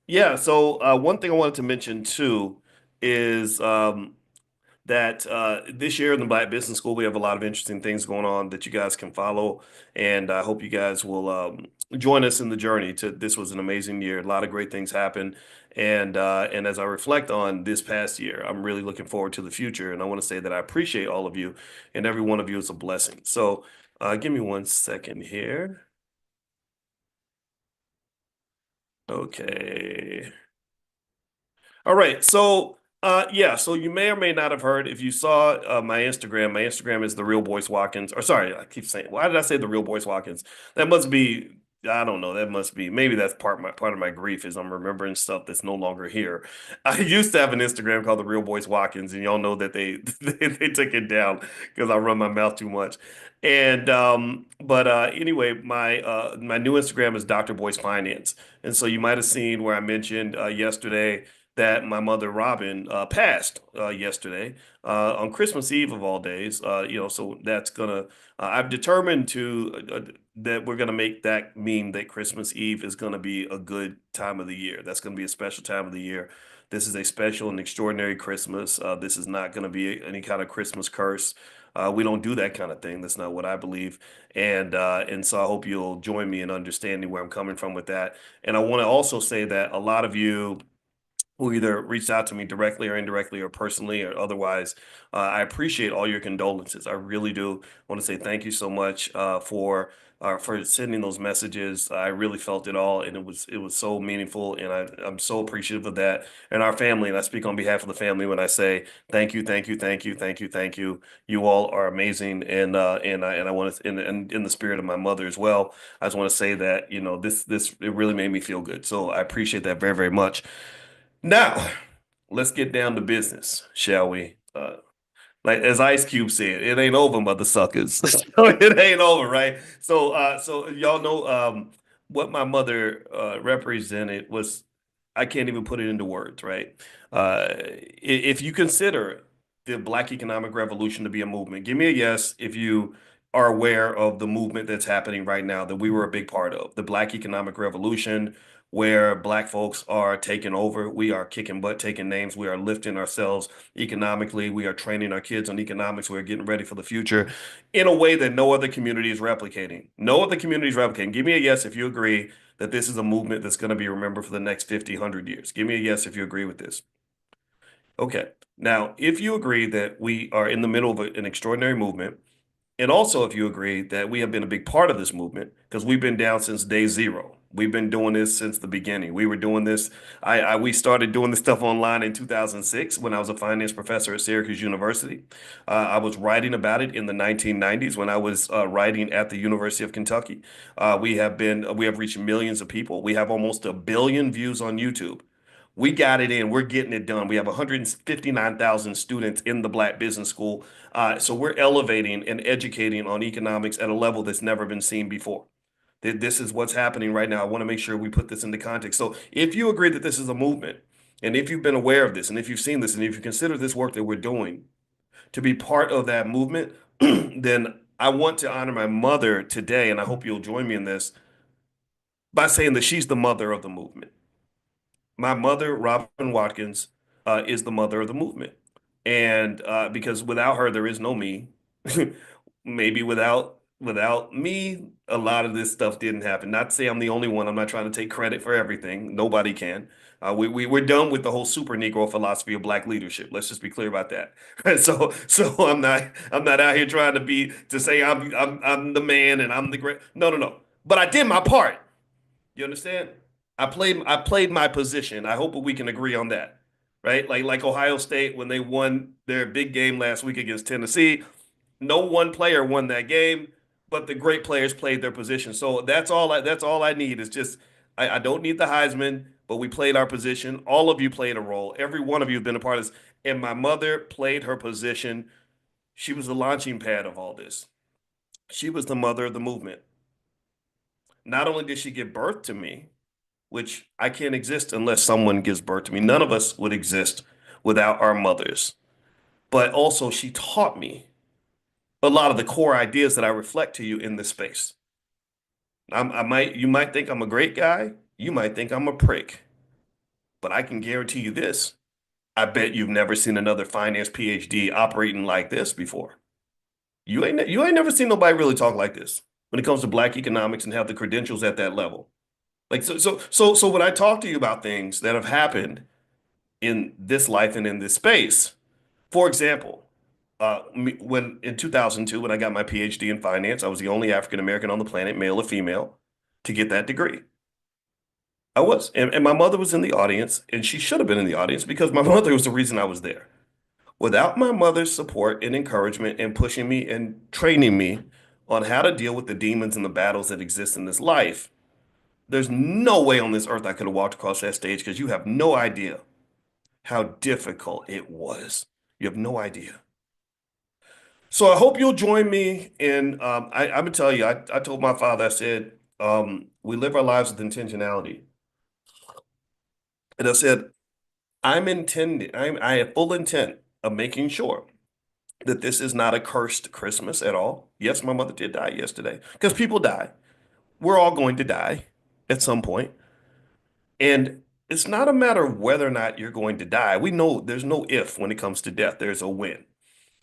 Yeah. So one thing I wanted to mention too is that this year in the Black Business School, we have a lot of interesting things going on that you guys can follow. And I hope you guys will join us in the journey to this was an amazing year. A lot of great things happened. And as I reflect on this past year, I'm really looking forward to the future. And I want to say that I appreciate all of you and every one of you is a blessing. So give me 1 second here. Okay. All right. So, yeah. So you may or may not have heard if you saw my Instagram. My Instagram is the real Boyce Watkins. Or sorry, I keep saying. Why did I say the real Boyce Watkins? That must be. I don't know. That must be. Maybe that's part of my grief is I'm remembering stuff that's no longer here. I used to have an Instagram called the real Boyce Watkins, and y'all know that they they took it down because I run my mouth too much. And but anyway, my new Instagram is Dr. Boyce Finance. And so you might have seen where I mentioned yesterday that my mother Robin passed yesterday on Christmas Eve of all days. So that's gonna. I've determined to that we're gonna make that mean that Christmas Eve is gonna be a good time of the year. That's gonna be a special time of the year. This is a special and extraordinary Christmas. This is not gonna be any kind of Christmas curse. We don't do that kind of thing. That's not what I believe. And so I hope you'll join me in understanding where I'm coming from with that. And I want to also say that a lot of you who either reached out to me directly or indirectly or personally or otherwise. I appreciate all your condolences. I really do want to say thank you so much for sending those messages. I really felt it all, and it was so meaningful, and I'm so appreciative of that. And our family, and I speak on behalf of the family when I say thank you, thank you, thank you, thank you, thank you. You all are amazing, and I want to, and in the spirit of my mother as well. I just want to say that this it really made me feel good. So I appreciate that very very much. Now, let's get down to business, shall we? Like as Ice Cube said, it ain't over, mother suckers. So it ain't over, right? So y'all know what my mother represented was I can't even put it into words, right? If you consider the Black economic revolution to be a movement, give me a yes if you are aware of the movement that's happening right now that we were a big part of. The Black economic revolution, where Black folks are taking over. We are kicking butt, taking names. We are lifting ourselves economically. We are training our kids on economics. We're getting ready for the future in a way that no other community is replicating. No other community is replicating. Give me a yes if you agree that this is a movement that's going to be remembered for the next 50, 100 years. Give me a yes if you agree with this. Okay. Now, if you agree that we are in the middle of an extraordinary movement, and also, if you agree that we have been a big part of this movement, because we've been down since day zero. We've been doing this since the beginning. We were doing this. We started doing this stuff online in 2006 when I was a finance professor at Syracuse University. I was writing about it in the 1990s when I was writing at the University of Kentucky. We have reached millions of people. We have almost 1 billion views on YouTube. We got it in. We're getting it done. We have 159,000 students in the Black Business School. So we're elevating and educating on economics at a level that's never been seen before. This is what's happening right now. I want to make sure we put this into context. So if you agree that this is a movement, and if you've been aware of this, and if you've seen this, and if you consider this work that we're doing to be part of that movement, then I want to honor my mother today, and I hope you'll join me in this by saying that she's the mother of the movement. My mother, Robin Watkins, is the mother of the movement. And because without her, there is no me. Maybe without me, a lot of this stuff didn't happen. Not to say I'm the only one. I'm not trying to take credit for everything. Nobody can. We're done with the whole super Negro philosophy of Black leadership. Let's just be clear about that. So I'm not out here trying to say I'm the man and I'm the great. No, no, no. But I did my part. You understand? I played my position. I hope we can agree on that. Right? Like Ohio State when they won their big game last week against Tennessee, no one player won that game. but the great players played their position. So that's all I need is just I don't need the Heisman, but we played our position. All of you played a role. Every one of you have been a part of this. And my mother played her position. She was the launching pad of all this. She was the mother of the movement. Not only did she give birth to me, which I can't exist unless someone gives birth to me. None of us would exist without our mothers. But also, she taught me a lot of the core ideas that I reflect to you in this space. You might think I'm a great guy. You might think I'm a prick. But I can guarantee you this. I bet you've never seen another finance PhD operating like this before. You ain't never seen nobody really talk like this when it comes to black economics and have the credentials at that level. Like so when I talk to you about things that have happened in this life and in this space, for example, when in 2002 when I got my PhD in finance, I was the only African American on the planet, male or female, to get that degree. I was, and my mother was in the audience, and she should have been in the audience because my mother was the reason I was there. Without my mother's support and encouragement and pushing me and training me on how to deal with the demons and the battles that exist in this life, there's no way on this earth I could have walked across that stage because you have no idea how difficult it was. You have no idea. So I hope you'll join me in. I'm gonna tell you, I told my father, I said, we live our lives with intentionality. And I said, I have full intent of making sure that this is not a cursed Christmas at all. Yes, my mother did die yesterday because people die. We're all going to die at some point. And it's not a matter of whether or not you're going to die. We know there's no if when it comes to death, there's a when.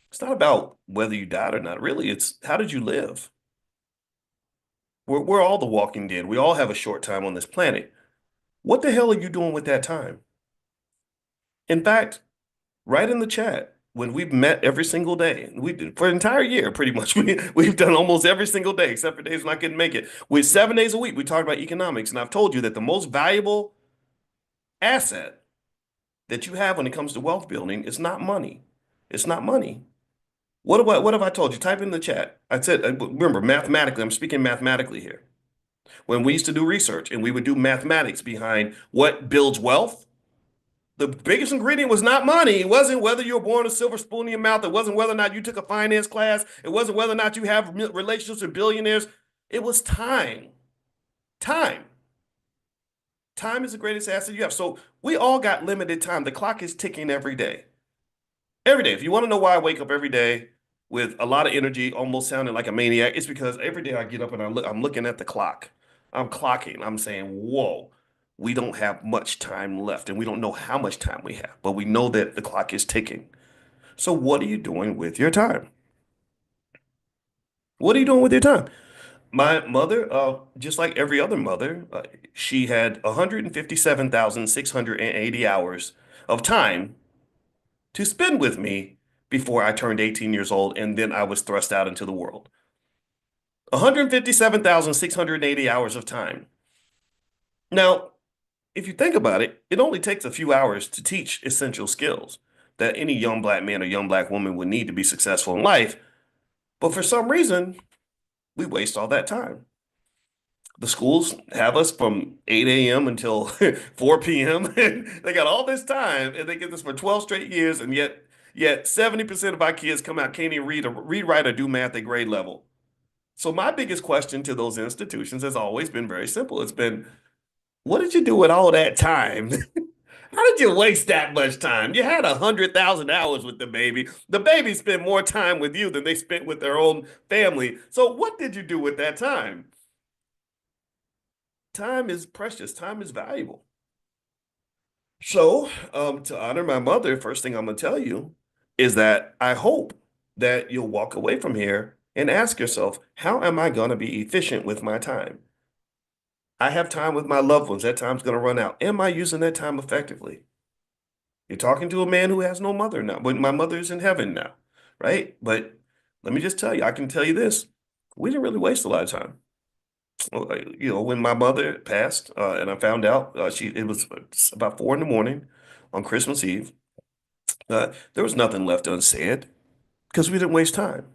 It's not about whether you died or not. Really, it's how did you live? We're all the walking dead. We all have a short time on this planet. What the hell are you doing with that time? In fact, write in the chat when we've met every single day. We did for an entire year, pretty much. We've done almost every single day, except for days when I couldn't make it. With 7 days a week, we talked about economics, and I've told you that the most valuable asset that you have when it comes to wealth building is not money. It's not money. What have I told you? Type in the chat. I said, remember, mathematically, I'm speaking mathematically here. When we used to do research and we would do mathematics behind what builds wealth, the biggest ingredient was not money. It wasn't whether you were born with a silver spoon in your mouth. It wasn't whether or not you took a finance class. It wasn't whether or not you have relationships with billionaires. It was time. Time. Time is the greatest asset you have. So we all got limited time. The clock is ticking every day. Every day. If you want to know why I wake up every day with a lot of energy, almost sounding like a maniac, it's because every day I get up and I'm looking at the clock. I'm clocking. I'm saying, whoa, we don't have much time left, and we don't know how much time we have, but we know that the clock is ticking. So what are you doing with your time? What are you doing with your time? My mother, just like every other mother, she had 157,680 hours of time to spend with me before I turned 18 years old, and then I was thrust out into the world. 157,680 hours of time. Now, if you think about it, it only takes a few hours to teach essential skills that any young black man or young black woman would need to be successful in life. But for some reason, we waste all that time. The schools have us from 8 a.m. until 4 p.m. They got all this time, and they get this for 12 straight years, and yet 70% of our kids come out can't even read, write, or do math at grade level. So my biggest question to those institutions has always been very simple. It's been, what did you do with all that time? How did you waste that much time? You had 100,000 hours with the baby. The baby spent more time with you than they spent with their own family. So what did you do with that time? Time is precious. Time is valuable. So, to honor my mother, first thing I'm gonna tell you is that I hope that you'll walk away from here and ask yourself, how am I gonna be efficient with my time? I have time with my loved ones. That time's gonna run out. Am I using that time effectively? You're talking to a man who has no mother now, but my mother is in heaven now, right? But let me just tell you, I can tell you this: we didn't really waste a lot of time. Well, when my mother passed, and I found out it was about 4 in the morning on Christmas Eve. There was nothing left unsaid because we didn't waste time.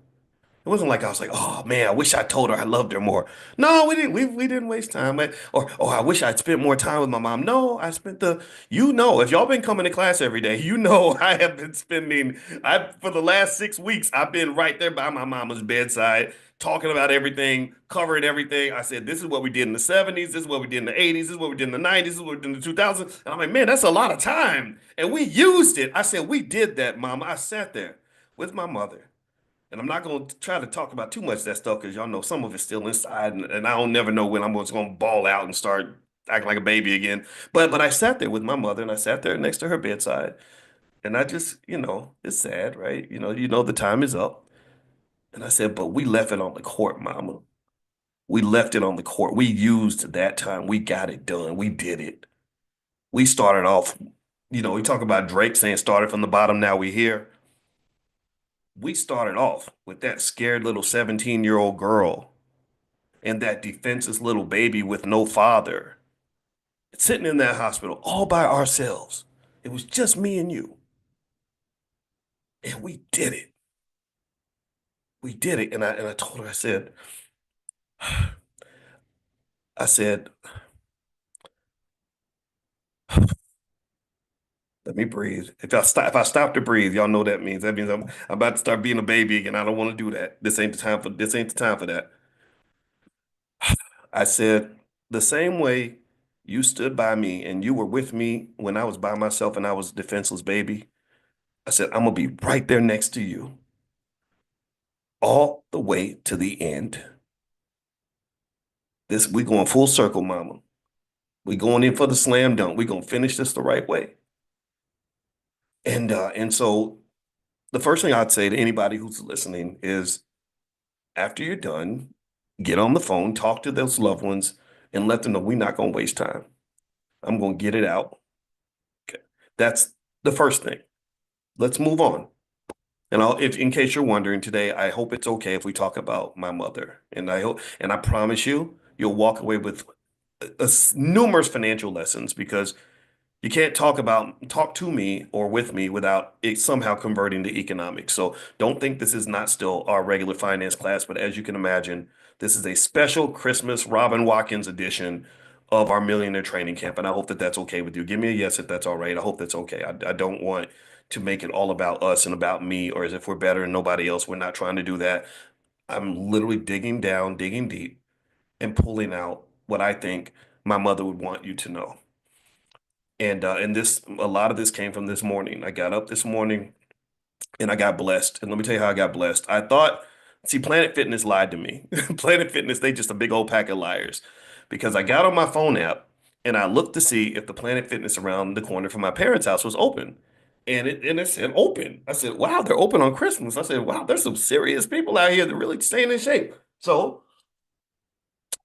It wasn't like I was like, oh man, I wish I told her I loved her more. No, we didn't. We didn't waste time. Or oh, I wish I'd spent more time with my mom. No, I spent the. You know, if y'all been coming to class every day, you know I have been spending. I for the last 6 weeks, I've been right there by my mama's bedside, talking about everything, covering everything. I said, this is what we did in the '70s. This is what we did in the '80s. This is what we did in the '90s. This is what we did in the 2000s. And I'm like, man, that's a lot of time, and we used it. I said, we did that, mama. I sat there with my mother. And I'm not going to try to talk about too much of that stuff because y'all know some of it's still inside, and I don't never know when I'm just going to ball out and start acting like a baby again. But I sat there with my mother, and I sat there next to her bedside, and I just, it's sad, right? The time is up. And I said, but we left it on the court, mama. We left it on the court. We used that time. We got it done. We did it. We started off, we talk about Drake saying started from the bottom, now we here. We started off with that scared little 17-year-old girl and that defenseless little baby with no father sitting in that hospital all by ourselves. It was just me and you. And we did it. We did it. And I told her, I said, let me breathe. If I stop to breathe, y'all know that means. That means I'm about to start being a baby again. I don't want to do that. This ain't the time for that. I said, the same way you stood by me and you were with me when I was by myself and I was a defenseless baby. I said, I'm gonna be right there next to you all the way to the end. We going full circle, mama. We going in for the slam dunk. We gonna finish this the right way. And so the first thing I'd say to anybody who's listening is after you're done, get on the phone, talk to those loved ones, and let them know we're not gonna waste time. I'm gonna get it out. Okay. That's the first thing. Let's move on. And if in case you're wondering today, I hope it's okay if we talk about my mother. And I promise you, you'll walk away with numerous financial lessons because you can't talk to me or with me without it somehow converting to economics. So don't think this is not still our regular finance class, but as you can imagine, this is a special Christmas Robin Watkins edition of our Millionaire Training Camp. And I hope that that's okay with you. Give me a yes if that's all right. I hope that's okay. I don't want to make it all about us and about me or as if we're better than nobody else. We're not trying to do that. I'm literally digging down, digging deep, and pulling out what I think my mother would want you to know. And this a lot of this came from this morning. I got up this morning and I got blessed. And let me tell you how I got blessed. See, Planet Fitness lied to me. Planet Fitness, they just a big old pack of liars. Because I got on my phone app and I looked to see if the Planet Fitness around the corner from my parents' house was open. And it said open. I said, wow, they're open on Christmas. I said, wow, there's some serious people out here that really staying in shape. So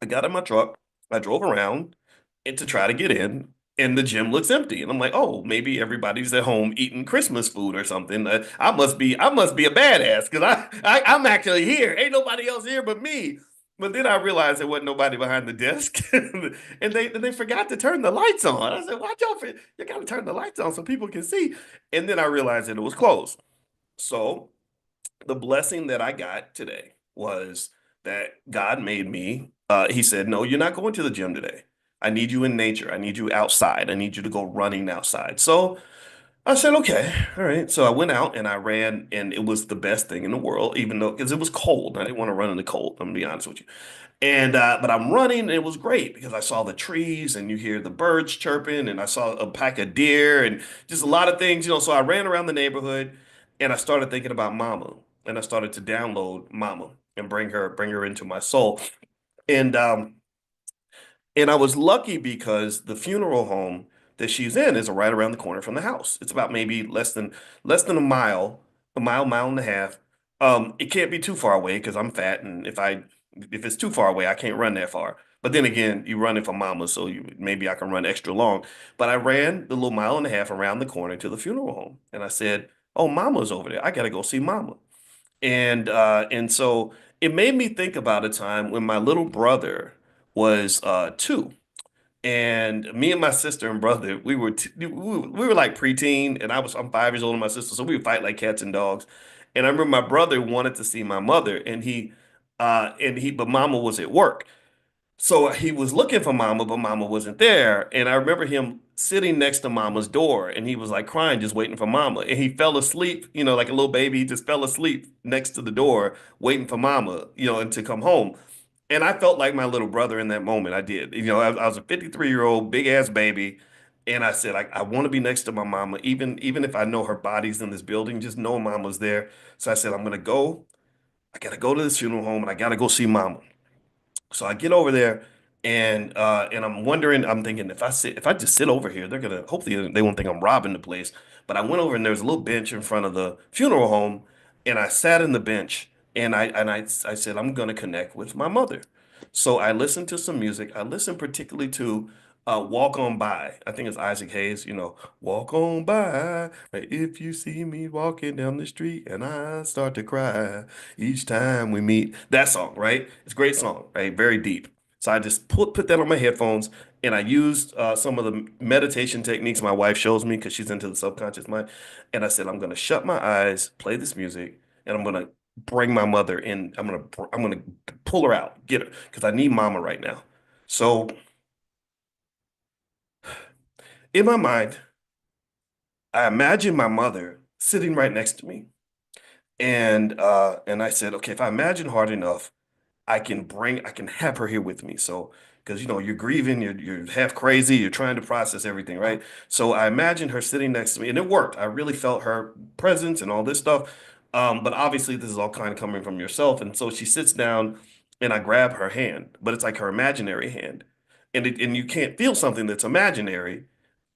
I got in my truck, I drove around and to try to get in, and the gym looks empty. And I'm like, oh, maybe everybody's at home eating Christmas food or something. I must be a badass because I'm actually here. Ain't nobody else here but me. But then I realized there wasn't nobody behind the desk, and they forgot to turn the lights on. I said, watch out for you got to turn the lights on so people can see. And then I realized that it was closed. So the blessing that I got today was that God made me. He said, no, you're not going to the gym today. I need you in nature. I need you outside. I need you to go running outside. So I said, okay, all right. So I went out and I ran, and it was the best thing in the world, even though because it was cold. I didn't want to run in the cold. I'm gonna be honest with you. And but I'm running, and it was great because I saw the trees and you hear the birds chirping, and I saw a pack of deer and just a lot of things, So I ran around the neighborhood, and I started thinking about Mama, and I started to download Mama and bring her into my soul. And and I was lucky because the funeral home that she's in is right around the corner from the house. It's about maybe less than a mile and a half. It can't be too far away because I'm fat, and if it's too far away, I can't run that far. But then again, you running for mama, so maybe I can run extra long. But I ran the little mile and a half around the corner to the funeral home, and I said, "Oh, mama's over there. I gotta go see mama." And so it made me think about a time when my little brother was 2. And me and my sister and brother, we were like preteen, and I'm 5 years older than my sister, so we would fight like cats and dogs. And I remember my brother wanted to see my mother, but Mama was at work. So he was looking for Mama, but Mama wasn't there. And I remember him sitting next to Mama's door, and he was like crying, just waiting for Mama. And he fell asleep, like a little baby. He just fell asleep next to the door, waiting for Mama, and to come home. And I felt like my little brother in that moment. I did. I was a 53-year-old big ass baby. And I said, I want to be next to my mama, even if I know her body's in this building, just know mama's there. So I said, I'm gonna go. I gotta go to this funeral home and I gotta go see mama. So I get over there and I'm wondering, I'm thinking if I just sit over here, they're gonna hopefully they won't think I'm robbing the place. But I went over and there was a little bench in front of the funeral home and I sat in the bench and I said, I'm gonna connect with my mother. So I listened to some music. I listened particularly to Walk On By. I think it's Isaac Hayes, Walk on by. Right? If you see me walking down the street and I start to cry each time we meet. That song, right? It's a great song, right? Very deep. So I just put that on my headphones and I used some of the meditation techniques my wife shows me because she's into the subconscious mind. And I said, I'm gonna shut my eyes, play this music, and I'm gonna bring my mother in. I'm gonna pull her out, get her, because I need mama right now. So in my mind, I imagine my mother sitting right next to me. And I said, okay, if I imagine hard enough, I can have her here with me. So, because you're grieving, you're half crazy, you're trying to process everything, right? So I imagined her sitting next to me, and it worked. I really felt her presence and all this stuff. But obviously, this is all kind of coming from yourself. And so she sits down, and I grab her hand, but it's like her imaginary hand, and you can't feel something that's imaginary.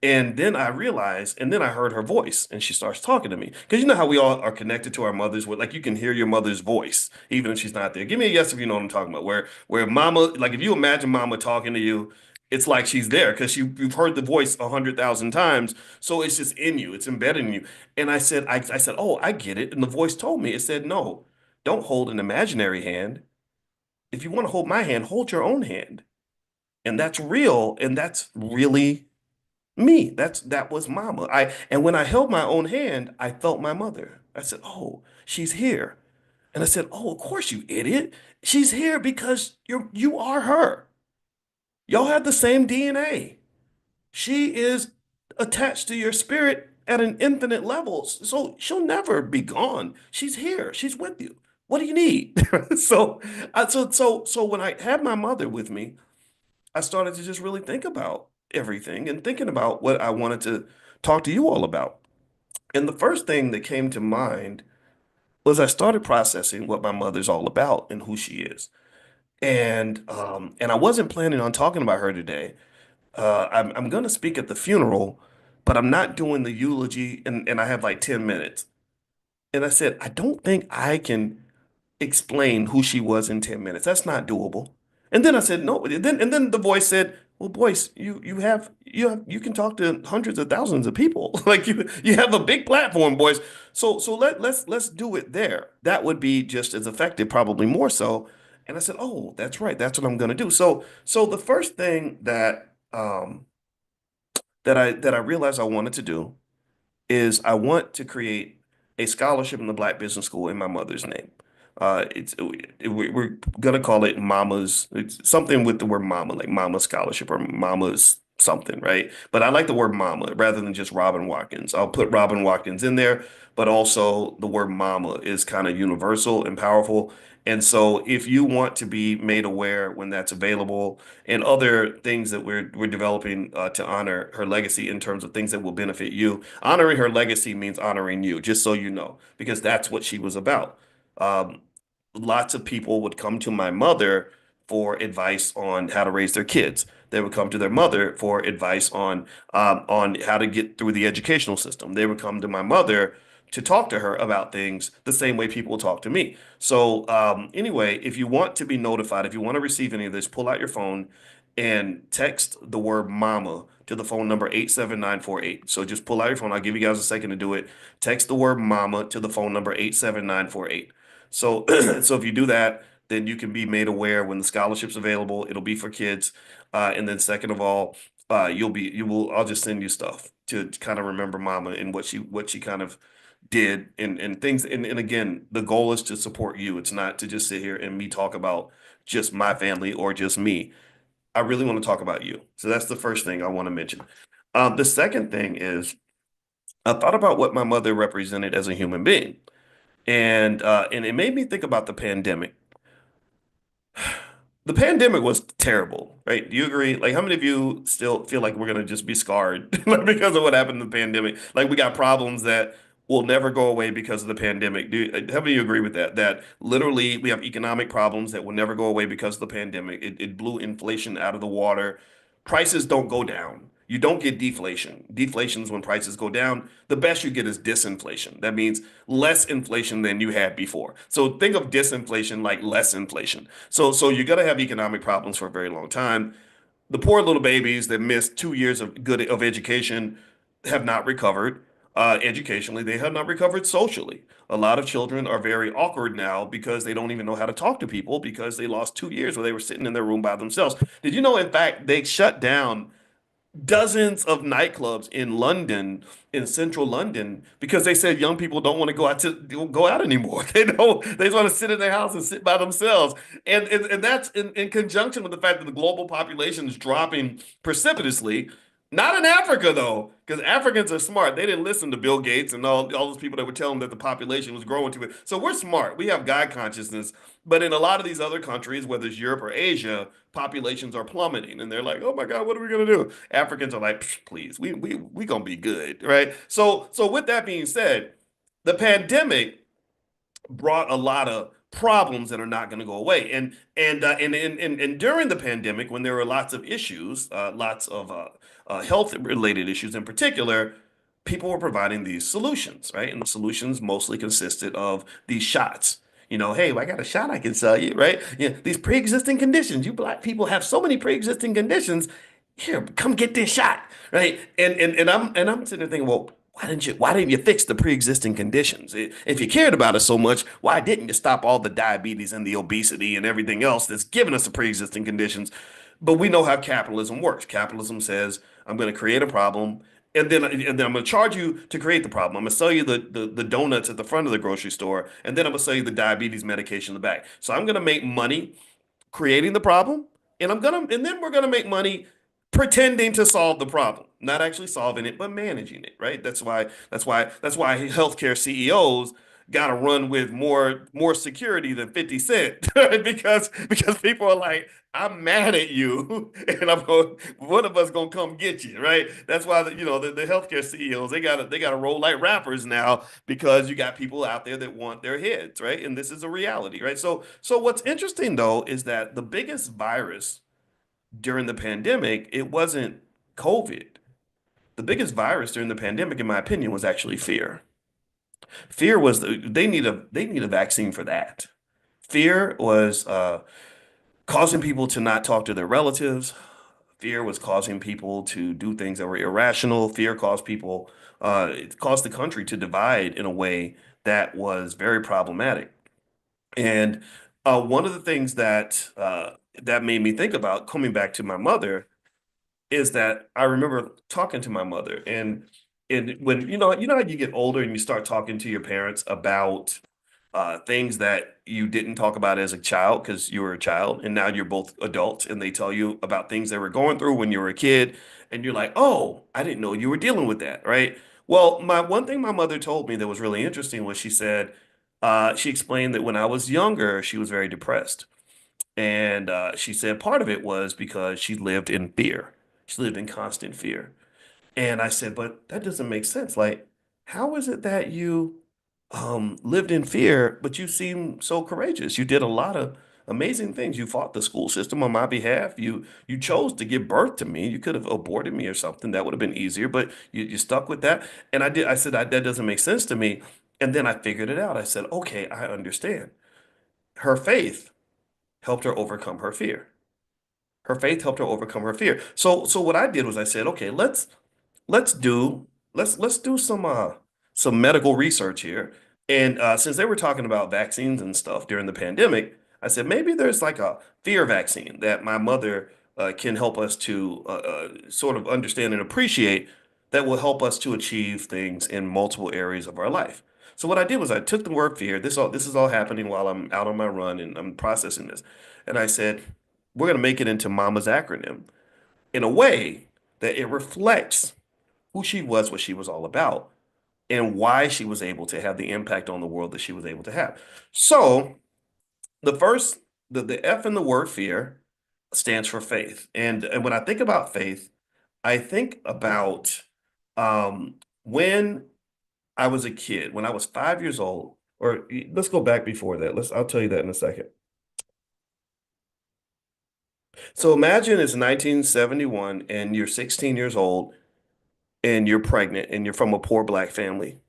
And then I realized, and then I heard her voice, and she starts talking to me. Because you know how we all are connected to our mothers, with like you can hear your mother's voice, even if she's not there. Give me a yes if you know what I'm talking about. Where mama, like if you imagine mama talking to you, it's like she's there because you've heard the voice 100,000 times. So it's just in you, it's embedded in you. And I said, oh, I get it. And the voice told me, it said, no, don't hold an imaginary hand. If you want to hold my hand, hold your own hand. And that's real, and that's really me. That was mama. And when I held my own hand, I felt my mother. I said, "Oh, she's here." And I said, "Oh, of course, you idiot. She's here because you are her. Y'all have the same DNA. She is attached to your spirit at an infinite level. So she'll never be gone. She's here. She's with you. What do you need?" So when I had my mother with me, I started to just really think about everything and thinking about what I wanted to talk to you all about. And the first thing that came to mind was I started processing what my mother's all about and who she is. And I wasn't planning on talking about her today. I'm going to speak at the funeral, but I'm not doing the eulogy, and I have like 10 minutes. And I said, I don't think I can explain who she was in 10 minutes. That's not doable. And then I said, no. And then the voice said, well, Boyce, you can talk to hundreds of thousands of people. Like you have a big platform, Boyce. So let's do it there. That would be just as effective, probably more so. And I said, oh, that's right. That's what I'm gonna do. So the first thing that I realized I wanted to do is I want to create a scholarship in the Black Business School in my mother's name. We're gonna call it Mama's. It's something with the word Mama, like Mama Scholarship or Mama's something, right? But I like the word Mama rather than just Robin Watkins. I'll put Robin Watkins in there, but also the word Mama is kind of universal and powerful. And so if you want to be made aware when that's available and other things that we're developing to honor her legacy in terms of things that will benefit you. Honoring her legacy means honoring you, just so you know, because that's what she was about. Um, Lots of people would come to my mother for advice on how to raise their kids. They would come to their mother for advice on how to get through the educational system. They would come to my mother to talk to her about things the same way people talk to me. So anyway, if you want to be notified, if you want to receive any of this, pull out your phone and text the word mama to the phone number 87948. So just pull out your phone. I'll give you guys a second to do it. Text the word mama to the phone number 87948. So so if you do that, then you can be made aware when the scholarship's available. It'll be for kids. And then second of all, I'll just send you stuff to kind of remember mama and what she kind of did and things and again, the goal is to support you. It's not to just sit here and me talk about just my family or just me. I really want to talk about you. So that's the first thing I want to mention. The second thing is I thought about what my mother represented as a human being. And it made me think about the pandemic. The pandemic was terrible, right? Do you agree? Like, how many of you still feel like we're gonna just be scarred like because of what happened in the pandemic? Like, we got problems that will never go away because of the pandemic. How many of you agree with that? That literally we have economic problems that will never go away because of the pandemic. It blew inflation out of the water. Prices don't go down. You don't get deflation. Deflation is when prices go down. The best you get is disinflation. That means less inflation than you had before. So think of disinflation like less inflation. So you're gonna have economic problems for a very long time. The poor little babies that missed 2 years of education have not recovered educationally. They have not recovered socially. A lot of children are very awkward now because they don't even know how to talk to people because they lost 2 years where they were sitting in their room by themselves. Did you know, in fact, they shut down dozens of nightclubs in London, in central London, because they said young people don't want to go out anymore. They just want to sit in their house and sit by themselves. And that's in conjunction with the fact that the global population is dropping precipitously. Not in Africa though, because Africans are smart. They didn't listen to Bill Gates and all those people that were telling them that the population was growing too much. So we're smart. We have God consciousness. But in a lot of these other countries, whether it's Europe or Asia, populations are plummeting, and they're like, "Oh my God, what are we gonna do?" Africans are like, "Please, we gonna be good, right?" So with that being said, the pandemic brought a lot of problems that are not going to go away. And during the pandemic, when there were lots of issues, lots of health related issues in particular, people were providing these solutions, right? And the solutions mostly consisted of these shots. Hey, I got a shot I can sell you, right? These pre-existing conditions. You black people have so many pre-existing conditions. Here, come get this shot, right? And I'm sitting there thinking, well, why didn't you fix the pre-existing conditions? If you cared about it so much, why didn't you stop all the diabetes and the obesity and everything else that's giving us the pre-existing conditions? But we know how capitalism works. Capitalism says, I'm going to create a problem, and then I'm going to charge you to create the problem. I'm going to sell you the donuts at the front of the grocery store, and then I'm going to sell you the diabetes medication in the back. So I'm going to make money creating the problem, and then we're gonna make money pretending to solve the problem, not actually solving it, but managing it, right? That's why healthcare CEOs got to run with more security than 50 Cent, right? Because people are like, I'm mad at you, and one of us gonna come get you, right? That's why the healthcare CEOs they gotta roll like rappers now because you got people out there that want their heads, right? And this is a reality, right? So what's interesting though is that the biggest virus during the pandemic, it wasn't COVID. The biggest virus during the pandemic, in my opinion, was actually fear. Fear was they need a vaccine for that. Fear was causing people to not talk to their relatives. Fear was causing people to do things that were irrational. Fear caused people, it caused the country to divide in a way that was very problematic. And one of the things that made me think about coming back to my mother is that I remember talking to my mother, and when how you get older and you start talking to your parents about things that you didn't talk about as a child because you were a child, and now you're both adults, and they tell you about things they were going through when you were a kid, and you're like, "Oh, I didn't know you were dealing with that," right? Well, my one thing my mother told me that was really interesting was she explained that when I was younger, she was very depressed. And she said part of it was because she lived in fear. She lived in constant fear. And I said, but that doesn't make sense. Like, how is it that you lived in fear, but you seem so courageous? You did a lot of amazing things. You fought the school system on my behalf. You chose to give birth to me. You could have aborted me or something. That would have been easier, but you stuck with that. And I did. I said, that doesn't make sense to me. And then I figured it out. I said, okay, I understand. Her faith helped her overcome her fear. Her faith helped her overcome her fear. So what I did was I said, okay, let's do let's do some medical research here. And since they were talking about vaccines and stuff during the pandemic, I said maybe there's like a fear vaccine that my mother can help us to sort of understand and appreciate that will help us to achieve things in multiple areas of our life. So what I did was I took the word fear. This is all happening while I'm out on my run and I'm processing this. And I said, we're going to make it into Mama's acronym in a way that it reflects who she was, what she was all about, and why she was able to have the impact on the world that she was able to have. So the first, the F in the word fear stands for faith. And when I think about faith, I think about when I was a kid, when I was 5 years old, or let's go back before that. I'll tell you that in a second. So imagine it's 1971 and you're 16 years old and you're pregnant and you're from a poor black family.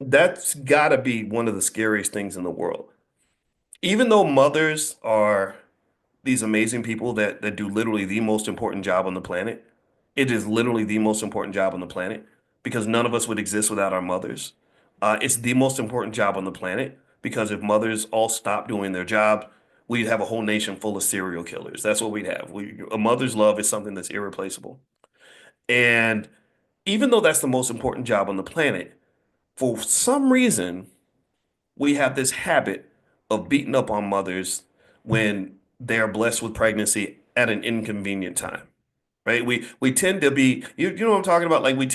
That's gotta be one of the scariest things in the world. Even though mothers are these amazing people that do literally the most important job on the planet, it is literally the most important job on the planet because none of us would exist without our mothers. It's the most important job on the planet because if mothers all stopped doing their job, we'd have a whole nation full of serial killers. That's what we'd have. A mother's love is something that's irreplaceable. And even though that's the most important job on the planet, for some reason, we have this habit of beating up on mothers when they're blessed with pregnancy at an inconvenient time. Right? We tend to be you know what I'm talking about? Like we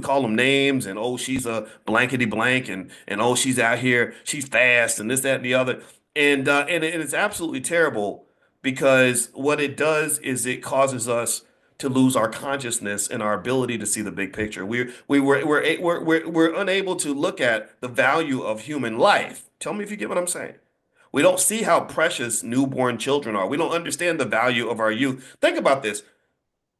call them names and oh she's a blankety blank and oh she's out here, she's fast and this, that, and the other. And it's absolutely terrible because what it does is it causes us to lose our consciousness and our ability to see the big picture. We're unable to look at the value of human life. Tell me if you get what I'm saying. We don't see how precious newborn children are. We don't understand the value of our youth. Think about this.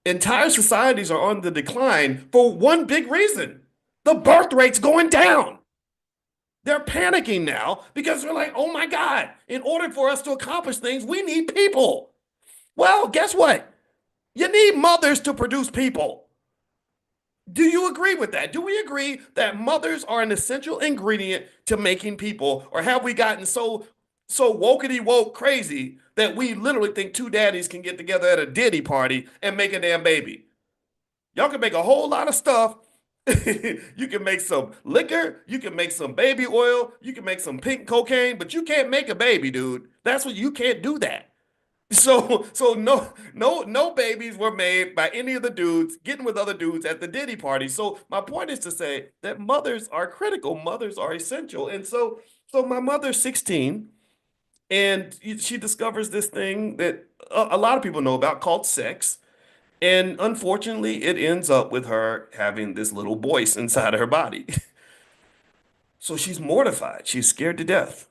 Entire societies are on the decline for one big reason. The birth rate's going down. They're panicking now because they're like, oh my God, in order for us to accomplish things, we need people. Well, guess what? You need mothers to produce people. Do you agree with that? Do we agree that mothers are an essential ingredient to making people, or have we gotten so wokety woke crazy that we literally think two daddies can get together at a Diddy party and make a damn baby? Y'all can make a whole lot of stuff. You can make some liquor, you can make some baby oil, you can make some pink cocaine, but you can't make a baby, dude. That's what you can't do that. So no babies were made by any of the dudes getting with other dudes at the Diddy party. So my point is to say that mothers are critical, mothers are essential. And so my mother's 16 and she discovers this thing that a lot of people know about called sex. And unfortunately, it ends up with her having this little Boyce inside of her body. So she's mortified. She's scared to death.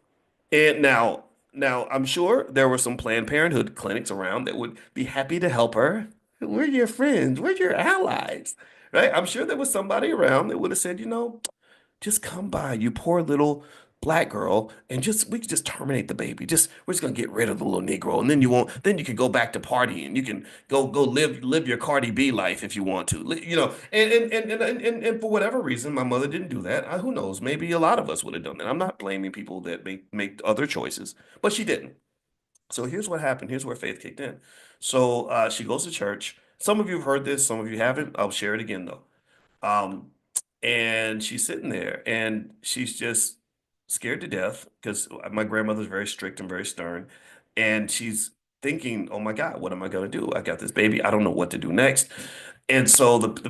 And now I'm sure there were some Planned Parenthood clinics around that would be happy to help her. We're your friends. We're your allies, right? I'm sure there was somebody around that would have said, just come by, you poor little black girl, and we could just terminate the baby. We're just gonna get rid of the little Negro, and then you can go back to partying. You can go live your Cardi B life if you want to. And for whatever reason, my mother didn't do that. Who knows? Maybe a lot of us would have done that. I'm not blaming people that make other choices, but she didn't. So here's what happened. Here's where faith kicked in. So she goes to church. Some of you have heard this, some of you haven't. I'll share it again though. Um, and she's sitting there and she's just scared to death because my grandmother's very strict and very stern. And she's thinking, oh my God, what am I going to do? I got this baby. I don't know what to do next. And so when the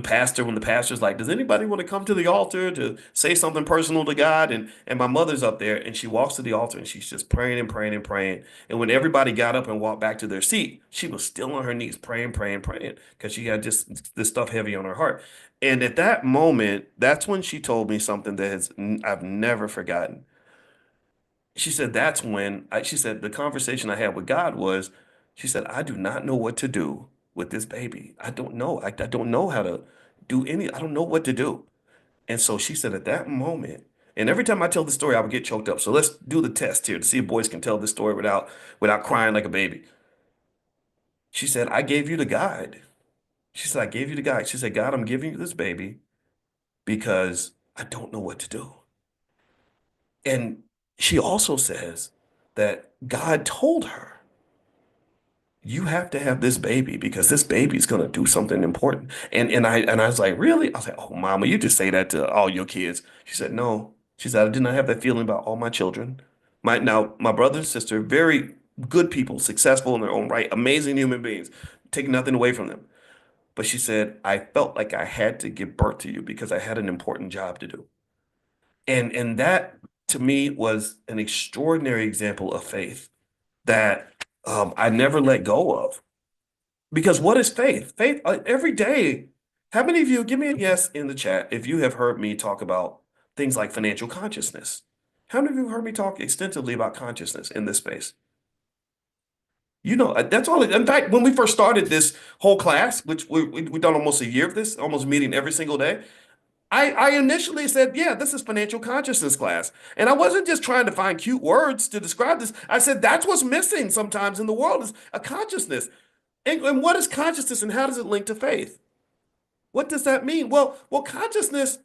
pastor's like, does anybody want to come to the altar to say something personal to God? And my mother's up there and she walks to the altar and she's just praying and praying and praying. And when everybody got up and walked back to their seat, she was still on her knees praying, praying, praying because she had just this stuff heavy on her heart. And at that moment, that's when she told me something I've never forgotten. She said, she said, the conversation I had with God was, she said, I do not know what to do with this baby. I don't know. I don't know how to I don't know what to do. And so she said, at that moment, and every time I tell the story, I would get choked up. So let's do the test here to see if boys can tell this story without crying like a baby. She said, I gave you the guide. She said, I gave you the guide. She said, God, I'm giving you this baby because I don't know what to do. And she also says that God told her you have to have this baby because this baby is going to do something important. And I was like, really? I was like, oh, mama, you just say that to all your kids. She said, no. She said, I did not have that feeling about all my children. My brother and sister, very good people, successful in their own right, amazing human beings, taking nothing away from them. But she said, I felt like I had to give birth to you because I had an important job to do. And that to me was an extraordinary example of faith that I never let go of. Because what is faith? Faith, every day. How many of you, give me a yes in the chat if you have heard me talk about things like financial consciousness. How many of you have heard me talk extensively about consciousness in this space? You know, that's all. In fact, when we first started this whole class, which we've done almost a year of this, almost meeting every single day, I initially said, yeah, this is financial consciousness class. And I wasn't just trying to find cute words to describe this. I said, that's what's missing sometimes in the world is a consciousness. And what is consciousness and how does it link to faith? What does that mean? Well, consciousness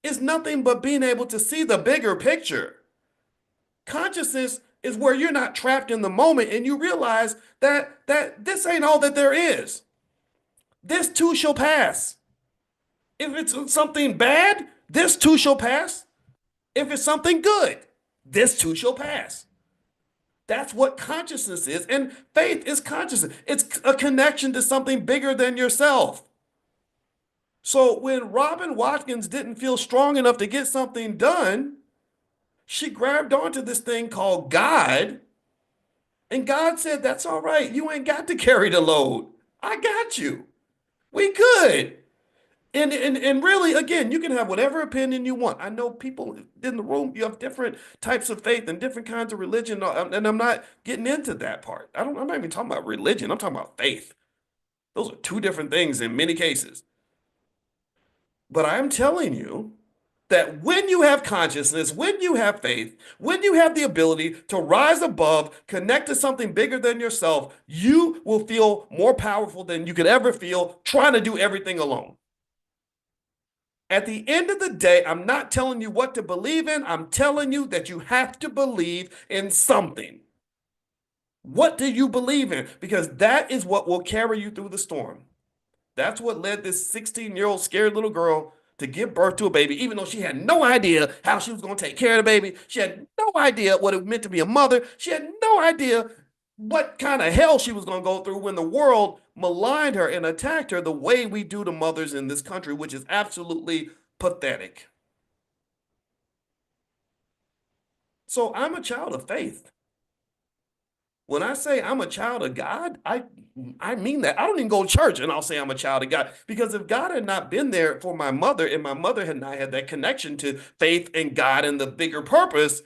is nothing but being able to see the bigger picture. Consciousness is where you're not trapped in the moment and you realize that this ain't all that there is. This too shall pass. If it's something bad, this too shall pass. If it's something good, this too shall pass. That's what consciousness is. And faith is consciousness. It's a connection to something bigger than yourself. So when Robin Watkins didn't feel strong enough to get something done, she grabbed onto this thing called God. And God said, that's all right. You ain't got to carry the load. I got you. We good. And really, again, you can have whatever opinion you want. I know people in the room, you have different types of faith and different kinds of religion, and I'm not getting into that part. I'm not even talking about religion. I'm talking about faith. Those are two different things in many cases. But I'm telling you that when you have consciousness, when you have faith, when you have the ability to rise above, connect to something bigger than yourself, you will feel more powerful than you could ever feel trying to do everything alone. At the end of the day, I'm not telling you what to believe in. I'm telling you that you have to believe in something. What do you believe in? Because that is what will carry you through the storm. That's what led this 16-year-old scared little girl to give birth to a baby, even though she had no idea how she was going to take care of the baby. She had no idea what it meant to be a mother. She had no idea what kind of hell she was going to go through when the world maligned her and attacked her the way we do to mothers in this country, which is absolutely pathetic. So I'm a child of faith. When I say I'm a child of God, I mean that. I don't even go to church and I'll say I'm a child of God because if God had not been there for my mother and my mother had not had that connection to faith and God and the bigger purpose,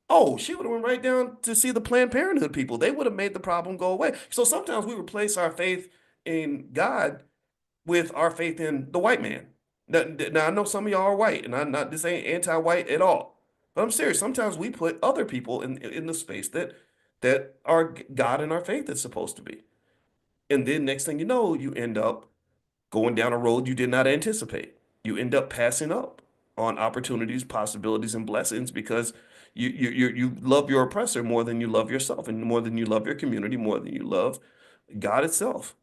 oh, she would have went right down to see the Planned Parenthood people. They would have made the problem go away. So sometimes we replace our faith in God with our faith in the white man. Now I know some of y'all are white, and I'm not this ain't anti-white at all. But I'm serious. Sometimes we put other people in the space that are God in our faith is supposed to be. And then next thing you know, you end up going down a road you did not anticipate. You end up passing up on opportunities, possibilities, and blessings because you love your oppressor more than you love yourself, and more than you love your community, more than you love God itself.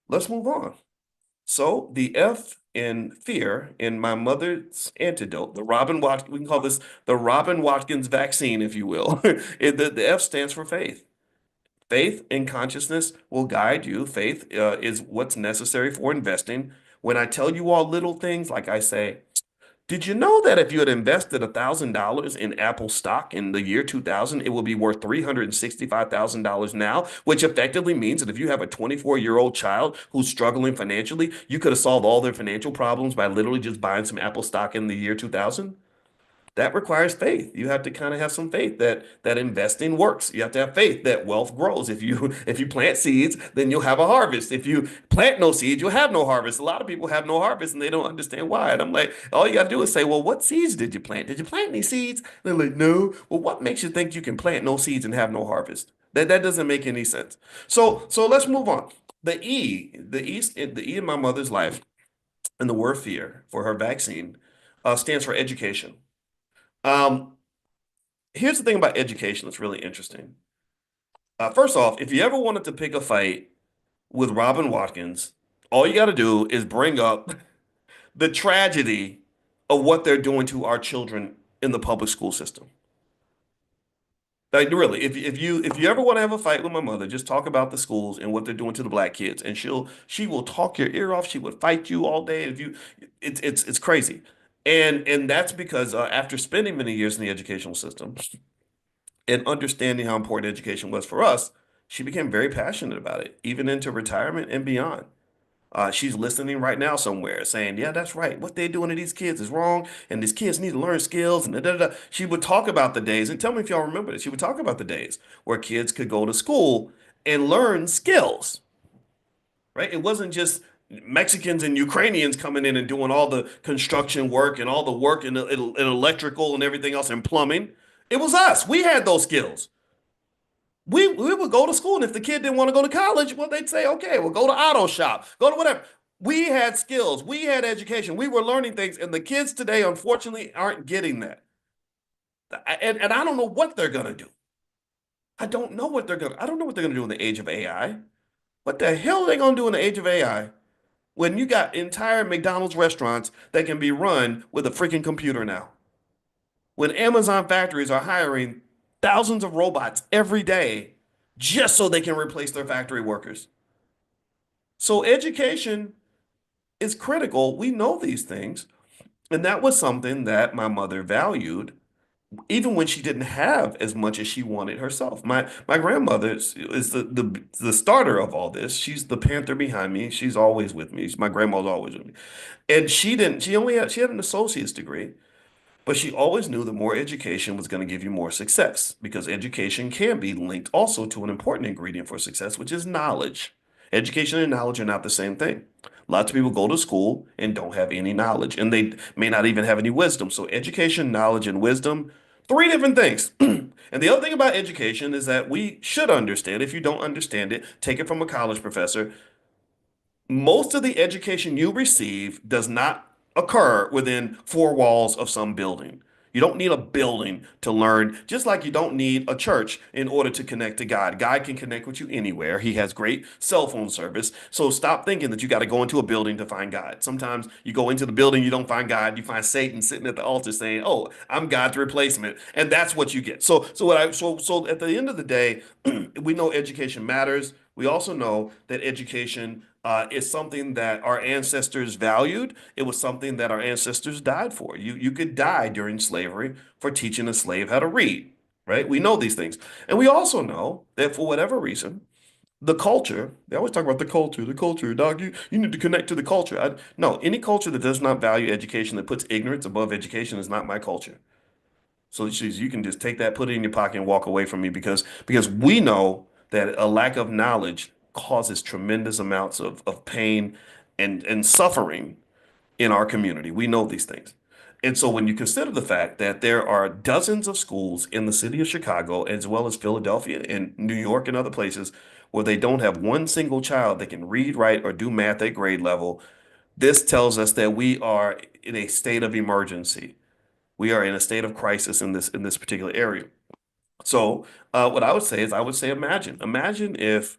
Let's move on. So the F in fear in my mother's antidote, the Robin Watkins, we can call this the Robin Watkins vaccine, if you will. The F stands for faith. Faith in consciousness will guide you. Faith is what's necessary for investing. When I tell you all little things, like I say, did you know that if you had invested $1,000 in Apple stock in the year 2000, it would be worth $365,000 now, which effectively means that if you have a 24-year-old child who's struggling financially, you could have solved all their financial problems by literally just buying some Apple stock in the year 2000? That requires faith. You have to kind of have some faith that investing works. You have to have faith that wealth grows. If you plant seeds, then you'll have a harvest. If you plant no seeds, you'll have no harvest. A lot of people have no harvest and they don't understand why. And I'm like, all you got to do is say, well, what seeds did you plant? Did you plant any seeds? They're like, no. Well, what makes you think you can plant no seeds and have no harvest? That doesn't make any sense. So let's move on. The E in my mother's life and the word fear for her vaccine stands for education. Um, Here's the thing about education that's really interesting. First off, if you ever wanted to pick a fight with Robin Watkins, all you got to do is bring up the tragedy of what they're doing to our children in the public school system. Like really, if you ever want to have a fight with my mother, just talk about the schools and what they're doing to the black kids, and she will talk your ear off. She would fight you all day. If you, it's crazy, and that's because after spending many years in the educational system and understanding how important education was for us, she became very passionate about it, even into retirement and beyond. She's listening right now somewhere saying, yeah, that's right. What they're doing to these kids is wrong, and these kids need to learn skills. And da, da, da. She would talk about the days, and tell me if y'all remember this. She would talk about the days where kids could go to school and learn skills, right? It wasn't just Mexicans and Ukrainians coming in and doing all the construction work and all the work in electrical and everything else and plumbing. It was us. We had those skills. We would go to school, and if the kid didn't want to go to college, well, they'd say, okay, well, go to auto shop, go to whatever. We had skills, we had education, we were learning things, and the kids today, unfortunately, aren't getting that. And I don't know what they're gonna do. I don't know what they're gonna do in the age of AI. What the hell are they gonna do in the age of AI when you got entire McDonald's restaurants that can be run with a freaking computer now? When Amazon factories are hiring thousands of robots every day just so they can replace their factory workers. So education is critical. We know these things. And that was something that my mother valued, even when she didn't have as much as she wanted herself. My grandmother is the starter of all this. She's the panther behind me. She's always with me. My grandma's always with me. And she had an associate's degree. But she always knew that more education was going to give you more success because education can be linked also to an important ingredient for success, which is knowledge. Education and knowledge are not the same thing. Lots of people go to school and don't have any knowledge, and they may not even have any wisdom. So, education, knowledge, and wisdom, three different things. And the other thing about education is that we should understand. If you don't understand it, take it from a college professor. Most of the education you receive does not occur within four walls of some building. You don't need a building to learn, just like you don't need a church in order to connect to God. God can connect with you anywhere. He has great cell phone service. So stop thinking that you got to go into a building to find God. Sometimes you go into the building, you don't find God, you find Satan sitting at the altar saying, "Oh, I'm God's replacement." And that's what you get. So at the end of the day, we know education matters. We also know that education is something that our ancestors valued. It was something that our ancestors died for. You could die during slavery for teaching a slave how to read, right? We know these things. And we also know that for whatever reason, the culture, they always talk about the culture, dog, you need to connect to the culture. No, any culture that does not value education, that puts ignorance above education is not my culture. So you can just take that, put it in your pocket, and walk away from me because we know that a lack of knowledge causes tremendous amounts of pain and suffering in our community. We know these things. And so when you consider the fact that there are dozens of schools in the city of Chicago, as well as Philadelphia and New York and other places, where they don't have one single child that can read, write, or do math at grade level, this tells us that we are in a state of emergency. We are in a state of crisis in this particular area. So, what I would say is, I would say, imagine if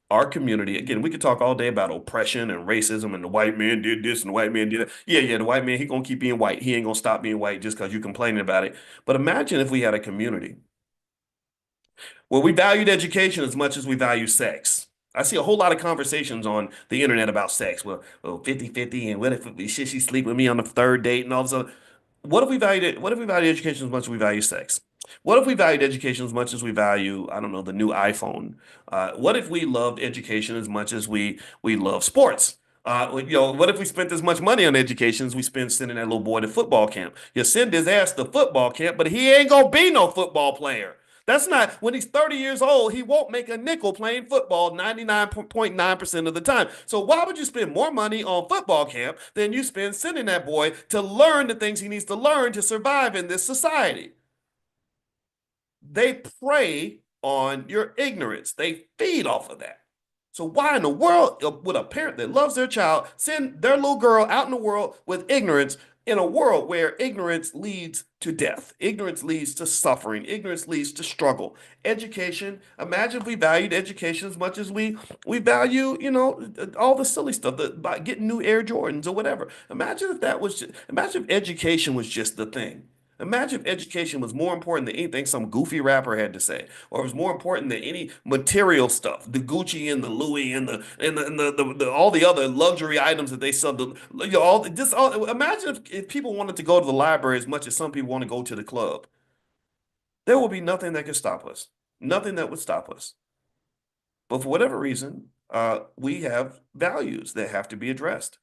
our community, again, we could talk all day about oppression and racism and the white man did this and the white man did that. Yeah, the white man, he gonna keep being white. He ain't gonna stop being white just because you're complaining about it. But imagine if we had a community where we valued education as much as we value sex. I see a whole lot of conversations on the internet about sex. Well, 50-50, and what if should she sleep with me on the third date and all this other. What if we valued education as much as we value sex? What if we valued education as much as we value, I don't know, the new iPhone? What if we loved education as much as we love sports? What if we spent as much money on education as we spend sending that little boy to football camp? You send his ass to football camp, but he ain't gonna be no football player. That's not when he's 30 years old, he won't make a nickel playing football 99.9% of the time. So why would you spend more money on football camp than you spend sending that boy to learn the things he needs to learn to survive in this society? They prey on your ignorance. They feed off of that. So why in the world would a parent that loves their child send their little girl out in the world with ignorance in a world where ignorance leads to death, ignorance leads to suffering, ignorance leads to struggle. Education, imagine if we valued education as much as we value, all the silly stuff, by getting new Air Jordans or whatever. Imagine if education was just the thing. Imagine if education was more important than anything some goofy rapper had to say, or it was more important than any material stuff, the Gucci and the Louis and all the other luxury items that they sell. Imagine if people wanted to go to the library as much as some people want to go to the club. There will be nothing that could stop us. Nothing that would stop us. But for whatever reason, we have values that have to be addressed.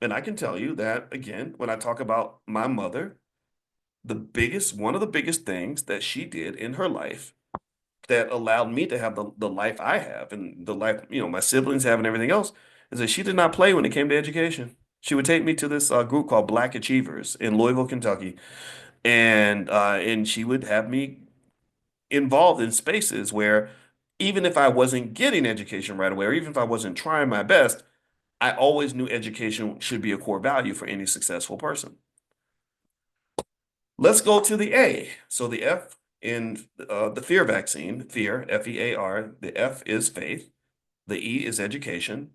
And I can tell you that again, when I talk about my mother, one of the biggest things that she did in her life that allowed me to have the life I have and the life, my siblings have and everything else is that she did not play when it came to education. She would take me to this group called Black Achievers in Louisville, Kentucky, and she would have me involved in spaces where even if I wasn't getting education right away, or even if I wasn't trying my best, I always knew education should be a core value for any successful person. Let's go to the A. So the F in the fear vaccine, fear, F-E-A-R, the F is faith, the E is education.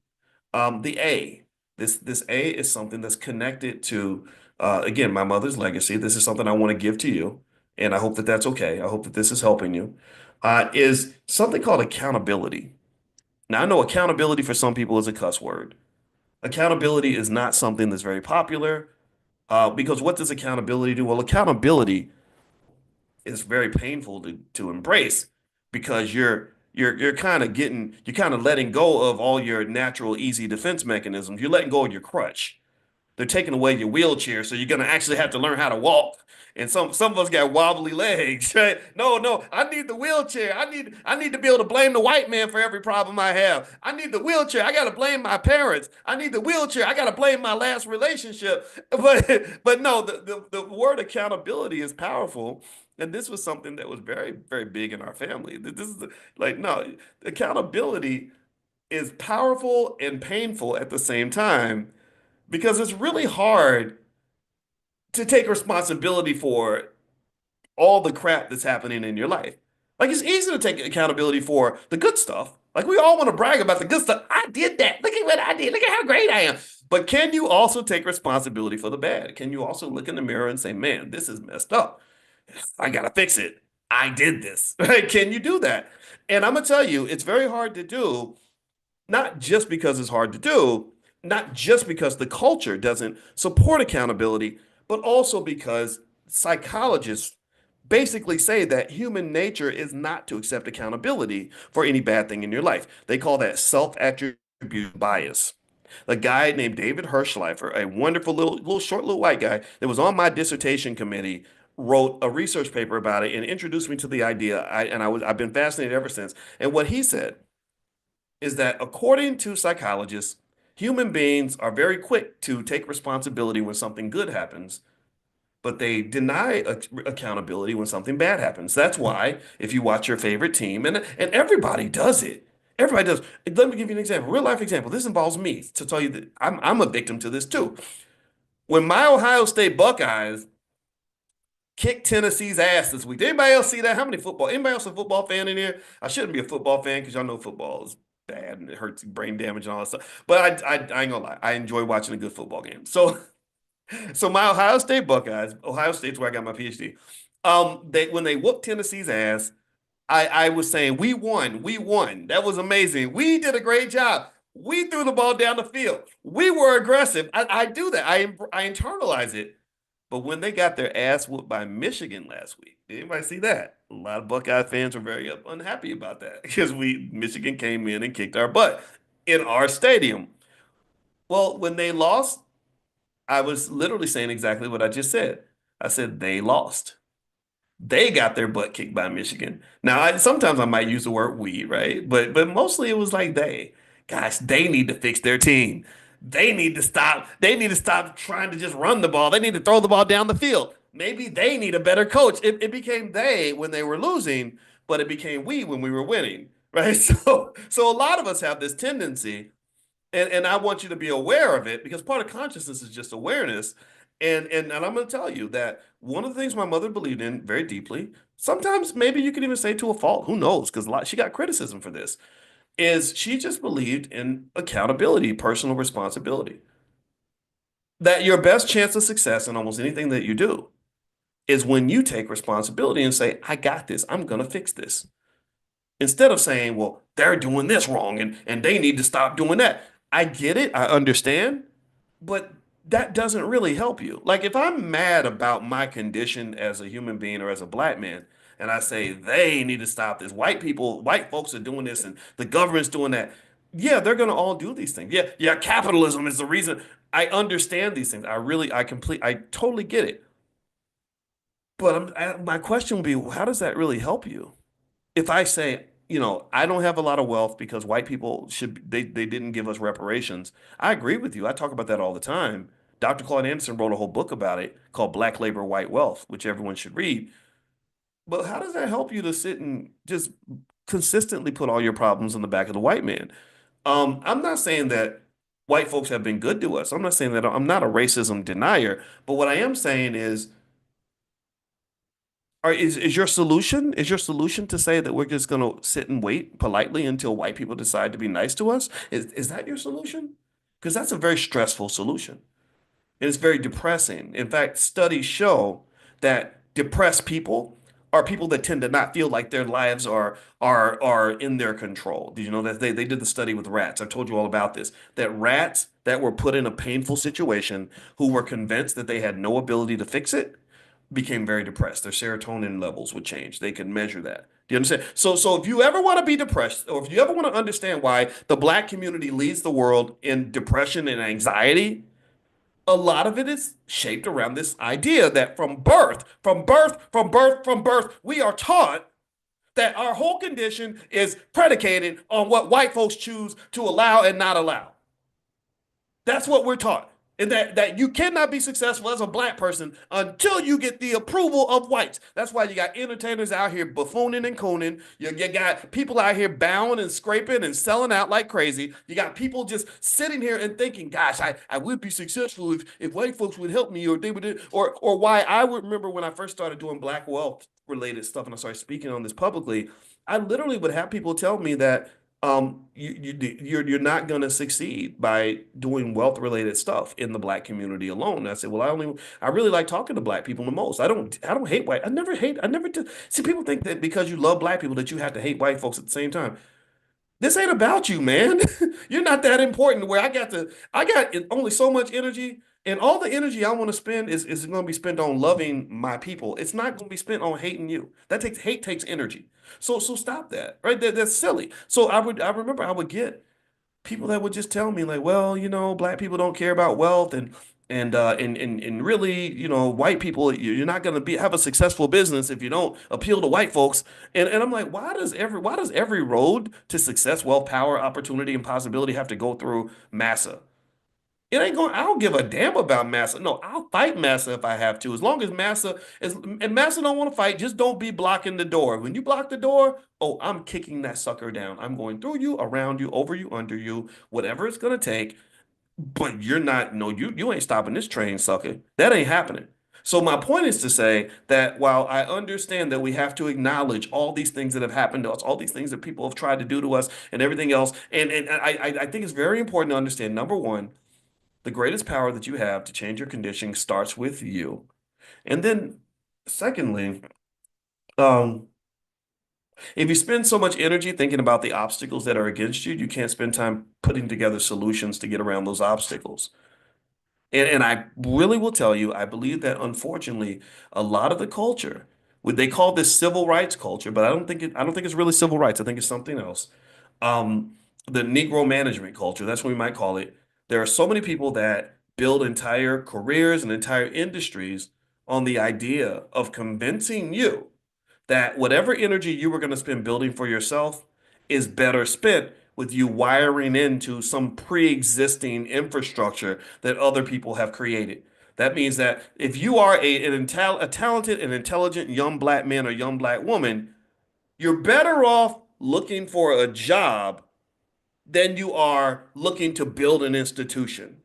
The A, this A is something that's connected to, again, my mother's legacy. This is something I want to give to you, and I hope that that's okay. I hope that this is helping you. Is something called accountability. Now, I know accountability for some people is a cuss word. Accountability is not something that's very popular. Because what does accountability do? Well, accountability is very painful to embrace because you're kind of letting go of all your natural easy defense mechanisms. You're letting go of your crutch. They're taking away your wheelchair, so you're gonna actually have to learn how to walk. And some of us got wobbly legs, right? No, no, I need the wheelchair. I need to be able to blame the white man for every problem I have. I need the wheelchair. I gotta blame my parents. I need the wheelchair. I gotta blame my last relationship. But no, the word accountability is powerful. And this was something that was very, very big in our family. This is like, no, accountability is powerful and painful at the same time because it's really hard to take responsibility for all the crap that's happening in your life. Like it's easy to take accountability for the good stuff. Like we all want to brag about the good stuff. I did that. Look at what I did. Look at how great I am. But can you also take responsibility for the bad? Can you also look in the mirror and say, man, this is messed up. I gotta fix it. I did this. Right? Can you do that? And I'm gonna tell you, it's very hard to do not just because it's hard to do, not just because the culture doesn't support accountability, but also because psychologists basically say that human nature is not to accept accountability for any bad thing in your life. They call that self-attribution bias. A guy named David Hirschleifer, a wonderful little white guy that was on my dissertation committee, wrote a research paper about it and introduced me to the idea. I've been fascinated ever since. And what he said is that according to psychologists, human beings are very quick to take responsibility when something good happens, but they deny accountability when something bad happens. That's why if you watch your favorite team, and everybody does it. Everybody does. Let me give you an example, real life example. This involves me to tell you that I'm a victim to this too. When my Ohio State Buckeyes kicked Tennessee's ass this week, did anybody else see that? Anybody else a football fan in here? I shouldn't be a football fan because y'all know football is bad and it hurts brain damage and all that stuff. But I ain't gonna lie, I enjoy watching a good football game. So my Ohio State Buckeyes, Ohio State's where I got my PhD. When they whooped Tennessee's ass, I was saying we won. That was amazing. We did a great job. We threw the ball down the field. We were aggressive. I do that. I internalize it. But when they got their ass whooped by Michigan last week, did anybody see that? A lot of Buckeye fans were very unhappy about that because Michigan came in and kicked our butt in our stadium. Well, when they lost, I was literally saying exactly what I just said. I said they lost. They got their butt kicked by Michigan. Now, sometimes I might use the word we, right? But mostly it was like they. Gosh, they need to fix their team. They need to stop. They need to stop trying to just run the ball. They need to throw the ball down the field. Maybe they need a better coach. It became they when they were losing, but it became we when we were winning, right? So a lot of us have this tendency, and I want you to be aware of it because part of consciousness is just awareness. And I'm going to tell you that one of the things my mother believed in very deeply, sometimes maybe you could even say to a fault, who knows, because she got criticism for this, is she just believed in accountability, personal responsibility. That your best chance of success in almost anything that you do is when you take responsibility and say, I got this, I'm going to fix this. Instead of saying, well, they're doing this wrong and they need to stop doing that. I get it, I understand, but that doesn't really help you. Like if I'm mad about my condition as a human being or as a black man, and I say they need to stop this, white people, white folks are doing this and the government's doing that. Yeah, they're gonna all do these things. Yeah, yeah, capitalism is the reason. I understand these things. I totally get it. But my question would be, how does that really help you? If I say, I don't have a lot of wealth because white people they didn't give us reparations. I agree with you. I talk about that all the time. Dr. Claude Anderson wrote a whole book about it called Black Labor, White Wealth, which everyone should read. But how does that help you to sit and just consistently put all your problems in the back of the white man? I'm not saying that white folks have been good to us. I'm not saying that I'm not a racism denier, but what I am saying is your solution to say that we're just going to sit and wait politely until white people decide to be nice to us? Is that your solution? Because that's a very stressful solution. And it's very depressing. In fact, studies show that depressed people are people that tend to not feel like their lives are in their control. Did you know that they did the study with rats? I've told you all about this. That rats that were put in a painful situation who were convinced that they had no ability to fix it became very depressed. Their serotonin levels would change. They could measure that. Do you understand? So if you ever want to be depressed, or if you ever want to understand why the black community leads the world in depression and anxiety, a lot of it is shaped around this idea that from birth, we are taught that our whole condition is predicated on what white folks choose to allow and not allow. That's what we're taught. And that you cannot be successful as a black person until you get the approval of whites. That's why you got entertainers out here buffooning and cooning. You got people out here bowing and scraping and selling out like crazy. You got people just sitting here and thinking, gosh, I would be successful if white folks would help me, or they would, or why I would remember when I first started doing black wealth related stuff and I started speaking on this publicly. I literally would have people tell me that you're not going to succeed by doing wealth related stuff in the black community alone. And I said, well, I really like talking to black people the most. I don't hate white. I never do. See, people think that because you love black people that you have to hate white folks at the same time. This ain't about you, man. You're not that important where I got only so much energy, and all the energy I want to spend is going to be spent on loving my people. It's not going to be spent on hating you. Hate takes energy. So stop that, right? That's silly. So I remember I would get people that would just tell me like, well, black people don't care about wealth and really, white people, you're not going to be have a successful business if you don't appeal to white folks. And I'm like, why does every road to success, wealth, power, opportunity, and possibility have to go through massa? It ain't going. I don't give a damn about Massa. No, I'll fight Massa if I have to. As long as Massa don't want to fight, just don't be blocking the door. When you block the door, oh, I'm kicking that sucker down. I'm going through you, around you, over you, under you, whatever it's gonna take. But you're not. No, you ain't stopping this train, sucker. That ain't happening. So my point is to say that while I understand that we have to acknowledge all these things that have happened to us, all these things that people have tried to do to us, and everything else, and I think it's very important to understand. Number one, the greatest power that you have to change your condition starts with you. And then, secondly, um, if you spend so much energy thinking about the obstacles that are against you, you can't spend time putting together solutions to get around those obstacles. And I really will tell you, I believe that unfortunately, a lot of the culture, what they call this civil rights culture, but I don't think it's really civil rights. I think it's something else. Um, the Negro management culture, that's what we might call it. There are so many people that build entire careers and entire industries on the idea of convincing you that whatever energy you were going to spend building for yourself is better spent with you wiring into some pre-existing infrastructure that other people have created. That means that if you are a talented and intelligent young black man or young black woman, you're better off looking for a job than you are looking to build an institution.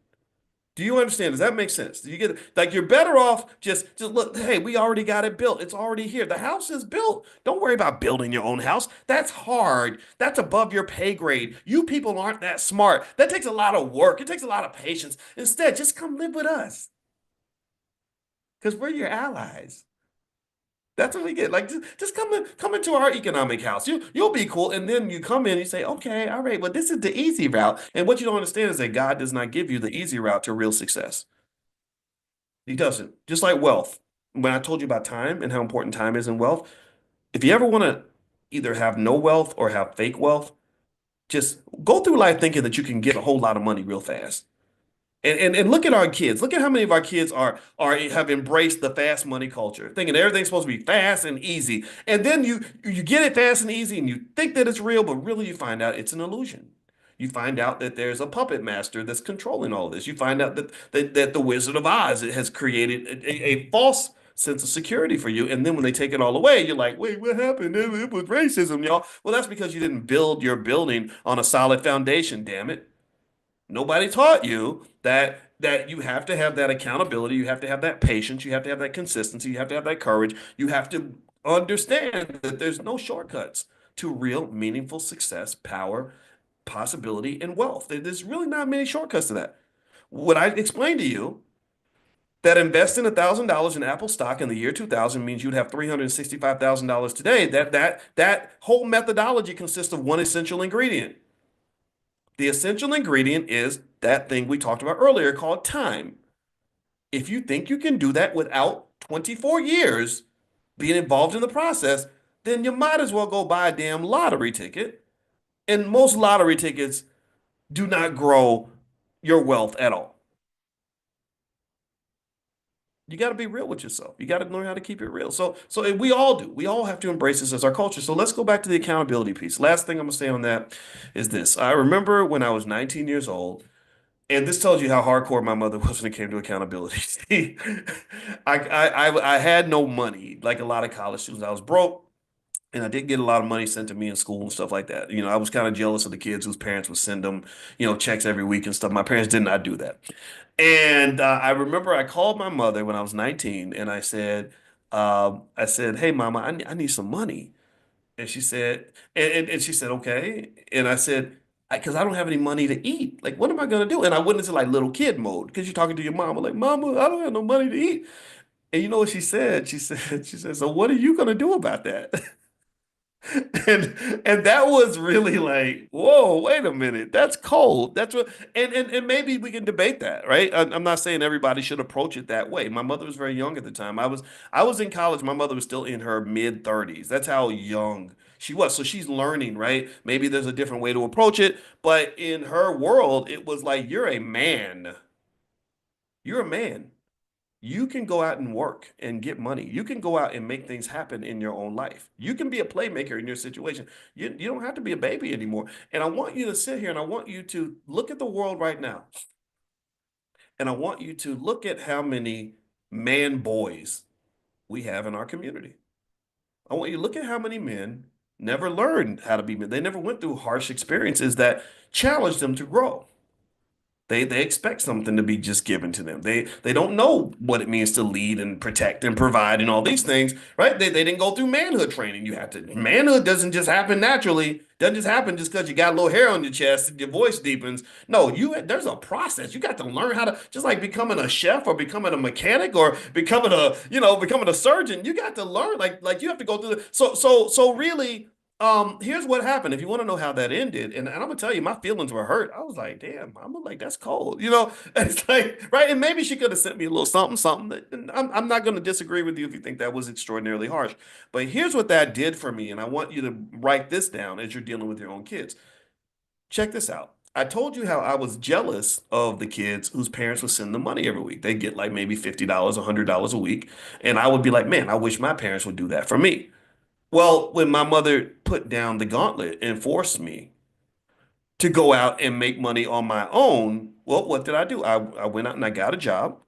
Do you understand? Does that make sense? Do you get it? Like you're better off just look, hey, we already got it built. It's already here. The house is built. Don't worry about building your own house. That's hard. That's above your pay grade. You people aren't that smart. That takes a lot of work. It takes a lot of patience. Instead, just come live with us because we're your allies. That's what we get. Like just come into our economic house. You'll be cool. And then you come in and you say, okay, all right, well, this is the easy route. And what you don't understand is that God does not give you the easy route to real success. He doesn't. Just like wealth. When I told you about time and how important time is in wealth, if you ever want to either have no wealth or have fake wealth, just go through life thinking that you can get a whole lot of money real fast. And look at our kids. Look at how many of our kids are have embraced the fast money culture, thinking everything's supposed to be fast and easy. And then you get it fast and easy, and you think that it's real, but really you find out it's an illusion. You find out that there's a puppet master that's controlling all this. You find out that the Wizard of Oz has created a false sense of security for you. And then when they take it all away, you're like, wait, what happened? It was racism, y'all. Well, that's because you didn't build your building on a solid foundation, damn it. Nobody taught you that you have to have that accountability, you have to have that patience, you have to have that consistency, you have to have that courage. You have to understand that there's no shortcuts to real meaningful success, power, possibility, and wealth. There's really not many shortcuts to that. What I explained to you that investing $1,000 in Apple stock in the year 2000 means you'd have $365,000 today. That whole methodology consists of one essential ingredient. The essential ingredient is that thing we talked about earlier called time. If you think you can do that without 24 years being involved in the process, then you might as well go buy a damn lottery ticket. And most lottery tickets do not grow your wealth at all. You got to be real with yourself. You got to learn how to keep it real. So we all do. We all have to embrace this as our culture. So let's go back to the accountability piece. Last thing I'm gonna say on that is this. I remember when I was 19 years old. And this tells you how hardcore my mother was when it came to accountability. See, I had no money, like a lot of college students. I was broke, and I didn't get a lot of money sent to me in school and stuff like that. I was kind of jealous of the kids whose parents would send them, checks every week and stuff. My parents did not do that. And I remember I called my mother when I was 19, and I said, "Hey, Mama, I need some money." And she said, and she said, okay. And I said, because I don't have any money to eat. Like, what am I gonna do? And I went into like little kid mode because you're talking to your mama, like, Mama, I don't have no money to eat. And you know what she said? She said, so what are you gonna do about that? And that was really like, whoa, wait a minute, that's cold. That's what, and maybe we can debate that, right? I'm not saying everybody should approach it that way. My mother was very young at the time. I was in college. My mother was still in her mid 30s. That's how young she was. So she's learning, right? Maybe there's a different way to approach it, but in her world, it was like, you're a man. You're a man. You can go out and work and get money. You can go out and make things happen in your own life. You can be a playmaker in your situation. You don't have to be a baby anymore. And I want you to sit here and I want you to look at the world right now. And I want you to look at how many man boys we have in our community. I want you to look at how many men never learned how to be men. They never went through harsh experiences that challenged them to grow. They expect something to be just given to them. They don't know what it means to lead and protect and provide and all these things, right? They didn't go through manhood training. You have to manhood doesn't just happen naturally. Doesn't just happen just because you got a little hair on your chest and your voice deepens. No, there's a process. You got to learn how to just like becoming a chef or becoming a mechanic or becoming a surgeon. You got to learn like you have to go through so really here's what happened. If you want to know how that ended, and I'm gonna tell you, my feelings were hurt. I was like, damn, I'm like, that's cold, It's like, right. And maybe she could have sent me a little something, something. And I'm not gonna disagree with you if you think that was extraordinarily harsh. But here's what that did for me, and I want you to write this down as you're dealing with your own kids. Check this out. I told you how I was jealous of the kids whose parents would send them money every week. They get like maybe $50, $100 a week. And I would be like, man, I wish my parents would do that for me. Well, when my mother put down the gauntlet and forced me to go out and make money on my own, well, what did I do? I went out and I got a job.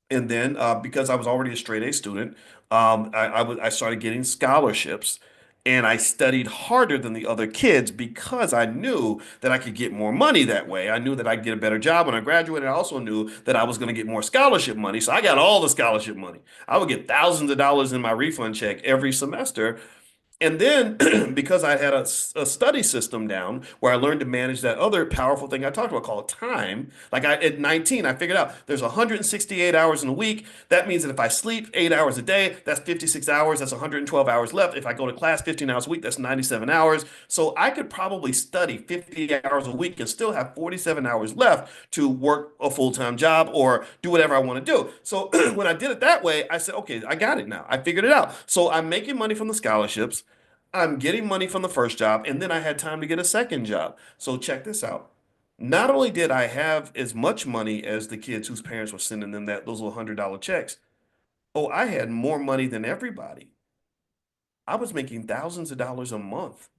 And then because I was already a straight A student, I started getting scholarships. And I studied harder than the other kids because I knew that I could get more money that way. I knew that I'd get a better job when I graduated. I also knew that I was going to get more scholarship money. So I got all the scholarship money. I would get thousands of dollars in my refund check every semester, and then because I had a study system down where I learned to manage that other powerful thing I talked about called time. Like at 19, I figured out there's 168 hours in a week. That means that if I sleep 8 hours a day, that's 56 hours. That's 112 hours left. If I go to class 15 hours a week, that's 97 hours. So I could probably study 50 hours a week and still have 47 hours left to work a full-time job or do whatever I want to do. So when I did it that way, I said, okay, I got it now. I figured it out. So I'm making money from the scholarships. I'm getting money from the first job, and then I had time to get a second job. So check this out. Not only did I have as much money as the kids whose parents were sending them those little $100 checks, oh, I had more money than everybody. I was making thousands of dollars a month,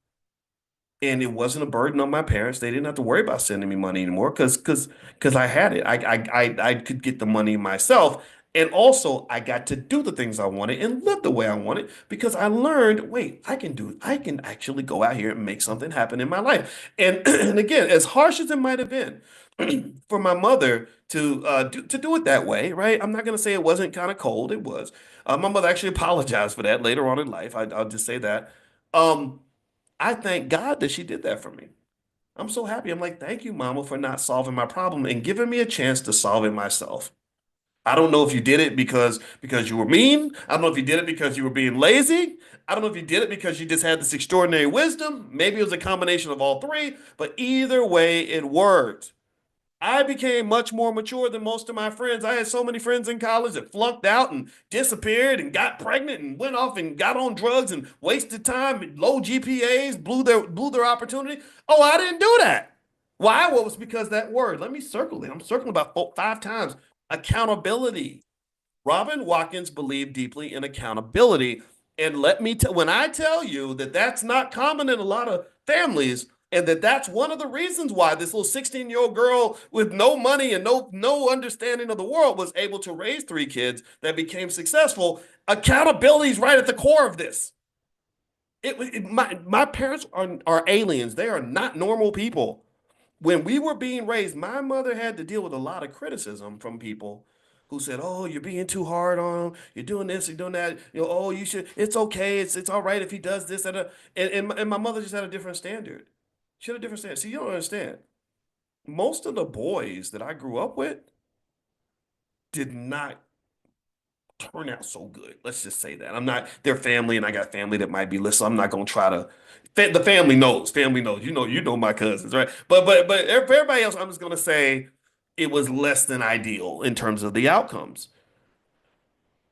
and it wasn't a burden on my parents. They didn't have to worry about sending me money anymore because I had it. I could get the money myself, and also I got to do the things I wanted and live the way I wanted because I learned, wait, I can actually go out here and make something happen in my life. And and again, as harsh as it might have been for my mother to do it that way, right? I'm not gonna say it wasn't kind of cold. It was. My mother actually apologized for that later on in life. I'll just say that. Um, I thank God that she did that for me. I'm so happy. I'm like, thank you, Mama, for not solving my problem and giving me a chance to solve it myself. I don't know if you did it because you were mean. I don't know if you did it because you were being lazy. I don't know if you did it because you just had this extraordinary wisdom. Maybe it was a combination of all three, but either way, it worked. I became much more mature than most of my friends. I had so many friends in college that flunked out and disappeared and got pregnant and went off and got on drugs and wasted time, low GPAs, blew their opportunity. Oh, I didn't do that. Why? Well, it was because that word. Let me circle it. I'm circling about 5 times. Accountability. Robin Watkins believed deeply in accountability. And let me tell, when I tell you that that's not common in a lot of families, and that's one of the reasons why this little 16-year-old girl with no money and no understanding of the world was able to raise 3 kids that became successful. Accountability is right at the core of this. My parents are aliens. They are not normal people. When we were being raised, my mother had to deal with a lot of criticism from people who said, "Oh, you're being too hard on him. You're doing this, you're doing that. You know, oh, you should. It's okay. It's all right if he does this." And my mother just had a different standard. She had a different standard. See, you don't understand. Most of the boys that I grew up with did not turn out so good. Let's just say that. I'm not their family, and I got family that might be listening. So I'm not gonna try to. The family knows. Family knows. You know my cousins, right? But for everybody else, I'm just gonna say it was less than ideal in terms of the outcomes.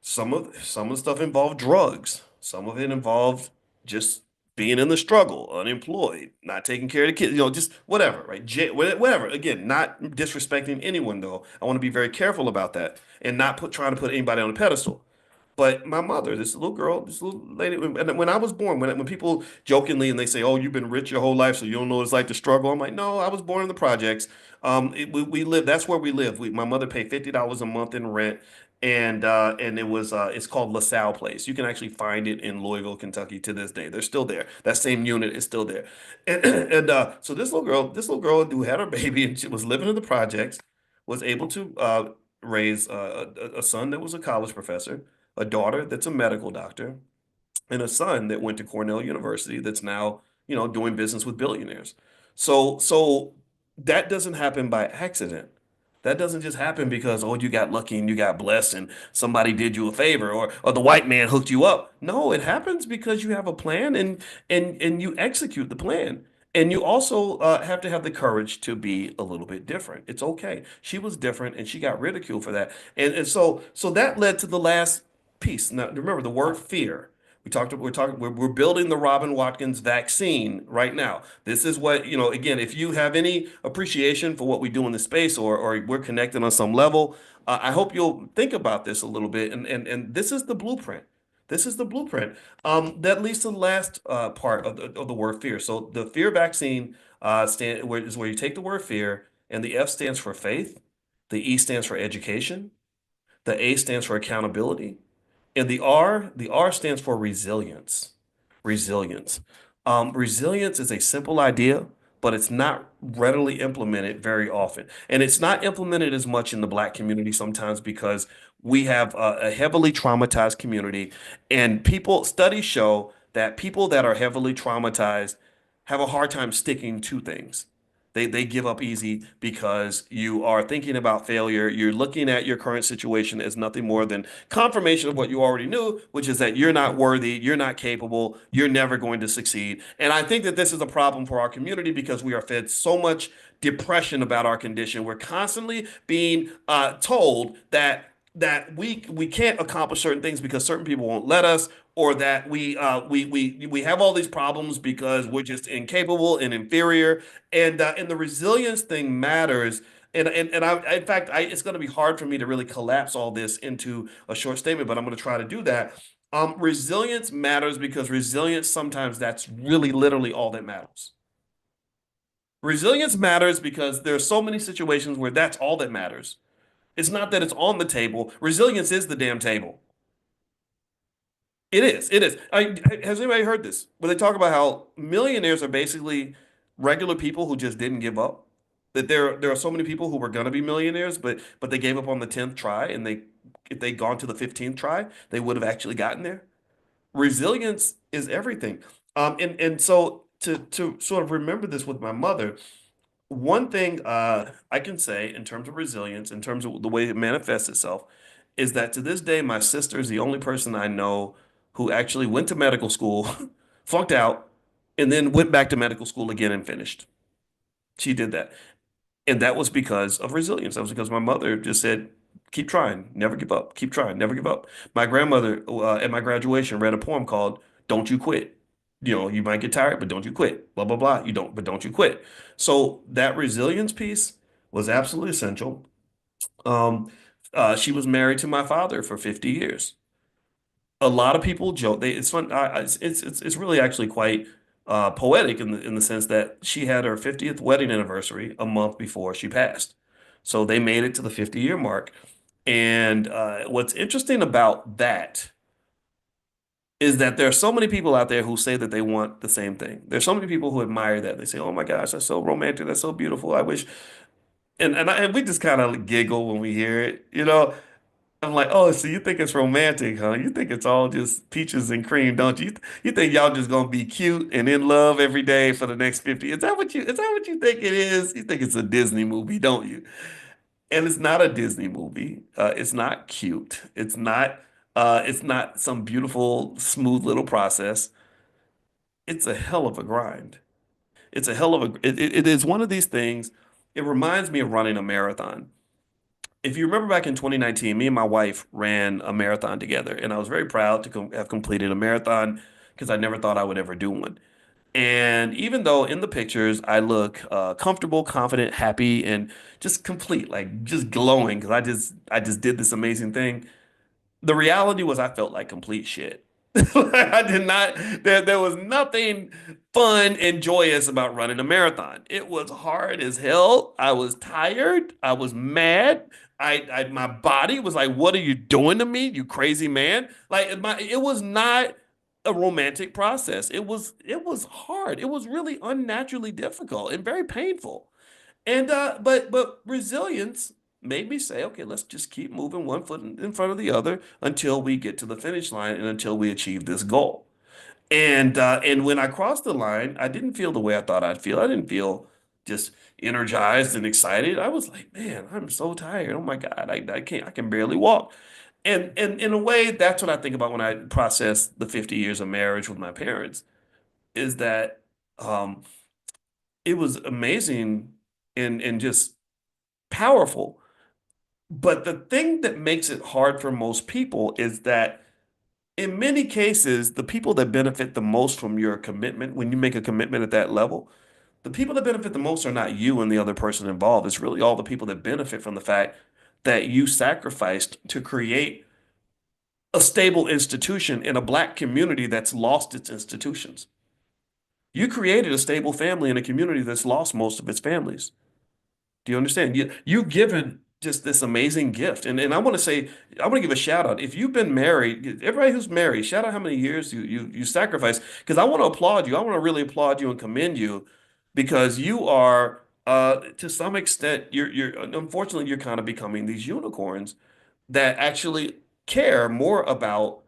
Some of the stuff involved drugs. Some of it involved just being in the struggle, unemployed, not taking care of the kids, just whatever, right? Whatever. Again, not disrespecting anyone though. I want to be very careful about that and not trying to put anybody on a pedestal. But my mother, this little girl, this little lady, and when I was born, when people jokingly and they say, "Oh, you've been rich your whole life, so you don't know what it's like to struggle," I'm like, "No, I was born in the projects. We live. That's where we live. My mother paid $50 a month in rent, and it's called LaSalle Place. You can actually find it in Louisville, Kentucky to this day. They're still there. That same unit is still there. And so this little girl who had her baby and she was living in the projects, was able to raise a son that was a college professor, a daughter that's a medical doctor, and a son that went to Cornell University that's now, doing business with billionaires. So that doesn't happen by accident. That doesn't just happen because, oh, you got lucky and you got blessed and somebody did you a favor or the white man hooked you up. No, it happens because you have a plan and you execute the plan. And you also have to have the courage to be a little bit different. It's okay. She was different and she got ridiculed for that. And so that led to the last piece. Now, remember the word fear. We're building the Robin Watkins vaccine right now. This is what, again, if you have any appreciation for what we do in the space or we're connected on some level, I hope you'll think about this a little bit. And this is the blueprint. This is the blueprint. That leads to the last part of the word fear. So the fear vaccine is where you take the word fear, and the F stands for faith, the E stands for education, the A stands for accountability, and the R stands for resilience. Resilience. Resilience is a simple idea, but it's not readily implemented very often. And it's not implemented as much in the Black community sometimes because we have a heavily traumatized community, and studies show that people that are heavily traumatized have a hard time sticking to things. They give up easy because you are thinking about failure. You're looking at your current situation as nothing more than confirmation of what you already knew, which is that you're not worthy, you're not capable, you're never going to succeed. And I think that this is a problem for our community because we are fed so much depression about our condition. We're constantly being told that we can't accomplish certain things because certain people won't let us, or that we have all these problems because we're just incapable and inferior. And the resilience thing matters. In fact, it's going to be hard for me to really collapse all this into a short statement, but I'm going to try to do that. Resilience matters because resilience sometimes that's really literally all that matters. Resilience matters because there are so many situations where that's all that matters. It's not that it's on the table. Resilience is the damn table. It is. It is. Has anybody heard this? Where they talk about how millionaires are basically regular people who just didn't give up. That there are so many people who were gonna be millionaires, but they gave up on the 10th try, and they if they'd gone to the 15th try, they would have actually gotten there. Resilience is everything. And so to sort of remember this with my mother, one thing I can say in terms of resilience, in terms of the way it manifests itself, is that to this day, my sister is the only person I know who actually went to medical school, flunked out, and then went back to medical school again and finished. She did that. And that was because of resilience. That was because my mother just said, keep trying, never give up, keep trying, never give up. My grandmother at my graduation read a poem called Don't You Quit. You know, you might get tired, but don't you quit. Blah, blah, blah. You don't, but don't you quit. So that resilience piece was absolutely essential. Um, she was married to my father for 50 years. A lot of people joke. It's fun. It's really actually quite poetic in the sense that she had her 50th wedding anniversary a month before she passed. So they made it to the 50-year mark. And what's interesting about that is that there are so many people out there who say that they want the same thing. There's so many people who admire that. They say, "Oh my gosh, that's so romantic. That's so beautiful. I wish." And we just kind of giggle when we hear it, you know. I'm like, oh, so you think it's romantic, huh? You think it's all just peaches and cream, don't you? You think y'all just gonna be cute and in love every day for the next 50? Is that what you think it is? You think it's a Disney movie, don't you? And it's not a Disney movie. It's not cute. It's not some beautiful, smooth little process. It's a hell of a grind. It's a hell of a, it is one of these things. It reminds me of running a marathon. If you remember back in 2019, me and my wife ran a marathon together, and I was very proud to have completed a marathon because I never thought I would ever do one. And even though in the pictures I look comfortable, confident, happy, and just complete, like just glowing because I just did this amazing thing, the reality was I felt like complete shit. I did not, there was nothing fun and joyous about running a marathon. It was hard as hell. I was tired. I was mad. My body was like, what are you doing to me, you crazy man? It was not a romantic process. It was hard. It was really unnaturally difficult and very painful. And but resilience made me say, okay, let's just keep moving one foot in front of the other until we get to the finish line and until we achieve this goal. And when I crossed the line, I didn't feel the way I thought I'd feel. I didn't feel just energized and excited. I was like, man, I'm so tired. Oh my God, I can barely walk. And in a way, that's what I think about when I process the 50 years of marriage with my parents, is that um, it was amazing and just powerful. But the thing that makes it hard for most people is that in many cases, the people that benefit the most from your commitment, when you make a commitment at that level, the people that benefit the most are not you and the other person involved. It's really all the people that benefit from the fact that you sacrificed to create a stable institution in a Black community that's lost its institutions. You created a stable family in a community that's lost most of its families. Do you understand? You've given. just this amazing gift. And I want to say, I want to give a shout out. If you've been married, everybody who's married, shout out how many years you sacrifice. Because I want to applaud you. I want to really applaud you and commend you because you are to some extent you're unfortunately you're kind of becoming these unicorns that actually care more about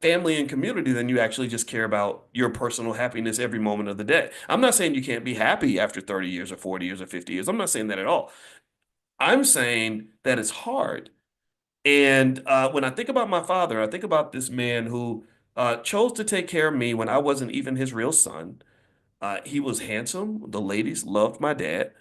family and community than you actually just care about your personal happiness every moment of the day. I'm not saying you can't be happy after 30 years or 40 years or 50 years. I'm not saying that at all. I'm saying that it's hard. And when I think about my father, I think about this man who chose to take care of me when I wasn't even his real son. He was handsome. The ladies loved my dad.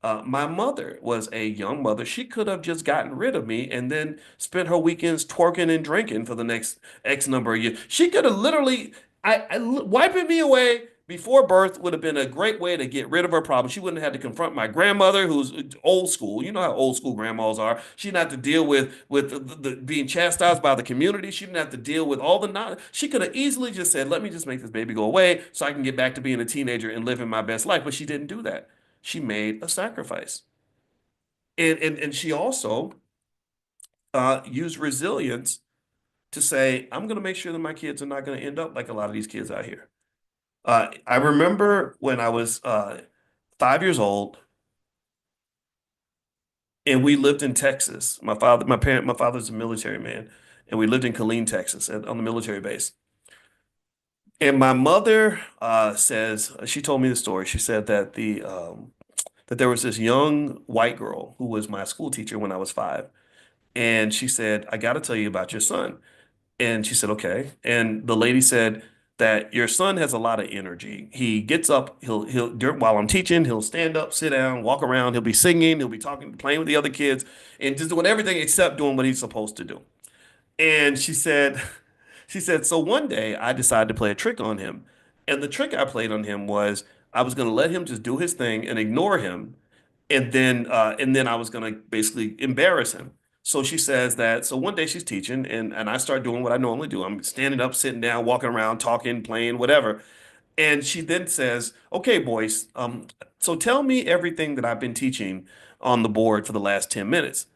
My mother was a young mother. She could have just gotten rid of me and then spent her weekends twerking and drinking for the next X number of years. She could have literally, wiping me away before birth would have been a great way to get rid of her problem. She wouldn't have had to confront my grandmother, who's old school. You know how old school grandmas are. She didn't have to deal with being chastised by the community. She didn't have to deal with all the knowledge. She could have easily just said, "Let me just make this baby go away so I can get back to being a teenager and living my best life." But she didn't do that. She made a sacrifice, and she also used resilience to say, "I'm going to make sure that my kids are not going to end up like a lot of these kids out here." I remember when I was 5 years old and we lived in Texas. My father's a military man, and we lived in Killeen, Texas, on the military base. And my mother says she told me the story. She said that that there was this young white girl who was my school teacher when I was 5, and she said, "I got to tell you about your son." And she said, okay. And the lady said that your son has a lot of energy. He gets up, while I'm teaching, he'll stand up, sit down, walk around, he'll be singing, he'll be talking, playing with the other kids, and just doing everything except doing what he's supposed to do. And she said, so one day I decided to play a trick on him. And the trick I played on him was I was going to let him just do his thing and ignore him, and then I was gonna basically embarrass him. So she says that. So one day she's teaching, and I start doing what I normally do. I'm standing up, sitting down, walking around, talking, playing, whatever. And she then says, "Okay, Boyce, so tell me everything that I've been teaching on the board for the last 10 minutes."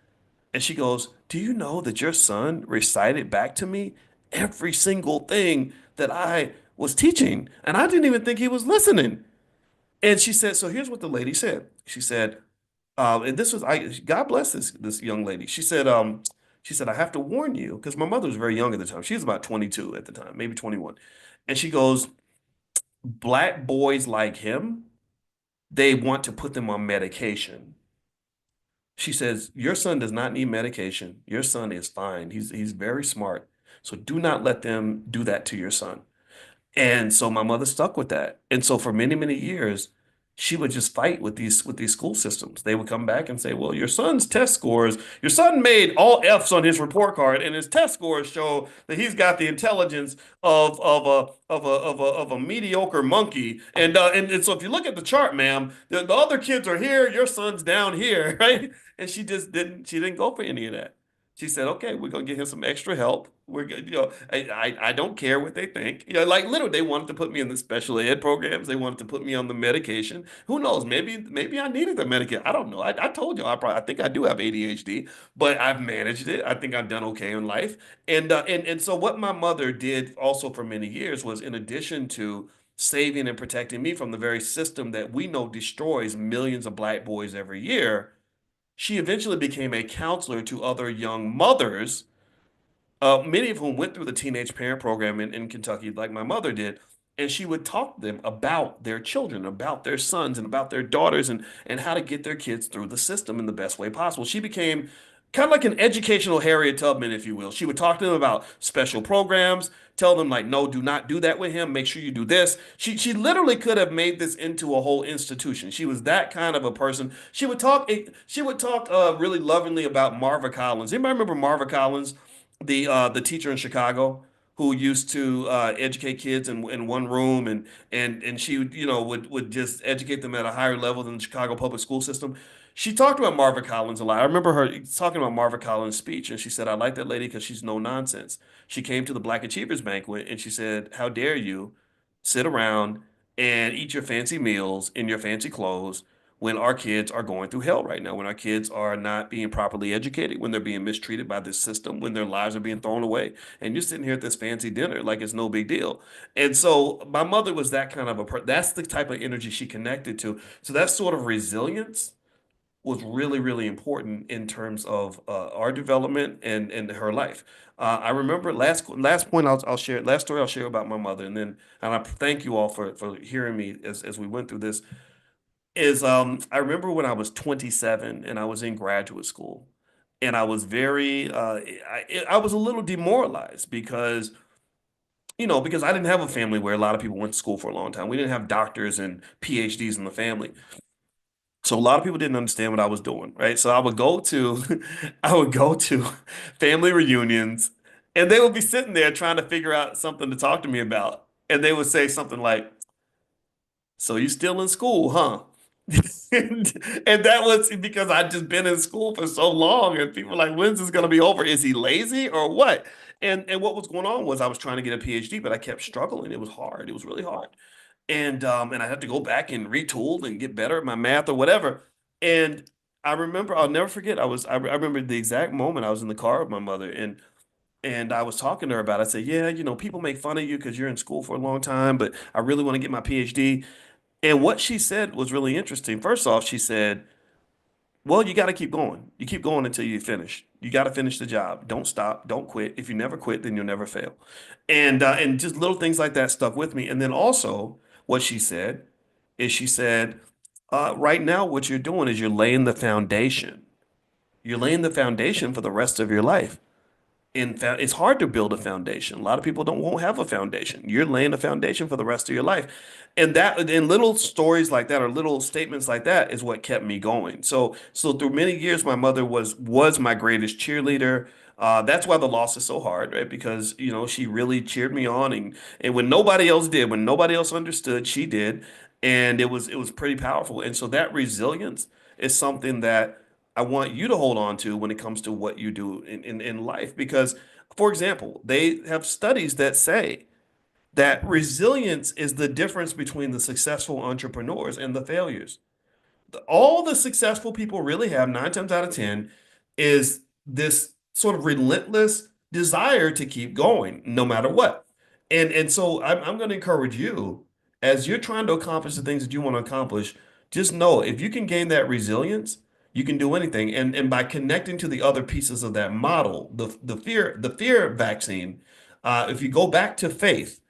And she goes, "Do you know that your son recited back to me every single thing that I was teaching? And I didn't even think he was listening." And she said, so here's what the lady said. She said, and this was God bless this young lady. She said, I have to warn you, because my mother was very young at the time. She was about 22 at the time, maybe 21. And she goes, black boys like him, they want to put them on medication. She says, your son does not need medication. Your son is fine. He's very smart. So do not let them do that to your son. And so my mother stuck with that. And so for many, many years, she would just fight with these school systems. They would come back and say, "Well, your son's test scores, your son made all F's on his report card, and his test scores show that he's got the intelligence of a mediocre monkey." And so if you look at the chart, ma'am, the other kids are here, your son's down here, right? And she didn't go for any of that. She said, "Okay, we're gonna get him some extra help. We're gonna, I don't care what they think. Like literally, they wanted to put me in the special ed programs. They wanted to put me on the medication. Who knows? Maybe I needed the medication. I don't know. I told you, I think I do have ADHD, but I've managed it. I think I've done okay in life. And so what my mother did also for many years was, in addition to saving and protecting me from the very system that we know destroys millions of black boys every year, she eventually became a counselor to other young mothers, many of whom went through the teenage parent program in Kentucky, like my mother did. And she would talk to them about their children, about their sons, and about their daughters, and how to get their kids through the system in the best way possible. She became kind of like an educational Harriet Tubman, if you will. She would talk to them about special programs, tell them like, no, do not do that with him. Make sure you do this. She literally could have made this into a whole institution. She was that kind of a person. She would talk really lovingly about Marva Collins. Anybody remember Marva Collins, the teacher in Chicago who used to educate kids in one room, and she would just educate them at a higher level than the Chicago public school system. She talked about Marva Collins a lot. I remember her talking about Marva Collins' speech, and she said, "I like that lady because she's no nonsense." She came to the Black Achievers Banquet, and she said, "How dare you sit around and eat your fancy meals in your fancy clothes when our kids are going through hell right now, when our kids are not being properly educated, when they're being mistreated by this system, when their lives are being thrown away. And you're sitting here at this fancy dinner like it's no big deal. And so my mother was that kind of that's the type of energy she connected to. So that sort of resilience was really, really important in terms of our development and her life. I remember last point I'll share last story I'll share about my mother, and I thank you all for hearing me as we went through this. Is I remember when I was 27 and I was in graduate school, and I was very I was a little demoralized because because I didn't have a family where a lot of people went to school for a long time. We didn't have doctors and PhDs in the family. So a lot of people didn't understand what I was doing, right? So I would go to I would go to family reunions and they would be sitting there trying to figure out something to talk to me about. And they would say something like, "So you still in school, huh?" And, and that was because I'd just been in school for so long and people were like, "When's this gonna be over? Is he lazy or what?" And what was going on was I was trying to get a PhD, but I kept struggling. It was hard. It was really hard. And I had to go back and retool and get better at my math or whatever. And I remember, I'll never forget. I remember the exact moment I was in the car with my mother, and I was talking to her about it. I said, "Yeah, people make fun of you because you're in school for a long time, but I really want to get my PhD." And what she said was really interesting. First off, she said, "Well, you got to keep going. You keep going until you finish. You got to finish the job. Don't stop. Don't quit. If you never quit, then you'll never fail." And just little things like that stuck with me. And then also, what she said is she said, "Right now, what you're doing is you're laying the foundation. You're laying the foundation for the rest of your life." It's hard to build a foundation. A lot of people don't won't have a foundation. You're laying a foundation for the rest of your life. And little stories like that or little statements like that is what kept me going. So through many years, my mother was my greatest cheerleader. That's why the loss is so hard, right? Because she really cheered me on, and when nobody else did, when nobody else understood, she did, and it was pretty powerful. And so that resilience is something that I want you to hold on to when it comes to what you do in life. Because, for example, they have studies that say that resilience is the difference between the successful entrepreneurs and the failures. All the successful people really have, 9 times out of 10, is this sort of relentless desire to keep going no matter what. And so I'm going to encourage you as you're trying to accomplish the things that you want to accomplish, just know if you can gain that resilience, you can do anything. And by connecting to the other pieces of that model, the fear vaccine, if you go back to faith,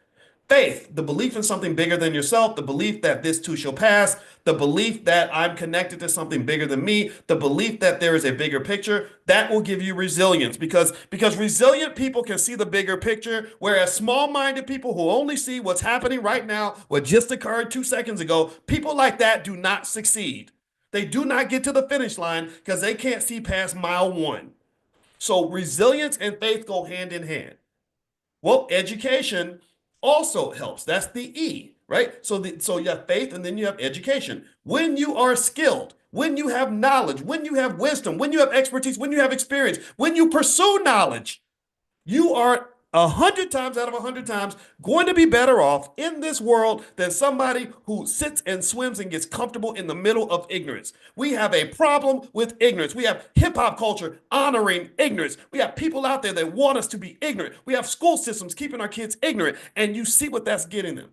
the belief in something bigger than yourself, the belief that this too shall pass, the belief that I'm connected to something bigger than me, the belief that there is a bigger picture, that will give you resilience because resilient people can see the bigger picture, whereas small-minded people who only see what's happening right now, what just occurred 2 seconds ago, people like that do not succeed. They do not get to the finish line because they can't see past mile one. So resilience and faith go hand in hand. Well, education also helps. That's the E, right? So you have faith and then you have education. When you are skilled, when you have knowledge, when you have wisdom, when you have expertise, when you have experience, when you pursue knowledge, you are 100 times out of 100 times going to be better off in this world than somebody who sits and swims and gets comfortable in the middle of ignorance. We have a problem with ignorance. We have hip hop culture honoring ignorance. We have people out there that want us to be ignorant. We have school systems keeping our kids ignorant, and you see what that's getting them.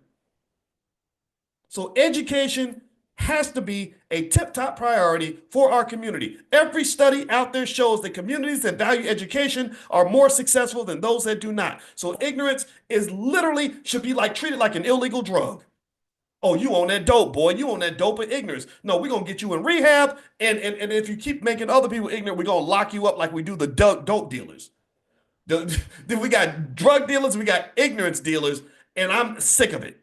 So education has to be a tip-top priority for our community. Every study out there shows that communities that value education are more successful than those that do not. So ignorance is literally should be treated like an illegal drug. Oh, you on that dope, boy. You on that dope of ignorance. No, we're gonna get you in rehab, and if you keep making other people ignorant, we're gonna lock you up like we do the dope dealers. We got drug dealers, we got ignorance dealers, and I'm sick of it.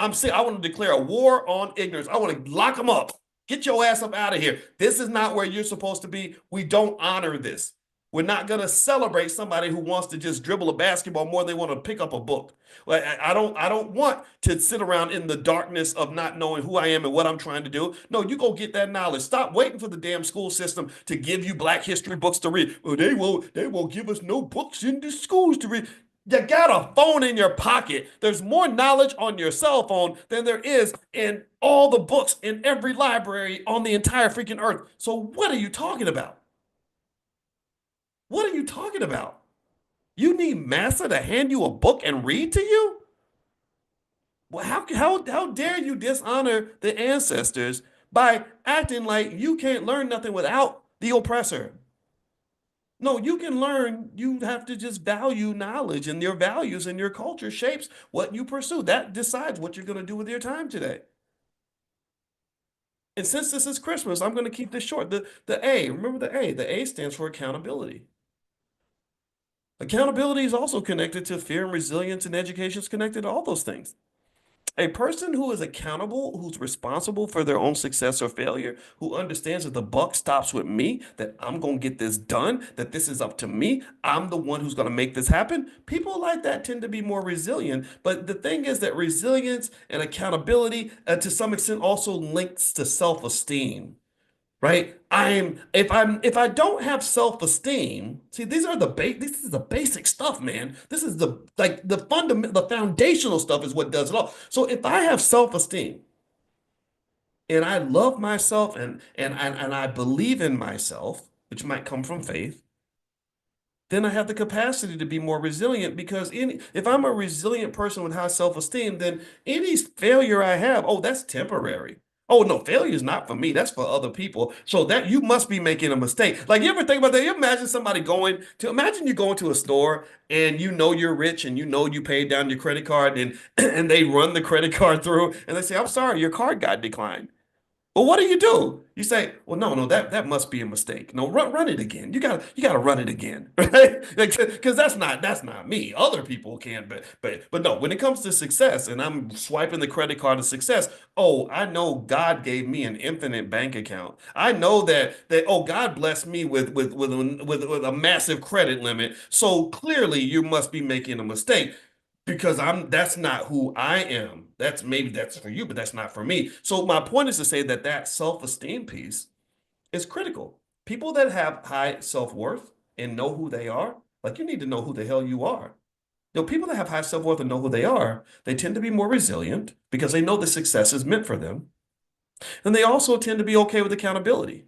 I'm sick. I want to declare a war on ignorance. I want to lock them up. Get your ass up out of here. This is not where you're supposed to be. We don't honor this. We're not going to celebrate somebody who wants to just dribble a basketball more than they want to pick up a book. Like, I don't want to sit around in the darkness of not knowing who I am and what I'm trying to do. No, you go get that knowledge. Stop waiting for the damn school system to give you Black history books to read. Well, they won't give us no books in the schools to read. You got a phone in your pocket. There's more knowledge on your cell phone than there is in all the books in every library on the entire freaking earth. So what are you talking about? What are you talking about? You need massa to hand you a book and read to you? Well, how dare you dishonor the ancestors by acting like you can't learn nothing without the oppressor? No, you can learn. You have to just value knowledge, and your values and your culture shapes what you pursue. That decides what you're going to do with your time today. And since this is Christmas, I'm going to keep this short. The A, remember the A. The A stands for accountability. Accountability is also connected to fear and resilience, and education is connected to all those things. A person who is accountable, who's responsible for their own success or failure, who understands that the buck stops with me, that I'm going to get this done, that this is up to me, I'm the one who's going to make this happen. People like that tend to be more resilient. But the thing is that resilience and accountability, to some extent, also links to self-esteem, right? If I don't have self-esteem, see, this is the basic stuff, man. This is the foundational stuff is what does it all. So if I have self-esteem and I love myself and I believe in myself, which might come from faith, then I have the capacity to be more resilient because if I'm a resilient person with high self-esteem, then any failure I have, oh, that's temporary. Oh no, failure is not for me. That's for other people. So that you must be making a mistake. Like you ever think about that? You imagine you going to a store and you know you're rich and you know you paid down your credit card and and they run the credit card through and they say, I'm sorry, your card got declined. Well, what do? You say, well, no, that must be a mistake. No, run it again. You gotta run it again, right? Because that's not me. Other people can, but no, when it comes to success and I'm swiping the credit card of success, oh, I know God gave me an infinite bank account. I know that oh, God blessed me with a massive credit limit. So clearly you must be making a mistake because that's not who I am. That's for you, but that's not for me. So my point is to say that self-esteem piece is critical. People that have high self-worth and know who they are, like you need to know who the hell you are. People that have high self-worth and know who they are, they tend to be more resilient because they know the success is meant for them. And they also tend to be okay with accountability.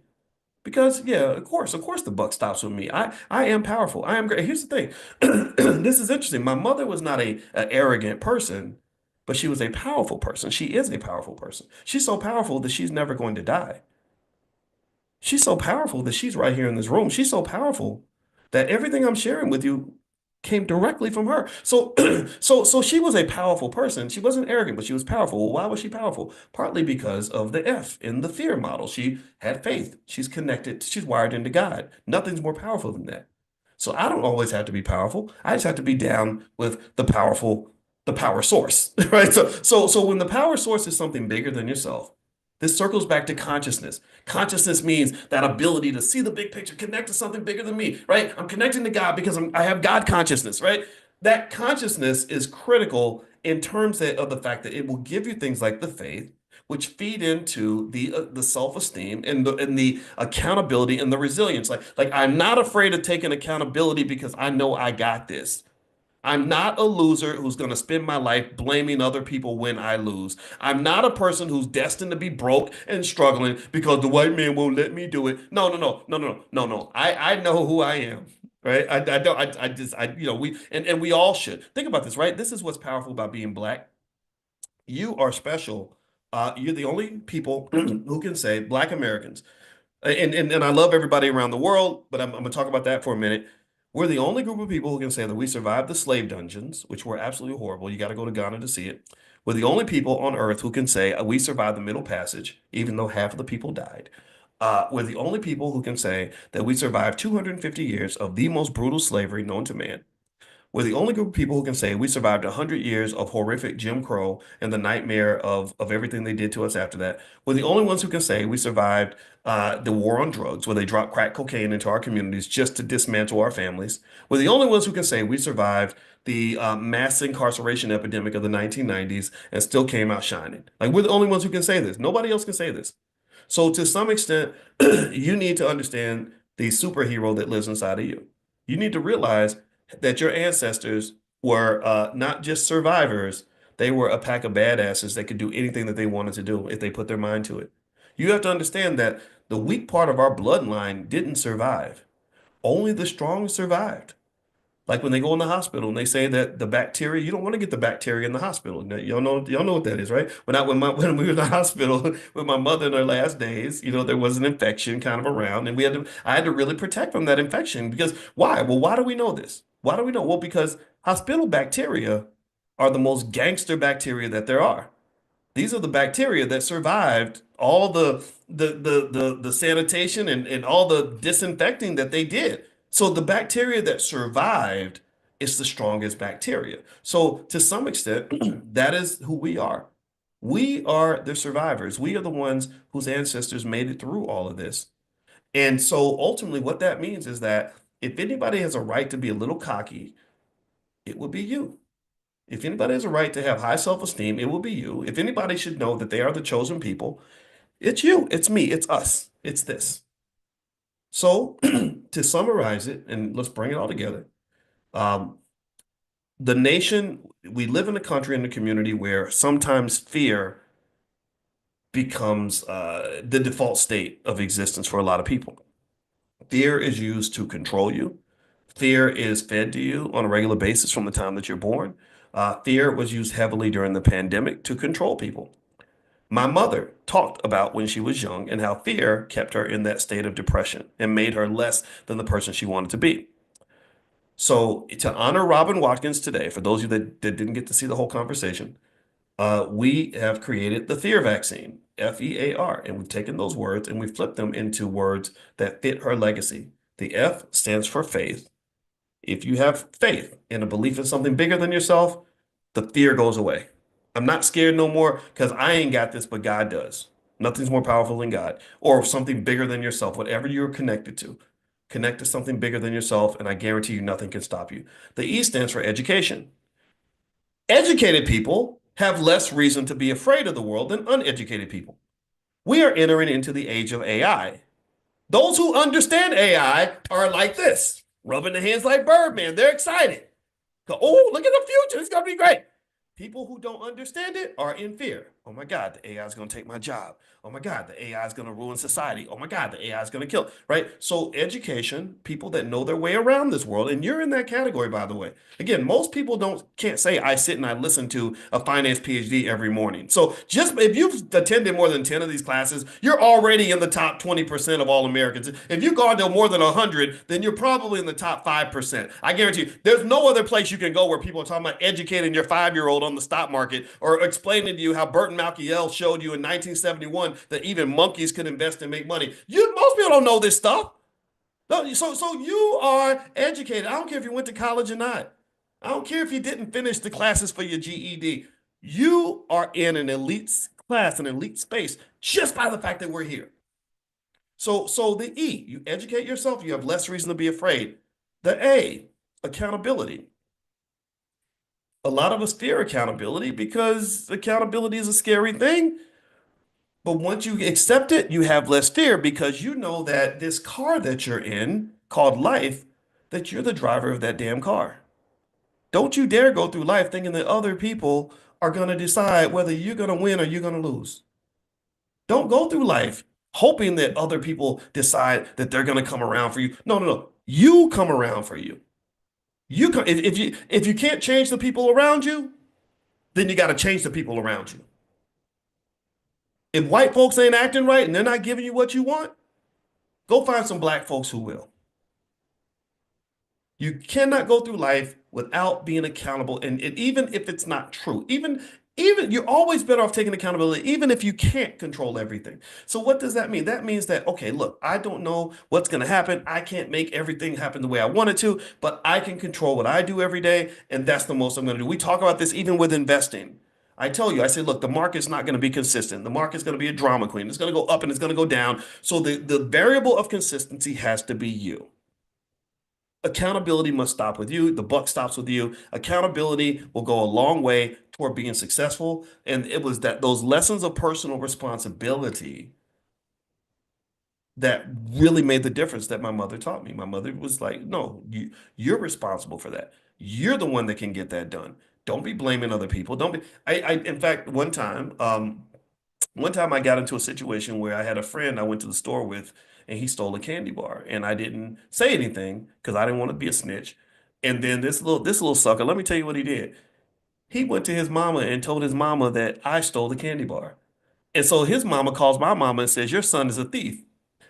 Because yeah, of course the buck stops with me. I am powerful. I am great. Here's the thing. This is interesting. My mother was not a arrogant person, but she was a powerful person. She is a powerful person. She's so powerful that she's never going to die. She's so powerful that she's right here in this room. She's so powerful that everything I'm sharing with you came directly from her. So, so she was a powerful person. She wasn't arrogant, but she was powerful. Well, why was she powerful? Partly because of the F in the fear model. She had faith. She's connected. She's wired into God. Nothing's more powerful than that. So I don't always have to be powerful. I just have to be down with the power source, right? So when the power source is something bigger than yourself, this circles back to consciousness. Consciousness means that ability to see the big picture, connect to something bigger than me, right? I'm connecting to God because I have God consciousness, right? That consciousness is critical in terms of the fact that it will give you things like the faith, which feed into the self-esteem and the accountability and the resilience. Like I'm not afraid of taking accountability because I know I got this. I'm not a loser who's going to spend my life blaming other people when I lose. I'm not a person who's destined to be broke and struggling because the white man won't let me do it. No, no, no, no, no, no, no. I know who I am, right? I don't, I just, and we all should. Think about this, right? This is what's powerful about being black. You are special. You're the only people who can say, Black Americans, and I love everybody around the world, but I'm going to talk about that for a minute. We're the only group of people who can say that we survived the slave dungeons, which were absolutely horrible. You got to go to Ghana to see it. We're the only people on earth who can say we survived the Middle Passage, even though half of the people died. We're the only people who can say that we survived 250 years of the most brutal slavery known to man. We're the only group of people who can say we survived 100 years of horrific Jim Crow and the nightmare of everything they did to us after that. We're the only ones who can say we survived the war on drugs, where they dropped crack cocaine into our communities just to dismantle our families. We're the only ones who can say we survived the mass incarceration epidemic of the 1990s and still came out shining. Like we're the only ones who can say this. Nobody else can say this. So to some extent, you need to understand the superhero that lives inside of you. You need to realize that your ancestors were not just survivors, they were a pack of badasses that could do anything that they wanted to do if they put their mind to it. You have to understand that the weak part of our bloodline didn't survive. Only the strong survived. Like when they go in the hospital and they say that the bacteria, you don't want to get the bacteria in the hospital. Now, y'all know what that is, right? When we were in the hospital with my mother in her last days, there was an infection kind of around, and I had to really protect from that infection because why? Well, why do we know this? Why do we know? Well, because hospital bacteria are the most gangster bacteria that there are. These are the bacteria that survived all the sanitation and all the disinfecting that they did. So the bacteria that survived is the strongest bacteria. So to some extent, that is who we are. We are the survivors. We are the ones whose ancestors made it through all of this. And so ultimately, what that means is that if anybody has a right to be a little cocky, it would be you. If anybody has a right to have high self-esteem, it will be you. If anybody should know that they are the chosen people, it's you, it's me, it's us, it's this. So to summarize it, and let's bring it all together, um, the nation, we live in a country and a community where sometimes fear becomes the default state of existence for a lot of people. Fear is used to control you. Fear is fed to you on a regular basis from the time that you're born. Fear was used heavily during the pandemic to control people. My mother talked about when she was young and how fear kept her in that state of depression and made her less than the person she wanted to be. So, to honor Robin Watkins today, for those of you that didn't get to see the whole conversation, we have created the fear vaccine, FEAR, and we've taken those words and we've flipped them into words that fit her legacy. The F stands for faith. If you have faith and a belief in something bigger than yourself, the fear goes away. I'm not scared no more because I ain't got this, but God does. Nothing's more powerful than God or something bigger than yourself, whatever you're connected to. Connect to something bigger than yourself, and I guarantee you nothing can stop you. The E stands for education. Educated people have less reason to be afraid of the world than uneducated people. We are entering into the age of AI. Those who understand AI are like this, rubbing their hands like Birdman. They're excited. Oh, look at the future. It's going to be great. People who don't understand it are in fear. Oh my God, the AI is going to take my job. Oh my God, the AI is going to ruin society. Oh my God, the AI is going to kill, right? So education, people that know their way around this world, and you're in that category, by the way. Again, most people can't say I sit and I listen to a finance PhD every morning. So just if you've attended more than 10 of these classes, you're already in the top 20% of all Americans. If you've gone to more than 100, then you're probably in the top 5%. I guarantee you, there's no other place you can go where people are talking about educating your 5-year-old on the stock market or explaining to you how Burton Malkiel showed you in 1971 that even monkeys could invest and make money. Most people don't know this stuff. No, so you are educated. I don't care if you went to college or not. I don't care if you didn't finish the classes for your GED. You are in an elite class, an elite space, just by the fact that we're here. So the E, you educate yourself, you have less reason to be afraid. The A, accountability. A lot of us fear accountability because accountability is a scary thing. But once you accept it, you have less fear because you know that this car that you're in, called life, that you're the driver of that damn car. Don't you dare go through life thinking that other people are going to decide whether you're going to win or you're going to lose. Don't go through life hoping that other people decide that they're going to come around for you. No, no, no. You come around for you. If you can't change the people around you, then you got to change the people around you. If white folks ain't acting right and they're not giving you what you want, go find some black folks who will. You cannot go through life without being accountable. And even if it's not true, even you're always better off taking accountability, even if you can't control everything. So what does that mean? That means that, okay, look, I don't know what's going to happen. I can't make everything happen the way I want it to, but I can control what I do every day. And that's the most I'm going to do. We talk about this even with investing. I tell you, I say, look, the market's not going to be consistent. The market's going to be a drama queen. It's going to go up and it's going to go down. So the variable of consistency has to be you. Accountability must stop with you. The buck stops with you. Accountability will go a long way toward being successful. And it was that those lessons of personal responsibility that really made the difference that my mother taught me. My mother was like, no, you're responsible for that. You're the one that can get that done. Don't be blaming other people. Don't be. In fact, one time I got into a situation where I had a friend I went to the store with, and he stole a candy bar, and I didn't say anything because I didn't want to be a snitch. And then this little sucker, let me tell you what he did. He went to his mama and told his mama that I stole the candy bar. And so his mama calls my mama and says, "Your son is a thief."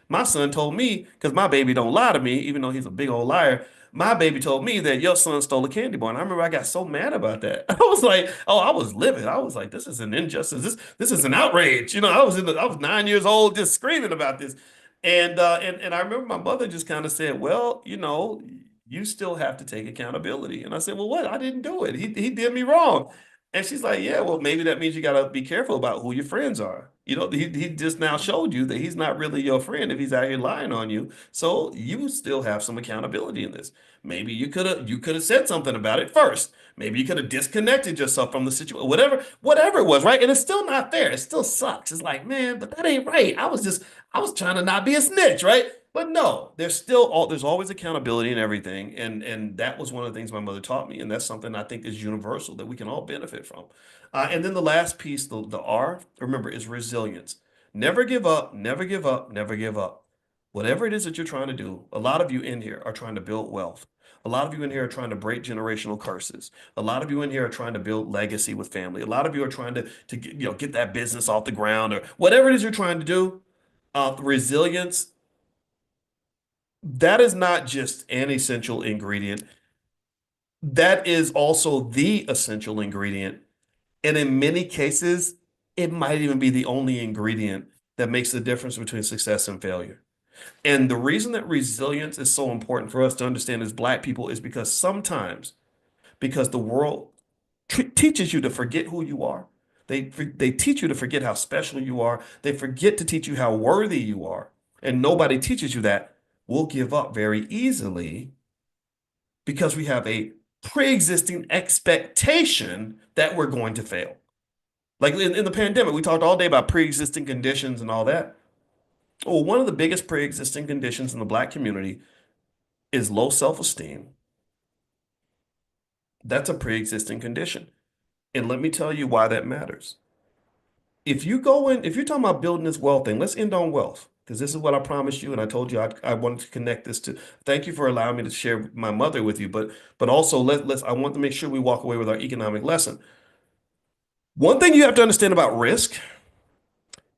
My son told me, because my baby don't lie to me, even though he's a big old liar. My baby told me that your son stole a candy bar. And I remember I got so mad about that. I was like, oh, I was livid. I was like, this is an injustice. This is an outrage. I was 9 years old just screaming about this. And I remember my mother just kind of said, well, you still have to take accountability. And I said, well, what? I didn't do it. He did me wrong. And she's like, yeah, well, maybe that means you got to be careful about who your friends are. He just now showed you that he's not really your friend if he's out here lying on you. So you still have some accountability in this. Maybe you could have said something about it first. Maybe you could have disconnected yourself from the situation, whatever it was, right? And it's still not fair. It still sucks. It's like, man, but that ain't right. I was trying to not be a snitch, right? But no, there's always accountability in everything, and that was one of the things my mother taught me, and that's something I think is universal that we can all benefit from. And then the last piece, the R, remember, is resilience. Never give up, never give up, never give up. Whatever it is that you're trying to do, a lot of you in here are trying to build wealth. A lot of you in here are trying to break generational curses. A lot of you in here are trying to build legacy with family. A lot of you are trying to get that business off the ground or whatever it is you're trying to do. Resilience, that is not just an essential ingredient. That is also the essential ingredient. And in many cases, it might even be the only ingredient that makes the difference between success and failure. And the reason that resilience is so important for us to understand as Black people is because sometimes, because the world teaches you to forget who you are. They teach you to forget how special you are. They forget to teach you how worthy you are. And nobody teaches you that. We'll give up very easily because we have a pre-existing expectation that we're going to fail. Like in the pandemic, we talked all day about pre-existing conditions and all that. Well, one of the biggest pre-existing conditions in the Black community is low self-esteem. That's a pre-existing condition. And let me tell you why that matters. If you're talking about building this wealth thing, let's end on wealth, because this is what I promised you, and I told you I wanted to connect this to. Thank you for allowing me to share my mother with you, but also I want to make sure we walk away with our economic lesson. One thing you have to understand about risk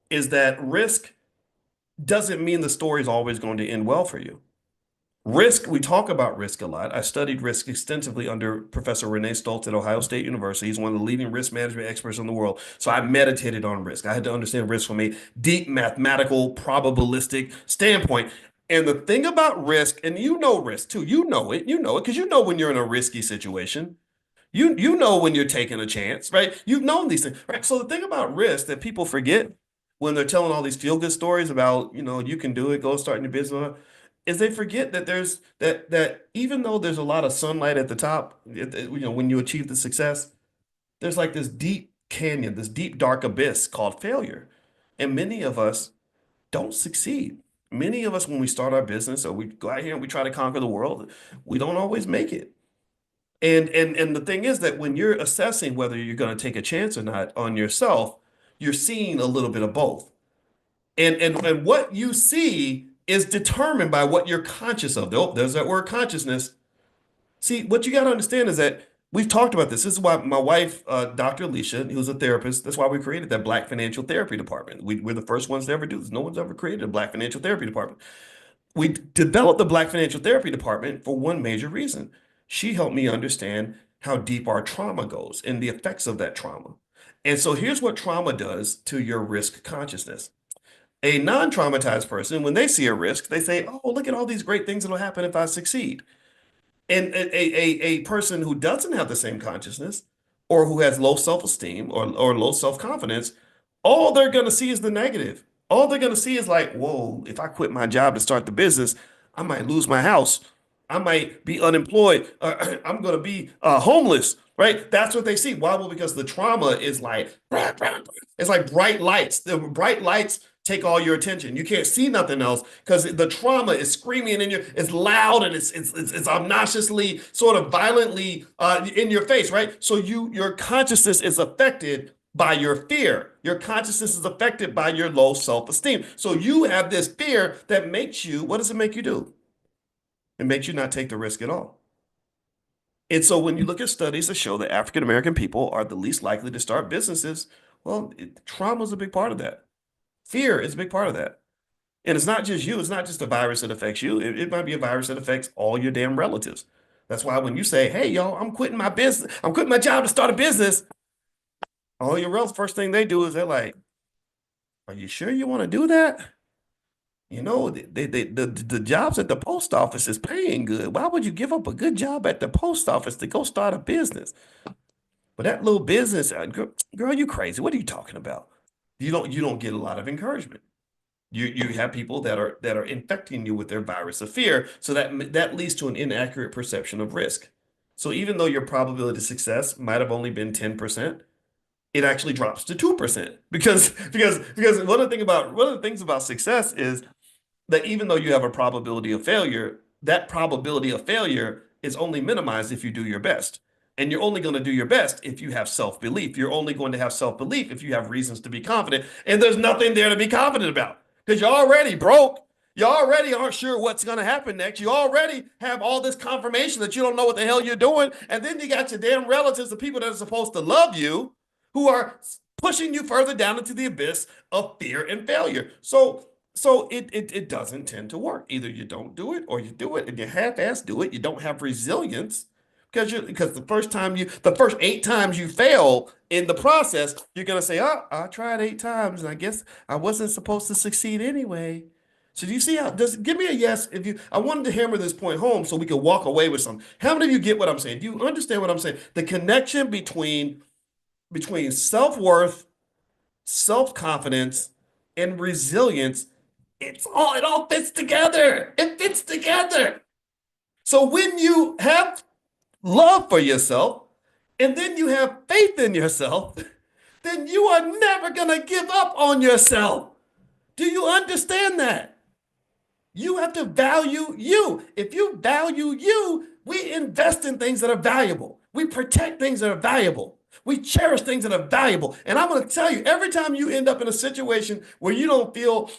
is that risk doesn't mean the story is always going to end well for you. Risk, we talk about risk a lot. I studied risk extensively under Professor Renee Stoltz at Ohio State University. He's one of the leading risk management experts in the world. So I meditated on risk. I had to understand risk from a deep mathematical, probabilistic standpoint. And the thing about risk, and you know risk too, you know it because you know when you're in a risky situation. You know when you're taking a chance, right? You've known these things, right? So the thing about risk that people forget when they're telling all these feel-good stories about, you can do it, go start your business, is they forget that that even though there's a lot of sunlight at the top, when you achieve the success, there's like this deep canyon, this deep dark abyss called failure. And many of us don't succeed. Many of us, when we start our business or we go out here and we try to conquer the world, we don't always make it. And the thing is that when you're assessing whether you're going to take a chance or not on yourself, you're seeing a little bit of both. And what you see is determined by what you're conscious of. Oh, there's that word consciousness. See, what you got to understand is that we've talked about this. This is why my wife, Dr. Alicia, who's a therapist, that's why we created that Black Financial Therapy Department. We're the first ones to ever do this. No one's ever created a Black Financial Therapy Department. We developed the Black Financial Therapy Department for one major reason. She helped me understand how deep our trauma goes and the effects of that trauma. And so here's what trauma does to your risk consciousness. A non-traumatized person, when they see a risk, they say, oh, look at all these great things that'll happen if I succeed. And a person who doesn't have the same consciousness or who has low self-esteem or low self-confidence, all they're going to see is the negative. All they're going to see is like, whoa, if I quit my job to start the business, I might lose my house. I might be unemployed. I'm going to be homeless, right? That's what they see. Why? Well, because the trauma is like, it's like bright lights. The bright lights take all your attention. You can't see nothing else because the trauma is screaming in your, it's loud and it's obnoxiously sort of violently in your face, right? So your consciousness is affected by your fear. Your consciousness is affected by your low self-esteem. So you have this fear that makes you, what does it make you do? It makes you not take the risk at all. And so when you look at studies that show that African American people are the least likely to start businesses, well, trauma is a big part of that. Fear is a big part of that. And it's not just you, it's not just a virus that affects you. It might be a virus that affects all your damn relatives. That's why when you say, hey, y'all, I'm quitting my business, I'm quitting my job to start a business, all your relatives, first thing they do is they're like, are you sure you want to do that? You know, the jobs at the post office is paying good. Why would you give up a good job at the post office to go start a business? But that little business, girl, you crazy. What are you talking about? You don't get a lot of encouragement. You have people that are infecting you with their virus of fear, so that leads to an inaccurate perception of risk. So even though your probability of success might have only been 10%, it actually drops to 2% because one of the things about success is that even though you have a probability of failure, that probability of failure is only minimized if you do your best. And you're only going to do your best if you have self-belief. You're only going to have self-belief if you have reasons to be confident. And there's nothing there to be confident about because you're already broke. You already aren't sure what's going to happen next. You already have all this confirmation that you don't know what the hell you're doing. And then you got your damn relatives, the people that are supposed to love you, who are pushing you further down into the abyss of fear and failure. So it doesn't tend to work. Either you don't do it or you do it and you half-ass do it. You don't have resilience because the first 8 times you fail in the process, you're gonna say, "Oh, I tried 8 times, and I guess I wasn't supposed to succeed anyway." So do you see how? Does give me a yes if you. I wanted to hammer this point home so we could walk away with something. How many of you get what I'm saying? Do you understand what I'm saying? The connection between self-worth, self-confidence, and resilience, it all fits together. It fits together. So when you have love for yourself and then you have faith in yourself, then you are never going to give up on yourself. Do you understand that? You have to value you. If you value you, we invest in things that are valuable. We protect things that are valuable. We cherish things that are valuable. And I'm going to tell you, every time you end up in a situation where you don't feel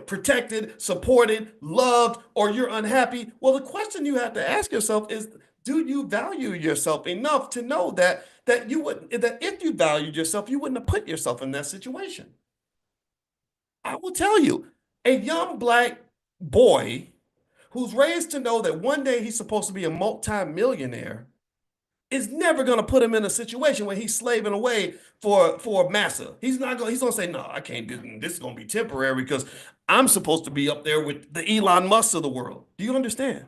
protected, supported, loved, or you're unhappy, well, the question you have to ask yourself is, do you value yourself enough to know that if you valued yourself, you wouldn't have put yourself in that situation? I will tell you, a young black boy who's raised to know that one day he's supposed to be a multi-millionaire is never going to put him in a situation where he's slaving away for massa. He's going to say, no, I can't do this. This is going to be temporary because I'm supposed to be up there with the Elon Musk of the world. Do you understand?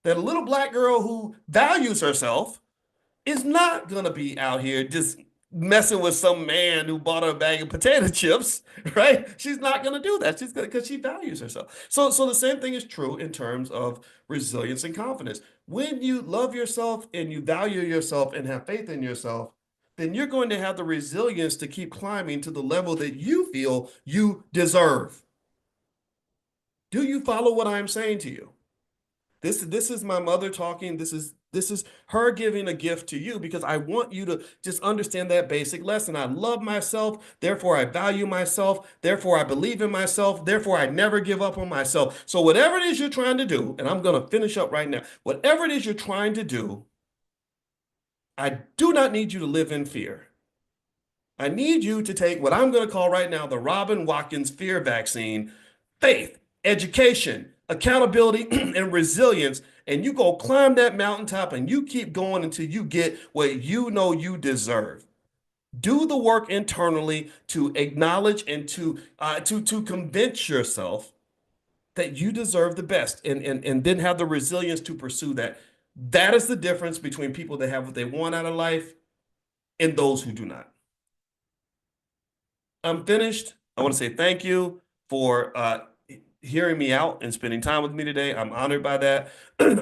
That a little black girl who values herself is not going to be out here just messing with some man who bought her a bag of potato chips, right? She's not going to do that. She's going because she values herself. So the same thing is true in terms of resilience and confidence. When you love yourself and you value yourself and have faith in yourself, then you're going to have the resilience to keep climbing to the level that you feel you deserve. Do you follow what I'm saying to you? This is my mother talking. This is her giving a gift to you because I want you to just understand that basic lesson. I love myself, therefore I value myself, therefore I believe in myself, therefore I never give up on myself. So whatever it is you're trying to do, and I'm going to finish up right now. Whatever it is you're trying to do, I do not need you to live in fear. I need you to take what I'm going to call right now the Robin Watkins fear vaccine, faith, education, accountability, and resilience. And you go climb that mountaintop and you keep going until you get what you know you deserve. Do the work internally to acknowledge and to convince yourself that you deserve the best and then have the resilience to pursue that. That is the difference between people that have what they want out of life and those who do not. I'm finished. I want to say thank you for hearing me out and spending time with me today. I'm honored by that.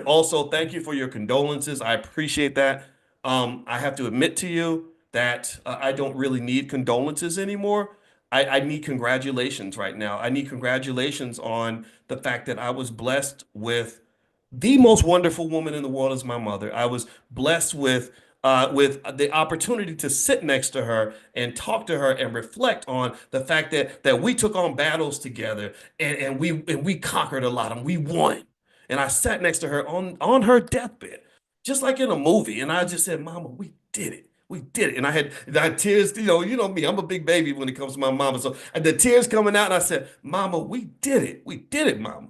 Also, thank you for your condolences. I appreciate that. I have to admit to you that I don't really need condolences anymore. I need congratulations right now. I need congratulations on the fact that I was blessed with the most wonderful woman in the world is my mother. I was blessed with the opportunity to sit next to her and talk to her and reflect on the fact that we took on battles together and we conquered a lot and we won. And I sat next to her on her deathbed, just like in a movie. And I just said, Mama, we did it. We did it. And I had tears, you know me, I'm a big baby when it comes to my mama. So the tears coming out, and I said, Mama, we did it. We did it, Mama.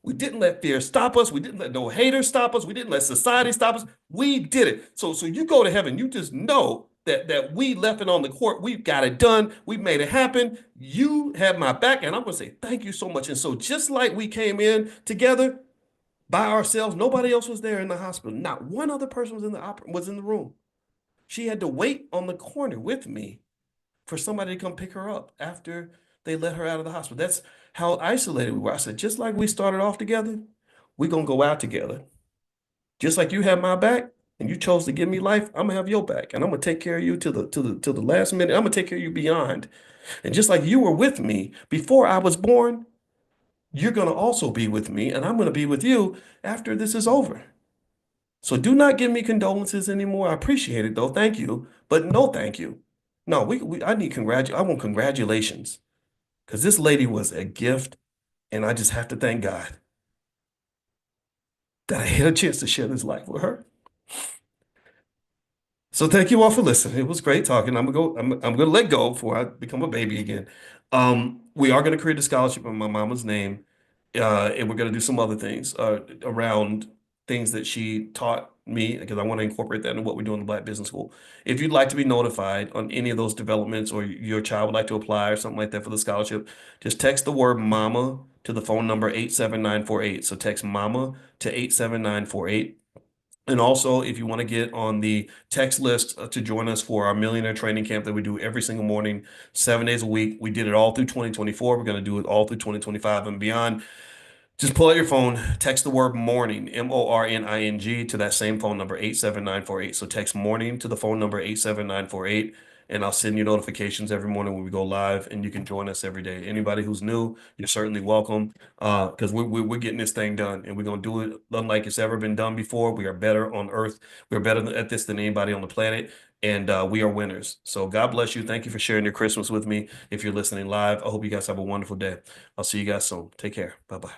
We didn't let fear stop us. We didn't let no haters stop us. We didn't let society stop us. We did it. So you go to heaven. You just know that we left it on the court. We got it done. We made it happen. You have my back, and I'm gonna say thank you so much. And so just like we came in together by ourselves, nobody else was there in the hospital. Not one other person was in the room. She had to wait on the corner with me for somebody to come pick her up after they let her out of the hospital. That's how isolated we were. I said, just like we started off together, we're gonna go out together. Just like you have my back and you chose to give me life, I'm gonna have your back and I'm gonna take care of you to the last minute. I'm gonna take care of you beyond. And just like you were with me before I was born, you're gonna also be with me, and I'm gonna be with you after this is over. So do not give me condolences anymore. I appreciate it though. Thank you. But no, thank you. No, I want congratulations. Because this lady was a gift, and I just have to thank God that I had a chance to share this life with her. So thank you all for listening. It was great talking. I'm gonna let go before I become a baby again. We are gonna create a scholarship in my mama's name, and we're gonna do some other things around things that she taught me because I want to incorporate that into what we do in the Black Business School. If you'd like to be notified on any of those developments, or your child would like to apply or something like that for the scholarship, just text the word "mama" to the phone number 87948. So text "mama" to 87948. And also, if you want to get on the text list to join us for our Millionaire Training Camp that we do every single morning, 7 days a week. We did it all through 2024. We're going to do it all through 2025 and beyond. Just pull out your phone, text the word morning, MORNING, to that same phone number, 87948. So text morning to the phone number 87948, and I'll send you notifications every morning when we go live, and you can join us every day. Anybody who's new, you're certainly welcome, because we're getting this thing done, and we're going to do it unlike it's ever been done before. We are better on earth. We're better at this than anybody on the planet, and we are winners. So God bless you. Thank you for sharing your Christmas with me. If you're listening live, I hope you guys have a wonderful day. I'll see you guys soon. Take care. Bye-bye.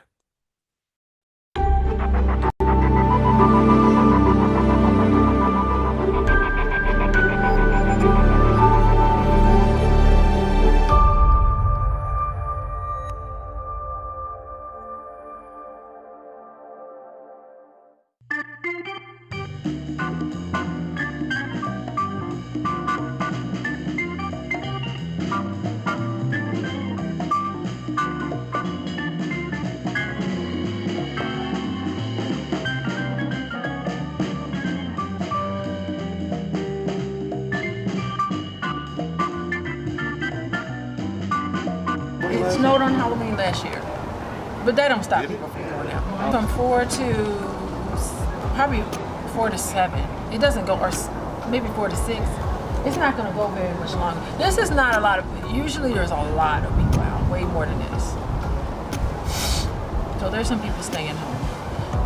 It snowed on Halloween last year, but that don't stop people from going out. From 4 to 7. It doesn't go, or maybe 4 to 6. It's not going to go very much longer. This is not a lot of. Usually, there's a lot of people out, way more than this. So there's some people staying home,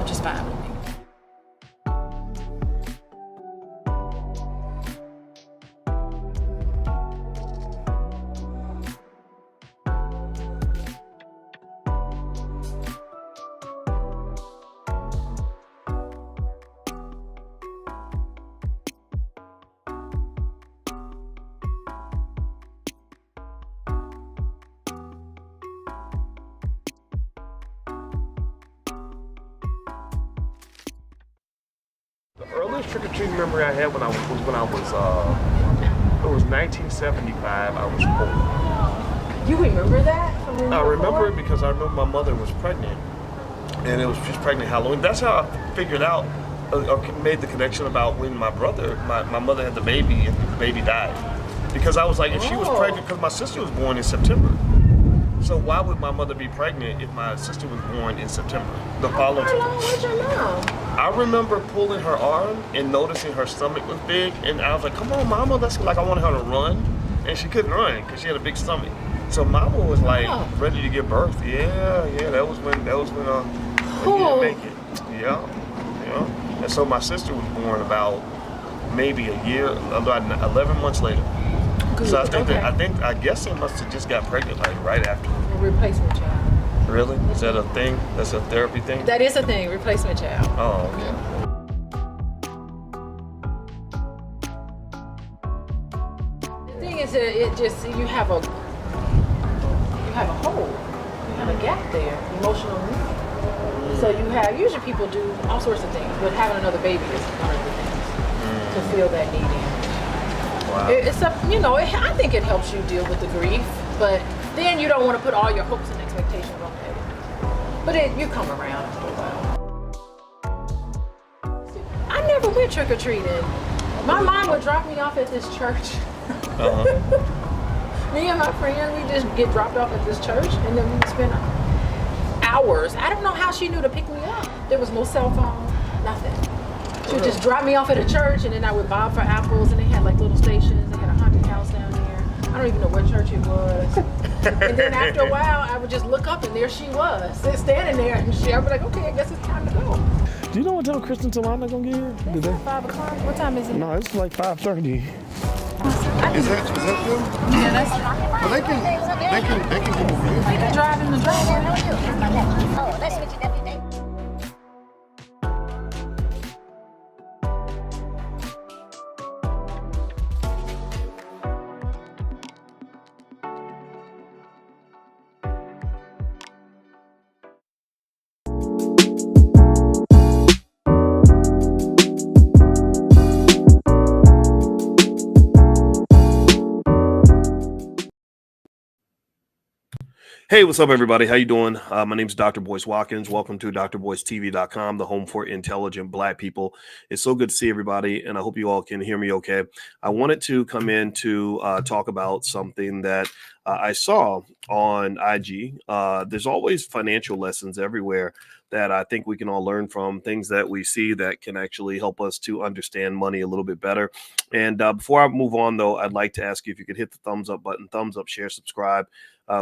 which is fine with me. The earliest trick-or-treating memory I had when I was it was 1975. I was 4. You remember that? I remember it because I remember my mother was pregnant, and she's pregnant Halloween. That's how I figured out, or made the connection about when my mother had the baby and the baby died. Because I was like, if she was pregnant, because my sister was born in September. So why would my mother be pregnant if my sister was born in September? The following. How long was your mom? I remember pulling her arm and noticing her stomach was big, and I was like, "Come on, Mama!" That's like I wanted her to run, and she couldn't run because she had a big stomach. So Mama was like ready to give birth. Yeah, that was when he didn't make it. Yeah. And so my sister was born about maybe a year, about 11 months later. Good. So I guess they must have just got pregnant like right after. A replacement child. Really? Is that a thing? That's a therapy thing? That is a thing, replacement child. Oh, okay. The thing is that it just you have a hole, you have a gap there, emotional need. So usually people do all sorts of things, but having another baby is one of the things to feel that need in. Wow. I think it helps you deal with the grief, but then you don't want to put all your hopes and expectations on it. But you come around after a while. I never went trick-or-treating. My mom would drop me off at this church. Me and my friend, we just get dropped off at this church, and then we would spend hours. I don't know how she knew to pick me up. There was no cell phone, nothing. She would just drop me off at a church, and then I would bob for apples, and they had like little stations. They had a haunted house down there. I don't even know what church it was. And then after a while, I would just look up, and there she was, standing there, and I was like, okay, I guess it's time to go. Do you know what time Kristen Talana gonna get here? It's like 5 o'clock. What time is it? No, it's like 5:30. Is that them? Yeah, that's. Well, they can come over here. They can drive in the driveway. Oh, nice to meet you, Deputy. Hey, what's up, everybody? How you doing? My name is Dr. Boyce Watkins. Welcome to drboycetv.com, the home for intelligent Black people. It's so good to see everybody, and I hope you all can hear me okay. I wanted to come in to talk about something that I saw on IG. There's always financial lessons everywhere that I think we can all learn from, things that we see that can actually help us to understand money a little bit better. And before I move on, though, I'd like to ask you if you could hit the thumbs up button, thumbs up, share, subscribe.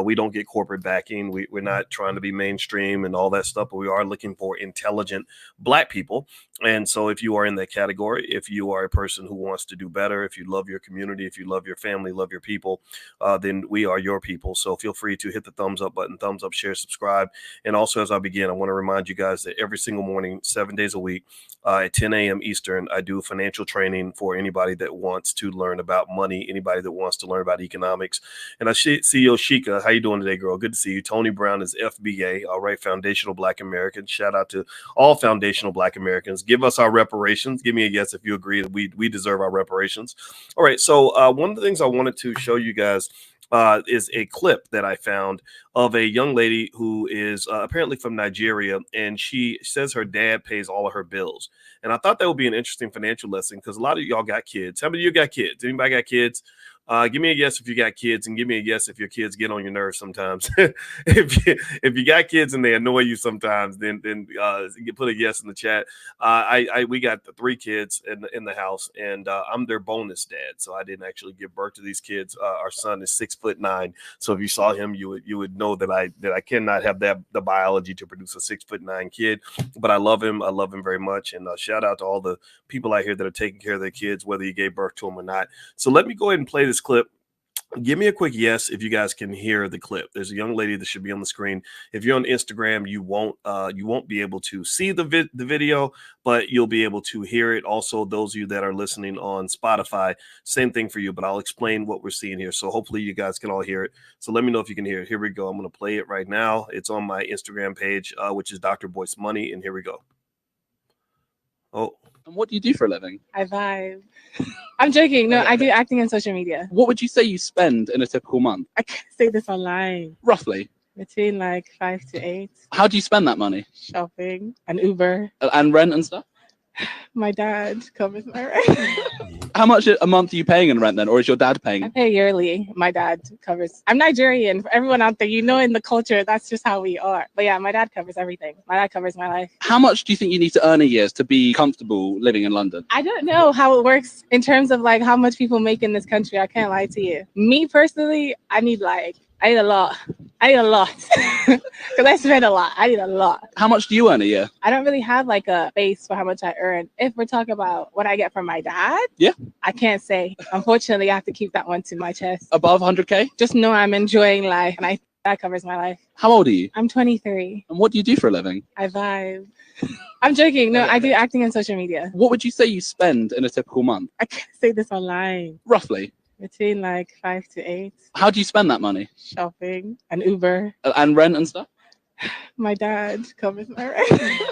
We don't get corporate backing. We're not trying to be mainstream and all that stuff, but we are looking for intelligent Black people. And so if you are in that category, if you are a person who wants to do better, if you love your community, if you love your family, love your people, then we are your people. So feel free to hit the thumbs up button, thumbs up, share, subscribe. And also, as I begin, I want to remind you guys that every single morning, 7 days a week, at 10 a.m. Eastern, I do financial training for anybody that wants to learn about money, anybody that wants to learn about economics. And I see Yoshika. How you doing today, girl? Good to see you. Tony Brown is FBA. All right, Foundational Black Americans. Shout out to all foundational Black Americans. Give us our reparations. Give me a yes if you agree that we deserve our reparations. All right, so one of the things I wanted to show you guys is a clip that I found of a young lady who is apparently from Nigeria, and she says her dad pays all of her bills. And I thought that would be an interesting financial lesson because a lot of y'all got kids. How many of you got kids? Anybody got kids? Give me a yes if you got kids, and give me a yes if your kids get on your nerves sometimes. if you got kids and they annoy you sometimes, then you put a yes in the chat. We got 3 kids in the house, and I'm their bonus dad, so I didn't actually give birth to these kids. Our son is 6'9", so if you saw him, you would know that I cannot have the biology to produce a 6'9" kid. But I love him. I love him very much, and shout out to all the people out here that are taking care of their kids, whether you gave birth to them or not. So let me go ahead and play this clip. Give me a quick yes if you guys can hear the clip. There's a young lady that should be on the screen. If you're on Instagram, you won't be able to see the video, but you'll be able to hear it. Also, those of you that are listening on Spotify, same thing for you, but I'll explain what we're seeing here. So hopefully you guys can all hear it. So let me know if you can hear it. Here we go. I'm going to play it right now. It's on my Instagram page, which is Dr. Boyce Money, and here we go. Oh. And what do you do for a living? I vibe. I'm joking. No, I do acting on social media. What would you say you spend in a typical month? I can't say this online. Roughly. Between like 5 to 8. How do you spend that money? Shopping and Uber. And rent and stuff? My dad covers my rent. How much a month are you paying in rent then, or is your dad I paying? pay yearly. My dad covers. I'm Nigerian. For everyone out there, you know, in the culture, that's just how we are. But yeah, my dad covers everything. My dad covers my life. How much do you think you need to earn a year to be comfortable living in London? I don't know how it works in terms of like how much people make in this country. I can't lie to you. Me personally, I need a lot. I need a lot because I spend a lot. I need a lot. How much do you earn a year? I don't really have like a base for how much I earn. If we're talking about what I get from my dad, Yeah. I can't say. Unfortunately, I have to keep that one to my chest. Above 100K? Just know I'm enjoying life, and that covers my life. How old are you? I'm 23. And what do you do for a living? I vibe. I'm joking. No, I do acting on social media. What would you say you spend in a typical month? I can't say this online. Roughly. Between like 5 to 8. How do you spend that money? Shopping and Uber. And rent and stuff? My dad covers my rent.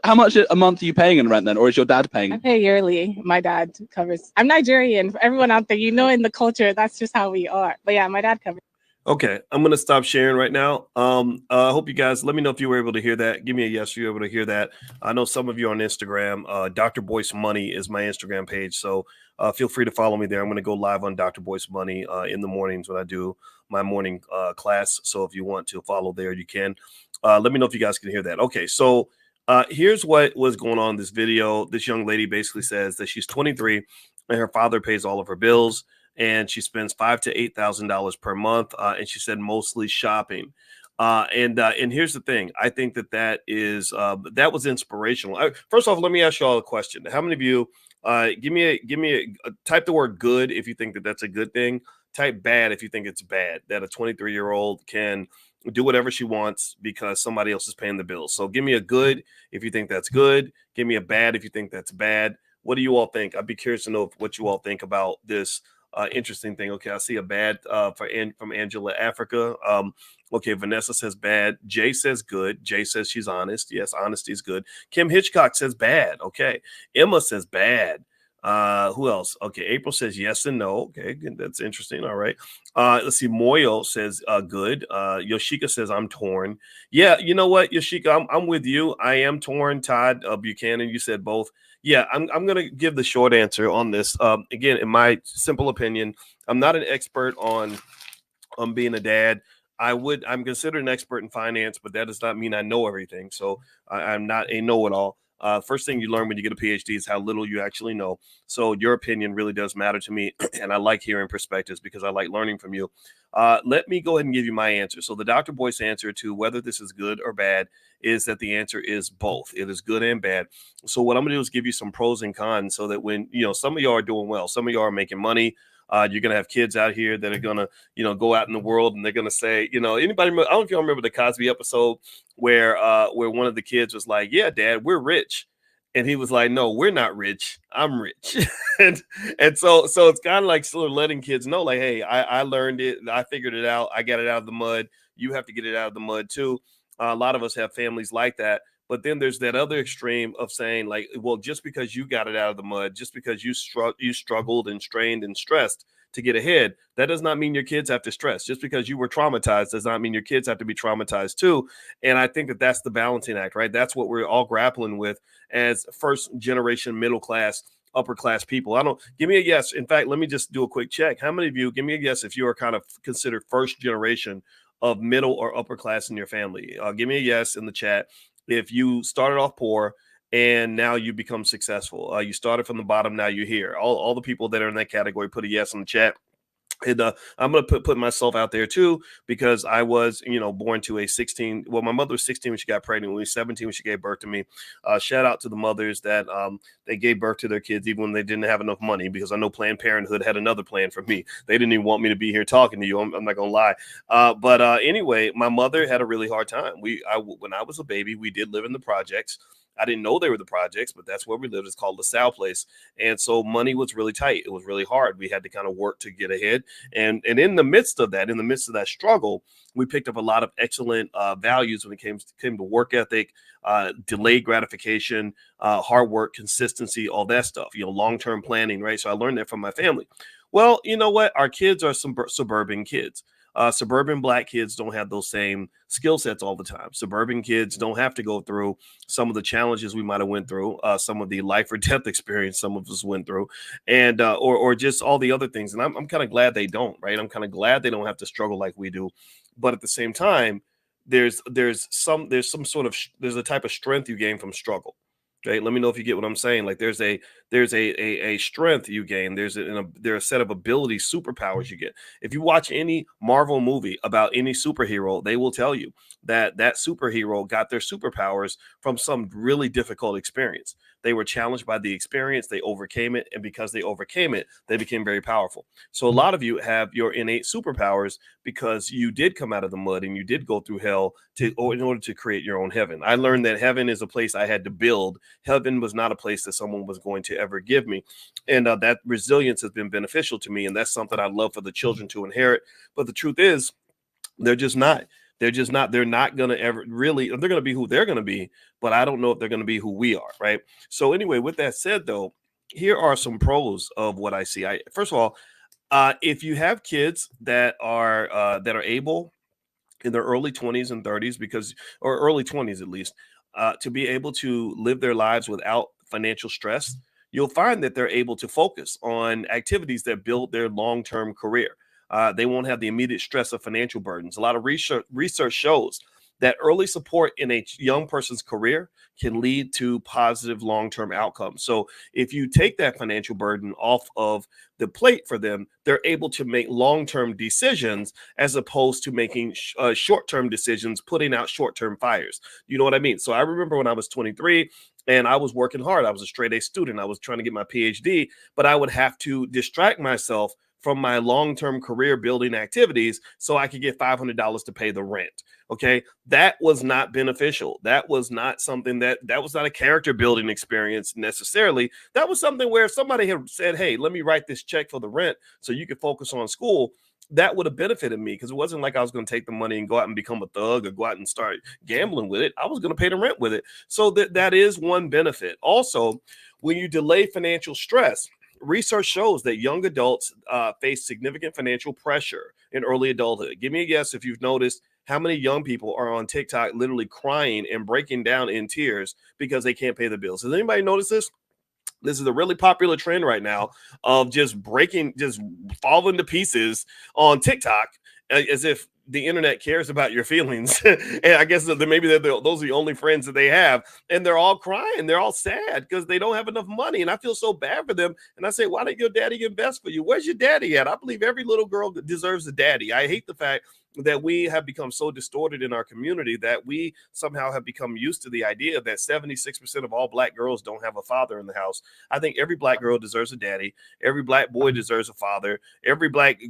How much a month are you paying in rent then, or is your dad I paying? pay yearly. My dad covers. I'm Nigerian. For everyone out there, you know, in the culture, that's just how we are. But yeah, my dad covers. Okay, I'm gonna stop sharing right now. I hope you guys let me know if you were able to hear that. Give me a yes if you were able to hear that. I know some of you on Instagram. Dr. Boyce Money is my Instagram page, so feel free to follow me there. I'm gonna go live on Dr. Boyce Money in the mornings when I do my morning class. So if you want to follow there, you can. Let me know if you guys can hear that. Okay, so here's what was going on in this video. This young lady basically says that she's 23 and her father pays all of her bills, and she spends $5,000 to $8,000 per month. And she said mostly shopping. And here's the thing. I think that that was inspirational. First off, let me ask you all a question. How many of you give me a type the word good if you think that that's a good thing. Type bad if you think it's bad that a 23-year-old can do whatever she wants because somebody else is paying the bills. So give me a good if you think that's good. Give me a bad if you think that's bad. What do you all think? I'd be curious to know what you all think about this interesting thing. Okay, I see a bad from Angela Africa. Okay, Vanessa says bad. Jay says good. Jay says she's honest. Yes, honesty is good. Kim Hitchcock says bad. Okay, Emma says bad. Who else? Okay, April says yes and no. Okay, that's interesting. All right. Let's see. Moyo says good. Yoshika says I'm torn. Yeah, you know what, Yoshika, I'm with you. I am torn. Todd Buchanan, you said both. Yeah, I'm gonna give the short answer on this. Again, in my simple opinion, I'm not an expert on being a dad. I'm considered an expert in finance, but that does not mean I know everything. So I'm not a know-it-all. First thing you learn when you get a PhD is how little you actually know. So your opinion really does matter to me, and I like hearing perspectives because I like learning from you. Let me go ahead and give you my answer. So the Dr. Boyce answer to whether this is good or bad is that the answer is both. It is good and bad. So what I'm gonna do is give you some pros and cons so that when some of y'all are doing well, some of y'all are making money. You're gonna have kids out here that are gonna, go out in the world and they're gonna say, anybody. I don't know if y'all remember the Cosby episode where one of the kids was like, "Yeah, Dad, we're rich," and he was like, "No, we're not rich. I'm rich." and so it's kind of like sort of letting kids know, like, "Hey, I learned it. I figured it out. I got it out of the mud. You have to get it out of the mud too." A lot of us have families like that. But then there's that other extreme of saying, like, well, just because you got it out of the mud, just because you struggled and strained and stressed to get ahead, that does not mean your kids have to stress. Just because you were traumatized does not mean your kids have to be traumatized too. And I think that that's the balancing act, right? That's what we're all grappling with as first generation, middle class, upper class people. Give me a yes. In fact, let me just do a quick check. How many of you, give me a yes if you are kind of considered first generation of middle or upper class in your family? Give me a yes in the chat. If you started off poor and now you become successful, you started from the bottom, now you're here. All the people that are in that category, put a yes in the chat. And I'm going to put myself out there too, because I was, born to a 16. Well, my mother was 16 when she got pregnant. When we was 17 when she gave birth to me. Shout out to the mothers that they gave birth to their kids even when they didn't have enough money, because I know Planned Parenthood had another plan for me. They didn't even want me to be here talking to you. I'm not going to lie. But anyway, my mother had a really hard time. When I was a baby, we did live in the projects. I didn't know they were the projects, but that's where we lived. It's called the Sal Place. And so money was really tight. It was really hard. We had to kind of work to get ahead. And in the midst of that struggle, we picked up a lot of excellent values when it came to work ethic, delayed gratification, hard work, consistency, all that stuff, long-term planning, right? So I learned that from my family. Well, you know what? Our kids are some suburban kids. Suburban black kids don't have those same skill sets all the time. Suburban kids don't have to go through some of the challenges we might have went through, some of the life or death experience some of us went through, and or just all the other things. And I'm kind of glad they don't, right? I'm kind of glad they don't have to struggle like we do. But at the same time, there's some sort of there's a type of strength you gain from struggle. Okay, let me know if you get what I'm saying. Like there's a strength you gain. There's a set of abilities, superpowers you get. If you watch any Marvel movie about any superhero, they will tell you that that superhero got their superpowers from some really difficult experience. They were challenged by the experience, they overcame it, and because they overcame it, they became very powerful. So a lot of you have your innate superpowers because you did come out of the mud and you did go through hell in order to create your own heaven. I learned that heaven is a place I had to build. Heaven was not a place that someone was going to ever give me. And that resilience has been beneficial to me. And that's something I love for the children to inherit. But the truth is, they're just not. They're not going to ever really, they're going to be who they're going to be, but I don't know if they're going to be who we are. Right. So anyway, with that said, though, here are some pros of what I see. First of all, if you have kids that are able in their early 20s and 30s, or early 20s at least, to be able to live their lives without financial stress, you'll find that they're able to focus on activities that build their long-term career. They won't have the immediate stress of financial burdens. A lot of research shows that early support in a young person's career can lead to positive long-term outcomes. So if you take that financial burden off of the plate for them, they're able to make long-term decisions as opposed to making short-term decisions, putting out short-term fires. You know what I mean? So I remember when I was 23 and I was working hard. I was a straight A student. I was trying to get my PhD, but I would have to distract myself from my long-term career building activities so I could get $500 to pay the rent. Okay. That was not beneficial. That was not something that was not a character building experience necessarily. That was something where if somebody had said, hey, let me write this check for the rent so you could focus on school, that would have benefited me because it wasn't like I was going to take the money and go out and become a thug or go out and start gambling with it. I was going to pay the rent with it. So that is one benefit. Also, when you delay financial stress, research shows that young adults face significant financial pressure in early adulthood. Give me a guess if you've noticed how many young people are on TikTok literally crying and breaking down in tears because they can't pay the bills. Has anybody noticed this? This is a really popular trend right now of just falling to pieces on TikTok as if the internet cares about your feelings. And I guess that maybe those are the only friends that they have. And they're all crying. They're all sad because they don't have enough money. And I feel so bad for them. And I say, why didn't your daddy invest for you? Where's your daddy at? I believe every little girl deserves a daddy. I hate the fact that we have become so distorted in our community that we somehow have become used to the idea that 76% of all black girls don't have a father in the house. I think every black girl deserves a daddy. Every black boy deserves a father. Every black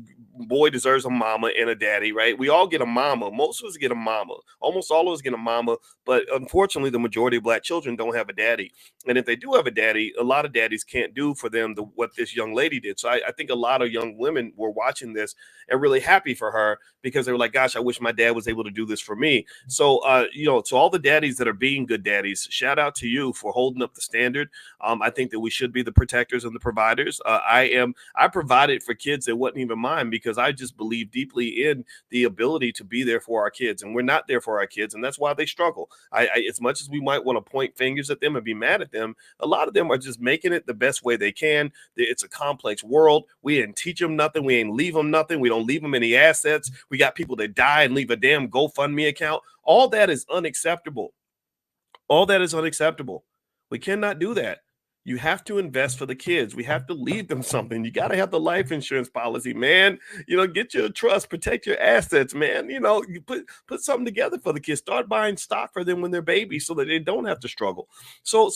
boy deserves a mama and a daddy, right? We all get a mama. Most of us get a mama. Almost all of us get a mama. But unfortunately, the majority of black children don't have a daddy. And if they do have a daddy, a lot of daddies can't do for them what this young lady did. So I think a lot of young women were watching this and really happy for her because they were like, gosh, I wish my dad was able to do this for me. So, to all the daddies that are being good daddies, shout out to you for holding up the standard. I think that we should be the protectors and the providers. I provided for kids that wasn't even mine because I just believe deeply in the ability to be there for our kids. And we're not there for our kids. And that's why they struggle. As much as we might want to point fingers at them and be mad at them, a lot of them are just making it the best way they can. It's a complex world. We didn't teach them nothing. We ain't leave them nothing. We don't leave them any assets. We got people that die and leave a damn GoFundMe account. All that is unacceptable. All that is unacceptable. We cannot do that. You have to invest for the kids. We have to leave them something. You got to have the life insurance policy, man. Get your trust, protect your assets, man. You put something together for the kids. Start buying stock for them when they're babies so that they don't have to struggle. So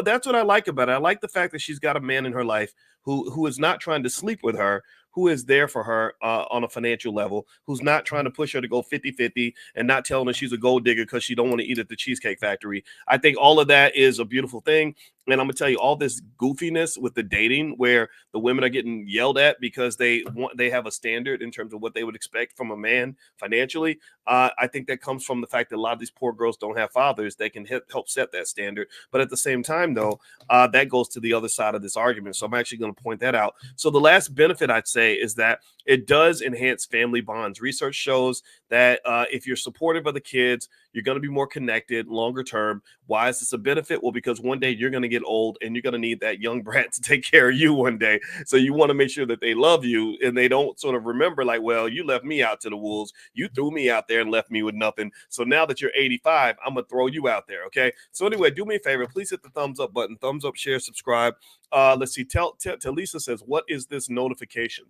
that's what I like about it. I like the fact that she's got a man in her life who is not trying to sleep with her, who is there for her on a financial level, who's not trying to push her to go 50-50 and not telling her she's a gold digger because she don't want to eat at the Cheesecake Factory. I think all of that is a beautiful thing. And I'm going to tell you, all this goofiness with the dating where the women are getting yelled at because they have a standard in terms of what they would expect from a man financially. I think that comes from the fact that a lot of these poor girls don't have fathers that can help set that standard. But at the same time, though, that goes to the other side of this argument. So I'm actually going to point that out. So the last benefit I'd say is that it does enhance family bonds. Research shows that if you're supportive of the kids, you're going to be more connected longer term. Why is this a benefit? Well, because one day you're going to get old and you're going to need that young brat to take care of you one day. So you want to make sure that they love you and they don't sort of remember like, well, you left me out to the wolves. You threw me out there and left me with nothing. So now that you're 85, I'm going to throw you out there. Okay. So anyway, do me a favor. Please hit the thumbs up button, thumbs up, share, subscribe. Let's see. Talisa says, what is this notification?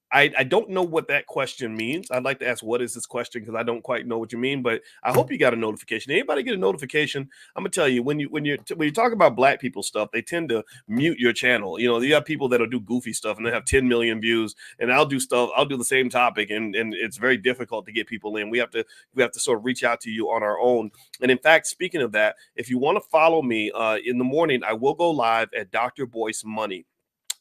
I don't know what that question means. I'd like to ask, what is this question? Because I don't quite know what you mean, but I hope you got a notification. Anybody get a notification? I'm gonna tell you, when you talk about black people stuff, they tend to mute your channel. You know, you have people that'll do goofy stuff and they have 10 million views, and I'll do the same topic, and it's very difficult to get people in. We have to sort of reach out to you on our own. And in fact, speaking of that, if you want to follow me in the morning, I will go live at Dr. Boyce Money.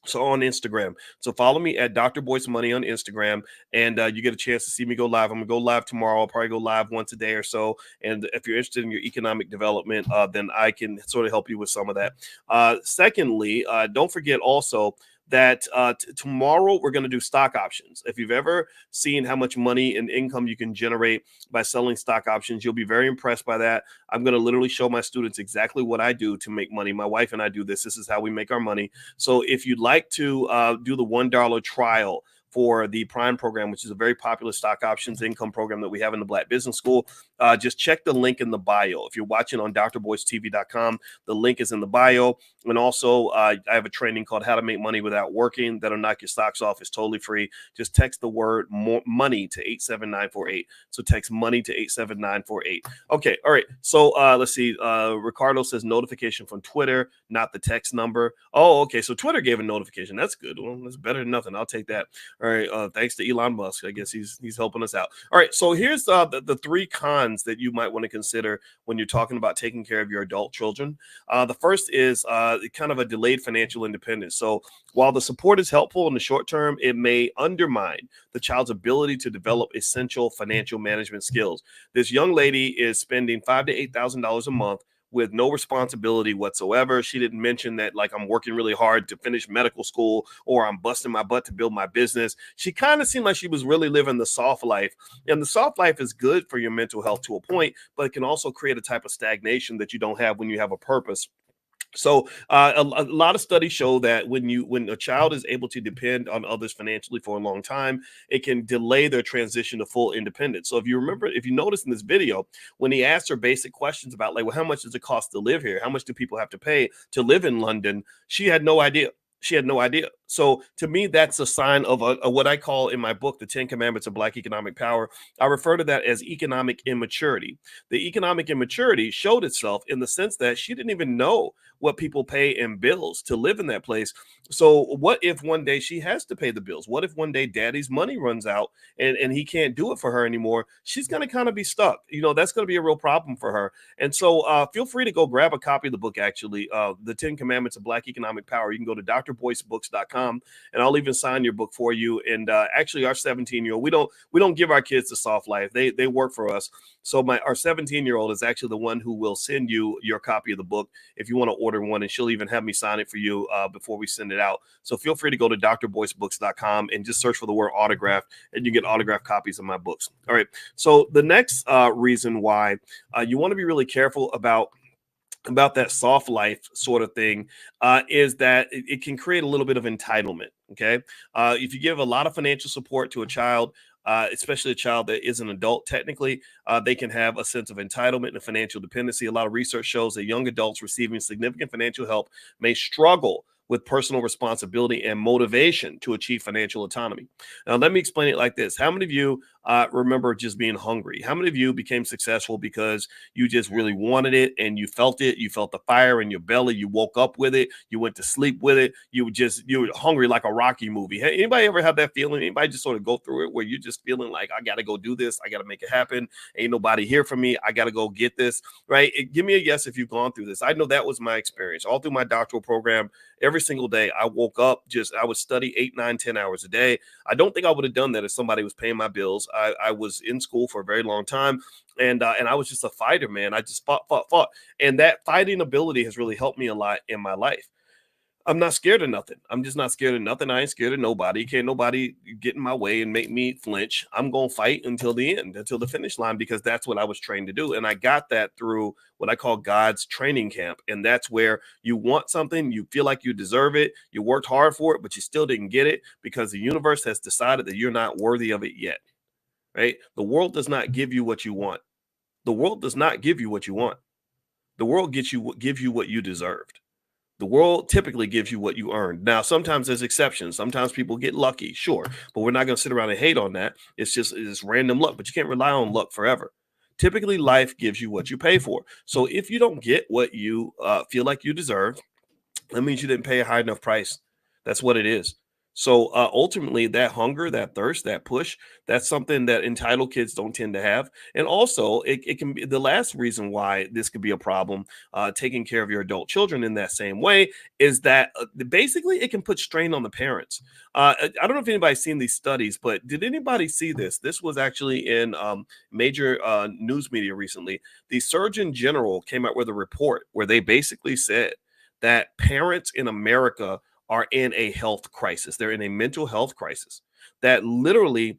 So on Instagram. So follow me at Dr. Boyce Money on Instagram, and you get a chance to see me go live. I'm gonna go live tomorrow. I'll probably go live once a day or so. And if you're interested in your economic development, then I can sort of help you with some of that. Secondly, don't forget also that tomorrow we're going to do stock options. If you've ever seen how much money and income you can generate by selling stock options, you'll be very impressed by that. I'm going to literally show my students exactly what I do to make money. My wife and I do this. This is how we make our money. So if you'd like to do the $1 trial for the Prime program, which is a very popular stock options income program that we have in the Black Business School, just check the link in the bio. If you're watching on drboycetv.com, the link is in the bio. And also, I have a training called How to Make Money Without Working that'll knock your stocks off. It's totally free. Just text the word money to 87948. So text money to 87948. Okay, all right. So let's see. Ricardo says notification from Twitter, not the text number. Oh, okay. So Twitter gave a notification. That's good. Well, that's better than nothing. I'll take that. All right. Thanks to Elon Musk. I guess he's helping us out. All right. So here's the three cons that you might want to consider when you're talking about taking care of your adult children. The first is kind of a delayed financial independence. So while the support is helpful in the short term, it may undermine the child's ability to develop essential financial management skills. This young lady is spending $5,000 to $8,000 a month with no responsibility whatsoever. She didn't mention that, like, I'm working really hard to finish medical school or I'm busting my butt to build my business. She kind of seemed like she was really living the soft life. And the soft life is good for your mental health to a point, but it can also create a type of stagnation that you don't have when you have a purpose. So a lot of studies show that when a child is able to depend on others financially for a long time, it can delay their transition to full independence. So if you notice in this video, when he asked her basic questions about, like, well, how much does it cost to live here? How much do people have to pay to live in London? She had no idea. She had no idea. So to me, that's a sign of what I call in my book, The 10 Commandments of Black Economic Power. I refer to that as economic immaturity. The economic immaturity showed itself in the sense that she didn't even know what people pay in bills to live in that place. So what if one day she has to pay the bills? What if one day daddy's money runs out and he can't do it for her anymore? She's going to kind of be stuck. That's going to be a real problem for her. And so feel free to go grab a copy of the book, actually, The 10 Commandments of Black Economic Power. You can go to drboycebooks.com, and I'll even sign your book for you. And actually, our 17-year-old, we don't give our kids the soft life. They work for us. So our 17-year-old is actually the one who will send you your copy of the book if you want to order one, and she'll even have me sign it for you before we send it out. So feel free to go to drboycebooks.com and just search for the word autograph, and you get autographed copies of my books. All right. So the next reason why you want to be really careful about that soft life sort of thing is that it can create a little bit of entitlement. Okay. If you give a lot of financial support to a child, especially a child that is an adult, technically, they can have a sense of entitlement and financial dependency. A lot of research shows that young adults receiving significant financial help may struggle with personal responsibility and motivation to achieve financial autonomy. Now, let me explain it like this. How many of you remember just being hungry? How many of you became successful because you just really wanted it and you felt it? You felt the fire in your belly. You woke up with it. You went to sleep with it. You were hungry like a Rocky movie. Hey, anybody ever have that feeling? Anybody just sort of go through it where you're just feeling like, I got to go do this. I got to make it happen. Ain't nobody here for me. I got to go get this, right? Give me a yes if you've gone through this. I know that was my experience all through my doctoral program. Every single day I woke up, I would study 8, 9, 10 hours a day. I don't think I would have done that if somebody was paying my bills. I was in school for a very long time, and I was just a fighter, man. I just fought. And that fighting ability has really helped me a lot in my life. I'm not scared of nothing. I'm just not scared of nothing. I ain't scared of nobody. Can't nobody get in my way and make me flinch. I'm going to fight until the end, until the finish line, because that's what I was trained to do. And I got that through what I call God's training camp. And that's where you want something, you feel like you deserve it, you worked hard for it, but you still didn't get it because the universe has decided that you're not worthy of it yet, right? The world does not give you what you want. The world does not give you what you want. The world gives you what you deserved. The world typically gives you what you earned. Now, sometimes there's exceptions. Sometimes people get lucky, sure, but we're not going to sit around and hate on that. It's random luck, but you can't rely on luck forever. Typically, life gives you what you pay for. So if you don't get what you feel like you deserve, that means you didn't pay a high enough price. That's what it is. So ultimately, that hunger, that thirst, that push, that's something that entitled kids don't tend to have. And also, it can be the last reason why this could be a problem, taking care of your adult children in that same way, is that basically it can put strain on the parents. I don't know if anybody's seen these studies, but did anybody see this? This was actually in major news media recently. The Surgeon General came out with a report where they basically said that parents in America are in a health crisis. They're in a mental health crisis that literally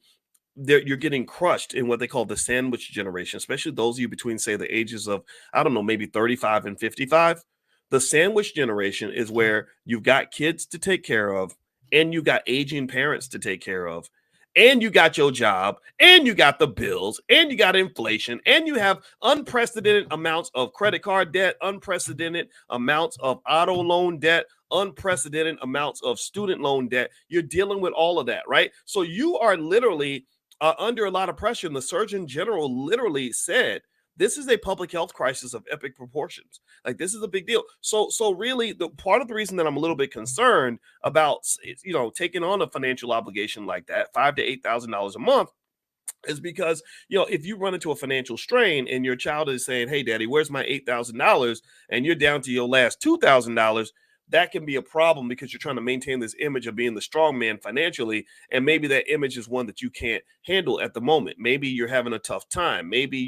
you're getting crushed in what they call the sandwich generation, especially those of you between, say, the ages of, I don't know, maybe 35 and 55. The sandwich generation is where you've got kids to take care of, and you got aging parents to take care of, and you got your job, and you got the bills, and you got inflation, and you have unprecedented amounts of credit card debt, unprecedented amounts of auto loan debt, unprecedented amounts of student loan debt. You're dealing with all of that, right? So you are literally under a lot of pressure. And the Surgeon General literally said, this is a public health crisis of epic proportions. Like, this is a big deal. So really, the part of the reason that I'm a little bit concerned about, taking on a financial obligation like that, $5,000 to $8,000 a month, is because, if you run into a financial strain and your child is saying, hey, daddy, where's my $8,000? And you're down to your last $2,000, that can be a problem because you're trying to maintain this image of being the strong man financially. And maybe that image is one that you can't handle at the moment. Maybe you're having a tough time. Maybe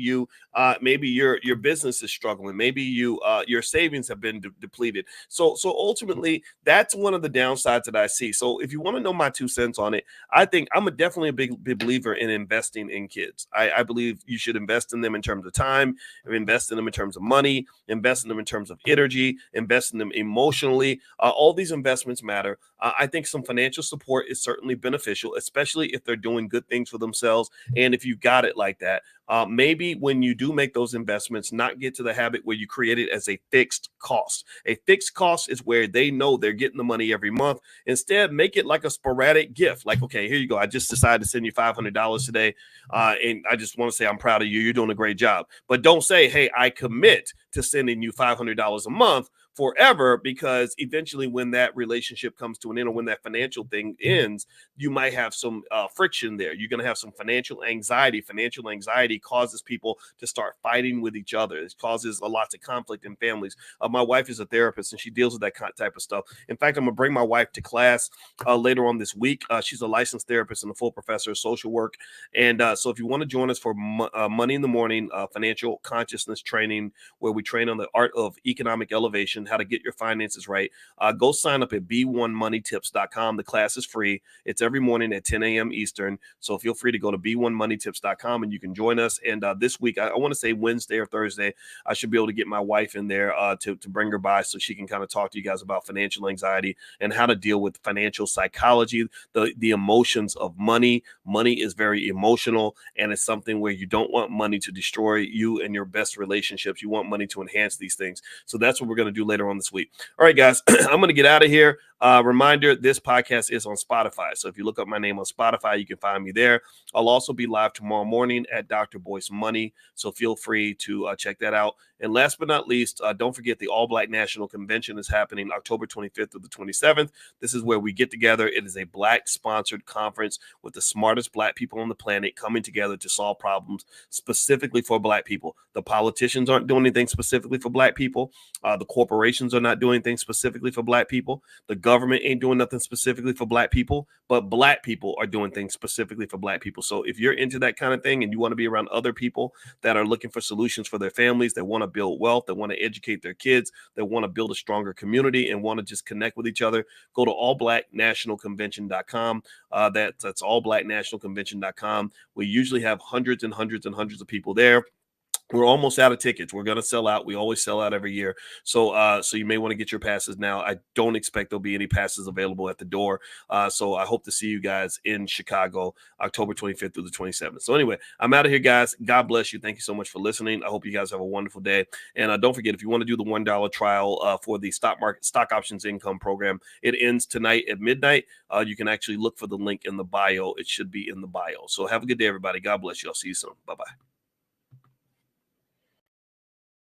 maybe your business is struggling. Maybe your savings have been depleted. So ultimately, that's one of the downsides that I see. So if you want to know my 2 cents on it, I think I'm definitely a big believer in investing in kids. I believe you should invest in them in terms of time, invest in them in terms of money, invest in them in terms of energy, invest in them emotionally. All these investments matter. I think some financial support is certainly beneficial, especially if they're doing good things for themselves. And if you got it like that, maybe when you do make those investments, not get to the habit where you create it as a fixed cost. A fixed cost is where they know they're getting the money every month. Instead, make it like a sporadic gift. Like, okay, here you go. I just decided to send you $500 today. And I just want to say I'm proud of you. You're doing a great job. But don't say, hey, I commit to sending you $500 a month forever, because eventually when that relationship comes to an end, or when that financial thing ends, you might have some friction there. You're going to have some financial anxiety. Financial anxiety causes people to start fighting with each other. It causes a lot of conflict in families. My wife is a therapist and she deals with that type of stuff. In fact, I'm going to bring my wife to class later on this week. She's a licensed therapist and a full professor of social work. And so if you want to join us for Money in the Morning financial consciousness training, where we train on the art of economic elevation, how to get your finances right, go sign up at b1moneytips.com. The class is free. It's every morning at 10 a.m. Eastern. So feel free to go to b1moneytips.com and you can join us. And this week, I want to say Wednesday or Thursday, I should be able to get my wife in there to bring her by so she can kind of talk to you guys about financial anxiety and how to deal with financial psychology, the emotions of money. Money is very emotional, and it's something where you don't want money to destroy you and your best relationships. You want money to enhance these things. So that's what we're going to do later on this week. All right, guys, I'm going to get out of here. Reminder, this podcast is on Spotify. So if you look up my name on Spotify, you can find me there. I'll also be live tomorrow morning at Dr. Boyce Money. So feel free to check that out. And last but not least, don't forget the All Black National Convention is happening October 25th through the 27th. This is where we get together. It is a Black sponsored conference with the smartest Black people on the planet coming together to solve problems specifically for Black people. The politicians aren't doing anything specifically for Black people. The corporations are not doing anything specifically for Black people. The government ain't doing nothing specifically for Black people, but Black people are doing things specifically for Black people. So if you're into that kind of thing and you want to be around other people that are looking for solutions for their families, that want to build wealth, that want to educate their kids, that want to build a stronger community and want to just connect with each other, go to allblacknationalconvention.com. That's allblacknationalconvention.com. We usually have hundreds and hundreds and hundreds of people there. We're almost out of tickets. We're going to sell out. We always sell out every year. So you may want to get your passes now. I don't expect there'll be any passes available at the door. So I hope to see you guys in Chicago, October 25th through the 27th. So anyway, I'm out of here, guys. God bless you. Thank you so much for listening. I hope you guys have a wonderful day. And don't forget, if you want to do the $1 trial for the stock options income program, it ends tonight at midnight. You can actually look for the link in the bio. It should be in the bio. So have a good day, everybody. God bless you. I'll see you soon. Bye-bye.